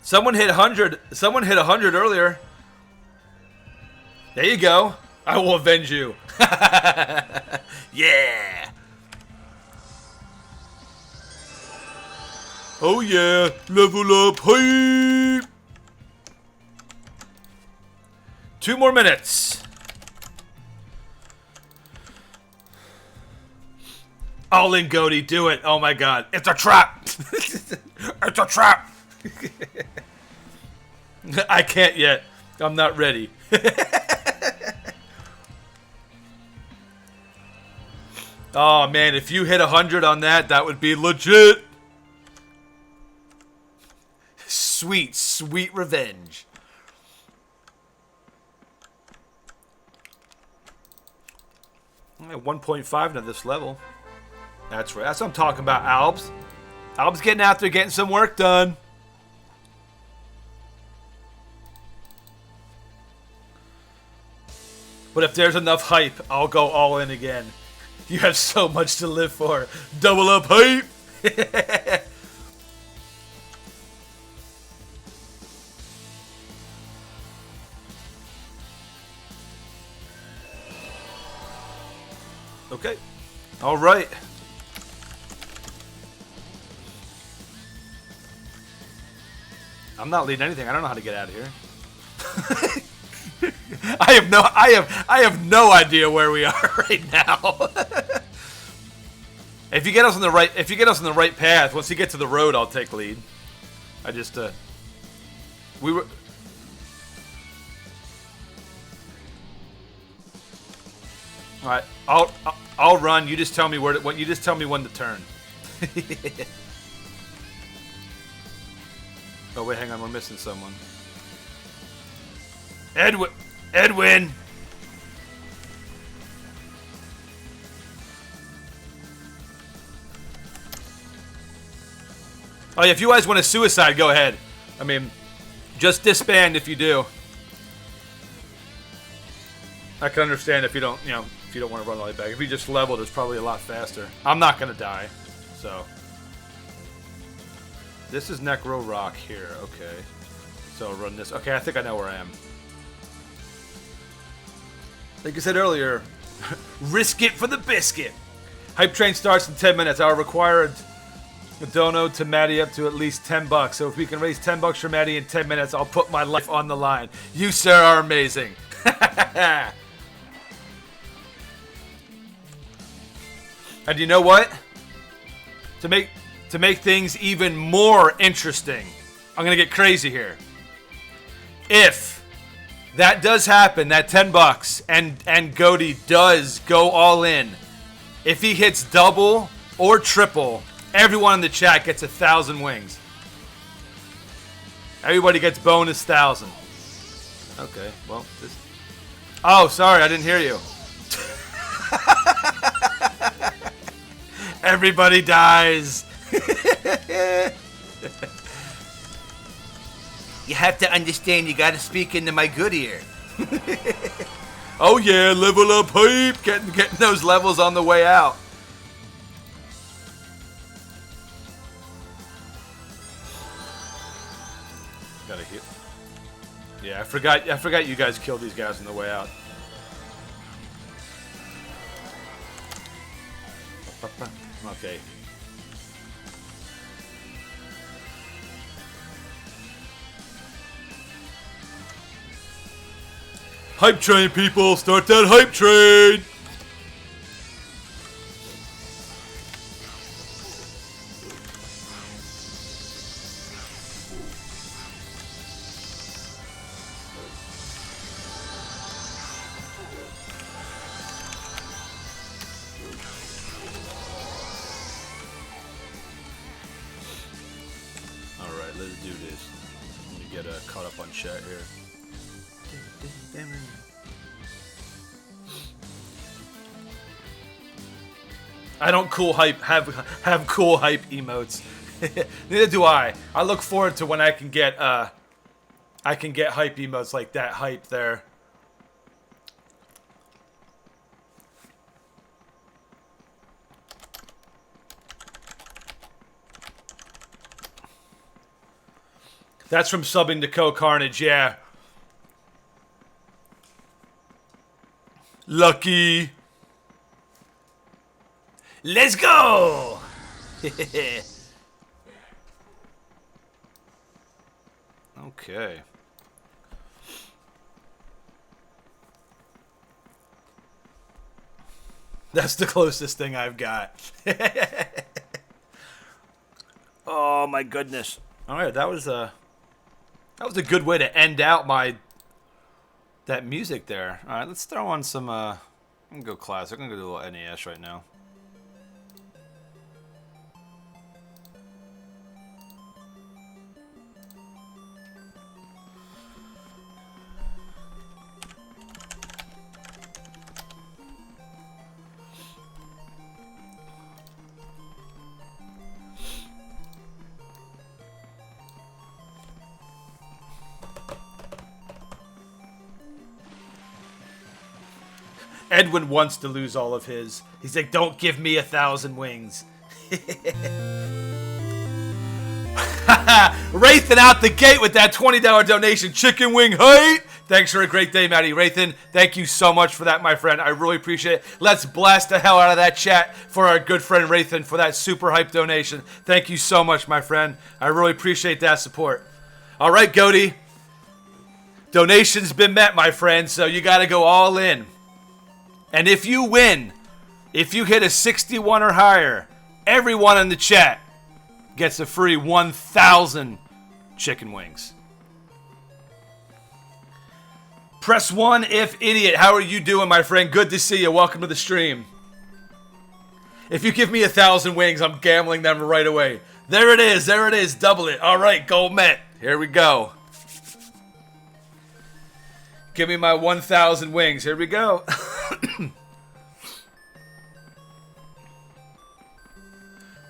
Someone hit 100. Someone hit 100 earlier. There you go. I will avenge you. Yeah. Oh yeah. Level up. Hey. 2 more minutes. All in, Goaty. Do it. Oh my God. It's a trap. It's a trap. I can't yet. I'm not ready. Oh man, if you hit 100 on that, that would be legit. Sweet, sweet revenge. I'm at 1.5 to this level. That's right. That's what I'm talking about, Albs. Albs getting out there, getting some work done. But if there's enough hype, I'll go all in again. You have so much to live for. Double up hype. Okay. All right. I'm not leading anything. I don't know how to get out of here. I have no idea where we are right now. If you get us on the right path, once you get to the road, I'll take lead. We were. All right, I'll run. You just tell me you just tell me when to turn. Oh wait, hang on, we're missing someone. Edwin. Oh yeah, if you guys want a suicide, go ahead. I mean, just disband if you do. I can understand if you don't, if you don't want to run all the way back. If you just leveled, it's probably a lot faster. I'm not gonna die, so. This is Necro Rock here, okay. So I'll run this. Okay, I think I know where I am. Like I said earlier, risk it for the biscuit. Hype train starts in 10 minutes. I'll require a dono to Maddie up to at least $10. So if we can raise $10 for Maddie in 10 minutes, I'll put my life on the line. You, sir, are amazing. And you know what? To make things even more interesting, I'm gonna get crazy here. If that does happen, that $10, and Goaty does go all in, if he hits double or triple, everyone in the chat gets 1,000 wings. Everybody gets bonus 1,000. Okay, well, this... Oh, sorry, I didn't hear you. Everybody dies. You have to understand, you gotta speak into my good ear. Oh yeah, level up hype. Getting those levels on the way out. Gotta heal. Yeah, I forgot you guys killed these guys on the way out. Okay. Hype train, people! Start that hype train! Alright, let's do this. Let me get caught up on chat here. I don't have cool hype emotes. Neither do I. I look forward to when I can get hype emotes like that hype there. That's from subbing to Co Carnage, yeah. Lucky. Let's go! Okay. That's the closest thing I've got. Oh my goodness. All right, that was a good way to end out that music there. All right, let's throw on some. I'm gonna go classic. I'm gonna do a little NES right now. Edwin wants to lose all of his. He's like, don't give me 1,000 wings. Rathan out the gate with that $20 donation. Chicken wing height. Thanks for a great day, Matty. Rathan, thank you so much for that, my friend. I really appreciate it. Let's blast the hell out of that chat for our good friend Rathan for that super hype donation. Thank you so much, my friend. I really appreciate that support. All right, Goaty. Donation's been met, my friend, so you got to go all in. And if you win, if you hit a 61 or higher, everyone in the chat gets a free 1,000 chicken wings. Press 1 if idiot. How are you doing, my friend? Good to see you. Welcome to the stream. If you give me 1,000 wings, I'm gambling them right away. There it is. There it is. Double it. All right, gold met. Here we go. Give me my 1,000 wings. Here we go.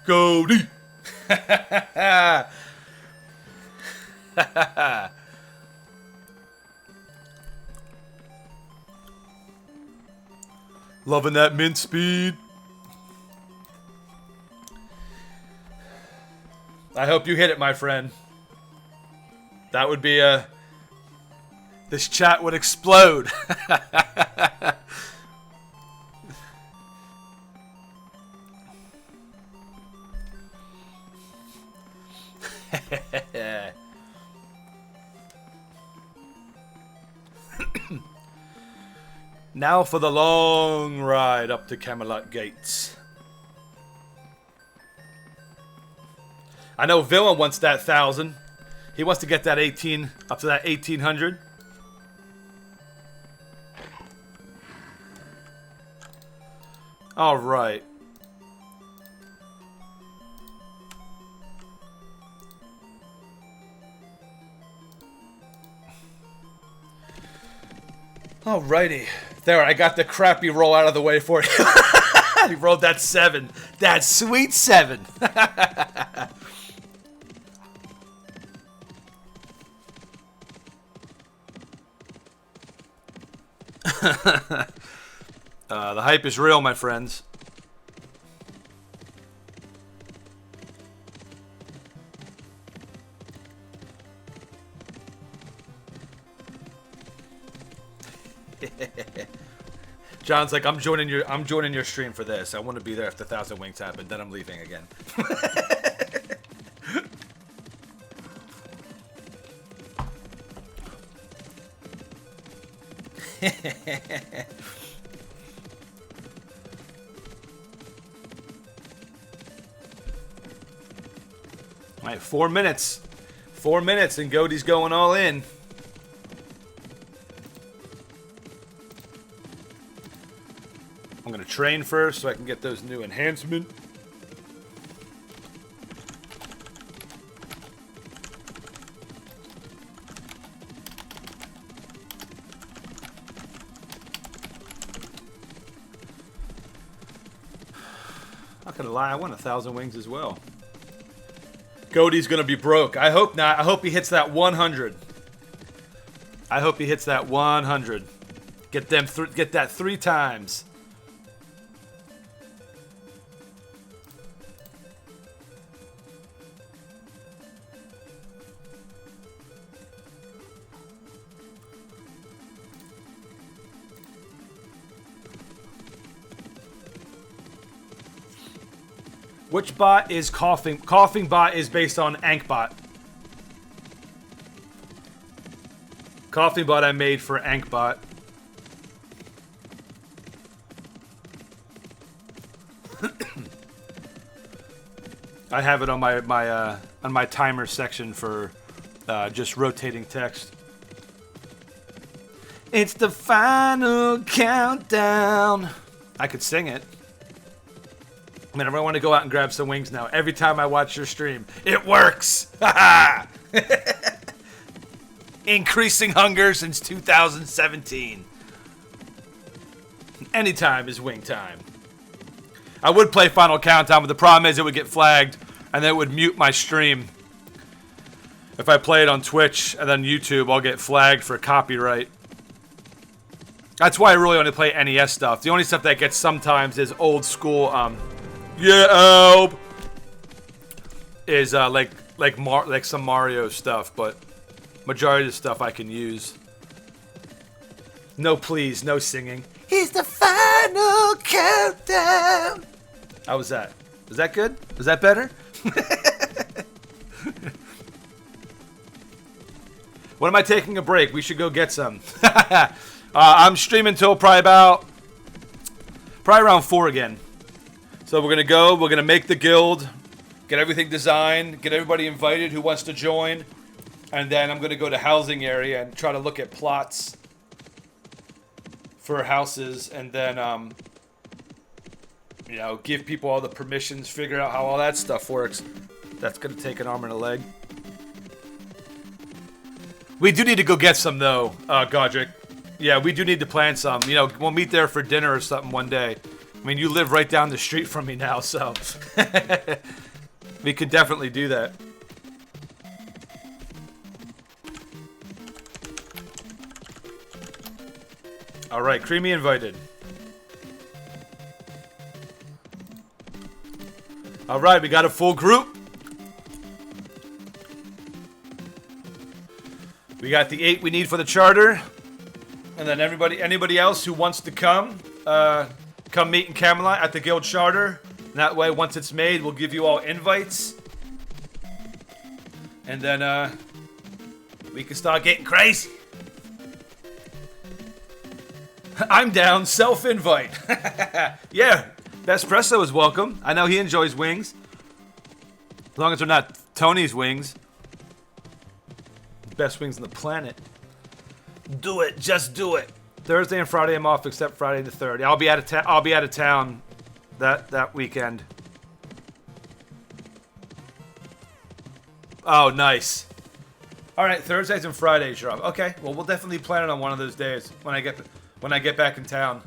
Goaty. Loving that mint speed. I hope you hit it, my friend. That would be a... This chat would explode. Now for the long ride up to Camelot Gates. I know Villain wants that 1,000. He wants to get that 18 up to that 1,800. All right. Alrighty. There, I got the crappy roll out of the way for you. He rolled that 7. That sweet 7. The hype is real, my friends. John's like, I'm joining your stream for this. I want to be there if the 1,000 wings happen. Then I'm leaving again. All right, 4 minutes. 4 minutes and Goaty's going all in. I'm going to train first so I can get those new enhancements. Not going to lie, I want 1,000 wings as well. Goaty's going to be broke. I hope not. I hope he hits that 100. I hope he hits that 100. Get that 3 times. Which bot is coughing? Coughing bot is based on Ankbot. Coughing bot I made for Ankbot. I have it on my timer section for just rotating text. It's the final countdown. I could sing it. I mean, I really want to go out and grab some wings now. Every time I watch your stream, it works. Increasing hunger since 2017. Anytime is wing time. I would play Final Countdown, but the problem is it would get flagged, and then it would mute my stream. If I play it on Twitch and then YouTube, I'll get flagged for copyright. That's why I really only play NES stuff. The only stuff that gets sometimes is old school, help! Is like some Mario stuff, but majority of the stuff I can use. No please, no singing. Here's the final countdown. How was that? Was that good? Was that better? When am I taking a break? We should go get some. I'm streaming till probably around 4 again. So we're gonna make the guild, get everything designed, get everybody invited who wants to join, and then I'm gonna go to housing area and try to look at plots for houses, and then give people all the permissions, figure out how all that stuff works. That's gonna take an arm and a leg. We do need to go get some though, Godric. Yeah, we do need to plan some. We'll meet there for dinner or something one day. I mean, you live right down the street from me now, so we could definitely do that. All right, Creamy invited. All right, we got a full group. We got the 8 we need for the charter, and then anybody else who wants to come meet in Camelot at the guild charter. And that way, once it's made, we'll give you all invites, and then we can start getting crazy. I'm down. Self-invite. Yeah, Bespresso is welcome. I know he enjoys wings, as long as they're not Tony's wings. Best wings on the planet. Do it. Just do it. Thursday and Friday I'm off, except Friday the 3rd. I'll be out of town that weekend. Oh, nice. All right, Thursdays and Fridays you're off. Okay, well we'll definitely plan it on one of those days when I get back in town.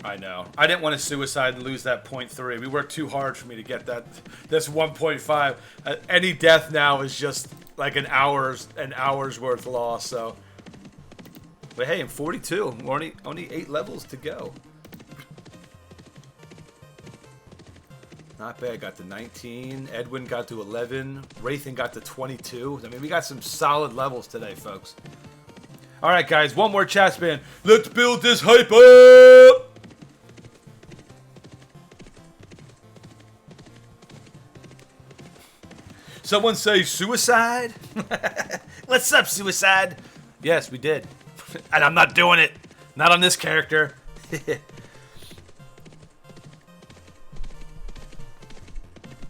I know. I didn't want to suicide and lose that 0.3. We worked too hard for me to get that. This 1.5. Any death now is just like an hour's worth loss. So, but hey, I'm 42. Only 8 levels to go. Not bad. Got to 19. Edwin got to 11. Rathan got to 22. I mean, we got some solid levels today, folks. All right, guys. One more chat spin. Let's build this hype up. Someone say suicide? What's up, suicide? Yes, we did. And I'm not doing it. Not on this character.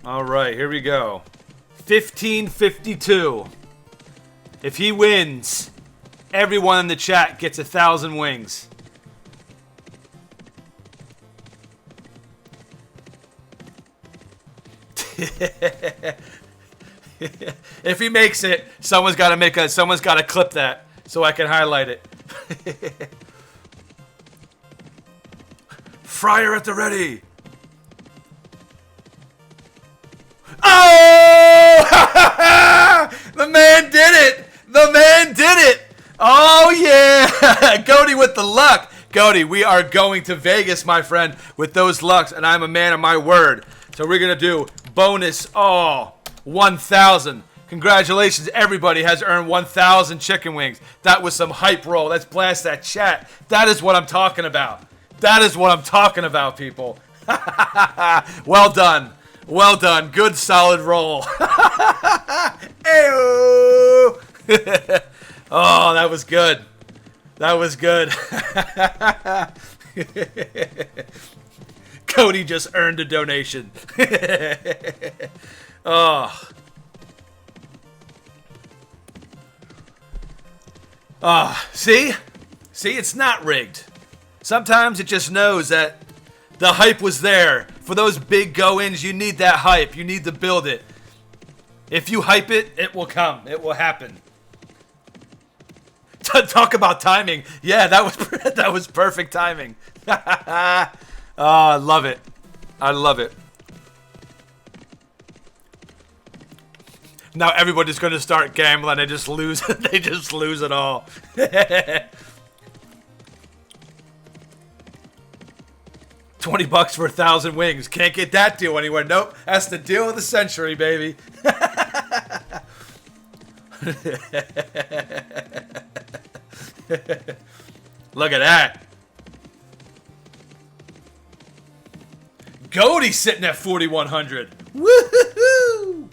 All right, here we go. 1552. If he wins, everyone in the chat gets 1,000 wings. If he makes it, someone's got to clip that so I can highlight it. Fryer at the ready. Oh! The man did it. The man did it. Oh yeah. Goaty with the luck. Goaty, we are going to Vegas, my friend, with those lucks, and I'm a man of my word. So we're going to do bonus 1,000. Congratulations, everybody has earned 1,000 chicken wings. That was some hype roll. Let's blast that chat. That is what I'm talking about. That is what I'm talking about, people. Well done. Well done. Good, solid roll. Ew. Oh, that was good. That was good. Cody just earned a donation. Oh. Oh, see? See, it's not rigged. Sometimes it just knows that the hype was there. For those big go-ins, you need that hype. You need to build it. If you hype it, it will come. It will happen. Talk about timing. Yeah, that was perfect timing. Oh, I love it. I love it. Now everybody's going to start gambling. They just lose. They just lose it all. $20 for 1,000 wings. Can't get that deal anywhere. Nope. That's the deal of the century, baby. Look at that. Goaty's sitting at 4,100. Woohoo!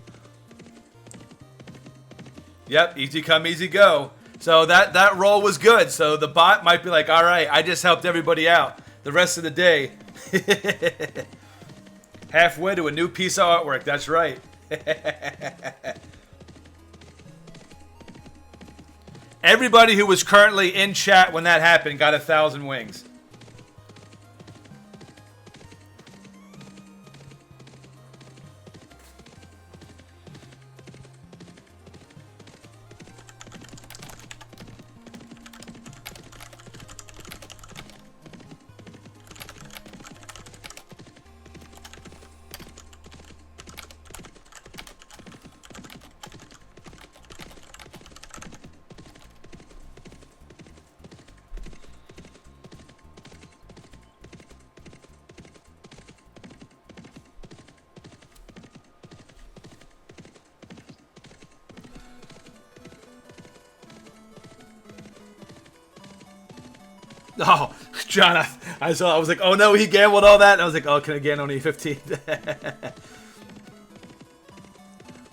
Yep, easy come, easy go. So that roll was good. So the bot might be like, all right, I just helped everybody out. The rest of the day. Halfway to a new piece of artwork. That's right. Everybody who was currently in chat when that happened got 1,000 wings. Oh, John, I saw. I was like, oh no, he gambled all that. And I was like, oh, can I get only 15?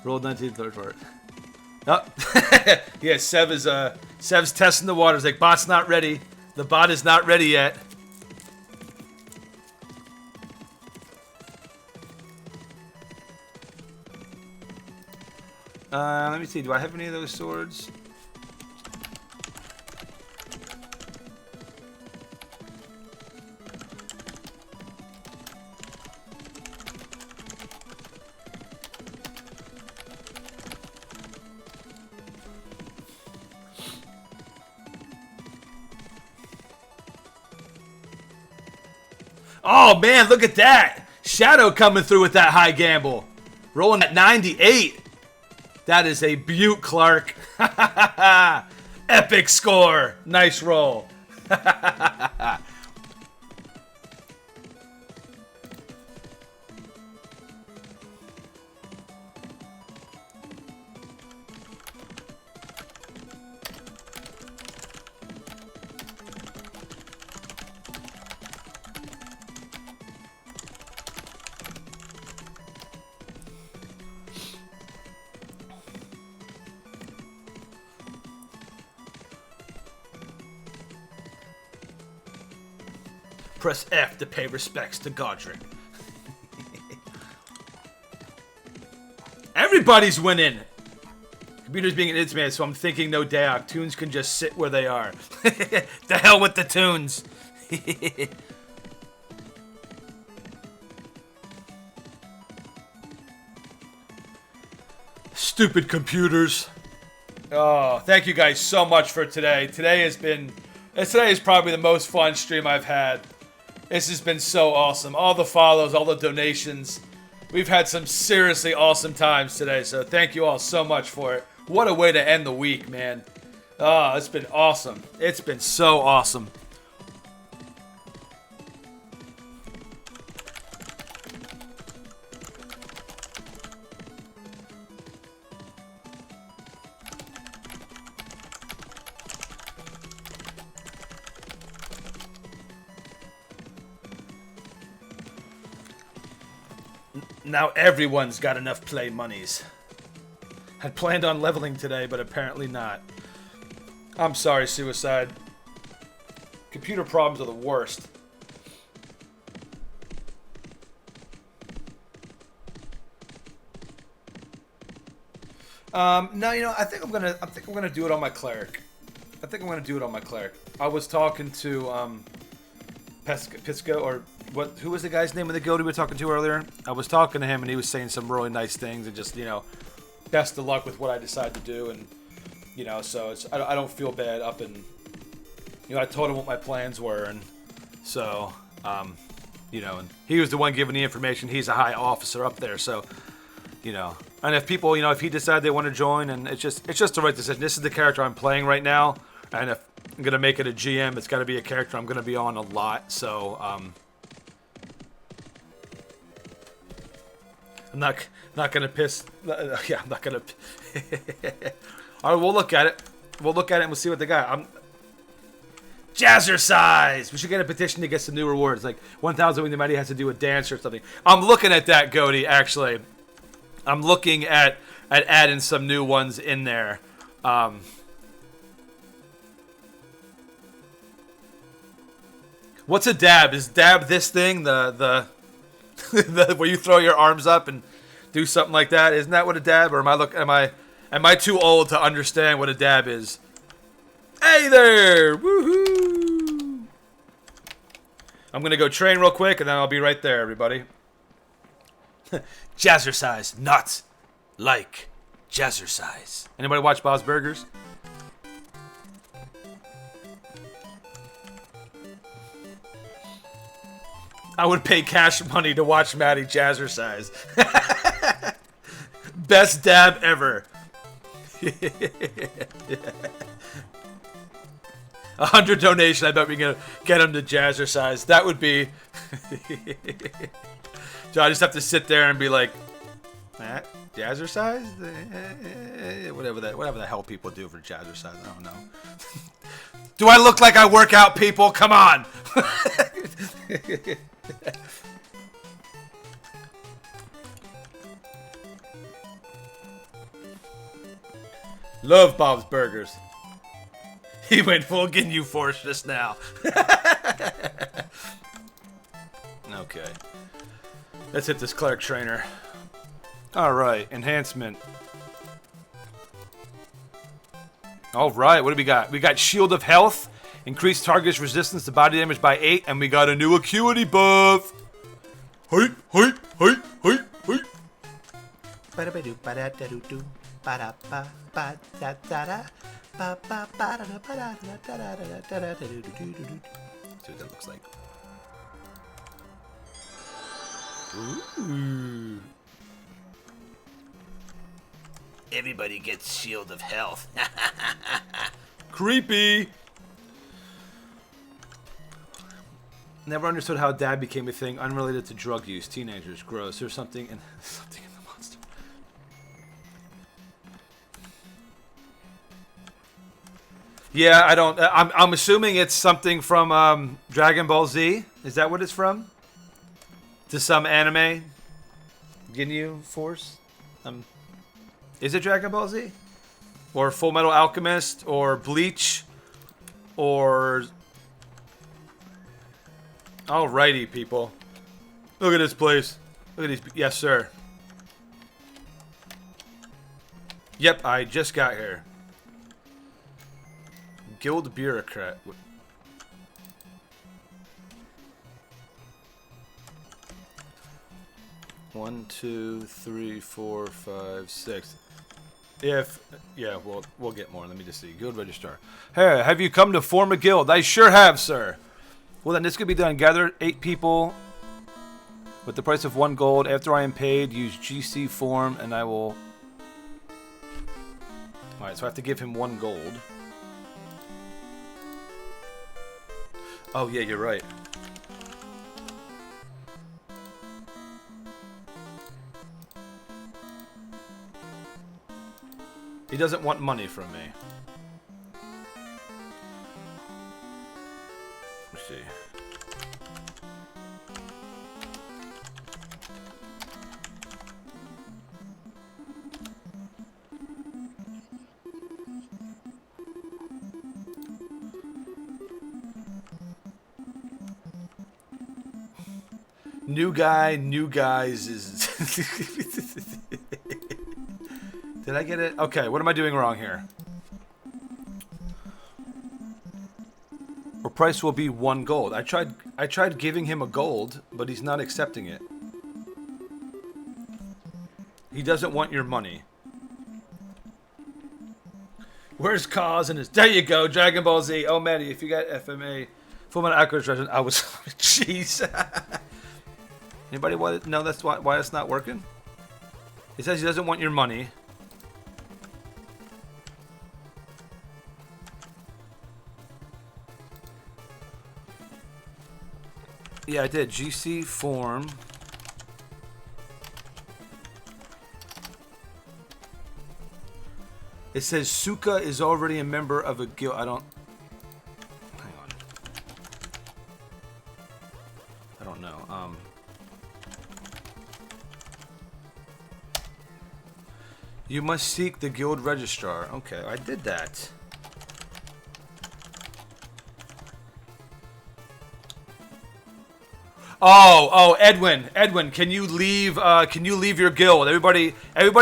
Rolled 19, third part. Oh, yeah. Sev's testing the waters. Like, bot's not ready. The bot is not ready yet. Let me see. Do I have any of those swords? Oh, man, look at that. Shadow coming through with that high gamble. Rolling at 98. That is a beaut, Clark. Epic score. Nice roll. Press F to pay respects to Godric. Everybody's winning. Computer's being an idiot, so I'm thinking no Dayak. Tunes can just sit where they are. The hell with the tunes. Stupid computers. Oh, thank you guys so much for today. Today is probably the most fun stream I've had. This has been so awesome. All the follows, all the donations. We've had some seriously awesome times today, so thank you all so much for it. What a way to end the week, man. Oh, it's been awesome. It's been so awesome. Now everyone's got enough play monies. Had planned on leveling today, but apparently not. I'm sorry, Suicide. Computer problems are the worst. No, you know, I think I'm gonna do it on my Cleric. I was talking to Pisco, or who was the guy's name of the guild we were talking to earlier? I was talking to him and he was saying some really nice things and just, you know, best of luck with what I decide to do, and you know, so I don't feel bad up and, you know, I told him what my plans were, and so you know, and he was the one giving the information. He's a high officer up there, so you know, and if people, you know, if he decide they want to join, and it's just the right decision. This is the character I'm playing right now, and if I'm gonna make it a GM, it's got to be a character I'm gonna be on a lot, so I'm not gonna piss. Yeah, I'm not gonna. All right, we'll look at it. We'll look at it and we'll see what they got. Jazzercise! We should get a petition to get some new rewards. Like 1,000 Winged Mighty has to do a dance or something. I'm looking at that, Goaty, actually. I'm looking at adding some new ones in there. What's a dab? Is dab this thing? The where you throw your arms up and do something like that? Isn't that what a dab? Or am I too old to understand what a dab is? Hey there! Woohoo! I'm gonna go train real quick and then I'll be right there, everybody. Jazzercise, not like Jazzercise. Anybody watch Bob's Burgers? I would pay cash money to watch Maddie Jazzercise. Best dab ever. 100 donation. I bet we can get him to Jazzercise. That would be. So I just have to sit there and be like, Jazzercise? Whatever the hell people do for Jazzercise. I don't know. Do I look like I work out, people? Come on. Love Bob's Burgers. He went full Ginyu Force just now. Okay. Let's hit this Cleric trainer. Alright, enhancement. Alright, what do we got? We got Shield of Health. Increased target's resistance to body damage by 8. And we got a new Acuity buff. Hey, hey, hey, hey, hey. Ba-da-ba-doo, ba-da-da-doo-doo, ba-da-ba, ba-da-da-da, ba-ba-ba-da-da-ba-da-da-da-da-da-da-da-da-da-da-da-da-da. See what that looks like. Ooh. Everybody gets Shield of Health. Creepy. Never understood how dad became a thing unrelated to drug use. Teenagers, gross. There's something in the monster. Yeah, I don't. I'm assuming it's something from Dragon Ball Z. Is that what it's from? To some anime? Ginyu Force? Is it Dragon Ball Z? Or Full Metal Alchemist? Or Bleach? Or... Alrighty, people. Look at this place. Look at these... Yes, sir. Yep, I just got here. Guild Bureaucrat. 1, 2, 3, 4, 5, 6. Yeah, we'll get more. Let me just see. Guild Registrar. Hey, have you come to form a guild? I sure have, sir. Well, then this could be done. Gather 8 people with the price of 1 gold. After I am paid, use GC form, and I will... Alright, so I have to give him 1 gold. Oh, yeah, you're right. He doesn't want money from me. Let's see. New guy, new guys is... Did I get it? Okay, what am I doing wrong here? Or price will be 1 gold. I tried giving him a gold, but he's not accepting it. He doesn't want your money. Where's Kaz and his... There you go, Dragon Ball Z. Oh, Maddie, if you got FMA... Full Metal Alchemist Resident, I was... Jeez. Anybody want to know that's why it's not working? He says he doesn't want your money. Yeah, I did. GC form. It says Suka is already a member of a guild. I don't... Hang on. I don't know. You must seek the guild registrar. Okay, I did that. Oh, Edwin, can you leave your guild? Everybody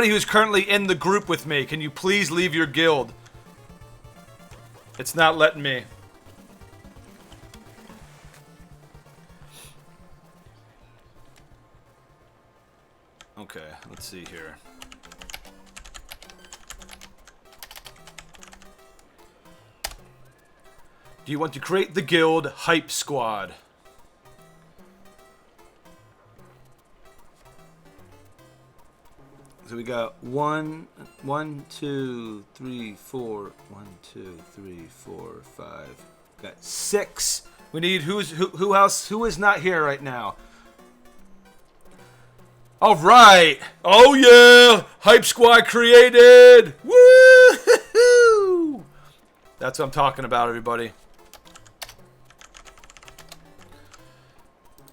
who's currently in the group with me, can you please leave your guild? It's not letting me. Okay, let's see here. Do you want to create the guild Hype Squad? So we got 1, 2, 3, 4, 1, 2, 3, 4, 5. Got 6. We need who else? Who is not here right now? All right. Oh yeah, Hype Squad created. Woo! That's what I'm talking about, everybody.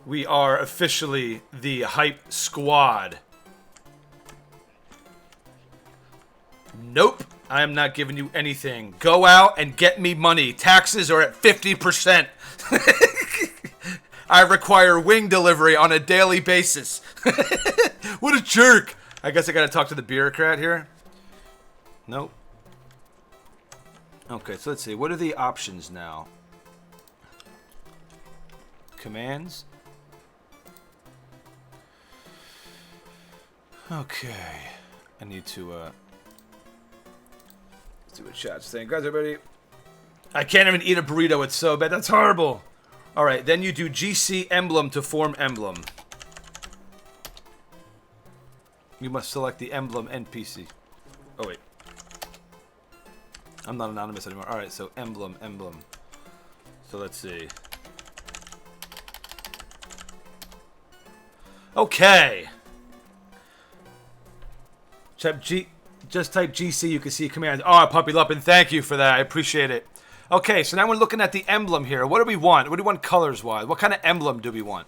We are officially the Hype Squad. Nope, I am not giving you anything. Go out and get me money. Taxes are at 50%. I require wing delivery on a daily basis. What a jerk. I guess I gotta talk to the bureaucrat here. Nope. Okay, so let's see. What are the options now? Commands? Okay. I need to, see what chat's saying. Guys, everybody. I can't even eat a burrito. It's so bad. That's horrible. All right. Then you do GC emblem to form emblem. You must select the emblem NPC. Oh, wait. I'm not anonymous anymore. Alright, so emblem. So let's see. Okay. Just type GC, you can see commands. Oh, Puppy Lumpin, thank you for that. I appreciate it. Okay, so now we're looking at the emblem here. What do we want? What do we want colors-wise? What kind of emblem do we want?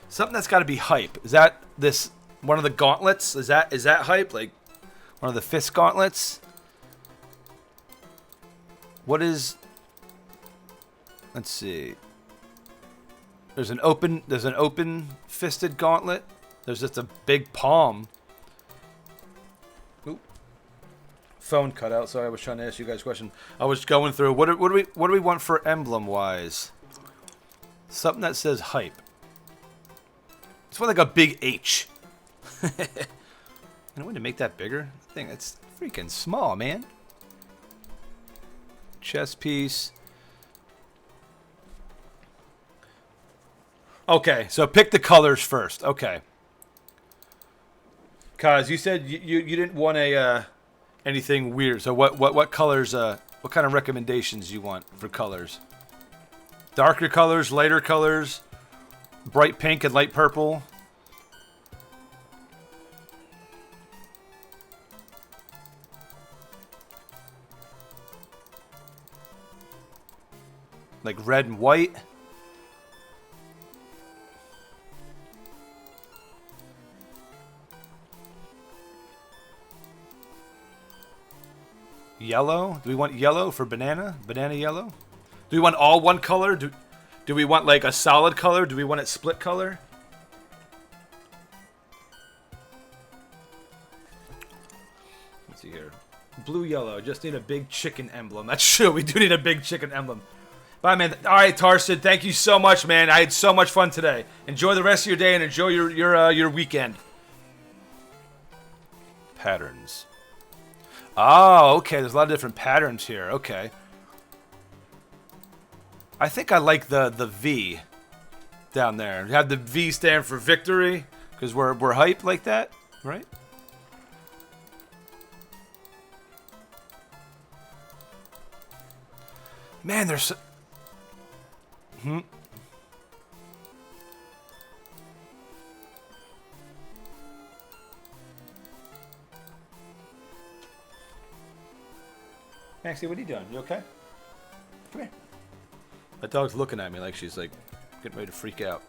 Something that's got to be hype. Is that this one of the gauntlets? Is that hype? Like one of the fist gauntlets? What is... Let's see. There's an open fisted gauntlet. There's just a big palm. Oop. Phone cut out. Sorry, I was trying to ask you guys a question. I was going through what do we want for emblem wise? Something that says hype. It's one like a big H. I want to make that bigger. I think it's freaking small, man. Chest piece. Okay, so pick the colors first. Okay. Kaz, you said you didn't want anything weird. So what colors? What kind of recommendations you want for colors? Darker colors, lighter colors, bright pink and light purple. Like red and white. Yellow? Do we want yellow for banana? Banana yellow? Do we want all one color? Do we want like a solid color? Do we want it split color? Let's see here. Blue yellow. Just need a big chicken emblem. That's true. We do need a big chicken emblem. Bye, man. All right, Tarstan. Thank you so much, man. I had so much fun today. Enjoy the rest of your day and enjoy your weekend. Patterns. Oh, okay. There's a lot of different patterns here. Okay. I think I like the V down there. Have the V stand for victory because we're hype like that, right? Man, there's so... Maxie, what are you doing? You okay? Come here. My dog's looking at me like she's like getting ready to freak out.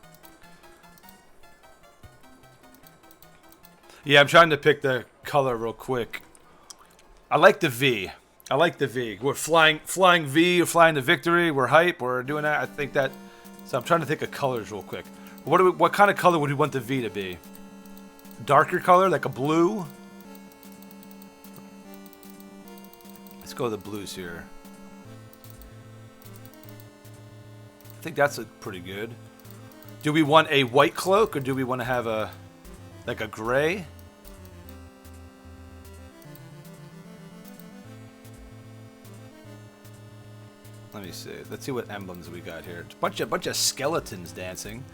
Yeah, I'm trying to pick the color real quick. I like the V. I like the V. We're flying V. We're flying to victory. We're hype. We're doing that. I think that. So I'm trying to think of colors real quick. What kind of color would we want the V to be? Darker color, like a blue. Let's go with the blues here. I think that's pretty good. Do we want a white cloak or do we want to have a like a gray? Let me see. Let's see what emblems we got here. Bunch of skeletons dancing.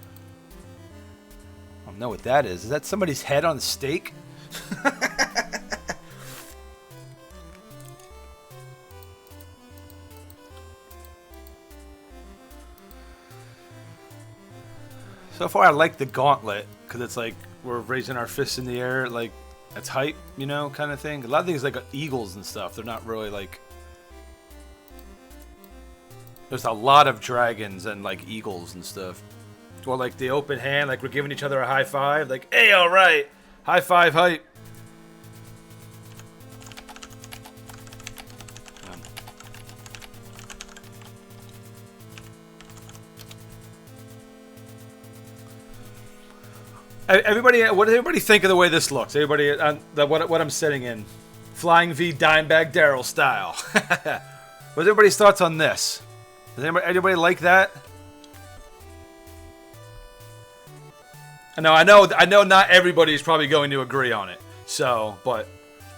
I don't know what that is. Is that somebody's head on a stake? So far, I like the gauntlet because it's like we're raising our fists in the air, like that's hype, you know, kind of thing. A lot of things like eagles and stuff. They're not really like. There's a lot of dragons and like eagles and stuff. Or like the open hand, like we're giving each other a high five, like, hey, all right, high five, hype. Everybody, what does everybody think of the way this looks? Everybody, what I'm sitting in, Flying V Dimebag Daryl style. What's everybody's thoughts on this? Does anybody like that? I know not everybody is probably going to agree on it. So, but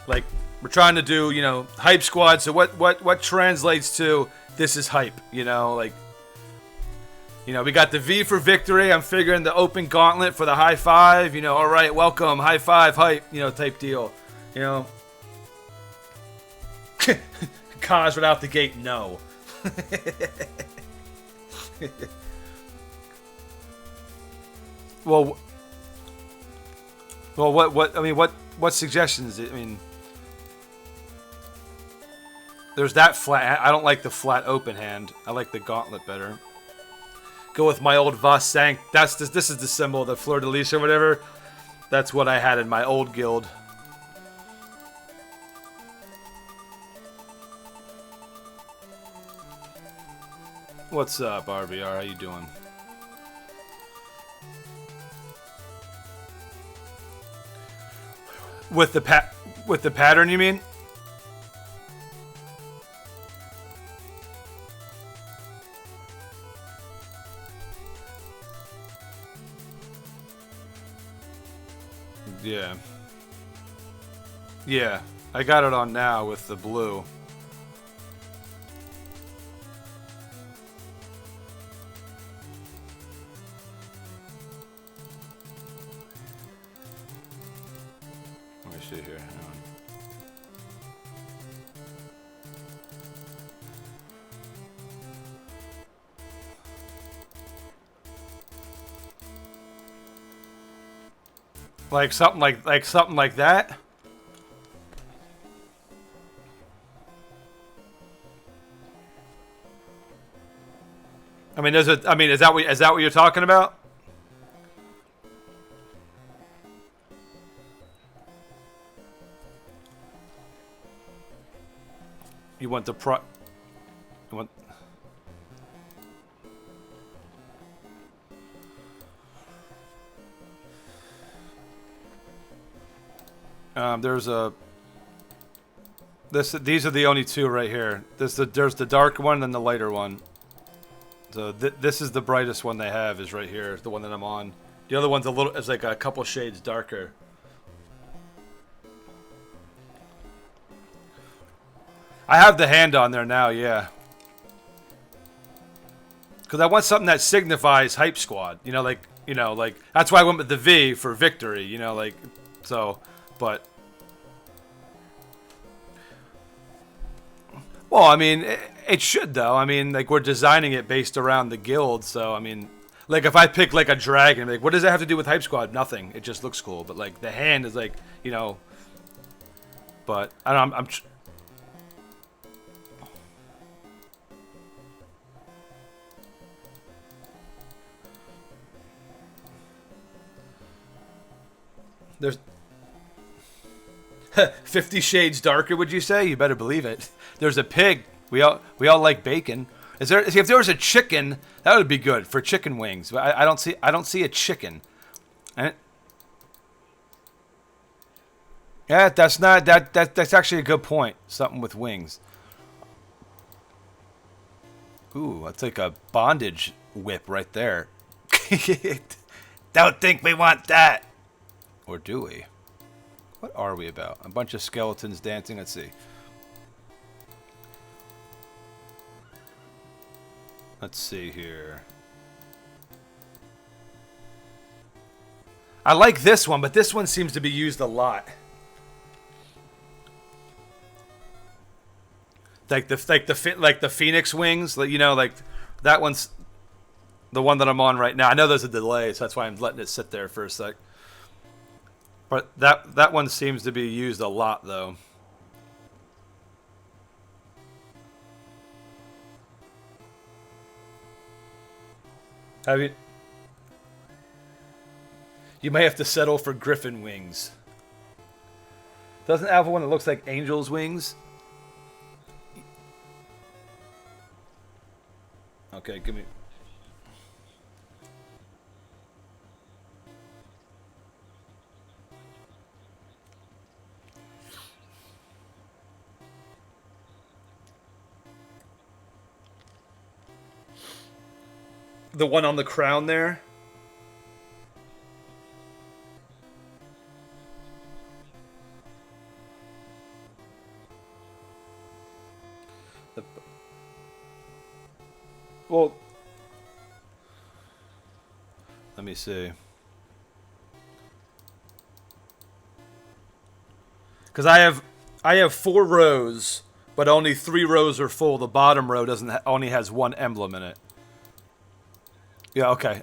like we're trying to do, you know, hype squad. So what translates to this is hype, you know, like You know, we got the V for victory. I'm figuring the open gauntlet for the high five. You know, all right, welcome, high five, hype. You know, type deal. You know, cause right out the gate, no. Well, what? I mean, what suggestions? I mean, there's that flat. I don't like the flat open hand. I like the gauntlet better. Go with my old Vas Sank. This is the symbol, the fleur de lis or whatever. That's what I had in my old guild. What's up, RBR? How you doing? With the pattern, you mean? Yeah. Yeah, I got it on now with the blue. Let me see here. Hang on. Like something like that. I mean, is that what you're talking about? You want the you want. There's a. These are the only two right here. There's the dark one and the lighter one. So this is the brightest one they have, is right here, the one that I'm on. The other one's is like a couple shades darker. I have the hand on there now, yeah. Because I want something that signifies Hype Squad. You know, like that's why I went with the V for victory. You know, like so, but. Well, I mean, it should though. I mean, like we're designing it based around the guild, so I mean, like if I pick like a dragon, like what does that have to do with Hype Squad? Nothing. It just looks cool. But like the hand is like, you know. But I don't. I'm there's 50 shades darker. Would you say? You better believe it. There's a pig. We all like bacon. Is there? See, if there was a chicken, that would be good for chicken wings. I don't see a chicken. And yeah, that's not that's actually a good point. Something with wings. Ooh, that's like a bondage whip right there. Don't think we want that. Or do we? What are we about? A bunch of skeletons dancing. Let's see. Let's see here. I like this one, but this one seems to be used a lot. Like the phoenix wings, like, you know, like that one's the one that I'm on right now. I know there's a delay, so that's why I'm letting it sit there for a sec. But that one seems to be used a lot, though. Have you? You may have to settle for griffin wings. Doesn't it have one that looks like angel's wings? Okay, give me. The one on the crown there. Well, me see. Because I have 4 rows, but only 3 rows are full. The bottom row only has 1 emblem in it. Yeah, okay.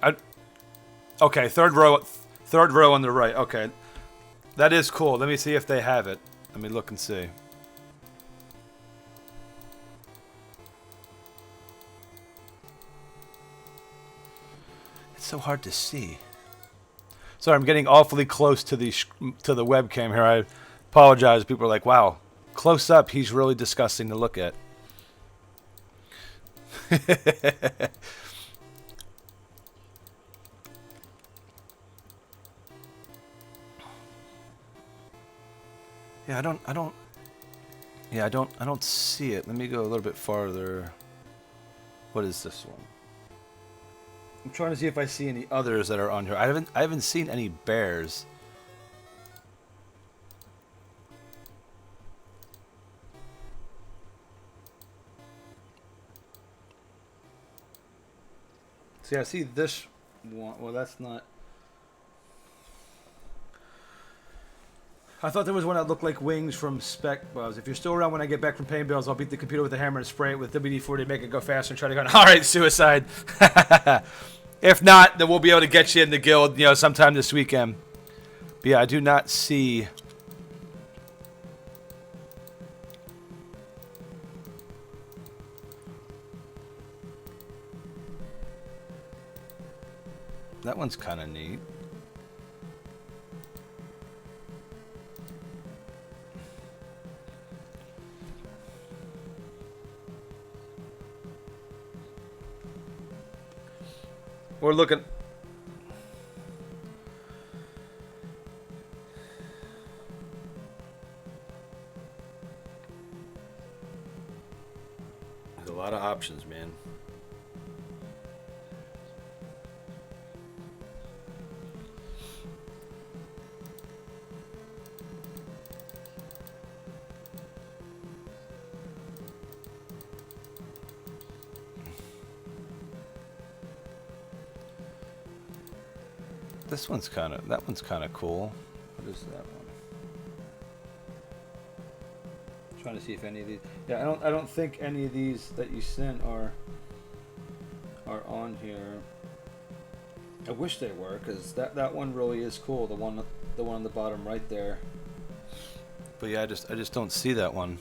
Okay, third row on the right. Okay, that is cool. Let me see if they have it. Let me look and see. It's so hard to see. Sorry, I'm getting awfully close to the webcam here. I apologize. People are like, "Wow, close up. He's really disgusting to look at." Yeah, I don't see it. Let me go a little bit farther. What is this one? I'm trying to see if I see any others that are on here. I haven't seen any bears. See, I see this one. Well, that's not. I thought there was one that looked like wings from Spec Buzz. If you're still around when I get back from paying bills, I'll beat the computer with a hammer and spray it with WD-40 to make it go faster and try to go. All right, suicide. If not, then we'll be able to get you in the guild, sometime this weekend. But yeah, I do not see. That one's kind of neat. We're looking. There's a lot of options, man. That one's kind of cool. What is that one? I'm trying to see if any of these. Yeah, I don't think any of these that you sent are on here. I wish they were, because that one really is cool. The one on the bottom right there. But yeah, I just don't see that one.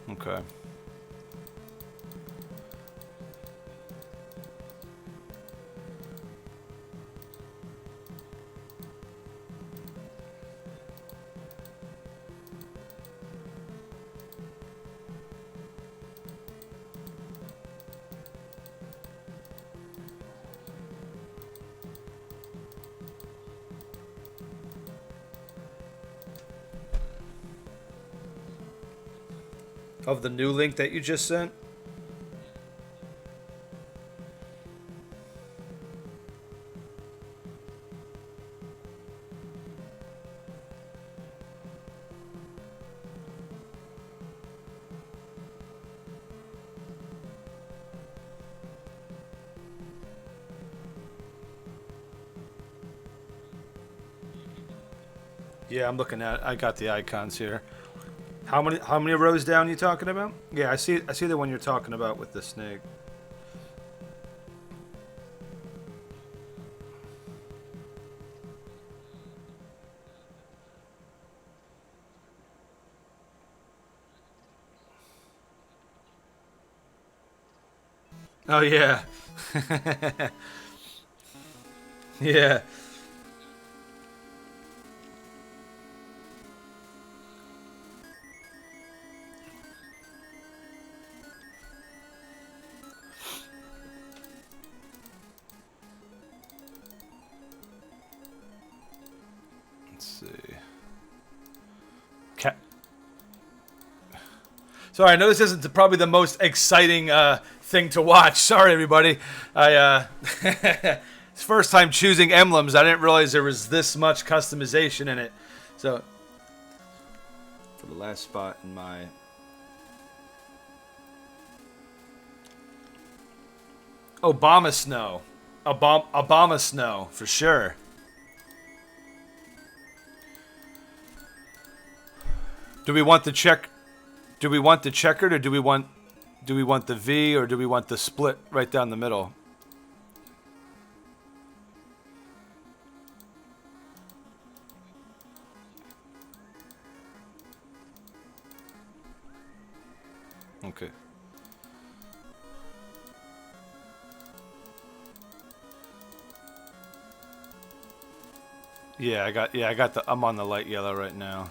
Okay. Of the new link that you just sent? Yeah, I'm looking at. I got the icons here. How many rows down are you talking about? Yeah, I see the one you're talking about with the snake. Oh yeah. Yeah. Sorry, I know this isn't probably the most exciting thing to watch. Sorry, everybody. It's first time choosing emblems. I didn't realize there was this much customization in it. So, for the last spot in my... Obama snow. Obama snow, for sure. Do we want the check? Do we want the checkered, or do we want the V, or do we want the split right down the middle? Okay. Yeah, I got the, I'm on the light yellow right now.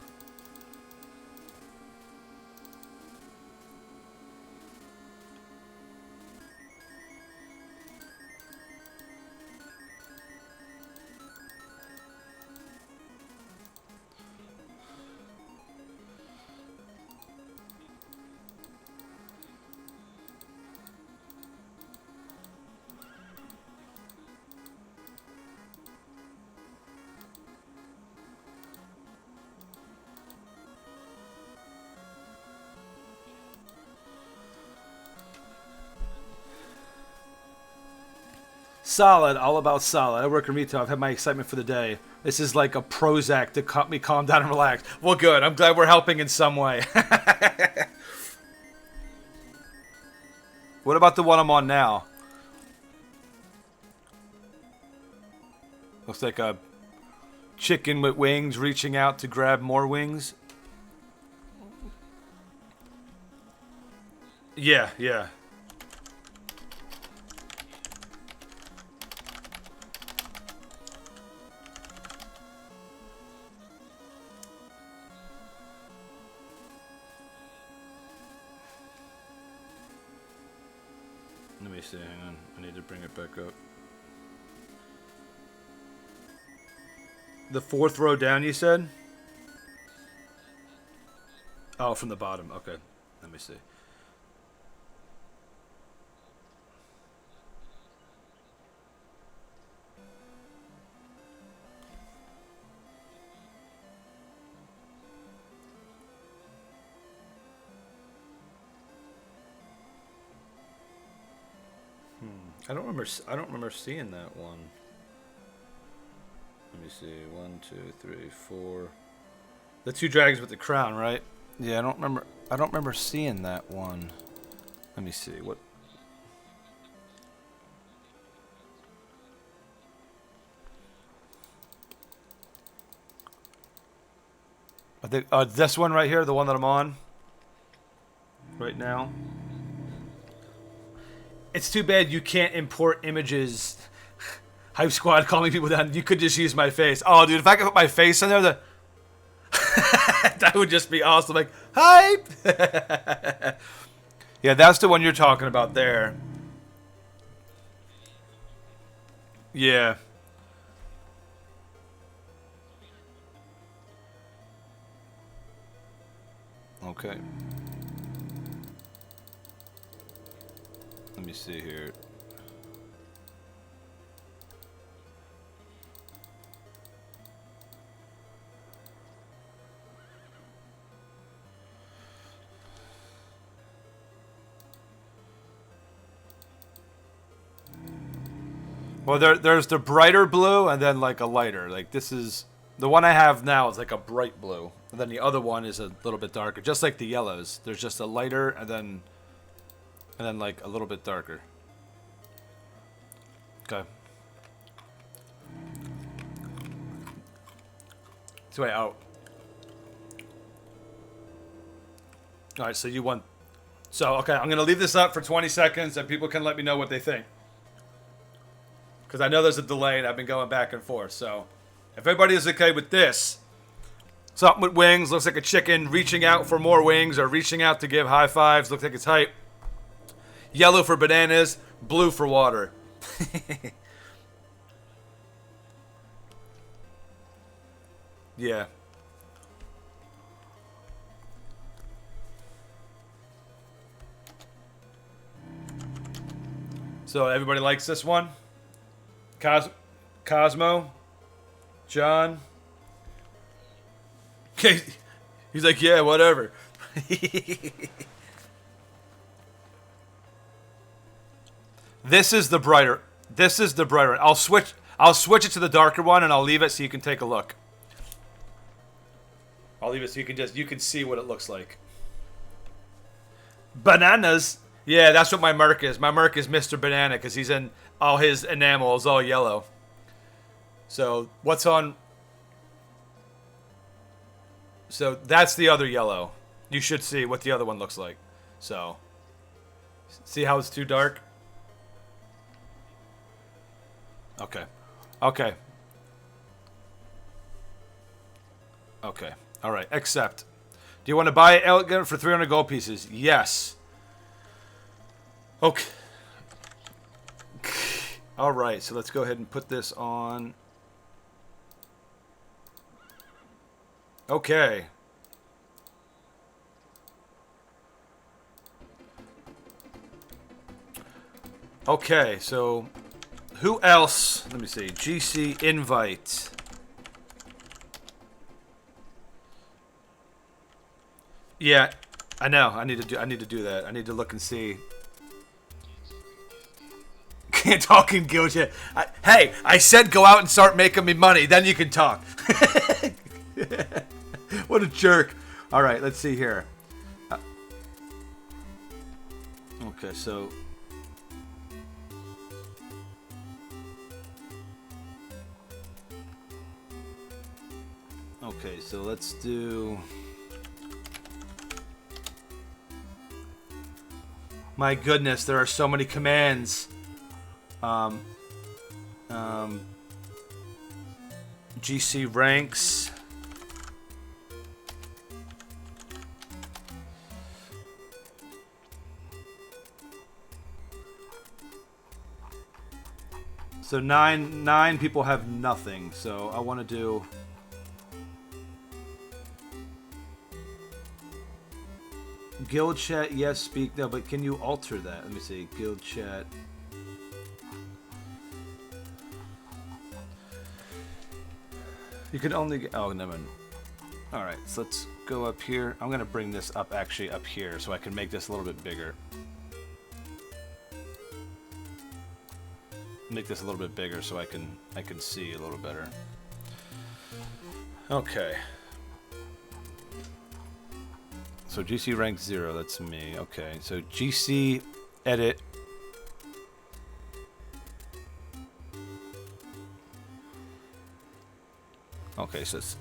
Solid, all about solid. I work in retail. I've had my excitement for the day. This is like a Prozac to help me calm down and relax. Well, good. I'm glad we're helping in some way. What about the one I'm on now? Looks like a chicken with wings reaching out to grab more wings. Yeah, yeah. Let me see, hang on. I need to bring it back up. The fourth row down, you said? Oh, from the bottom. Okay. Let me see. I don't remember seeing that one. Let me see. 1, 2, 3, 4. The two dragons with the crown, right? Yeah, I don't remember seeing that one. Let me see. What? I think this one right here, the one that I'm on right now. It's too bad you can't import images. Hype Squad calling people down. You could just use my face. Oh, dude, if I could put my face in there, that would just be awesome. Like, hype! Yeah, that's the one you're talking about there. Yeah. Okay. Let me see here. Well, there's the brighter blue and then like a lighter. Like this is the one I have now is like a bright blue, and then the other one is a little bit darker, just like the yellows. There's just a lighter and then like a little bit darker. Okay. So wait, oh. All right, so you want. So okay, I'm gonna leave this up for 20 seconds, and people can let me know what they think. Because I know there's a delay, and I've been going back and forth. So, if everybody is okay with this, something with wings looks like a chicken reaching out for more wings or reaching out to give high fives. Looks like it's hype. Yellow for bananas, blue for water. Yeah. So everybody likes this one? Cosmo? John? Okay. He's like, yeah, whatever. This is the brighter. This is the brighter. I'll switch it to the darker one, and I'll leave it so you can take a look. I'll leave it so you can see what it looks like. Bananas. Yeah, that's what my Merc is. My Merc is Mr. Banana because he's in all his enamel is all yellow. So what's on? So that's the other yellow. You should see what the other one looks like. So see how it's too dark? Okay. Okay. Okay. All right. Accept. Do you want to buy Elegant for 300 gold pieces? Yes. Okay. All right. So let's go ahead and put this on. Okay. Okay. So who else? Let me see. GC invite. Yeah, I know. I need to do that. I need to look and see. Can't talk in guild yet. Hey, I said go out and start making me money. Then you can talk. What a jerk. All right, let's see here. Okay, so. Okay, so let's do. My goodness, there are so many commands. GC ranks. So nine people have nothing. So I want to do. Guild chat, yes, speak, no, but can you alter that? Let me see, guild chat. You can only get, oh, never mind. All right, so let's go up here. I'm gonna bring this up actually up here so I can make this a little bit bigger. Make this a little bit bigger so I can see a little better. Okay. So GC rank 0, that's me. Okay, so GC edit. Okay, so it's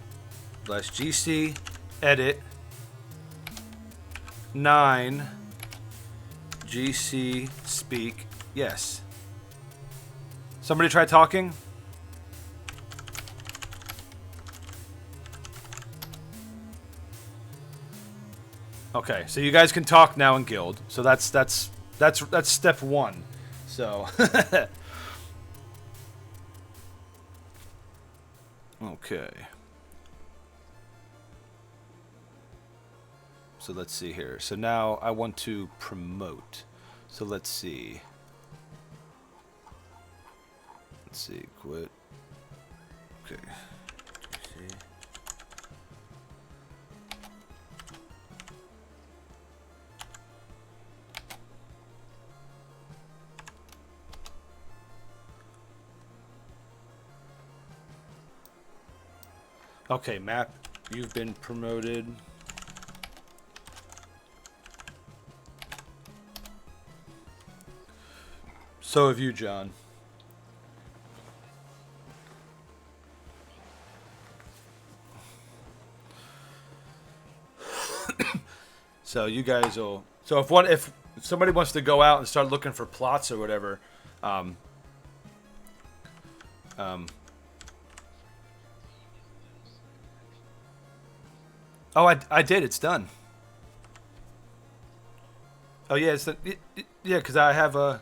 slash GC edit 9 GC speak yes. Somebody try talking? Okay, so you guys can talk now in guild. So that's step 1. So okay. So let's see here. So now I want to promote. So let's see. Let's see, quit. Okay. See. Okay, map, you've been promoted. So have you, John. So you guys will. So if somebody wants to go out and start looking for plots or whatever, oh, I did. It's done. Oh yeah, yeah, because I have a.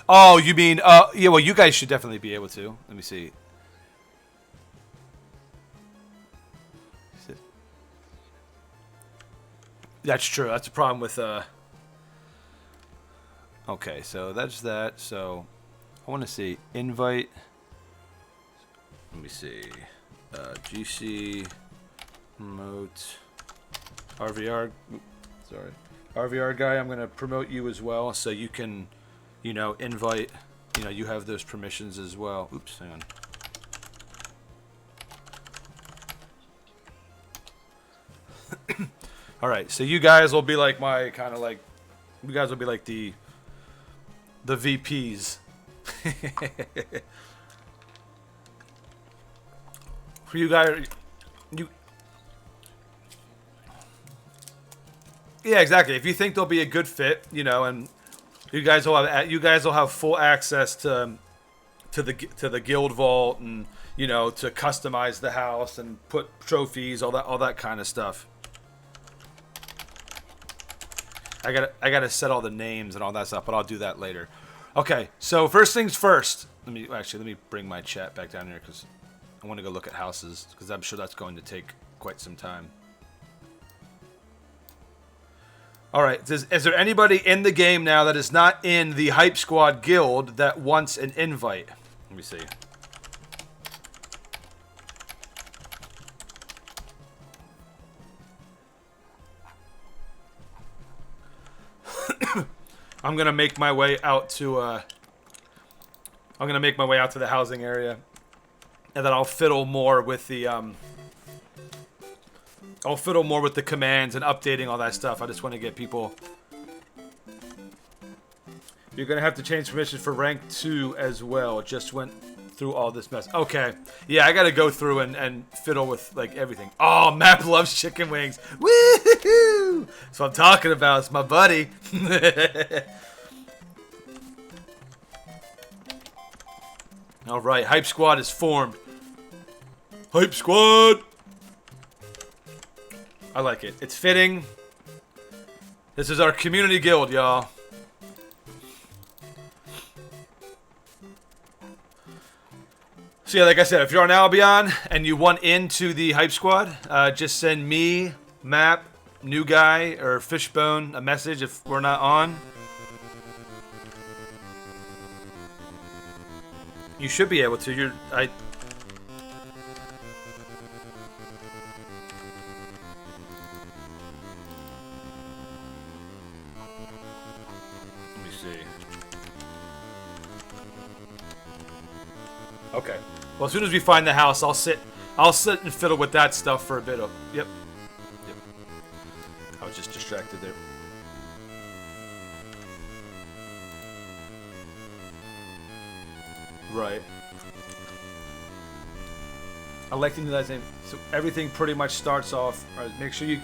Oh, you mean yeah? Well, you guys should definitely be able to. Let me see. That's true. That's a problem with Okay, so that's that. So I want to see invite. Let me see. GC promote. RVR, sorry, RVR guy, I'm gonna promote you as well, so you can, you know, invite, you know, you have those permissions as well. Oops, hang on. All right, so you guys will be like my kind of like, you guys will be like the VPs. For you guys, you. Yeah, exactly. If you think they'll be a good fit, you know, and you guys will have full access to the guild vault, and you know, to customize the house and put trophies, all that kind of stuff. I gotta set all the names and all that stuff, but I'll do that later. Okay, so first things first. Let me bring my chat back down here because I want to go look at houses because I'm sure that's going to take quite some time. All right, is there anybody in the game now that is not in the Hype Squad guild that wants an invite? Let me see. I'm gonna make my way out to the housing area, and then I'll fiddle more with the commands and updating all that stuff. I just want to get people. You're gonna have to change permissions for rank 2 as well. Just went through all this mess. Okay, yeah, I gotta go through and fiddle with like everything. Oh, Map loves chicken wings. Woohoo! That's what I'm talking about. It's my buddy. All right, Hype Squad is formed. Hype Squad. I like it. It's fitting. This is our community guild, y'all. So yeah, like I said, if you're on Albion and you want into the Hype Squad, just send me, Map, New Guy, or Fishbone a message if we're not on. You should be able to. Let me see. Okay. Well, as soon as we find the house, I'll sit and fiddle with that stuff for a bit. Yep. I was just distracted there. Right. I like to do that same. So everything pretty much starts off. Right, make sure you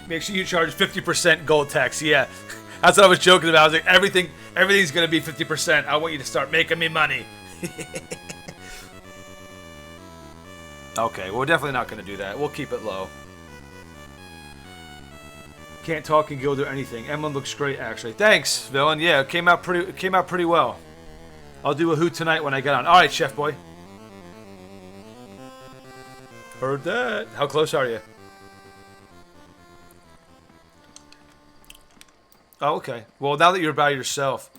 charge 50% gold tax. Yeah, that's what I was joking about. I was like, everything's gonna be 50%. I want you to start making me money. Okay, well, we're definitely not gonna do that. We'll keep it low. Can't talk in guild or anything. Emblem looks great, actually. Thanks, villain. Yeah, it came out pretty well. I'll do a hoot tonight when I get on. All right, Chef Boy. Heard that. How close are you? Oh, okay. Well, now that you're by yourself.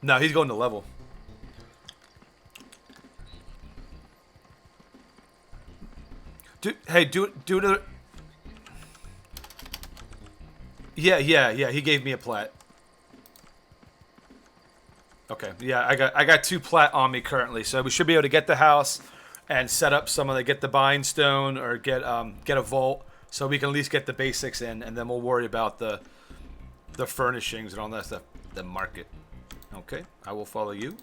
No, he's going to level. Hey, do it. Yeah. He gave me a plat. Okay. Yeah, I got 2 plat on me currently, so we should be able to get the house and set up some of the get the bind stone or get a vault, so we can at least get the basics in, and then we'll worry about the furnishings and all that stuff. The market. Okay, I will follow you.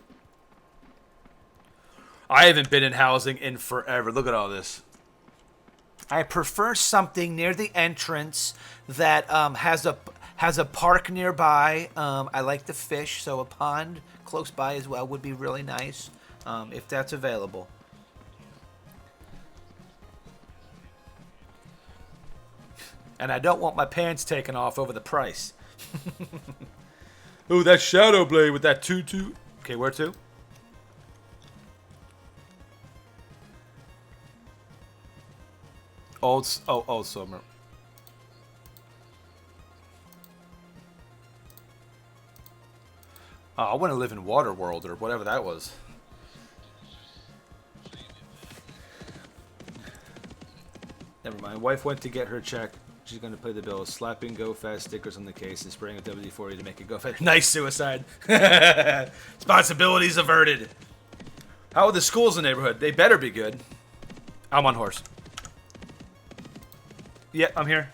I haven't been in housing in forever. Look at all this. I prefer something near the entrance that has a park nearby. I like the fish, so a pond close by as well would be really nice, if that's available. And I don't want my pants taken off over the price. Ooh, that Shadow Blade with that 2-2. Okay, where to? Old Summer. I want to live in Waterworld or whatever that was. Never mind. Wife went to get her check. She's going to pay the bill. Slapping go fast stickers on the case and spraying with WD-40 to make it go fast. Nice suicide. Responsibilities averted. How are the schools in the neighborhood? They better be good. I'm on horse. Yeah, I'm here.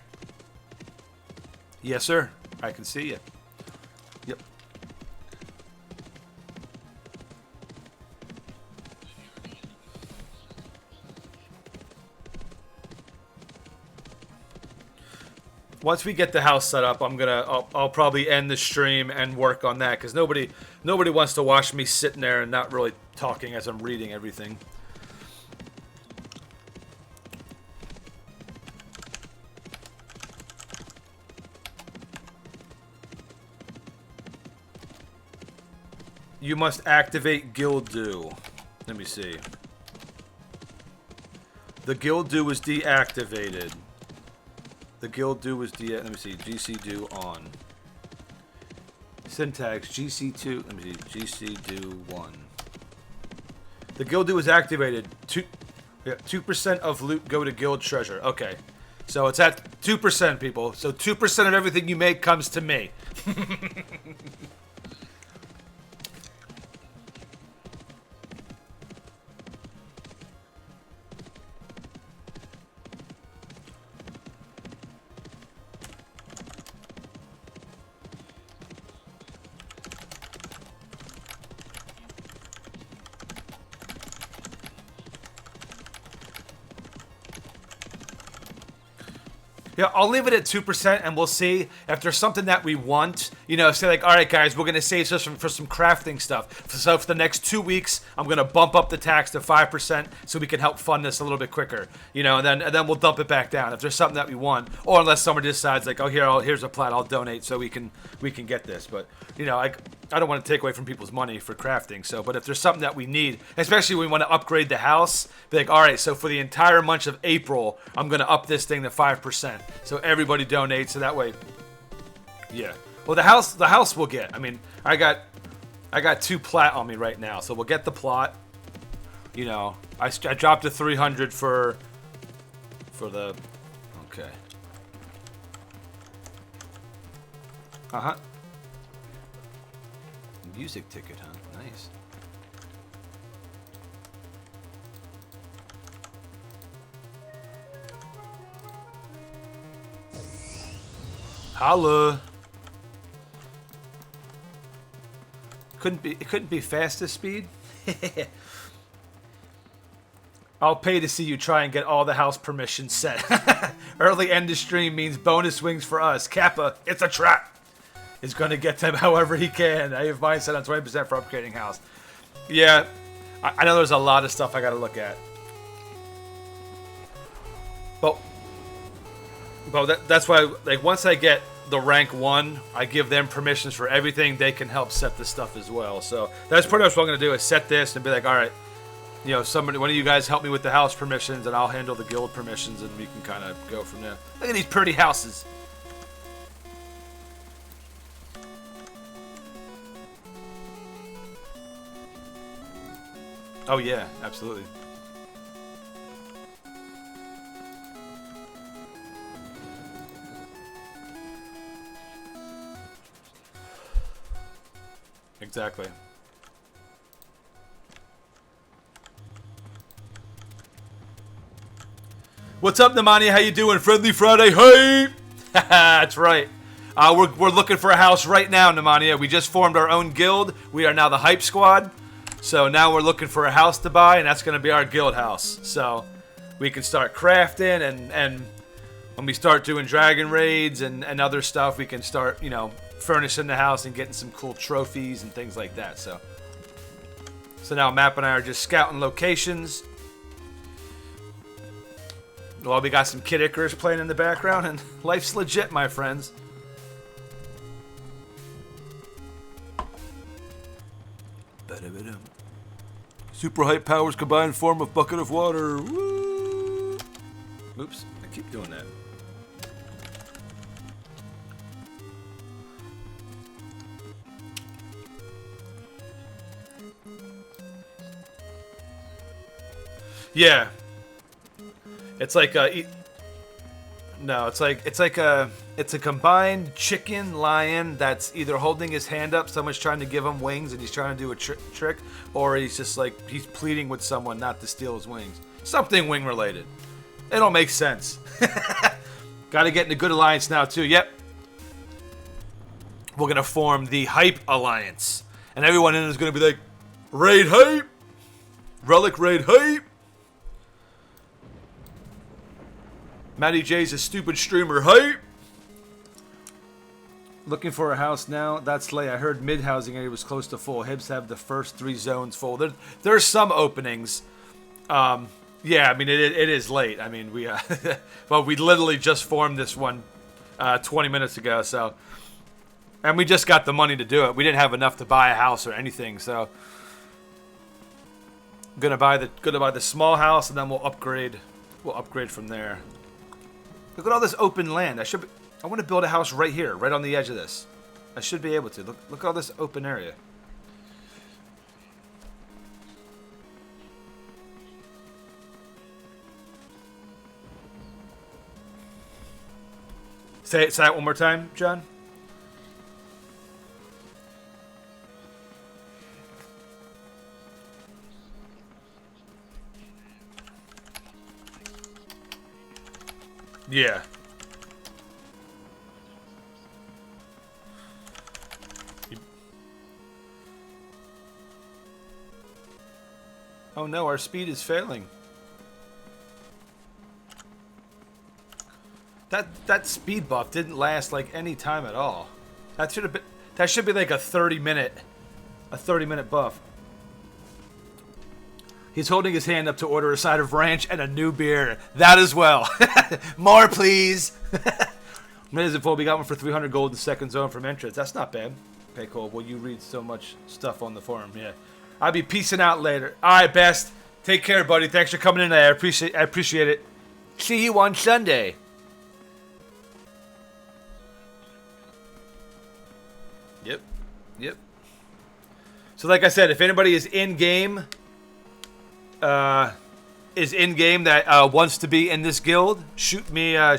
Yes, sir. I can see you. Yep. Once we get the house set up, I'll probably end the stream and work on that because nobody wants to watch me sitting there and not really talking as I'm reading everything. You must activate Guild Do. Let me see. The Guild Do was deactivated. The Guild Do was let me see. GC Do on. Syntax GC2. Let me see. GC Do 1. The Guild Do was activated. 2% of loot go to Guild Treasure. Okay. So it's at 2%, people. So 2% of everything you make comes to me. Yeah, I'll leave it at 2%, and we'll see if there's something that we want. You know, say like, all right, guys, we're gonna save this for some crafting stuff. So for the next 2 weeks, I'm gonna bump up the tax to 5% so we can help fund this a little bit quicker. You know, and then we'll dump it back down if there's something that we want, or unless someone decides like, oh, here's a plat, I'll donate so we can get this. But you know, I don't want to take away from people's money for crafting. So, but if there's something that we need, especially when we want to upgrade the house, be like, all right, so for the entire month of April, I'm gonna up this thing to 5%. So everybody donates, so that way, yeah. Well, the house we'll get. I mean, I got 2 plat on me right now, so we'll get the plot. You know, I dropped to 300 for the. Okay. Music ticket, huh? Nice. Holla. It couldn't be fastest speed. I'll pay to see you try and get all the house permissions set. Early end of stream means bonus wings for us. Kappa, it's a trap. Is going to get them however he can. I have mine set on 20% for upgrading house. Yeah, I know there's a lot of stuff I got to look at. But that's why, like, once I get the rank 1, I give them permissions for everything. They can help set this stuff as well. So that's pretty much what I'm going to do is set this and be like, all right, you know, one of you guys help me with the house permissions and I'll handle the guild permissions and we can kind of go from there. Look at these pretty houses. Oh yeah, absolutely. Exactly. What's up, Namani? How you doing? Friendly Friday, hey! That's right. We're looking for a house right now, Namania. We just formed our own guild. We are now the Hype Squad. So now we're looking for a house to buy, and that's going to be our guild house. So we can start crafting, and when we start doing dragon raids and other stuff, we can start, you know, furnishing the house and getting some cool trophies and things like that. So now Map and I are just scouting locations. Well, we got some Kid Icarus playing in the background, and life's legit, my friends. Super hype powers combined form of bucket of water. Woo! Oops, I keep doing that. Yeah. It's like No, it's a combined chicken lion that's either holding his hand up, someone's trying to give him wings and he's trying to do a trick, or he's just like he's pleading with someone not to steal his wings. Something wing related. It don't make sense. Got to get in a good alliance now too. Yep. We're gonna form the Hype Alliance, and everyone in it is gonna be like, Raid Hype, Relic Raid Hype. Matty J's a stupid streamer. Hype! Looking for a house now. That's late. I heard mid-housing area was close to full. Hibs have the first 3 zones full. There's some openings. Yeah, I mean, it is late. I mean, we well, we literally just formed this one 20 minutes ago, so. And we just got the money to do it. We didn't have enough to buy a house or anything, so. Gonna buy the small house, and then we'll upgrade. We'll upgrade from there. Look at all this open land. I want to build a house right here, right on the edge of this. I should be able to. Look at all this open area. Say that one more time, John. Yeah. Oh no, our speed is failing. That speed buff didn't last like any time at all. That should be like a 30-minute buff. He's holding his hand up to order a side of ranch and a new beer. That as well. More, please. Minutes and full. We got one for 300 gold in the second zone from entrance. That's not bad. Okay, cool. Well, you read so much stuff on the forum. Yeah. I'll be peacing out later. All right, Best. Take care, buddy. Thanks for coming in today. I appreciate it. See you on Sunday. Yep. So, like I said, if anybody is in game... that wants to be in this guild, shoot me a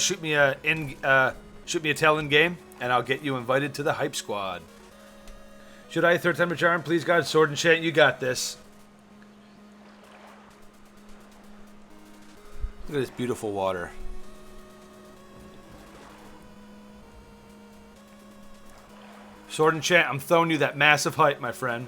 tell in game, and I'll get you invited to the Hype Squad. Should I third time to charm? Please God, sword and chant, you got this. Look at this beautiful water. Sword and chant, I'm throwing you that massive hype, my friend.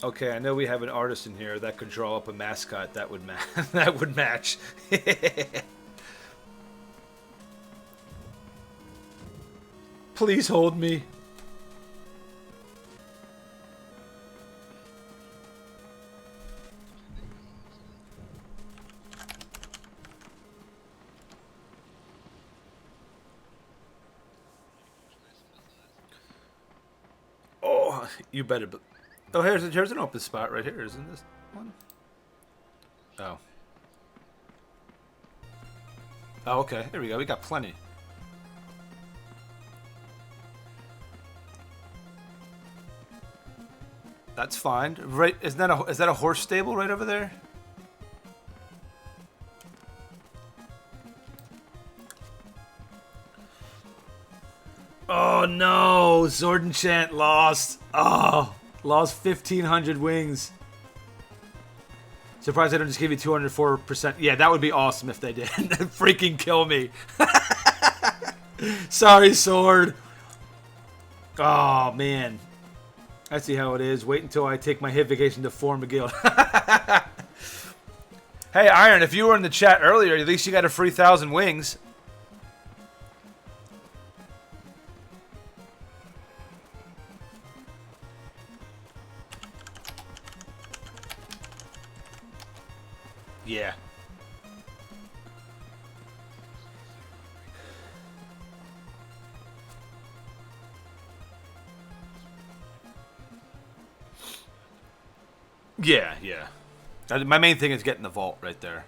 Okay, I know we have an artist in here that could draw up a mascot that would that would match. Please hold me. Oh, you better. Oh, here's an open spot right here, isn't this one? Oh. Oh, okay. There we go. We got plenty. That's fine. Right? Is that a horse stable right over there? Oh no! Sword and Chant lost. Oh. Lost 1,500 wings. Surprised I don't just give you 204%. Yeah, that would be awesome if they did. Freaking kill me. Sorry, Sword. Oh, man. I see how it is. Wait until I take my hit vacation to form a guild. Hey, Iron, if you were in the chat earlier, at least you got a free 1,000 wings. Yeah. Yeah. My main thing is getting the vault right there.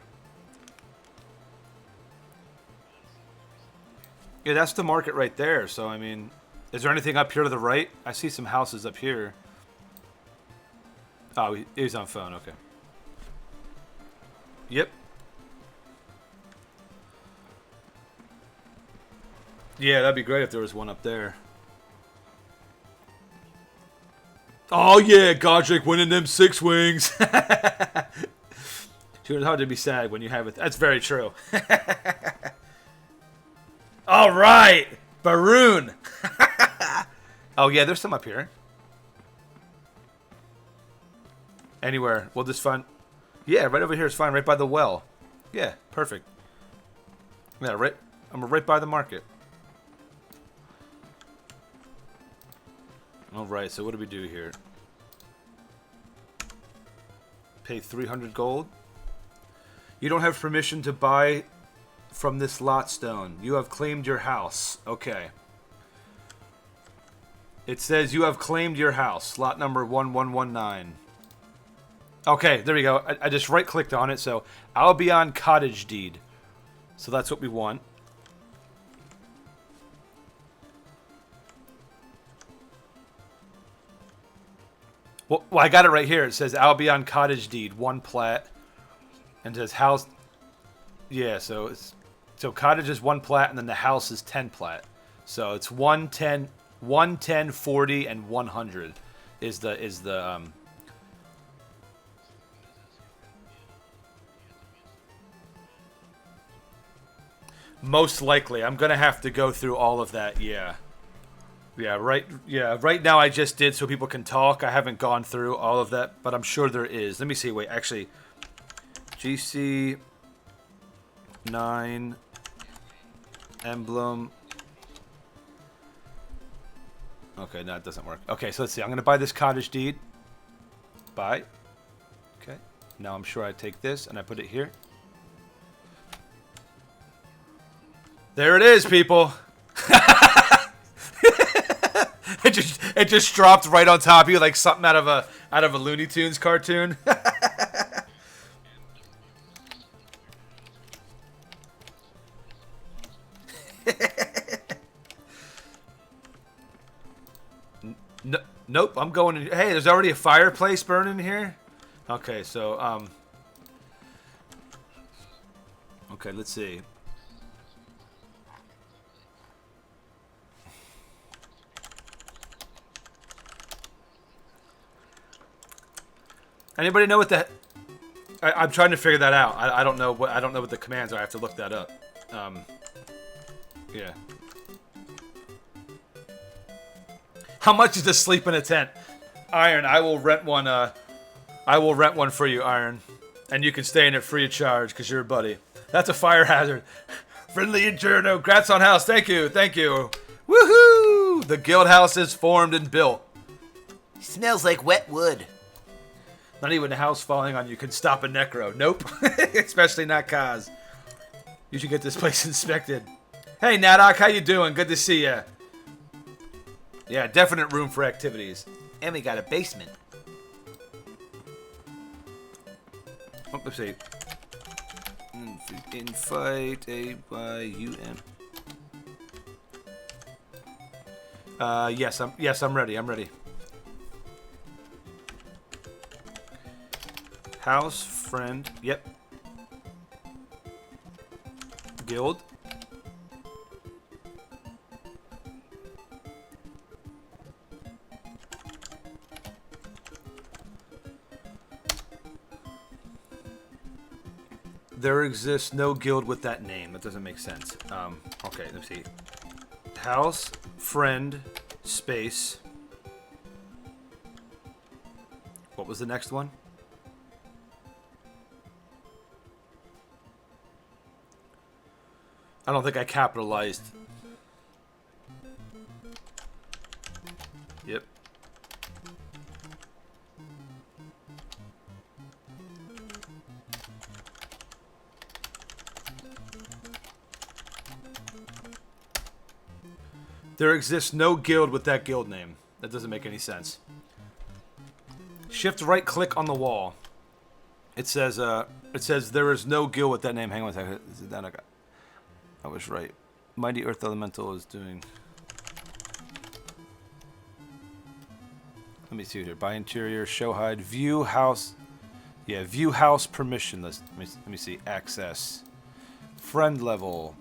Yeah, that's the market right there. So, I mean, is there anything up here to the right? I see some houses up here. Oh, he's on phone. Okay. Yep. Yeah, that'd be great if there was one up there. Oh yeah, Godric winning them 6 wings. It's hard to be sad when you have it. That's very true. All right, Baroon. Oh yeah, there's some up here. Anywhere, we'll just find. Yeah, right over here is fine. Right by the well. Yeah, perfect. Yeah, right. I'm right by the market. All right. So what do we do here? Pay 300 gold. You don't have permission to buy from this lot stone. You have claimed your house. Okay. It says you have claimed your house. Lot number 1119. Okay, there we go. I just right-clicked on it, so Albion Cottage Deed. So that's what we want. Well, I got it right here. It says Albion Cottage Deed, 1 plat. And it says house... Yeah, so cottage is 1 plat, and then the house is 10 plat. So it's 110, 110, 40, and 100 is the most likely. I'm gonna have to go through all of that. Yeah. Right now I just did so people can talk. I haven't gone through all of that, but I'm sure there is. Let me see. Wait, actually, GC 9 emblem. Okay, no, it doesn't work. Okay, so let's see. I'm gonna buy this cottage deed. Buy. Okay. Now I'm sure I take this and I put it here. There it is, people. It just dropped right on top of you like something out of a Looney Tunes cartoon. Nope, I'm going in. Hey, there's already a fireplace burning here. Okay, so okay, let's see. Anybody know what the? I'm trying to figure that out. I don't know what the commands are. I have to look that up. Yeah. How much is to sleep in a tent? Iron, I will rent one. I will rent one for you, Iron, and you can stay in it free of charge because you're a buddy. That's a fire hazard. Friendly Inferno. Grats on house. Thank you. Thank you. Woohoo! The guild house is formed and built. Smells like wet wood. Not even a house falling on you can stop a necro. Nope. Especially not Kaz. You should get this place inspected. Hey, Nadok, how you doing? Good to see ya. Yeah, definite room for activities. And we got a basement. Oh, let's see. Invite A-Y-U-M. Yes, I'm ready. I'm ready. House, friend, yep. Guild. There exists no guild with that name. That doesn't make sense. Okay, let's see. House, friend, space. What was the next one? I don't think I capitalized. Yep. There exists no guild with that guild name. That doesn't make any sense. Shift right click on the wall. It says there is no guild with that name. Hang on a second. I was right. Mighty Earth Elemental is doing... Let me see here. Buy interior, show HUD, view house. Yeah, view house permission list. Let me see. Access. Friend level.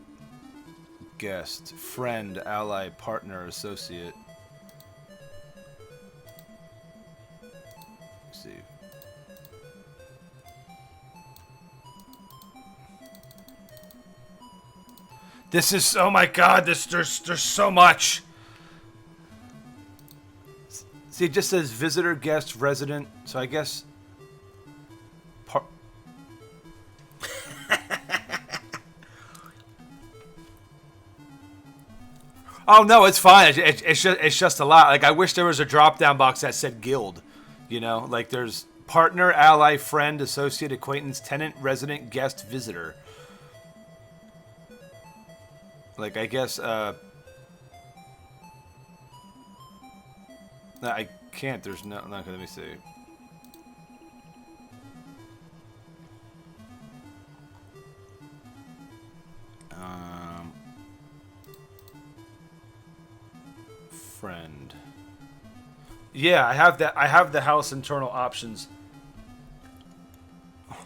Guest. Friend, ally, partner, associate. Let's see. This is, oh my god, there's so much. See, it just says visitor, guest, resident. So I guess oh no, it's fine. It's just a lot. Like I wish there was a drop-down box that said guild. You know, like there's partner, ally, friend, associate, acquaintance, tenant, resident, guest, visitor. Like I guess no, I can't. There's no. Not gonna let me see. Friend. Yeah, I have that. I have the house internal options. Give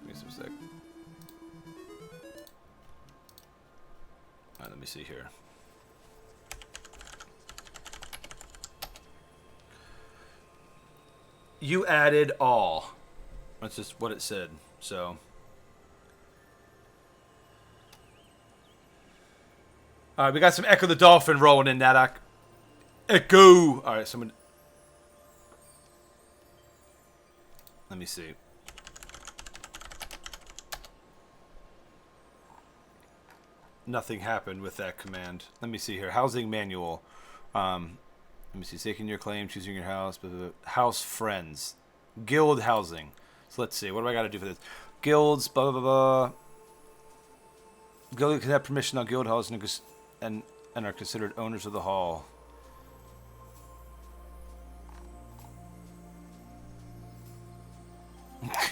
me some sec. Alright, let me see here. You added all. That's just what it said. So. Alright, we got some Echo the Dolphin rolling in that. Echo! Alright, someone. Let me see. Nothing happened with that command. Let me see here. Housing manual. Let me see. Staking your claim, choosing your house. Blah, blah, blah. House friends. Guild housing. So let's see. What do I got to do for this? Guilds, blah, blah, blah, blah. Guild can have permission on guild housing and are considered owners of the hall.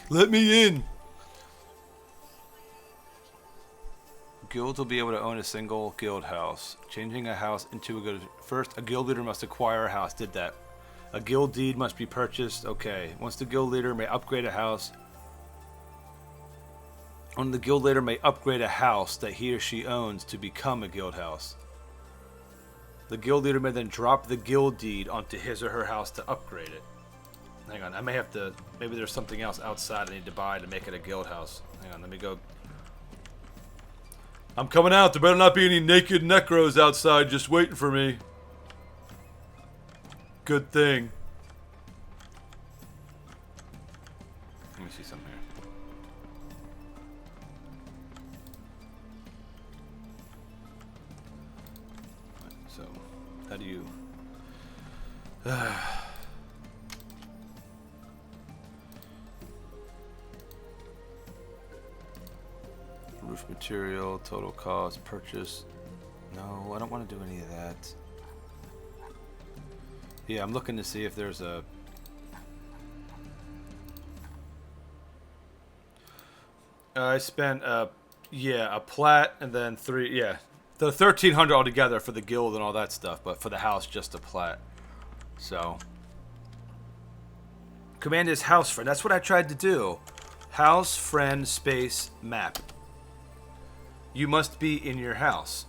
Let me in. Guilds will be able to own a single guild house. Changing a house into a guild. First, a guild leader must acquire a house. Did that. A guild deed must be purchased. Okay. Once the guild leader may upgrade a house. Only the guild leader may upgrade a house that he or she owns to become a guild house. The guild leader may then drop the guild deed onto his or her house to upgrade it. Hang on, I may have to... Maybe there's something else outside I need to buy to make it a guild house. Hang on, let me go... I'm coming out. There better not be any naked necros outside just waiting for me. Good thing. Let me see something here. So, how do you... Roof material, total cost, purchase. No, I don't want to do any of that. Yeah, I'm looking to see if there's a... I spent a plat and then the 1,300 altogether for the guild and all that stuff, but for the house, just a plat. So, command is house friend. That's what I tried to do. House friend space map. You must be in your house.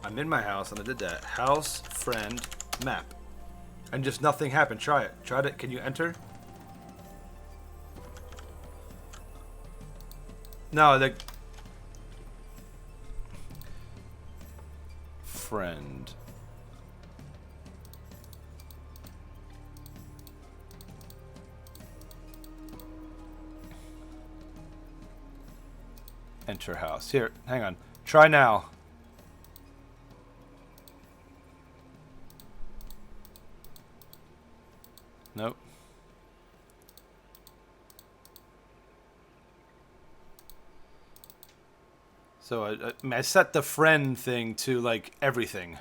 I'm in my house and I did that. House friend map. And just nothing happened. Try it. Try it. Can you enter? No, the friend. Enter house. Here, hang on. Try now. Nope. So I set the friend thing to like everything.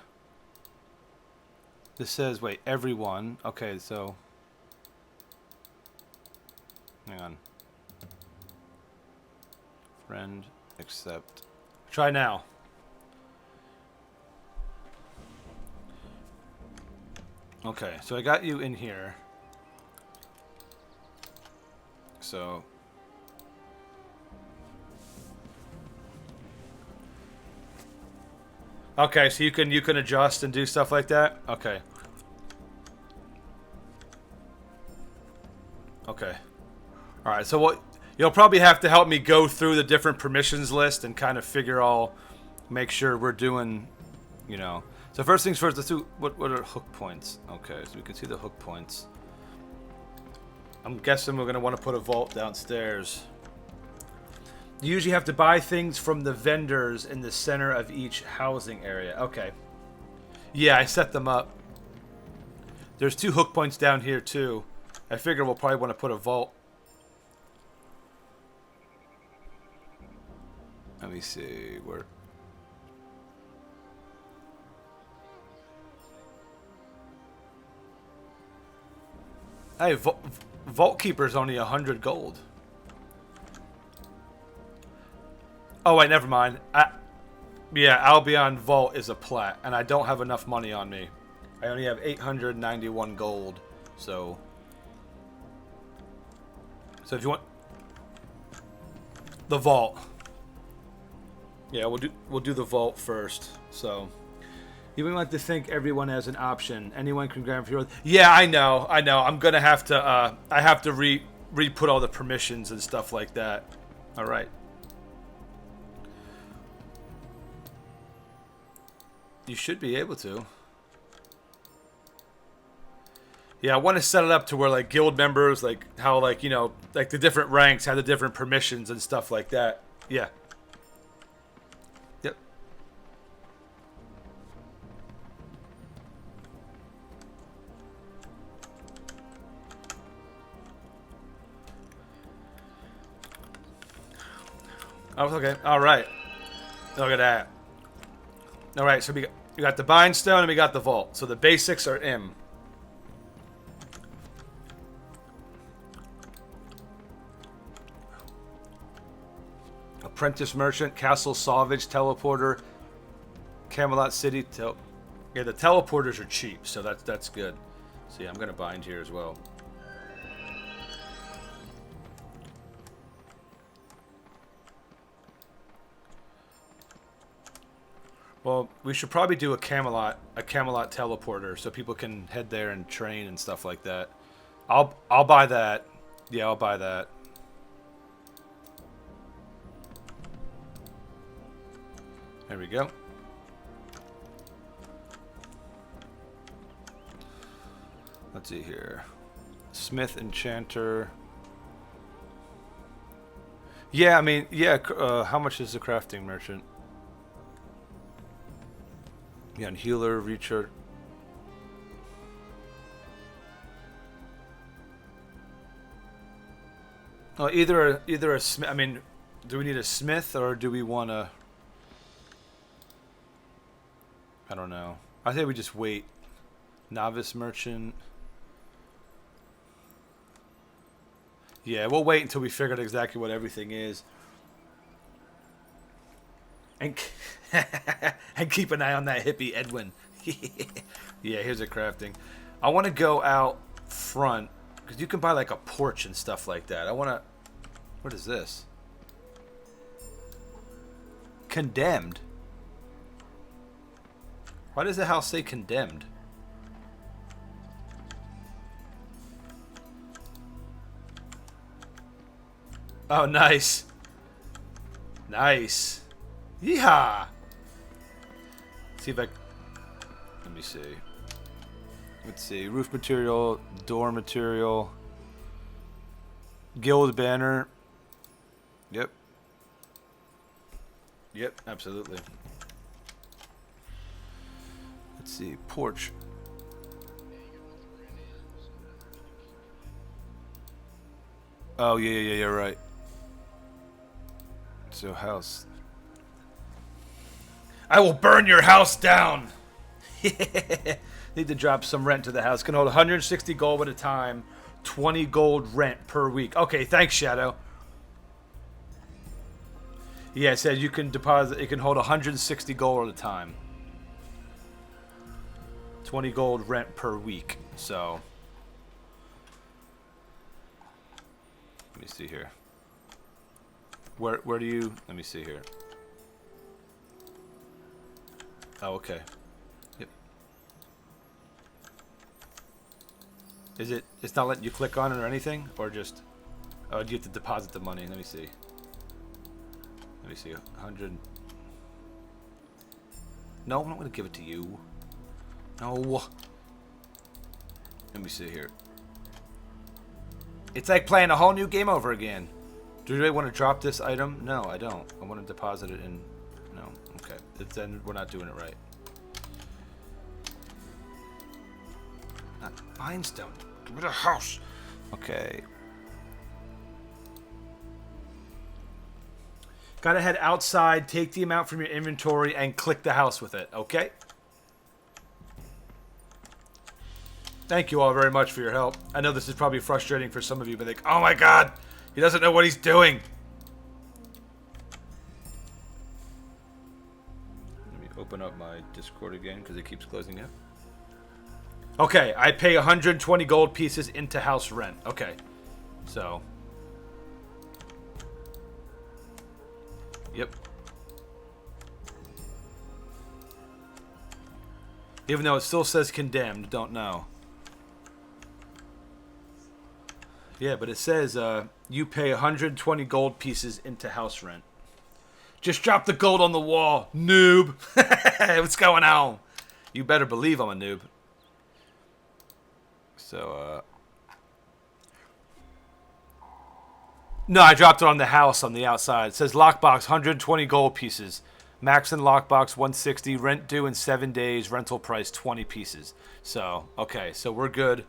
This says, wait, everyone. Okay, so hang on. Friend, accept. Try now. Okay, so I got you in here. So... Okay, so you can adjust and do stuff like that? Okay. Okay. Alright, so what you'll probably have to help me go through the different permissions list and kind of make sure we're doing, you know. So first things first, let's do what are hook points? Okay, so we can see the hook points. I'm guessing we're gonna want to put a vault downstairs. You usually have to buy things from the vendors in the center of each housing area. Okay. Yeah, I set them up. There's 2 hook points down here, too. I figure we'll probably want to put a vault. Let me see. Where... Hey, Vault Keeper's only 100 gold. Oh, wait, never mind. Yeah, Albion Vault is a plat, and I don't have enough money on me. I only have 891 gold, so if you want the vault, yeah, we'll do the vault first. So you would like to think everyone has an option. Anyone can grab your. Yeah, I know. I'm gonna have to. I have to re-put all the permissions and stuff like that. All right. You should be able to. Yeah, I want to set it up to where, like, guild members, like, how, like, you know, like, the different ranks have the different permissions and stuff like that. Yeah. Yep. Oh, okay. All right. Look at that. All right, so we got the bind stone and we got the vault. So the basics are M. Apprentice Merchant, Castle Salvage, Teleporter, Camelot City. Yeah, the teleporters are cheap, so that's good. So yeah, I'm gonna bind here as well. Well, we should probably do a Camelot teleporter so people can head there and train and stuff like that. I'll buy that. Yeah, I'll buy that. There we go. Let's see here. Smith Enchanter. Yeah, I mean, yeah, how much is the crafting merchant? Yeah, and healer, reacher. Oh, either a smith. I mean, do we need a smith or do we want to? I don't know. I think we just wait. Novice merchant. Yeah, we'll wait until we figure out exactly what everything is. And keep an eye on that hippie Edwin. Yeah, here's a crafting. I want to go out front because you can buy like a porch and stuff like that. I want to. What is this? Condemned. Why does the house say condemned? Oh, nice. Nice. Yeehaw! See if I... Let me see. Let's see. Roof material, door material, guild banner. Yep. Yep, absolutely. Let's see. Porch. Oh, yeah, right. So, house. I will burn your house down! Need to drop some rent to the house. Can hold 160 gold at a time. 20 gold rent per week. Okay, thanks, Shadow. Yeah, it says you can deposit. It can hold 160 gold at a time. 20 gold rent per week. So let me see here. Where do you? Let me see here. Oh, okay. Yep. Is it? It's not letting you click on it or anything, or just? Oh, do you have to deposit the money? Let me see. Let me see. 100. No, I'm not going to give it to you. No. Let me see here. It's like playing a whole new game over again. Do you really want to drop this item? No, I don't. I want to deposit it in. No. Okay. Then we're not doing it right. Not Mindstone. Give me the house. Okay. Gotta head outside, take the amount from your inventory, and click the house with it, okay? Thank you all very much for your help. I know this is probably frustrating for some of you, but like, oh my god, he doesn't know what he's doing. Let me open up my Discord again, because it keeps closing out. Okay, I pay 120 gold pieces into house rent. Okay, so... Yep. Even though it still says condemned, don't know. Yeah, but it says you pay 120 gold pieces into house rent. Just drop the gold on the wall, noob. What's going on? You better believe I'm a noob. So, no, I dropped it on the house on the outside. It says lockbox, 120 gold pieces. Max in lockbox, 160. Rent due in 7 days. Rental price, 20 pieces. So, okay, so we're good.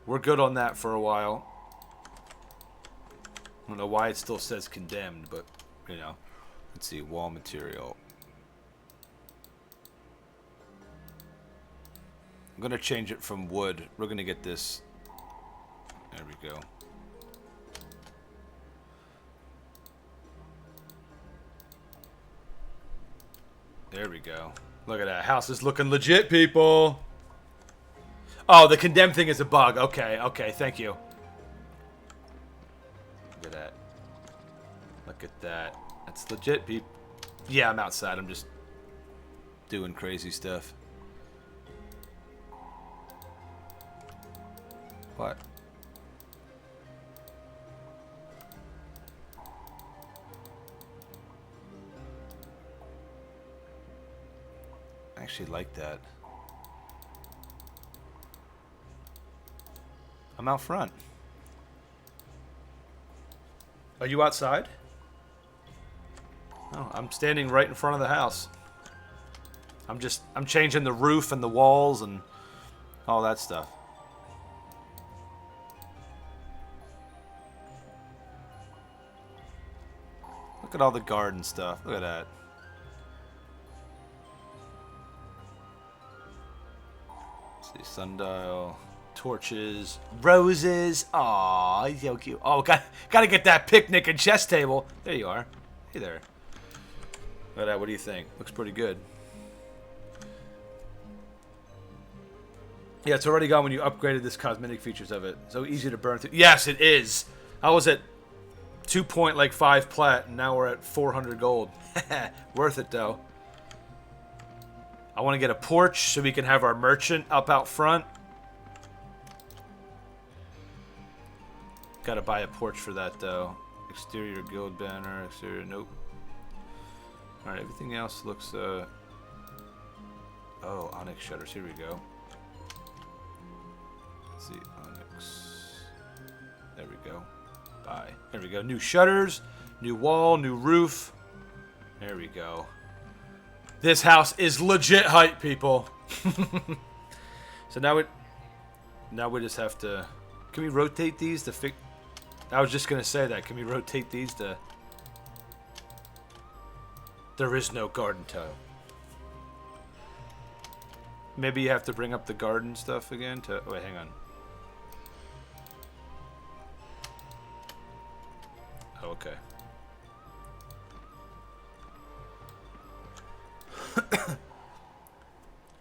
We're good on that for a while. I don't know why it still says condemned, but, you know. Let's see, wall material. I'm going to change it from wood. We're going to get this. There we go. There we go. Look at that. House is looking legit, people. Oh, the condemned thing is a bug. Okay, okay. Thank you. Look at that. Look at that. That's legit, people. Yeah, I'm outside. I'm just doing crazy stuff. What? I actually like that. I'm out front. Are you outside? No, I'm standing right in front of the house. I'm changing the roof and the walls and all that stuff. Look at all the garden stuff. Look at that. Let's see, sundial, torches, roses. Aw, he's so cute. Oh, gotta get that picnic and chess table. There you are. Hey there. Look at that. What do you think? Looks pretty good. Yeah, it's already gone when you upgraded this cosmetic features of it. So easy to burn through. Yes, it is. I was at 2.5 plat, and now we're at 400 gold. Worth it, though. I want to get a porch so we can have our merchant up out front. Gotta buy a porch for that, though. Exterior guild banner. Exterior, nope. Alright, everything else looks, Oh, onyx shutters. Here we go. Let's see, onyx. There we go. Buy. There we go. New shutters, new wall, new roof. There we go. This house is legit height, people. So now we just have to. Can we rotate these to fix? I was just gonna say that. Can we rotate these to? There is no garden tile. Maybe you have to bring up the garden stuff again to. Oh, wait, hang on. Oh, okay.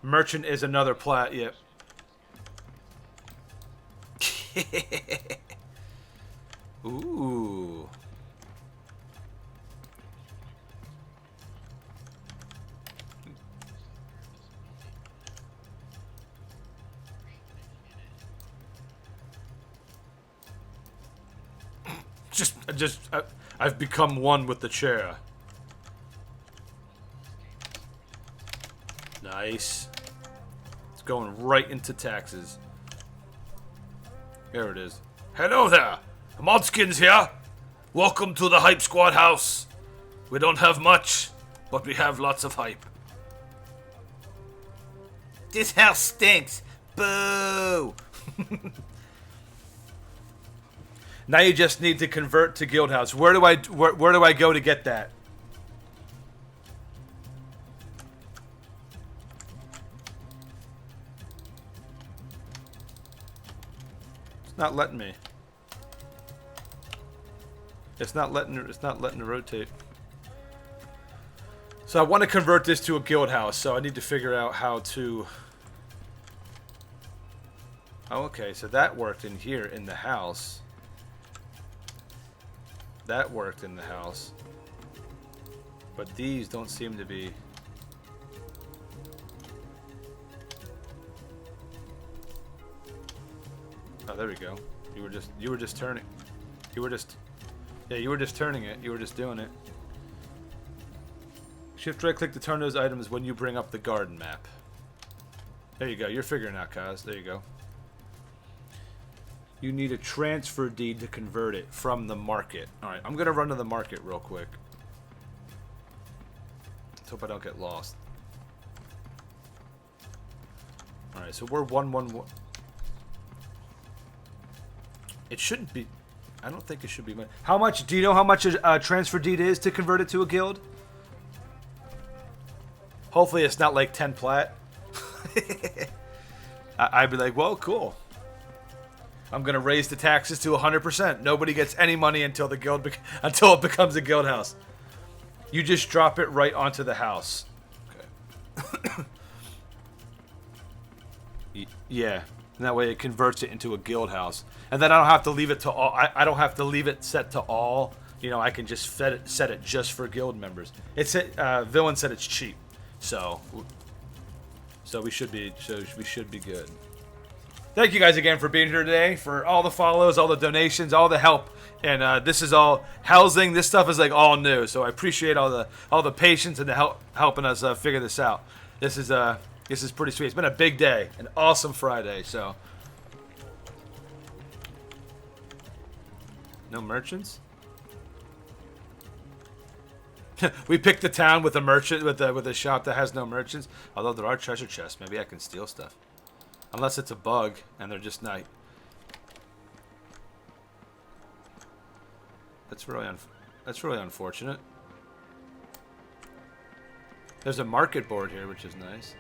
Merchant is another plat. Yep. Ooh. I've become one with the chair. Nice. It's going right into taxes. There it is. Hello there. Modskins here. Welcome to the Hype Squad house. We don't have much, but we have lots of hype. This house stinks. Boo. Now you just need to convert to Guildhouse. Where do I go to get that? It's not letting me. It's not letting it rotate. So I want to convert this to a Guildhouse, so I need to figure out how to. Oh, okay, so that worked in here in the house. That worked in the house. But these don't seem to be. Oh, there we go. You were just turning. You were just turning it. You were just doing it. Shift right click to turn those items when you bring up the garden map. There you go. You're figuring out, Kaz. There you go. You need a transfer deed to convert it from the market. Alright, I'm going to run to the market real quick. Let's hope I don't get lost. Alright, so we're 111. It shouldn't be. I don't think it should be much. How much? Do you know how much a transfer deed is to convert it to a guild? Hopefully it's not like 10 plat. I'd be like, well, cool. I'm gonna raise the taxes to 100%. Nobody gets any money until the guild until it becomes a guild house. You just drop it right onto the house. Okay. Yeah, and that way it converts it into a guild house, and then I don't have to leave it to all. I don't have to leave it set to all. You know, I can just set it just for guild members. It's Villain said it's cheap, so we should be good. Thank you guys again for being here today, for all the follows, all the donations, all the help, and this is all housing. This stuff is like all new, so I appreciate all the patience and the helping us figure this out. This is pretty sweet. It's been a big day, an awesome Friday. So no merchants. We picked the town with a merchant with a shop that has no merchants. Although there are treasure chests, maybe I can steal stuff. Unless it's a bug and they're just not. That's really unfortunate. There's a market board here, which is nice.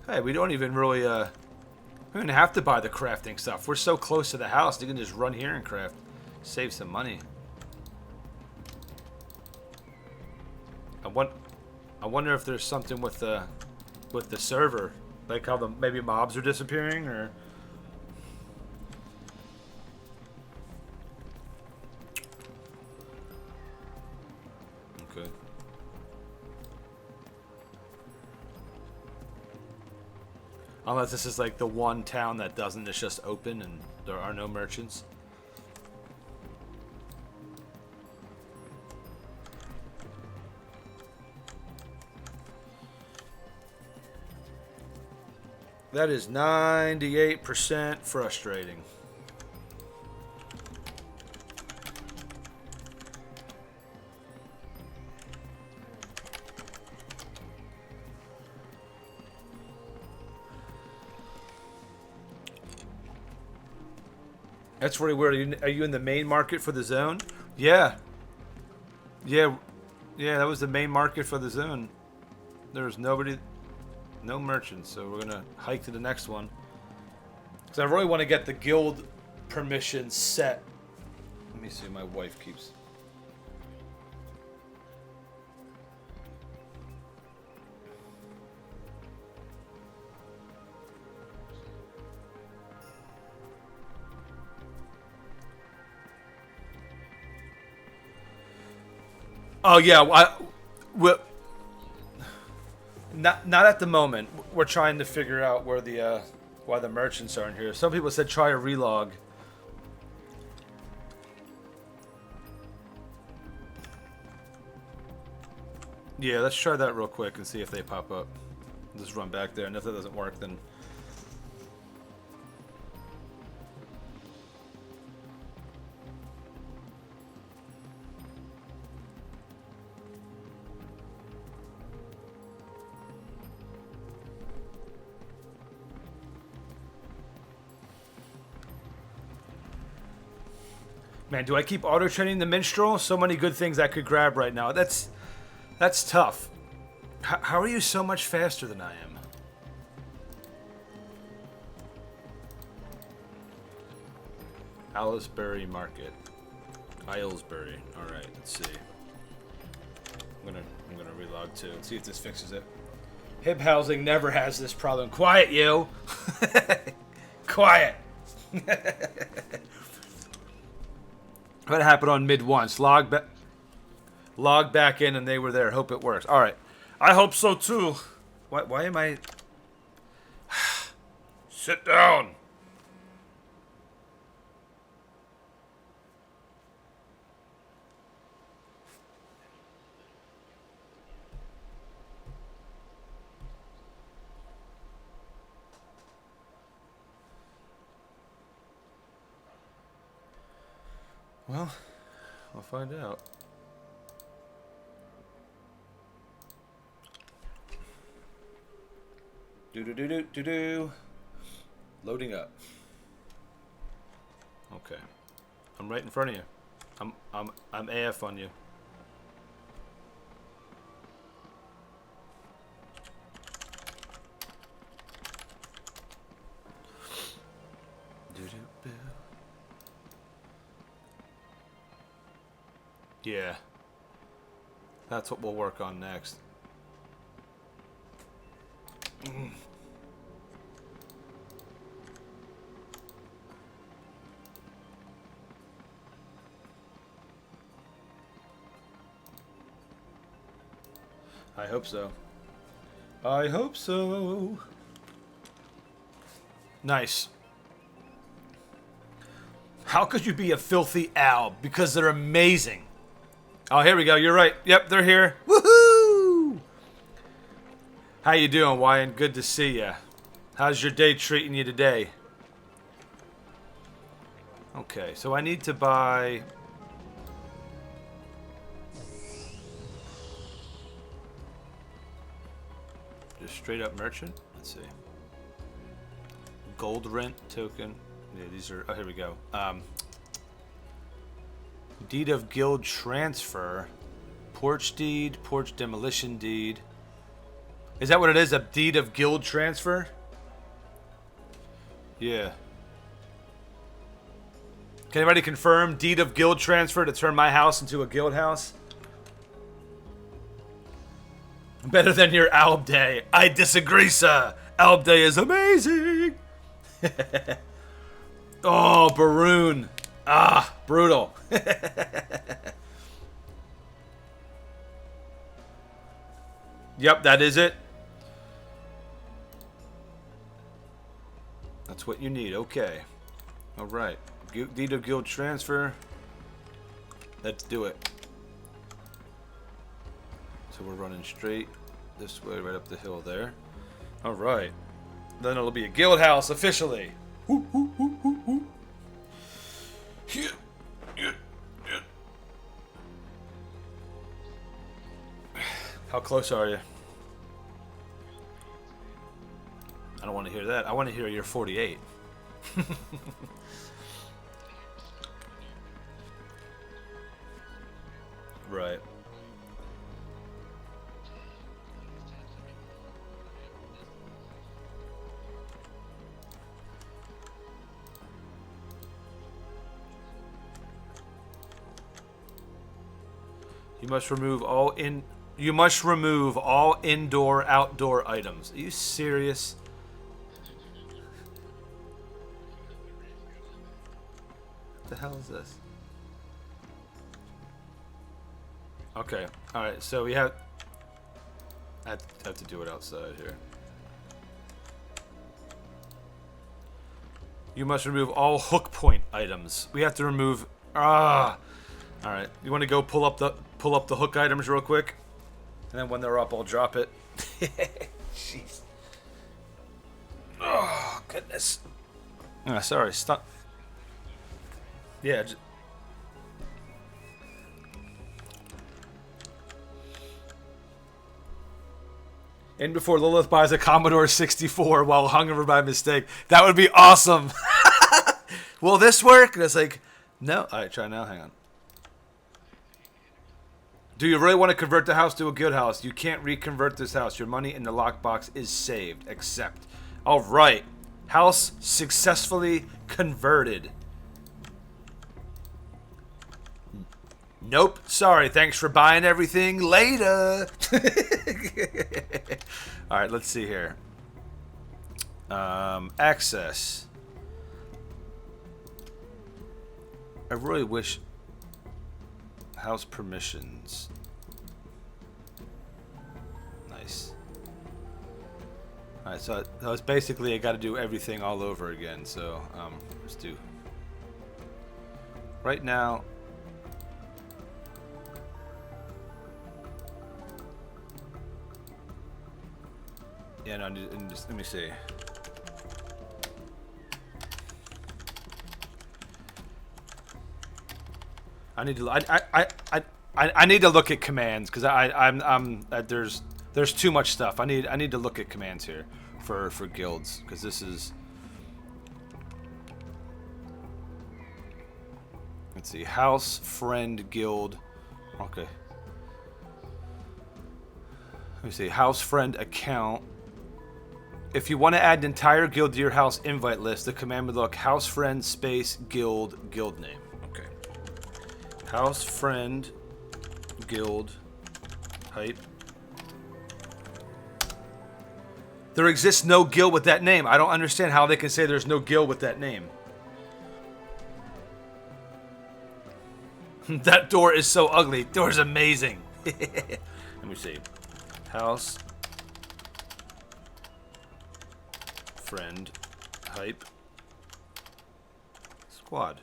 Hey, we don't even really we don't even have to buy the crafting stuff. We're so close to the house, you can just run here and craft. Save some money. I wonder if there's something with the server, like how maybe mobs are disappearing, or okay. Unless this is like the one town that doesn't, it's just open and there are no merchants. That is 98% frustrating. That's really weird. Are you in the main market for the zone? Yeah. Yeah, that was the main market for the zone. There was nobody... No merchants, so we're gonna hike to the next one. Because I really want to get the guild permission set. Let me see, my wife keeps... Oh yeah, not at the moment. We're trying to figure out where the why the merchants aren't here. Some people said try a relog. Yeah, let's try that real quick and see if they pop up. Just run back there, and if that doesn't work, then. Man, do I keep auto-training the minstrel? So many good things I could grab right now. That's tough. How are you so much faster than I am? Aylesbury Market. Aylesbury. All right, let's see. I'm gonna relog too and see if this fixes it. Hip housing never has this problem. Quiet, you. Quiet. What happened on mid once? Log back in, and they were there. Hope it works. All right. I hope so too. Why am I? Sit down. Well, I'll find out. Do. Loading up. Okay. I'm right in front of you. I'm AF on you. Yeah. That's what we'll work on next. I hope so. I hope so. Nice. How could you be a filthy owl? Because they're amazing. Oh, here we go. You're right. Yep, they're here. Woohoo! How you doing, Wyan? Good to see ya. How's your day treating you today? Okay, so I need to buy... Just straight up merchant? Let's see. Gold rent token. Yeah, these are... Oh, here we go. Deed of guild transfer. Porch deed. Porch demolition deed. Is that what it is? A deed of guild transfer? Yeah. Can anybody confirm deed of guild transfer to turn my house into a guild house? Better than your Alb Day. I disagree, sir. Alb Day is amazing. Oh, Baroon. Ah, brutal. Yep, that is it. That's what you need. Okay. All right. Deed of guild transfer. Let's do it. So we're running straight this way, right up the hill there. All right. Then it'll be a guild house officially. Woo, woo, woo, woo, woo. Yeah. How close are you? I don't want to hear that. I want to hear you're 48. Right. You must remove all indoor outdoor items. Are you serious? What the hell is this? Okay. All right. So we have. I have to do it outside here. You must remove all hook point items. We have to remove. All right. You want to go pull up the hook items real quick, and then when they're up, I'll drop it. Jeez. Oh, goodness. Sorry. Stop. Yeah. And before Lilith buys a Commodore 64 while hungover by mistake. That would be awesome. Will this work? And it's like, no. All right, try now. Hang on. Do you really want to convert the house to a good house? You can't reconvert this house. Your money in the lockbox is saved. Accept. All right. House successfully converted. Nope. Sorry. Thanks for buying everything. Later. All right. Let's see here. Access. I really wish. House permissions. Nice. All right. So it's basically I got to do everything all over again. So let's do. Right now. Yeah, no, just, let me see. I need to. I need to look at commands because I'm there's too much stuff. I need to look at commands here for guilds because this is. Let's see, house, friend, guild. Okay. Let me see, house, friend, account. If you want to add an entire guild to your house invite list, the command would look house, friend, space, guild name. Okay. House, friend, guild, hype. There exists no guild with that name. I don't understand how they can say there's no guild with that name. That door is so ugly. Door's amazing. Let me see. House. Friend. Hype. Squad.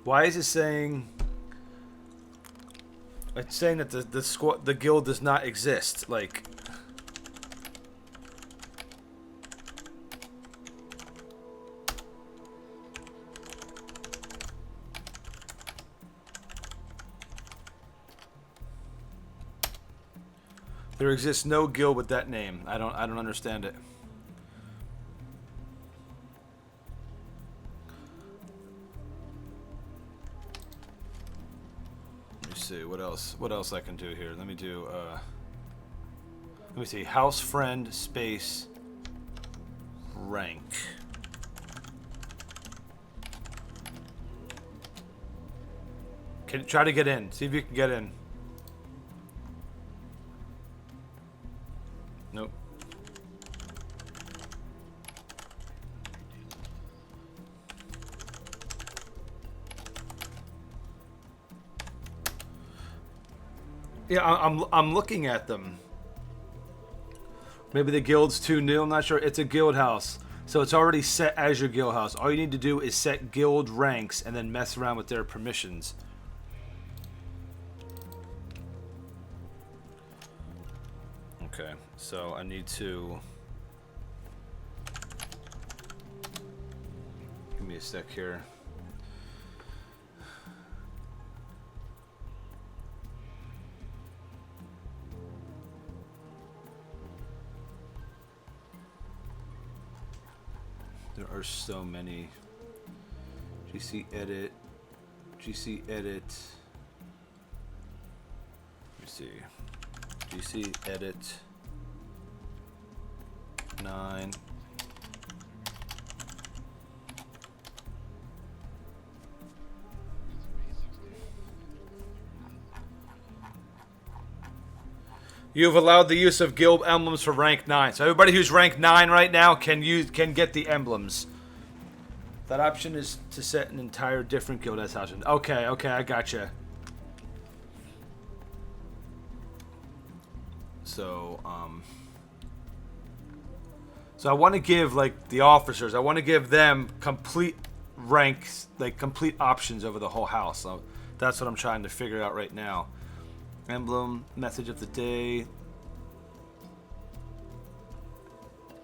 Why is it saying? It's saying that the guild does not exist. Like. There exists no guild with that name. I don't understand it. Let me see what else I can do here. Let me do let me see, house, friend, space, rank. Try to get in. See if you can get in. Nope. Yeah, I'm looking at them. Maybe the guild's too new. I'm not sure. It's a guild house, so it's already set as your guild house. All you need to do is set guild ranks and then mess around with their permissions. Okay, so I need to. Give me a sec here. There are so many. GC edit. GC edit. Let me see. GC edit 9. You've allowed the use of guild emblems for rank 9. So everybody who's rank 9 right now can get the emblems. That option is to set an entire different guild as option. Okay, I gotcha. So, so I want to give, like, the officers, I want to give them complete ranks, like, complete options over the whole house. So that's what I'm trying to figure out right now. Emblem, message of the day.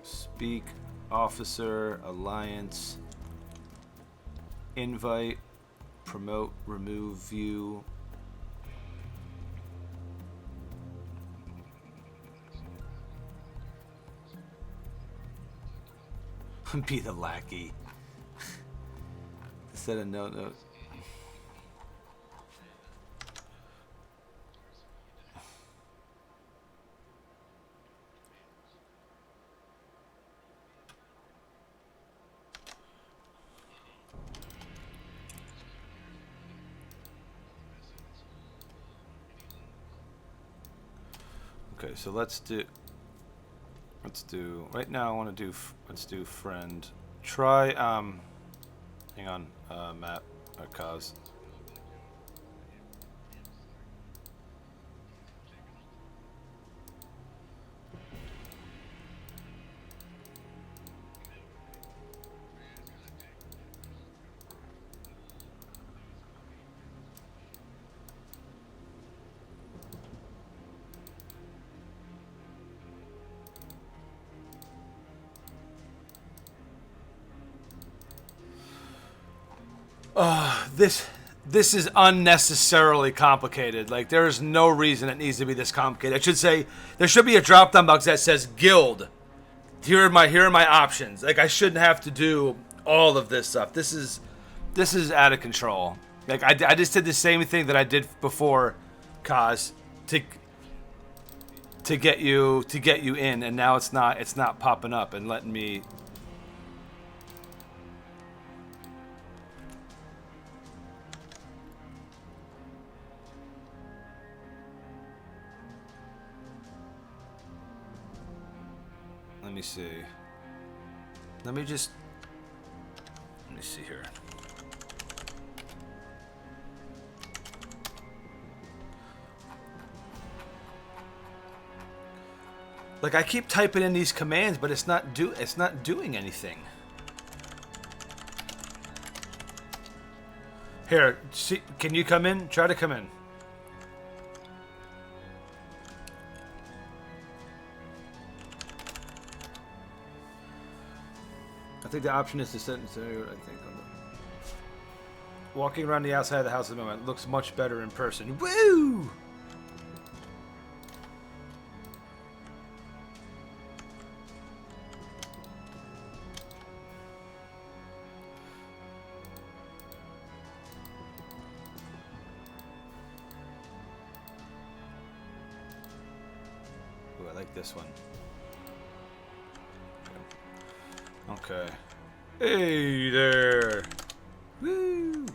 Speak, officer, alliance, invite, promote, remove, view. Be the lackey. Instead of no. Okay, so let's do right now. I want to do let's do friend. Try hang on, Matt or Kaz. This is unnecessarily complicated. Like, there is no reason it needs to be this complicated. I should say there should be a drop-down box that says guild. Here are my options. Like, I shouldn't have to do all of this stuff. This is out of control. Like, I just did the same thing that I did before, Kaz, to get you in, and now it's not popping up and letting me. Let me see. Let me see here. Like, I keep typing in these commands, but it's not doing anything. Here, see, can you come in? Try to come in. I think the option is to set I think walking around the outside of the house at the moment looks much better in person. Woo! Ooh, I like this one. Okay. Hey there. Woo.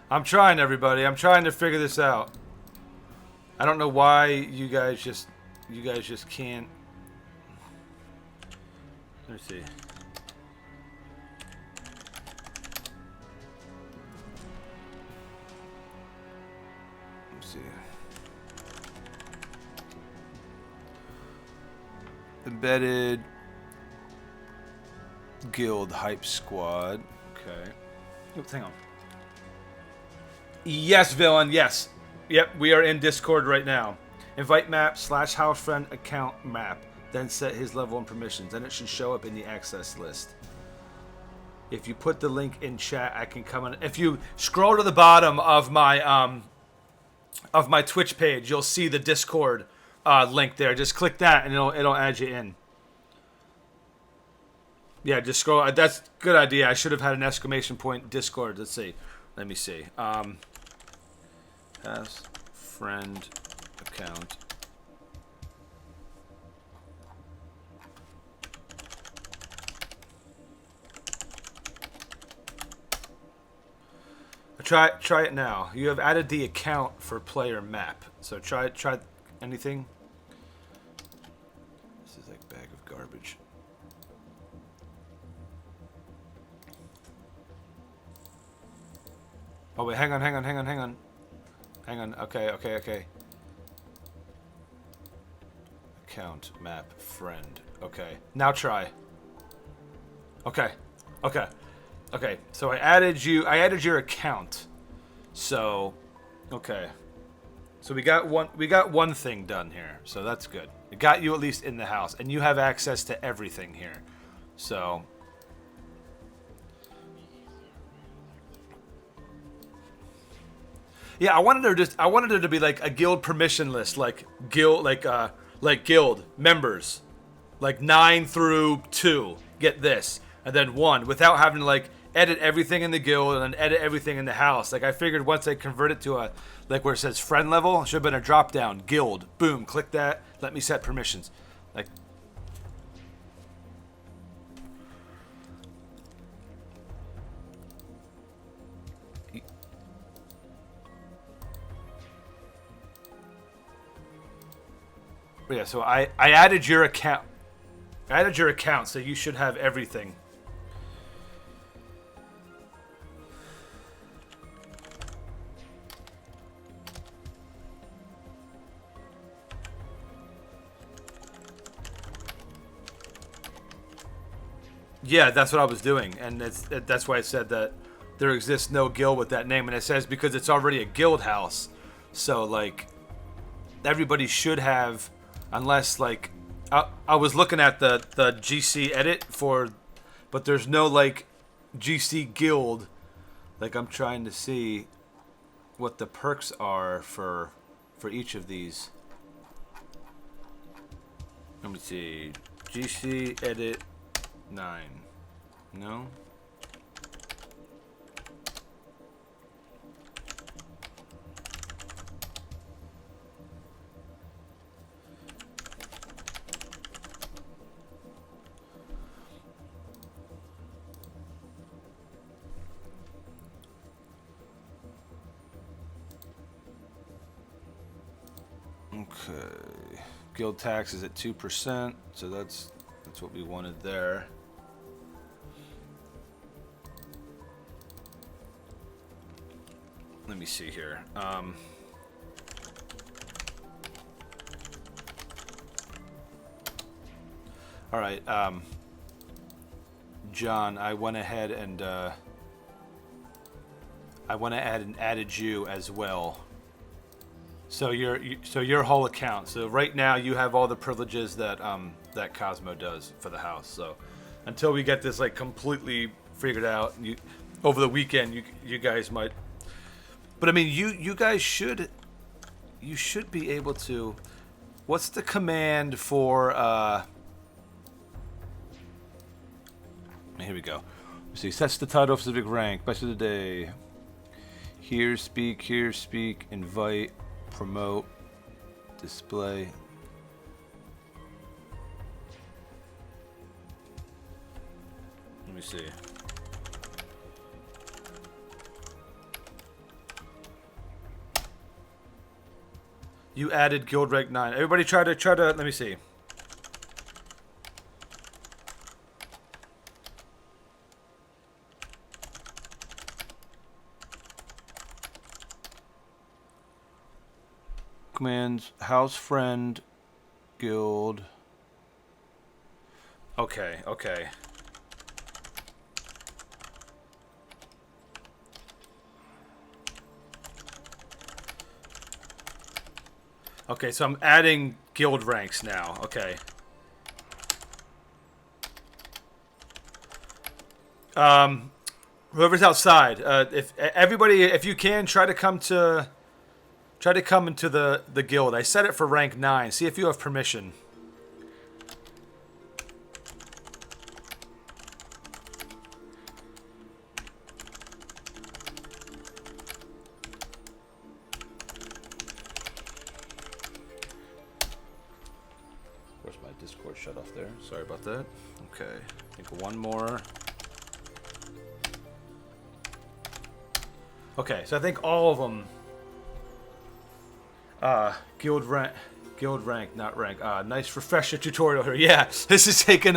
I'm trying, everybody. I'm trying to figure this out. I don't know why you guys just can't. Let me see. Let's see. Embedded guild hype squad. Okay. Oops, hang on. Yes, villain. Yes. Yep. We are in Discord right now. Invite map / house friend account map. Then set his level and permissions. Then it should show up in the access list. If you put the link in chat, I can come in. If you scroll to the bottom of my Twitch page, you'll see the Discord link there. Just click that, and it'll add you in. Yeah, just scroll. That's a good idea. I should have had an exclamation point Discord. Let's see. Let me see. Has friend account. try it now. You have added the account for player map. So try anything. This is like bag of garbage. Oh wait, hang on. Okay. Account, map, friend. Okay, now try. Okay. So I added your account. So, okay. So we got one thing done here. So that's good. It got you at least in the house, and you have access to everything here. So. Yeah, I wanted there to be like a guild permission list, like guild members, like 9 through 2 get this, and then 1 without having to like edit everything in the guild and then edit everything in the house. Like I figured once I convert it to a like where it says friend level, it should have been a drop down guild. Boom, click that. Let me set permissions. Like. Yeah, so I added your account. I added your account, so you should have everything. Yeah, that's what I was doing, and that's why I said that there exists no guild with that name, and it says because it's already a guild house, so like everybody should have. Unless, like, I was looking at the GC edit for, but there's no, like, GC guild. Like, I'm trying to see what the perks are for each of these. Let me see. GC edit 9. No? Okay, guild tax is at 2%, so that's what we wanted there. Let me see here. All right, John, I went ahead and added you as well. So your whole account. So right now you have all the privileges that that Cosmo does for the house. So until we get this like completely figured out, over the weekend you guys might. But I mean you guys should be able to. What's the command for? Here we go. Let's see. Sets the title of specific rank. Best of the day. Here speak. Invite. Promote, display. Let me see. You added guild rank 9. Everybody try to let me see. Commands, house friend, guild. Okay. Okay, so I'm adding guild ranks now. Okay. Whoever's outside, if you can, try to come into the guild. I set it for rank 9. See if you have permission. Where's my Discord shut off there? Sorry about that. Okay. I think one more. Okay, so I think all of them. Guild rank, not rank. Nice refresher tutorial here. Yeah, this is taking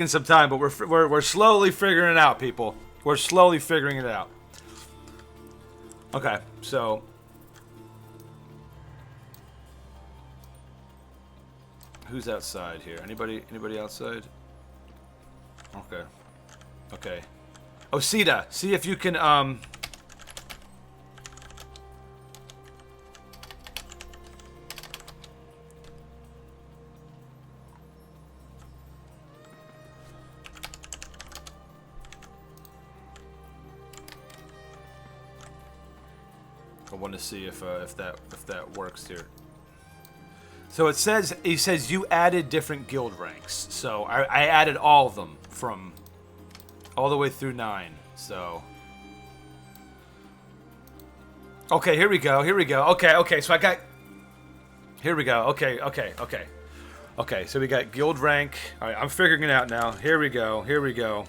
some time, but we're slowly figuring it out, people. We're slowly figuring it out. Okay, so who's outside here? Anybody outside? Okay. Okay. Oh, Sita, see if you can I want to see if that works here. So he says you added different guild ranks. So I added all of them from all the way through 9. So okay, here we go. Okay, so I got. Here we go. Okay, so we got guild rank. All right, I'm figuring it out now. Here we go.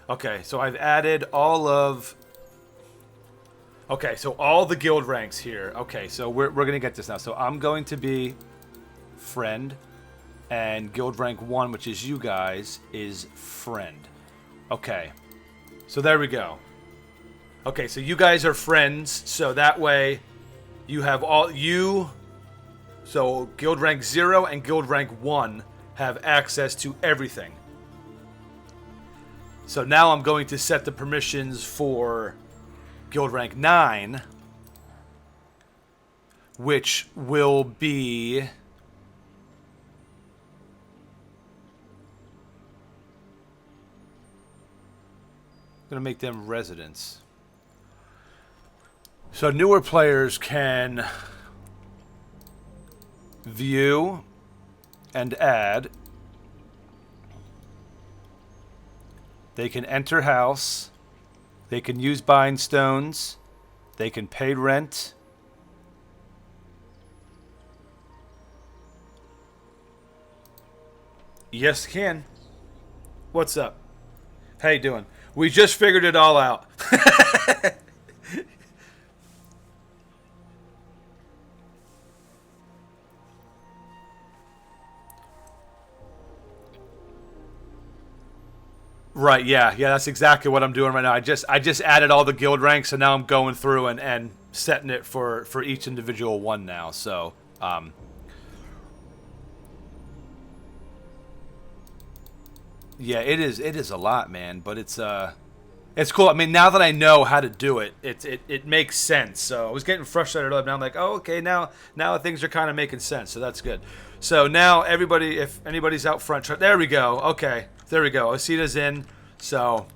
Okay, so I've added all of... Okay, so all the guild ranks here. Okay, so we're going to get this now. So I'm going to be friend, and guild rank 1, which is you guys, is friend. Okay, so there we go. Okay, so you guys are friends, so that way you have all... So guild rank 0 and guild rank 1 have access to everything. So now I'm going to set the permissions for guild rank 9, which will be... I'm going to make them residents. So newer players can view and add. They can enter house. They can use bind stones. They can pay rent. Yes, can. What's up? How you doing? We just figured it all out. Right, yeah, that's exactly what I'm doing right now. I just added all the guild ranks, and now I'm going through and setting it for each individual one now. So, yeah, it is a lot, man, but it's cool. I mean, now that I know how to do it, it makes sense. So I was getting frustrated, but now I'm like, oh, okay, now things are kind of making sense. So that's good. So now everybody, if anybody's out front, there we go. Okay. There we go. Osita's in. So.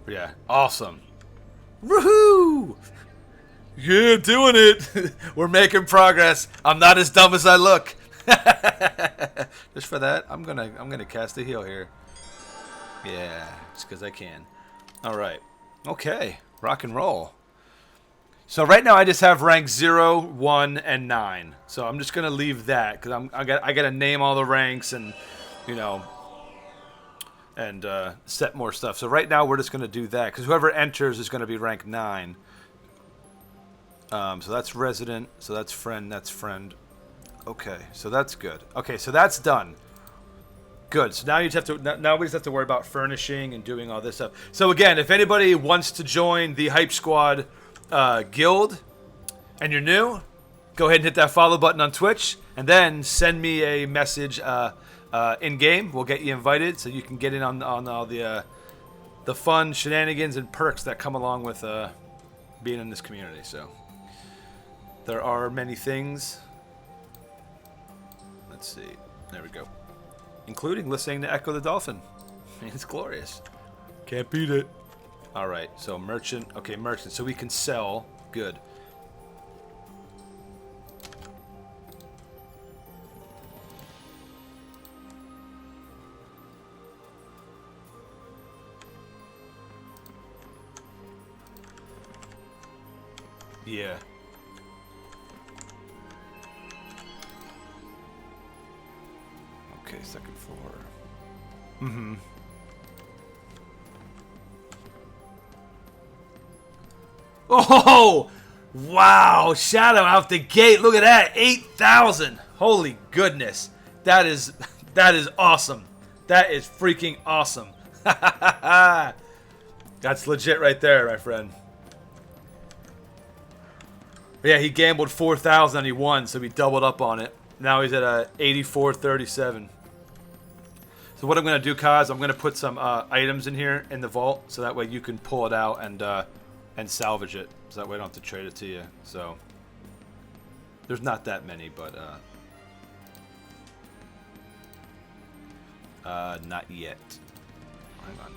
Yeah. Awesome. Woohoo! Yeah, doing it. We're making progress. I'm not as dumb as I look. Just for that, I'm gonna cast a heal here. Yeah, just because I can. All right. Okay. Rock and roll. So right now I just have rank 0, 1, and 9. So I'm just gonna leave that because I gotta name all the ranks and set more stuff. So right now we're just gonna do that because whoever enters is gonna be rank 9. So that's resident. So that's friend. That's friend. Okay, so that's good. Okay, so that's done. Good. So now you just have to. Now we just have to worry about furnishing and doing all this stuff. So again, if anybody wants to join the Hype Squad guild and you're new, go ahead and hit that follow button on Twitch and then send me a message in game. We'll get you invited so you can get in on all the fun shenanigans and perks that come along with being in this community. So there are many things. Let's see. There we go. Including listening to Echo the Dolphin. It's glorious. Can't beat it. All right, so merchant. Okay, merchant. So we can sell. Good. Yeah. second floor. Mm-hmm. Oh! Wow! Shadow out the gate. Look at that. 8,000. Holy goodness. That is awesome. That is freaking awesome. That's legit right there, my friend. Yeah, he gambled 4,000 and he won, so he doubled up on it. Now he's at 84.37. So what I'm going to do, Kaz, I'm going to put some items in here in the vault, so that way you can pull it out and salvage it. So that way I don't have to trade it to you. So there's not that many, but not yet. Hang on.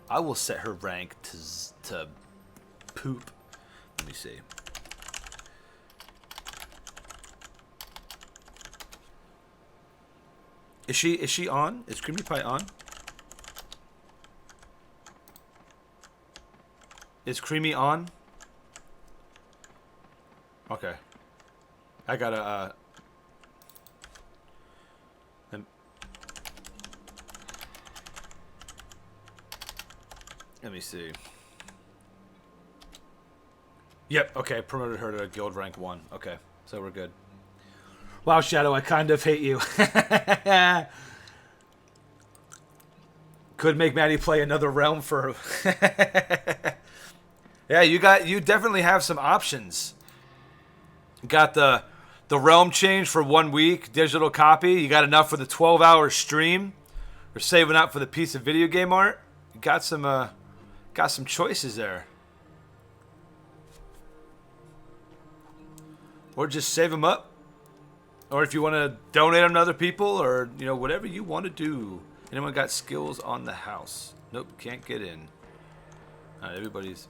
I will set her rank to poop. Let me see. Is she on? Is Creamy Pie on? Is Creamy on? Okay. I gotta let me see. Yep, okay, promoted her to guild rank 1. Okay, so we're good. Wow, Shadow, I kind of hate you. Could make Maddie play another realm for Yeah, you definitely have some options. You got the realm change for 1 week, digital copy. You got enough for the 12-hour stream. We're saving up for the piece of video game art. You got some choices there. Or just save them up. Or if you want to donate them to other people, or whatever you want to do. Anyone got skills on the house? Nope, can't get in. All right, everybody's.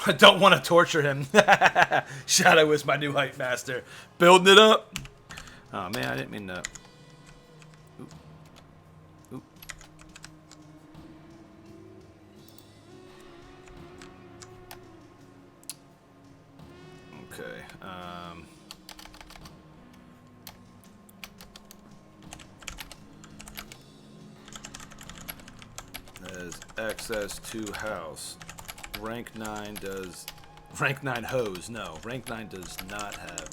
I don't want to torture him. Shadow is my new hype master. Building it up. Oh, man, I didn't mean to. Oop. Oop. Okay. There's access to house. Rank 9 does... Rank 9 hose. No, rank 9 does not have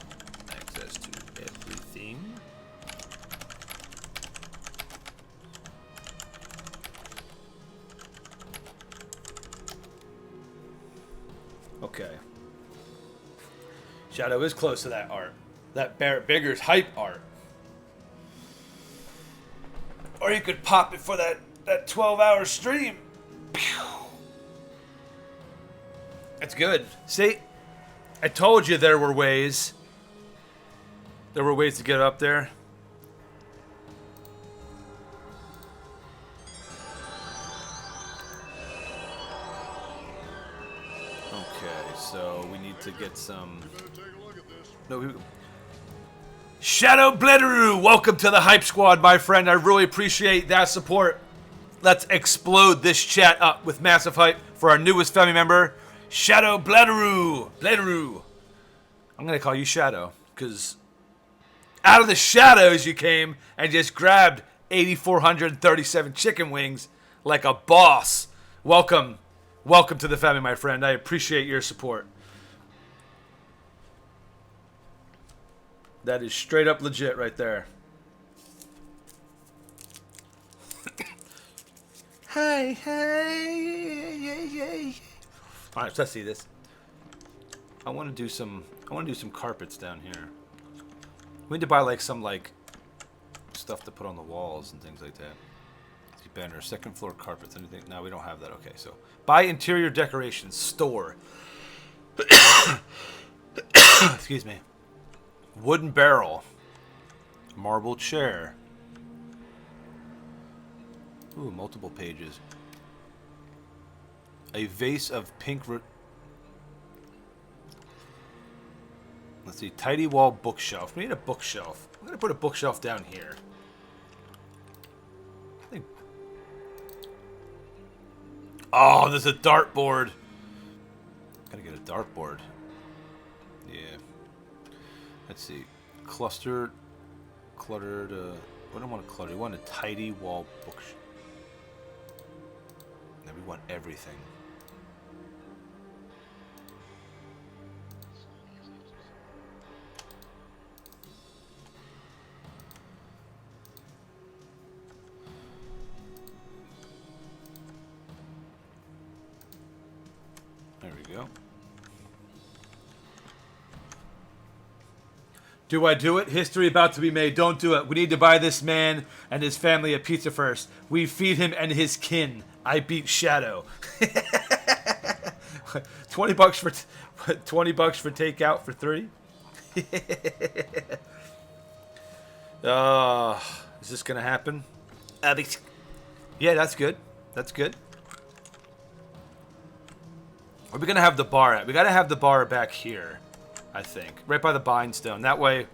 access to everything. Okay. Shadow is close to that art. That Barrett Bigger's hype art. Or you could pop it for that 12-hour stream. Pew. That's good. See? I told you there were ways. There were ways to get up there. Okay, so we need to get some... No, Shadow Blitteroo, welcome to the Hype Squad, my friend. I really appreciate that support. Let's explode this chat up with massive hype for our newest family member, Shadow Blitteroo. Blitteroo. I'm going to call you Shadow, because out of the shadows you came and just grabbed 8,437 chicken wings like a boss. Welcome. Welcome to the family, my friend. I appreciate your support. That is straight up legit right there. Hey, hey. All right, let's see this. I want to do some carpets down here. We need to buy some stuff to put on the walls and things like that. Banner, second floor carpets, anything? No, we don't have that. Okay, so buy interior decorations, store. Excuse me. Wooden barrel, marble chair. Ooh, multiple pages. A vase of pink. Let's see, tidy wall bookshelf. We need a bookshelf. I'm gonna put a bookshelf down here. I think. Oh, there's a dartboard. Gotta get a dartboard. Yeah. Let's see. Cluttered. We don't want to clutter. We want a tidy wall bookshelf. Now we want everything. There we go. Do I do it? History about to be made. Don't do it. We need to buy this man and his family a pizza first. We feed him and his kin. I beat Shadow. $20 for $20 for takeout for 3. Is this gonna happen? Yeah, that's good. That's good. Where are we gonna have the bar at? We gotta have the bar back here, I think, right by the bindstone. That way,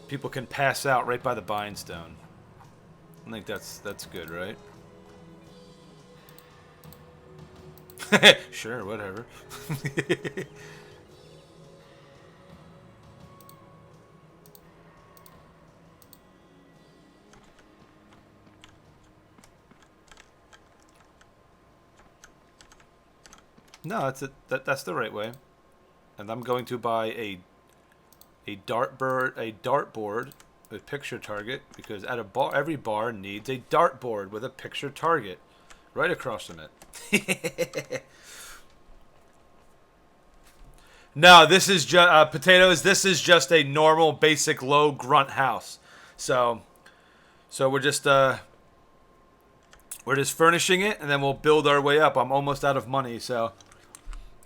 people can pass out right by the bindstone. I think that's good, right? Sure, whatever. No, that's the right way. And I'm going to buy a dartboard with picture target, because at a bar, every bar needs a dartboard with a picture target right across from it. No, this is just potatoes. This is just a normal, basic, low grunt house. So we're just furnishing it, and then we'll build our way up. I'm almost out of money, so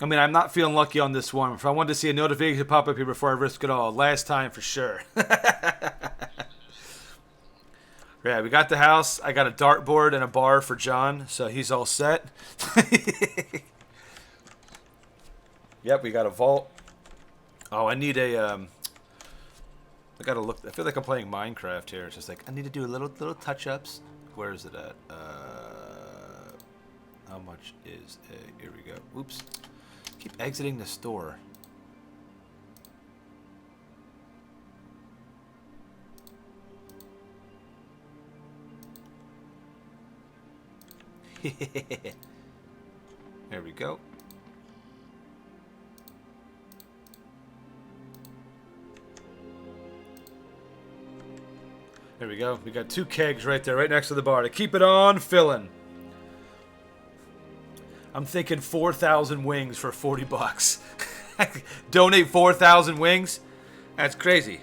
I mean, I'm not feeling lucky on this one. If I wanted to see a notification pop up here before I risk it all, last time for sure. Yeah, we got the house. I got a dartboard and a bar for John, so he's all set. Yep, we got a vault. Oh, I need a I gotta look. I feel like I'm playing Minecraft here. It's just like I need to do a little touch-ups. Where is it at? How much is a? Here we go. Oops. Keep exiting the store. There we go. There we go. We got 2 kegs right there, right next to the bar to keep it on filling. I'm thinking 4,000 wings for $40. Donate 4,000 wings? That's crazy.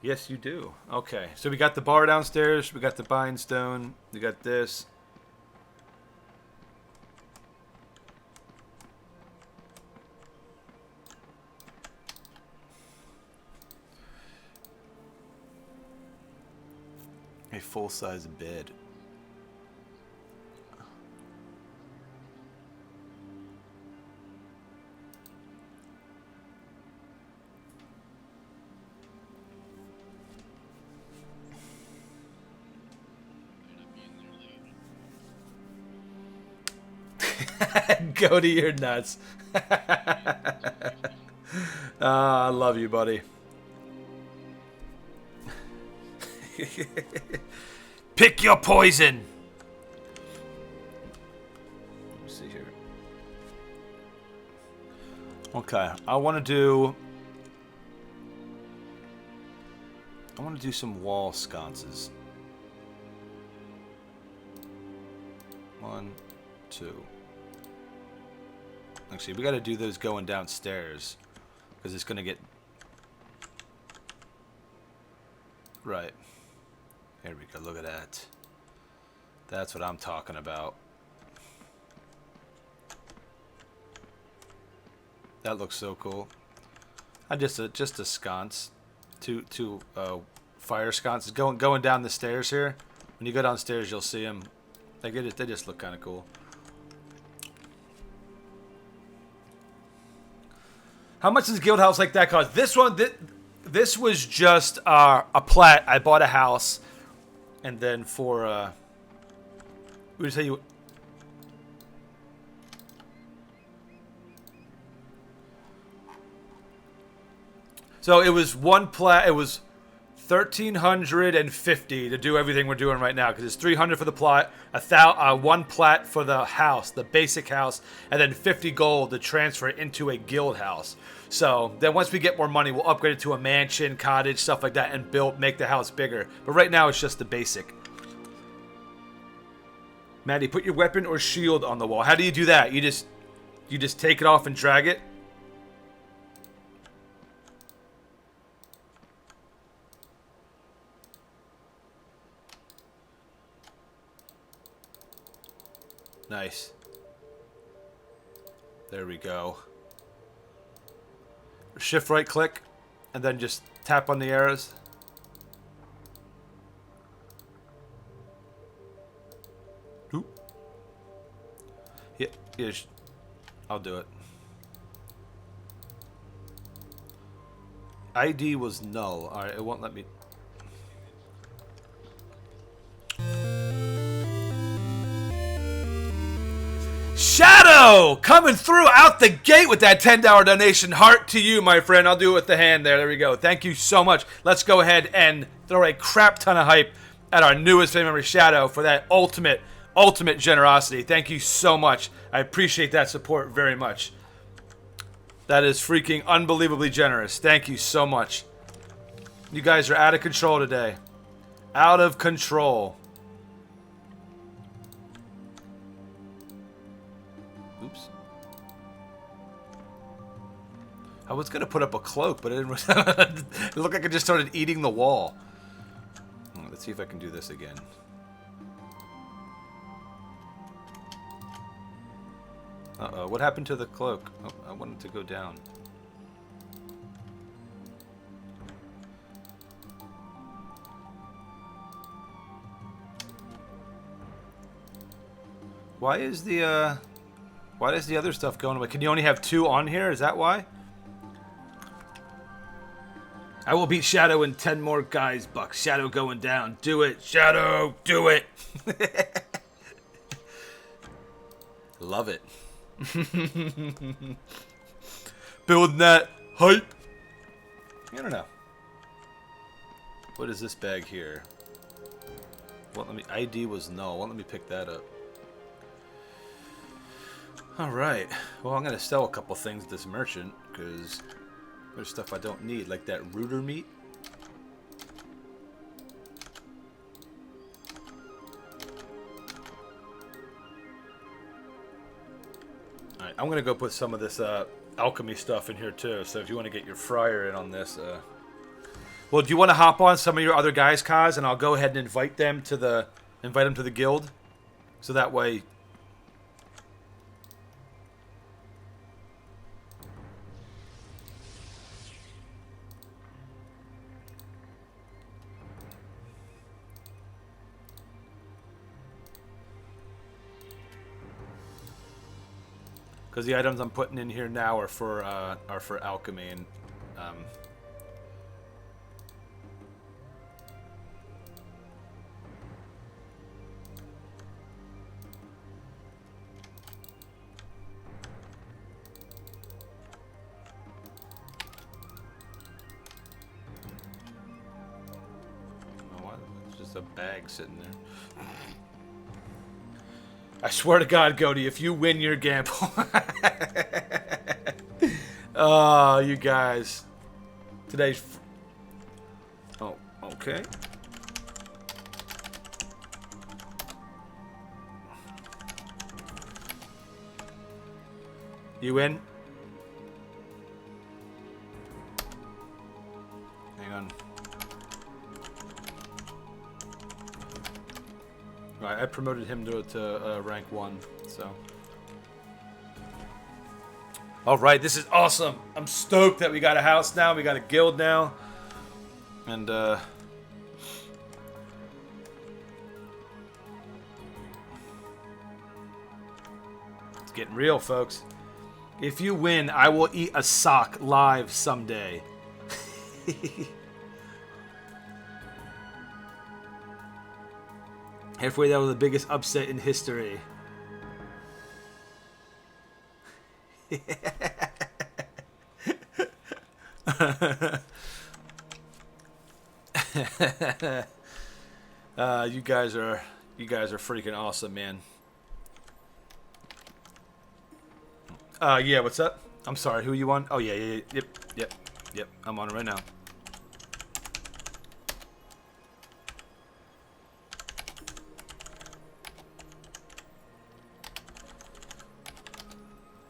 Yes, you do. Okay, so we got the bar downstairs. We got the bindstone. We got this. A full-size bed. Go to your nuts. I love you, buddy. Pick your poison. Let me see here. Okay, I want to do I want to do some wall sconces. 1, 2. Actually, we got to do those going downstairs because it's going to get... Right. Here we go. Look at that. That's what I'm talking about. That looks so cool. I just a sconce. Two fire sconces going down the stairs here. When you go downstairs, you'll see them. They just look kind of cool. How much does Guild House like that cost? This one, this was just a plat. I bought a house, and then for we tell you. So it was one plat. It was 1,350 to do everything we're doing right now because it's 300 for the plot, one plat for the house, the basic house, and then 50 gold to transfer it into a guild house. So then once we get more money, we'll upgrade it to a mansion, cottage, stuff like that, and make the house bigger. But right now it's just the basic. Maddie, put your weapon or shield on the wall. How do you do that? You just take it off and drag it. Nice. There we go. Shift right click and then just tap on the arrows. Oop. Yeah, I'll do it. ID was null. Alright, it won't let me... Shadow! Coming through out the gate with that $10 donation. Heart to you, my friend. I'll do it with the hand there. There we go. Thank you so much. Let's go ahead and throw a crap ton of hype at our newest family member, Shadow, for that ultimate generosity. Thank you so much. I appreciate that support very much. That is freaking unbelievably generous. Thank you so much. You guys are out of control today. Out of control. Oops. I was going to put up a cloak, but it didn't. It looked like I just started eating the wall. Let's see if I can do this again. Uh-oh, what happened to the cloak? Oh, I wanted to go down. Why is the other stuff going away? Can you only have 2 on here? Is that why? I will beat Shadow in 10 more guys, Buck. Shadow going down. Do it, Shadow. Do it. Love it. Building that hype. I don't know. What is this bag here? Well, let me. ID was null. Well, let me pick that up. All right. Well, I'm gonna sell a couple things at this merchant because there's stuff I don't need, like that rooter meat. All right, I'm gonna go put some of this alchemy stuff in here too. So if you want to get your fryer in on this, well, do you want to hop on some of your other guys, Kaz, and I'll go ahead and invite them to the guild, so that way. Because the items I'm putting in here now are for alchemy and what? It's just a bag sitting there. I swear to God, Cody, if you win your gamble. Oh, you guys. Today's... Oh, Okay. You in? Hang on. Alright, I promoted him to rank 1, so. Alright, this is awesome. I'm stoked that we got a house now, we got a guild now. And, it's getting real, folks. If you win, I will eat a sock live someday. Halfway, that was the biggest upset in history. You guys are freaking awesome, man. Yeah, what's up? I'm sorry, who you on? Oh, yeah, yep. I'm on it right now.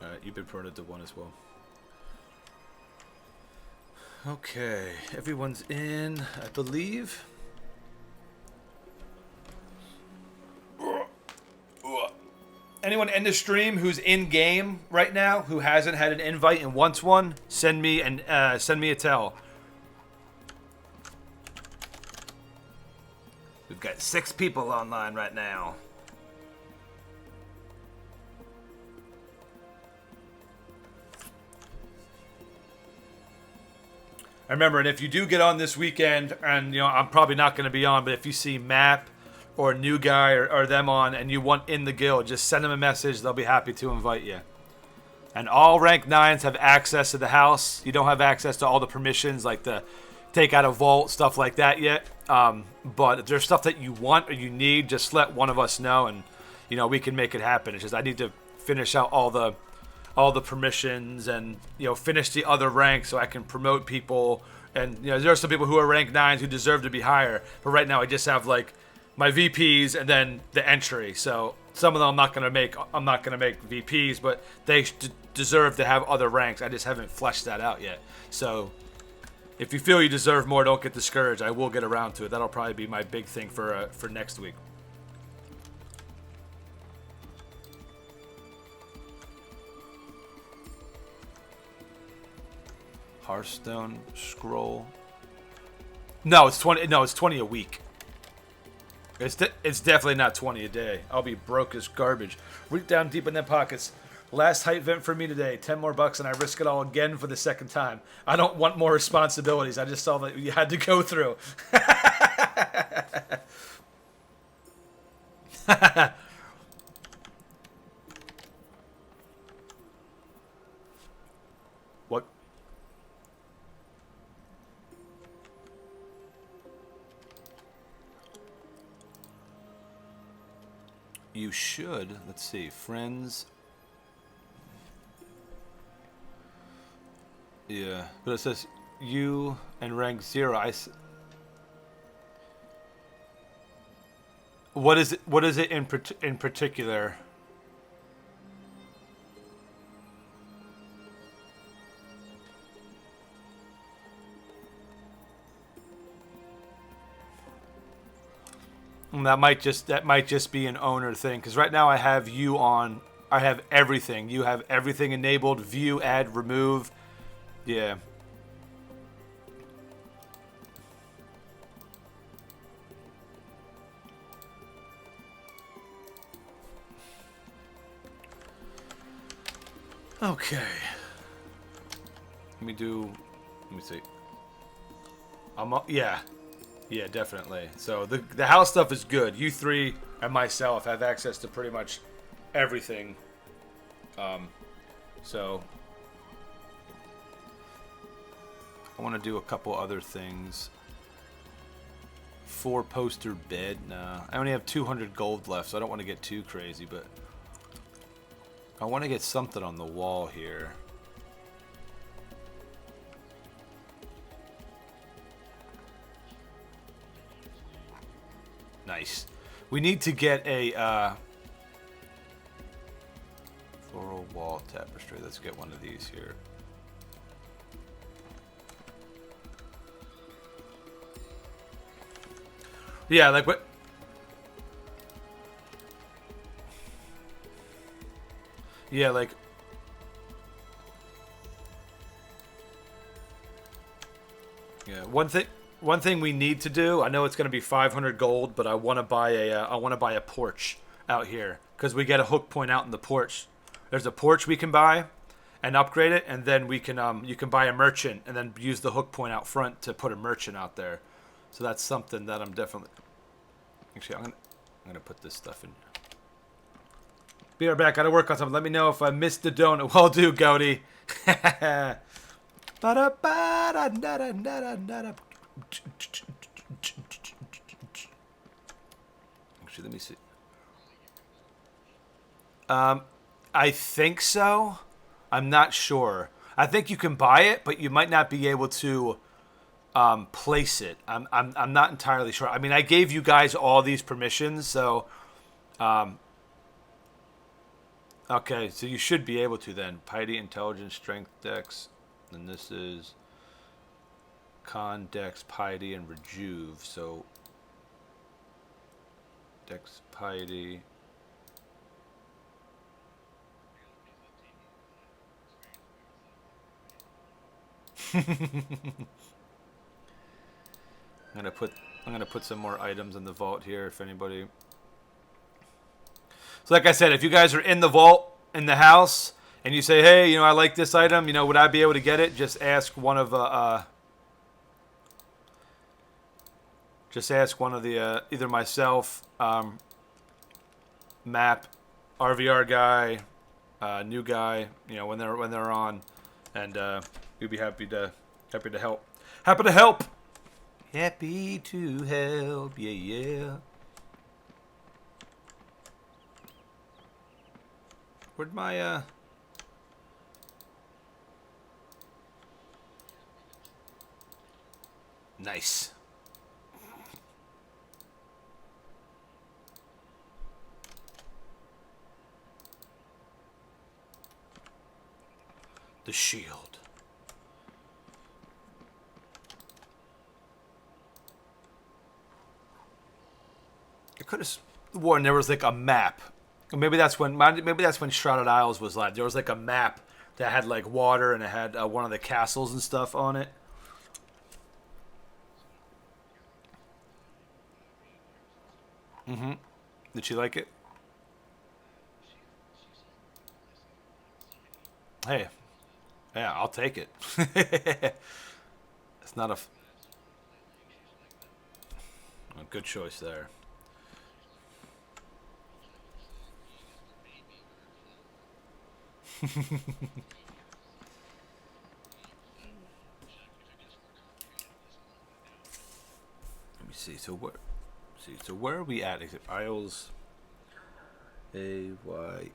Alright, you've been promoted to 1 as well. Okay, everyone's in, I believe. Anyone in the stream who's in game right now who hasn't had an invite and wants one, send me a tell. We've got 6 people online right now. I remember, and if you do get on this weekend, and you know I'm probably not going to be on, but if you see Map or a new guy or them on and you want in the guild, just send them a message. They'll be happy to invite you. And all rank 9s have access to the house. You don't have access to all the permissions like the take out a vault, stuff like that yet. But if there's stuff that you want or you need, just let one of us know and you know we can make it happen. It's just I need to finish out all the permissions and you know finish the other ranks so I can promote people. And you know there are some people who are rank 9s who deserve to be higher. But right now I just have like my VPs and then the entry. So some of them I'm not gonna make VPs, but they deserve to have other ranks. I just haven't fleshed that out yet. So if you feel you deserve more, don't get discouraged. I will get around to it. That'll probably be my big thing for next week. Hearthstone scroll. No, it's 20. No, it's 20 a week. It's definitely not 20 a day. I'll be broke as garbage. Reach down deep in their pockets. Last height vent for me today. 10 more bucks and I risk it all again for the second time. I don't want more responsibilities. I just saw that you had to go through. What? You should. Let's see. Friends. Yeah. But it says you and rank 0. What is it? What is it in particular? That might just be an owner thing because right now I have you on. I have everything. You have everything enabled. View, add, remove. Yeah. Okay. Let me see. Yeah. Yeah, definitely. So the house stuff is good. You 3 and myself have access to pretty much everything. So I want to do a couple other things. 4 poster bed. Nah, I only have 200 gold left, so I don't want to get too crazy, but I want to get something on the wall here. Nice. We need to get a floral wall tapestry. Let's get one of these here. Yeah, like what? Yeah, like. Yeah, one thing we need to do. I know it's going to be 500 gold, but I want to buy a porch out here because we get a hook point out in the porch. There's a porch we can buy and upgrade it, and then we can you can buy a merchant and then use the hook point out front to put a merchant out there. So that's something that I'm definitely. Actually, I'm gonna put this stuff in. Be right back. Gotta work on something. Let me know if I missed the donut. Well, do, Goaty. Actually, let me see. I think so. I'm not sure. I think you can buy it, but you might not be able to place it. I'm not entirely sure. I mean, I gave you guys all these permissions, so okay, so you should be able to then. Piety, intelligence, strength, dex, and this is con, dex, piety, and rejuve. So dex, piety. I'm gonna put some more items in the vault here if anybody. So like I said, if you guys are in the vault in the house and you say, hey, I like this item, would I be able to get it? Just ask one of the either myself, Map, RVR guy, new guy, when they're on, and we'd be happy to help. Happy to help. Happy to help. Yeah. Where'd my Nice. The shield. I could have sworn there was like a map. Maybe that's when Shrouded Isles was live. There was like a map that had like water and it had one of the castles and stuff on it. Mm-hmm. Did she like it? Hey, yeah, I'll take it. It's not a good choice there. Let me see. So where are we at? Is it Isles? AYEL.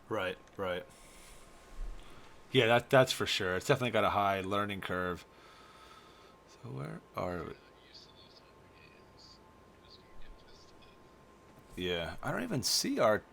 Right. Yeah, that's for sure. It's definitely got a high learning curve. So where are we? Yeah, I don't even see our.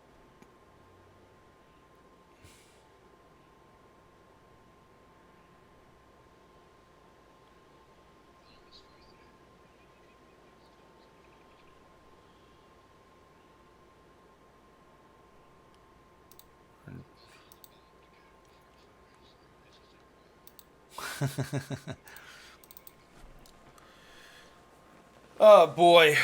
Oh boy.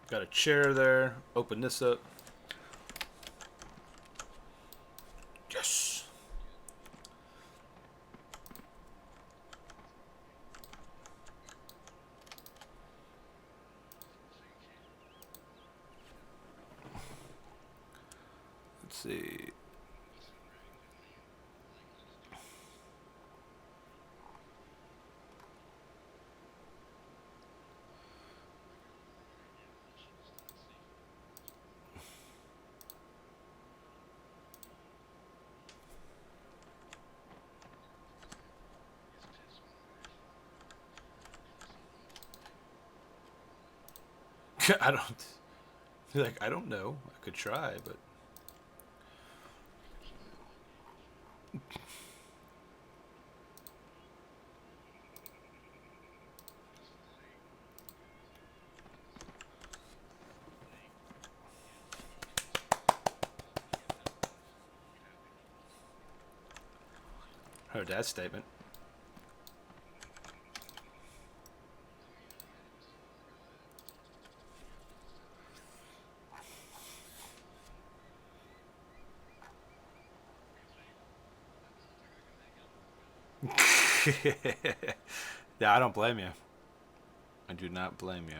Got a chair there. Open this up. Yes. Let's see. I don't. Like, I don't know. I could try, but. Heard that statement. Yeah, I don't blame you. I do not blame you.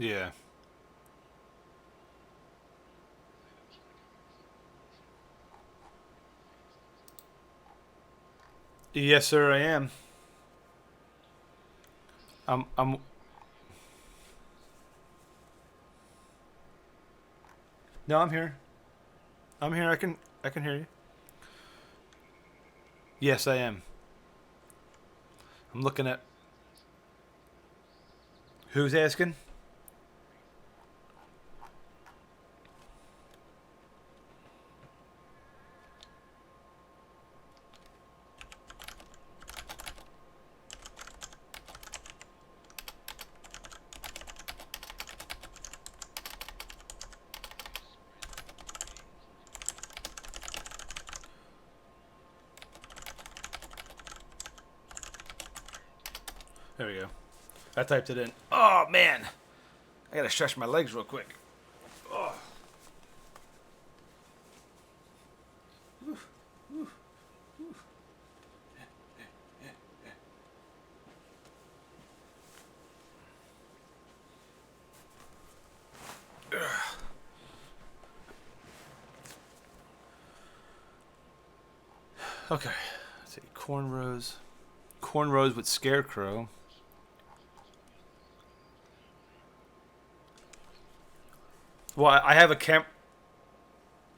Yeah. Yes, sir, I am. I'm. No, I'm here. I'm here. I can hear you. Yes, I am. I'm looking at. Who's asking? There we go. I typed it in. Oh, man. I gotta stretch my legs real quick. Okay. Let's see. Cornrows. Cornrows with scarecrow. Well, I have a camp.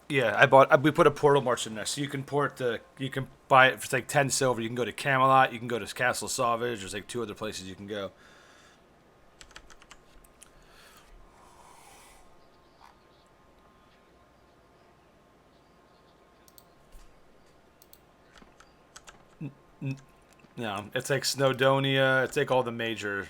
Yeah, we put a portal march in there, so you can you can buy it for like 10 silver. You can go to Camelot. You can go to Castle Sauvage. There's like 2 other places you can go. No, it's like Snowdonia. It's like all the major.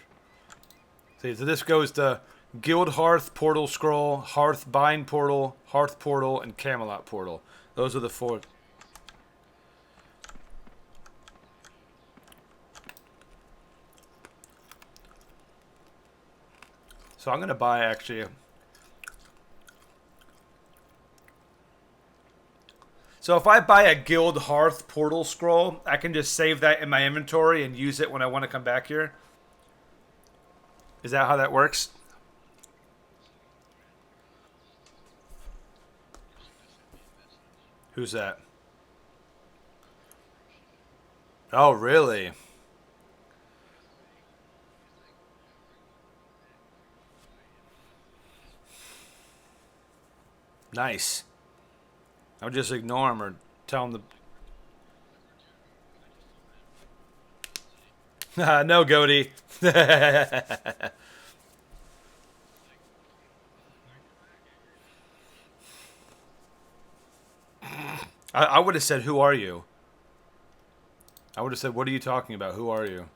See, so this goes to Guild Hearth Portal Scroll, Hearth Bind Portal, Hearth Portal, and Camelot Portal. Those are the 4. So I'm gonna buy actually. So if I buy a Guild Hearth Portal Scroll, I can just save that in my inventory and use it when I want to come back here. Is that how that works? Who's that? Oh, really? Nice. I would just ignore him or tell him to... no, Goaty. I would have said, who are you? I would have said, what are you talking about? Who are you?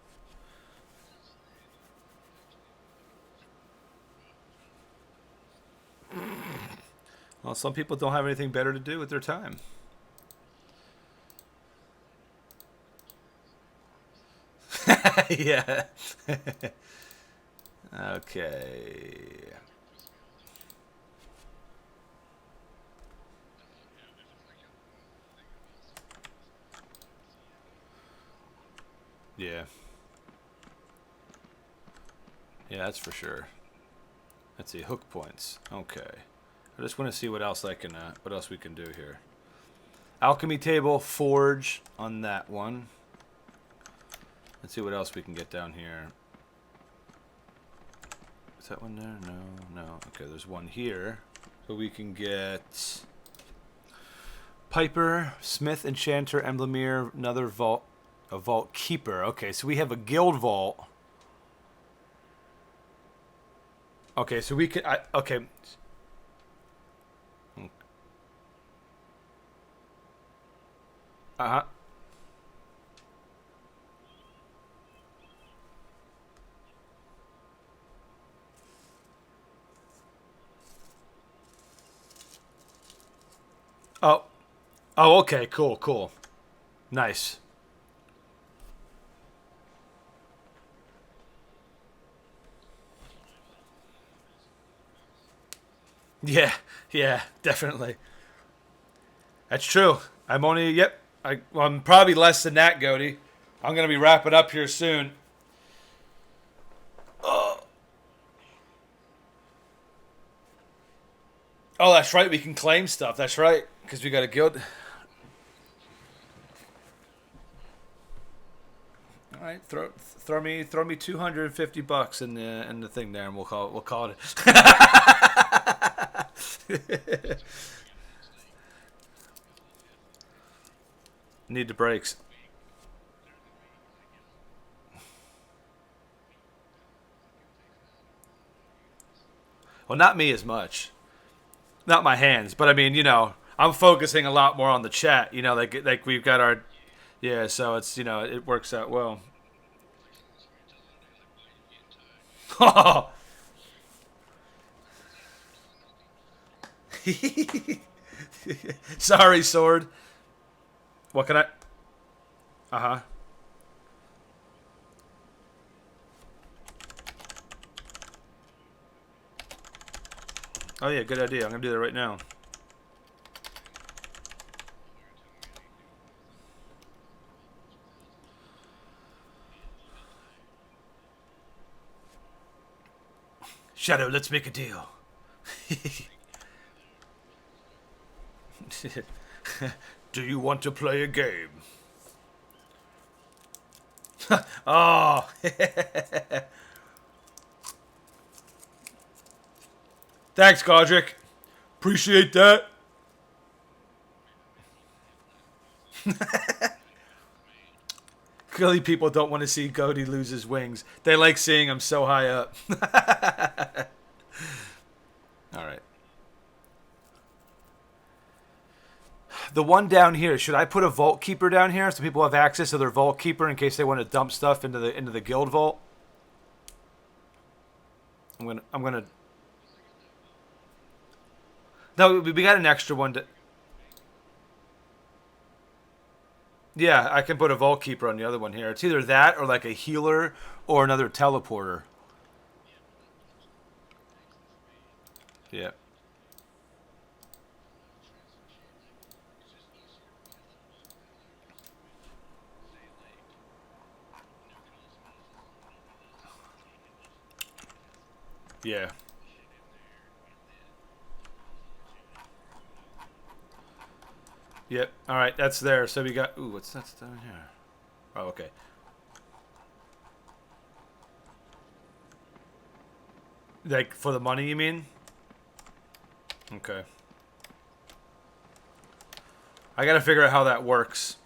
Well, some people don't have anything better to do with their time. Yeah. Okay. Yeah. Yeah, that's for sure. Let's see, hook points. Okay. I just want to see what else what else we can do here. Alchemy table, forge on that one. Let's see what else we can get down here. Is that one there? No, no. Okay, there's one here. So we can get Piper, Smith, Enchanter, Emblemere, another vault, a vault keeper. Okay, so we have a guild vault. Okay, so we could. Okay. Uh huh. Oh. Oh, okay. Cool, cool. Nice. Yeah, yeah, definitely. That's true. I'm only, yep. Well, I'm probably less than that, Goaty. I'm going to be wrapping up here soon. Oh, that's right. We can claim stuff. That's right. Because we got a guild. All right, throw me $250 in the thing there, and we'll call it. Need the brakes. Well, not me as much. Not my hands, but I mean, I'm focusing a lot more on the chat. Like we've got our, yeah. So it's it works out well. Sorry, sword. What can I? Uh huh. Oh yeah, good idea. I'm gonna do that right now. Shadow, let's make a deal. Do you want to play a game? Oh. Thanks, Godric. Appreciate that. Clearly, people don't want to see Goaty lose his wings. They like seeing him so high up. All right. The one down here. Should I put a vault keeper down here so people have access to their vault keeper in case they want to dump stuff into the guild vault? I'm gonna. No, we got an extra one to. Yeah, I can put a vault keeper on the other one here. It's either that or like a healer or another teleporter. Yeah. Yeah. Yep. All right, that's there. So we got. Ooh, what's that down here? Oh, okay. Like for the money, you mean? Okay. I gotta figure out how that works.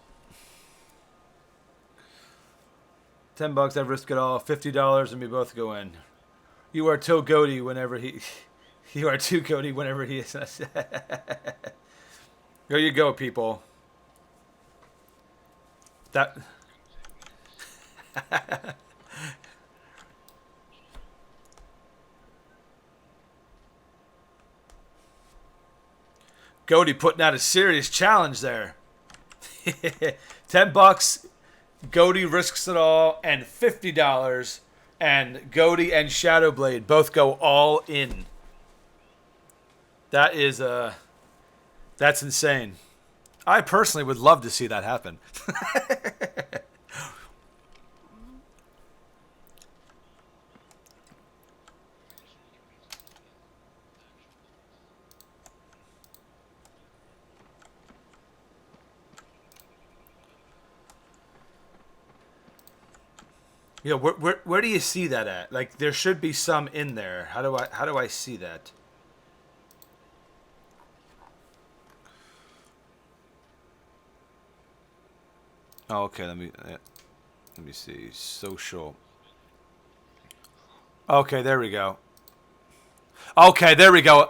$10, I'd risk it all. $50 and we both go in. You are too goaty whenever he... You are too goaty whenever he is... There you go, people. That... Goaty putting out a serious challenge there. $10. Goaty risks it all, and $50. And Goaty and Shadowblade both go all in. That is that's insane. I personally would love to see that happen. You know, where do you see that at? Like, there should be some in there. How do I see that? Oh, okay. Let me see. Social. Okay, there we go. Okay, there we go.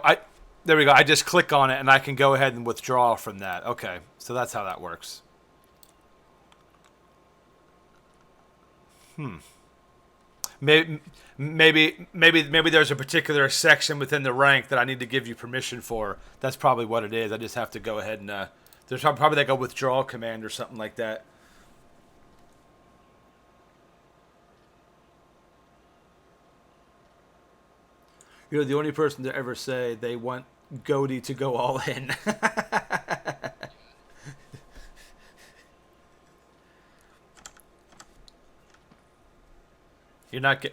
There we go. I just click on it and I can go ahead and withdraw from that. Okay, so that's how that works. Maybe there's a particular section within the rank that I need to give you permission for. That's probably what it is. I just have to go ahead and there's probably like a withdrawal command or something like that. You're the only person to ever say they want Goaty to go all in. You're not.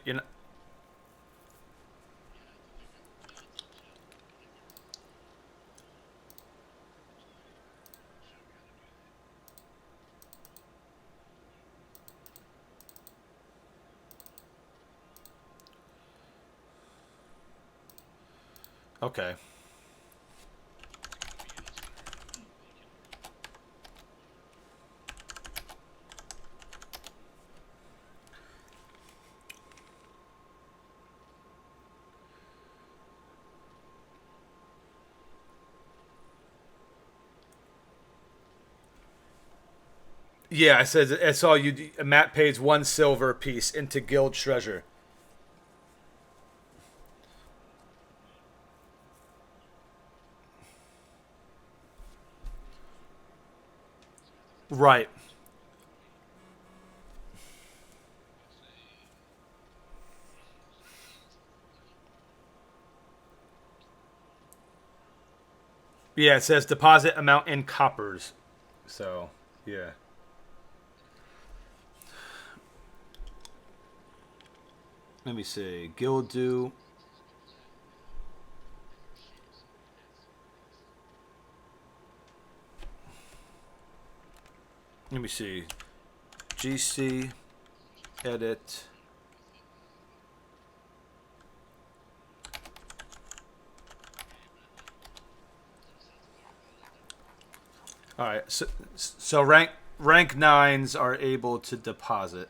Okay. Yeah, it says it's all you. Matt pays 1 silver piece into guild treasure. Right. Yeah, it says deposit amount in coppers. So, yeah. Let me see. Guild due. Let me see. GC. Edit. All right. So rank 9s are able to deposit.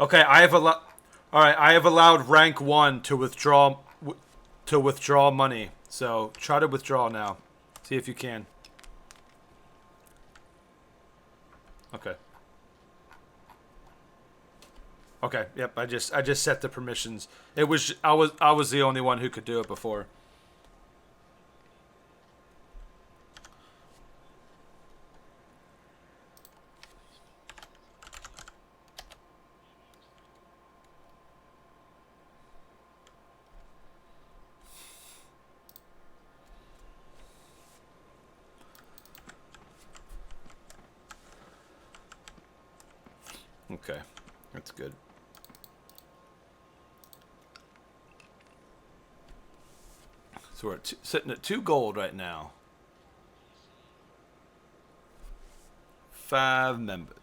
Okay, I have All right, I have allowed rank 1 to withdraw money. So try to withdraw now. See if you can. Okay. Okay. Yep. I just set the permissions. I was the only one who could do it before. Okay. That's good. So we're sitting at 2 gold right now. 5 members.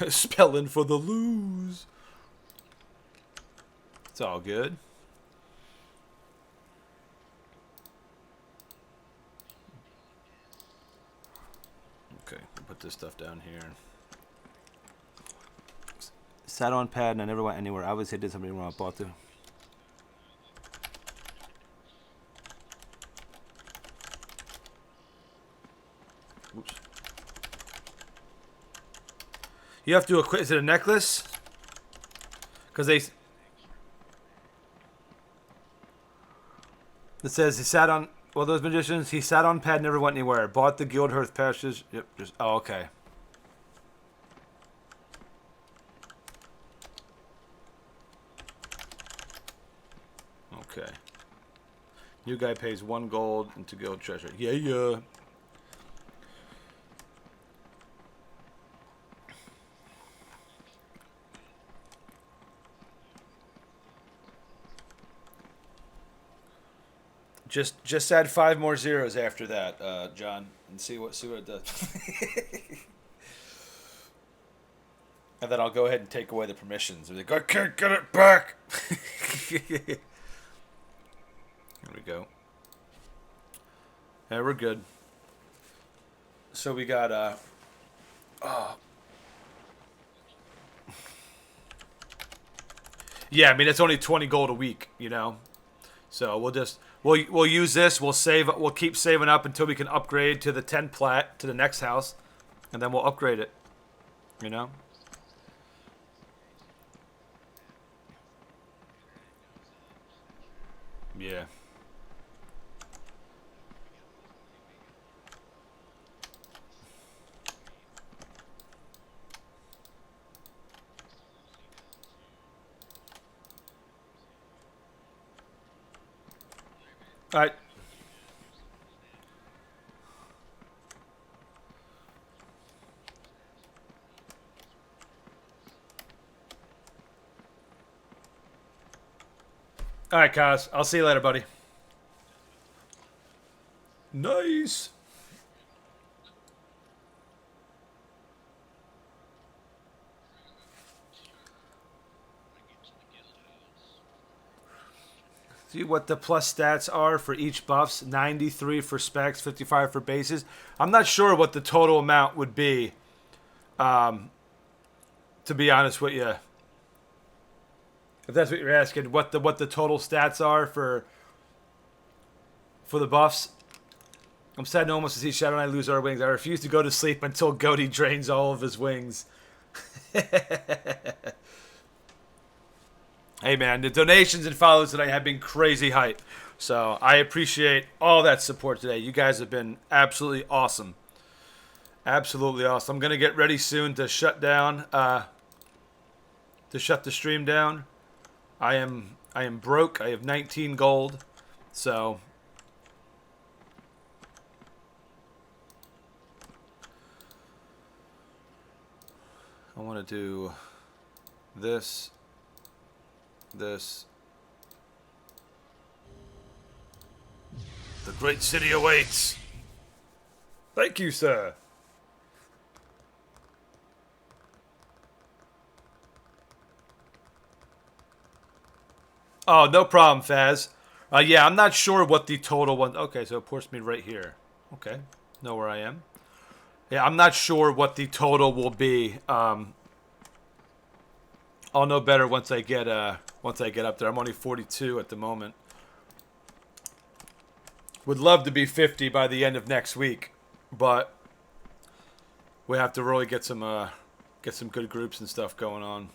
Spelling for the lose. It's all good. Okay, I'll put this stuff down here. Sat on pad and I never went anywhere. I obviously did something wrong. I bought the. Oops. You have to equip. Is it a necklace? Because they. It says he sat on. Well, those magicians. He sat on pad, never went anywhere. Bought the guild hearth patches. Yep. Just. Oh, okay. Okay. New guy pays 1 gold into guild treasure. Yeah, yeah. Just add 5 more zeros after that, John, and see what it does. And then I'll go ahead and take away the permissions. They're like, I can't get it back. There we go. Yeah, we're good. So we got yeah, I mean it's only 20 gold a week, you know. So we'll use this. We'll keep saving up until we can upgrade to the 10 plat to the next house, and then we'll upgrade it. You know. Yeah. All right. All right, Kaz. I'll see you later, buddy. Nice. See what the plus stats are for each buffs. 93 for specs, 55 for bases. I'm not sure what the total amount would be. To be honest with you. If that's what you're asking, what the total stats are for the buffs. I'm sad no one wants to see Shadow and I lose our wings. I refuse to go to sleep until Goaty drains all of his wings. Hey man, the donations and follows today have been crazy hype. So I appreciate all that support today. You guys have been absolutely awesome. Absolutely awesome. I'm gonna get ready soon to shut down to shut the stream down. I am broke. I have 19 gold. So I want to do this. The great city awaits. Thank you, sir. Oh, no problem, Faz. Yeah, I'm not sure what the total one. Okay, so it ports me right here. Okay, know where I am. Yeah, I'm not sure what the total will be. I'll know better once I get up there. I'm only 42 at the moment. Would love to be 50 by the end of next week, but we have to really get some good groups and stuff going on.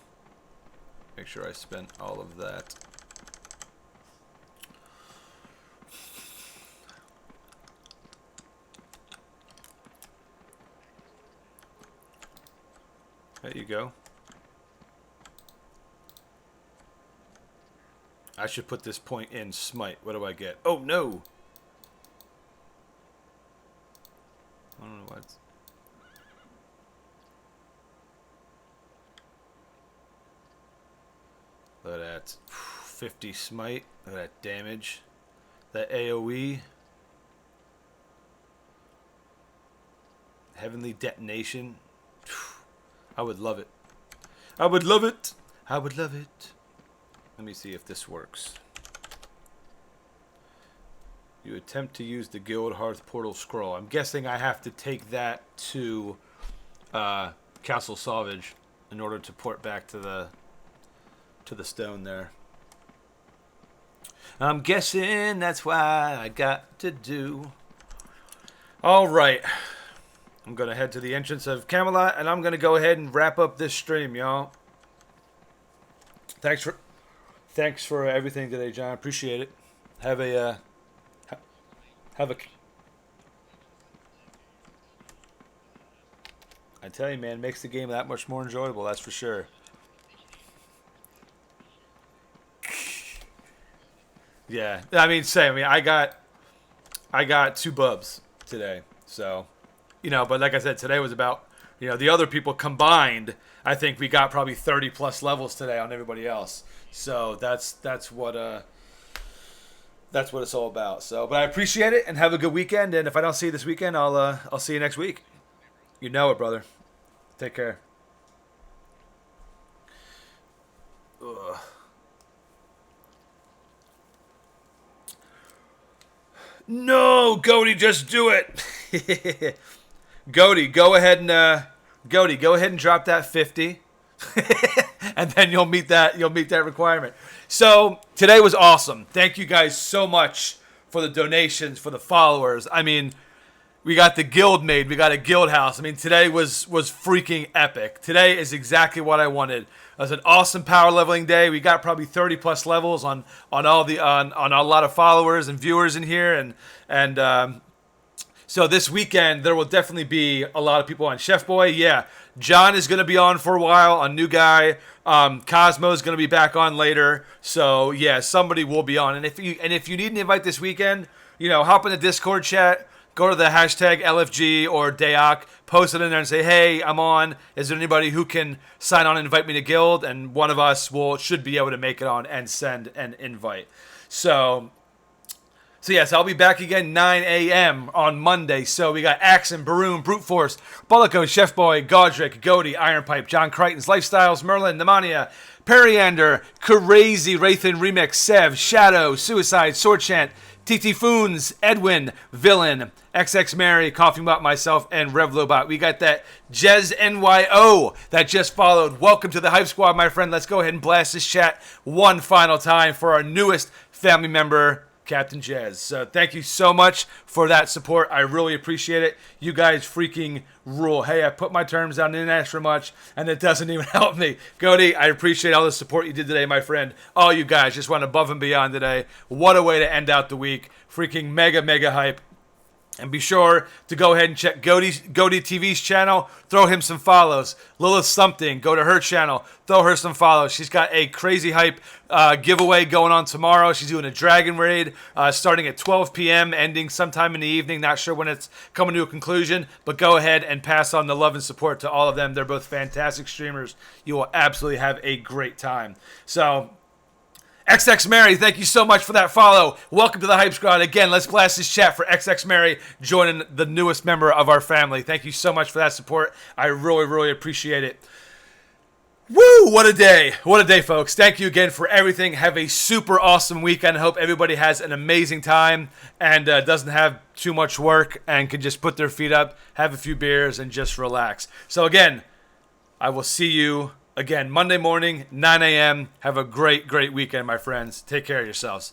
Make sure I spent all of that. There you go. I should put this point in smite. What do I get? Oh no! I don't know what. Look at that. 50 smite. Look at that damage. That AoE. Heavenly detonation. I would love it. I would love it. I would love it. Let me see if this works. You attempt to use the Guild Hearth Portal Scroll. I'm guessing I have to take that to Castle Salvage in order to port back to the stone there. I'm guessing that's why I got to do. All right. I'm going to head to the entrance of Camelot, and I'm going to go ahead and wrap up this stream, y'all. Thanks for everything today, John. Appreciate it. Have a I tell you, man, makes the game that much more enjoyable, that's for sure. Yeah. I mean, same. I mean, I got 2 bubs today. So, but like I said, today was about, the other people combined. I think we got probably 30 plus levels today on everybody else. So that's what it's all about. So, but I appreciate it and have a good weekend. And if I don't see you this weekend, I'll see you next week. You know it, brother. Take care. Ugh. No, Goaty, just do it. Goaty, go ahead and drop that 50. And then you'll meet that requirement. So today was awesome. Thank you guys so much for the donations, for the followers. I mean, we got the guild made. We got a guild house. I mean, today was freaking epic. Today is exactly what I wanted. It was an awesome power leveling day. We got probably 30 plus levels on a lot of followers and viewers in here, and so this weekend there will definitely be a lot of people on Chef Boy. Yeah, John is going to be on for a while. A new guy. Cosmo is going to be back on later. So yeah, somebody will be on. And if you need an invite this weekend, hop in the Discord chat. Go to the hashtag LFG or Dayak, post it in there and say, hey, I'm on. Is there anybody who can sign on and invite me to guild? And one of us should be able to make it on and send an invite. So yes, I'll be back again 9 a.m. on Monday. So we got Axon, Baroon, Brute Force, Bullico, Chef Boy, Godric, Goaty, Iron Pipe, John Crichton's Lifestyles, Merlin, Nemania, Periander, Crazy, Wraithen Remix, Sev, Shadow, Suicide, Sword Chant, TT Foons, Edwin, Villain, XX Mary, Coffee Bot, myself, and Revlobot. We got that Jez NYO that just followed. Welcome to the Hype Squad, my friend. Let's go ahead and blast this chat one final time for our newest family member, Captain Jez. So thank you so much for that support. I really appreciate it. You guys freaking rule. Hey, I put my terms down, didn't ask for much, and it doesn't even help me. Goaty, I appreciate all the support you did today, my friend. All you guys just went above and beyond today. What a way to end out the week. Freaking mega, mega hype. And be sure to go ahead and check Goaty TV's channel. Throw him some follows. Lilith Something. Go to her channel. Throw her some follows. She's got a crazy hype giveaway going on tomorrow. She's doing a dragon raid starting at 12 p.m., ending sometime in the evening. Not sure when it's coming to a conclusion. But go ahead and pass on the love and support to all of them. They're both fantastic streamers. You will absolutely have a great time. So XX Mary, thank you so much for that follow. Welcome to the Hype Squad. Again, let's blast this chat for XX Mary joining the newest member of our family. Thank you so much for that support. I really, really appreciate it. Woo! What a day. What a day, folks. Thank you again for everything. Have a super awesome weekend. I hope everybody has an amazing time and doesn't have too much work and can just put their feet up, have a few beers, and just relax. So again, I will see you again Monday morning, 9 a.m. Have a great, great weekend, my friends. Take care of yourselves.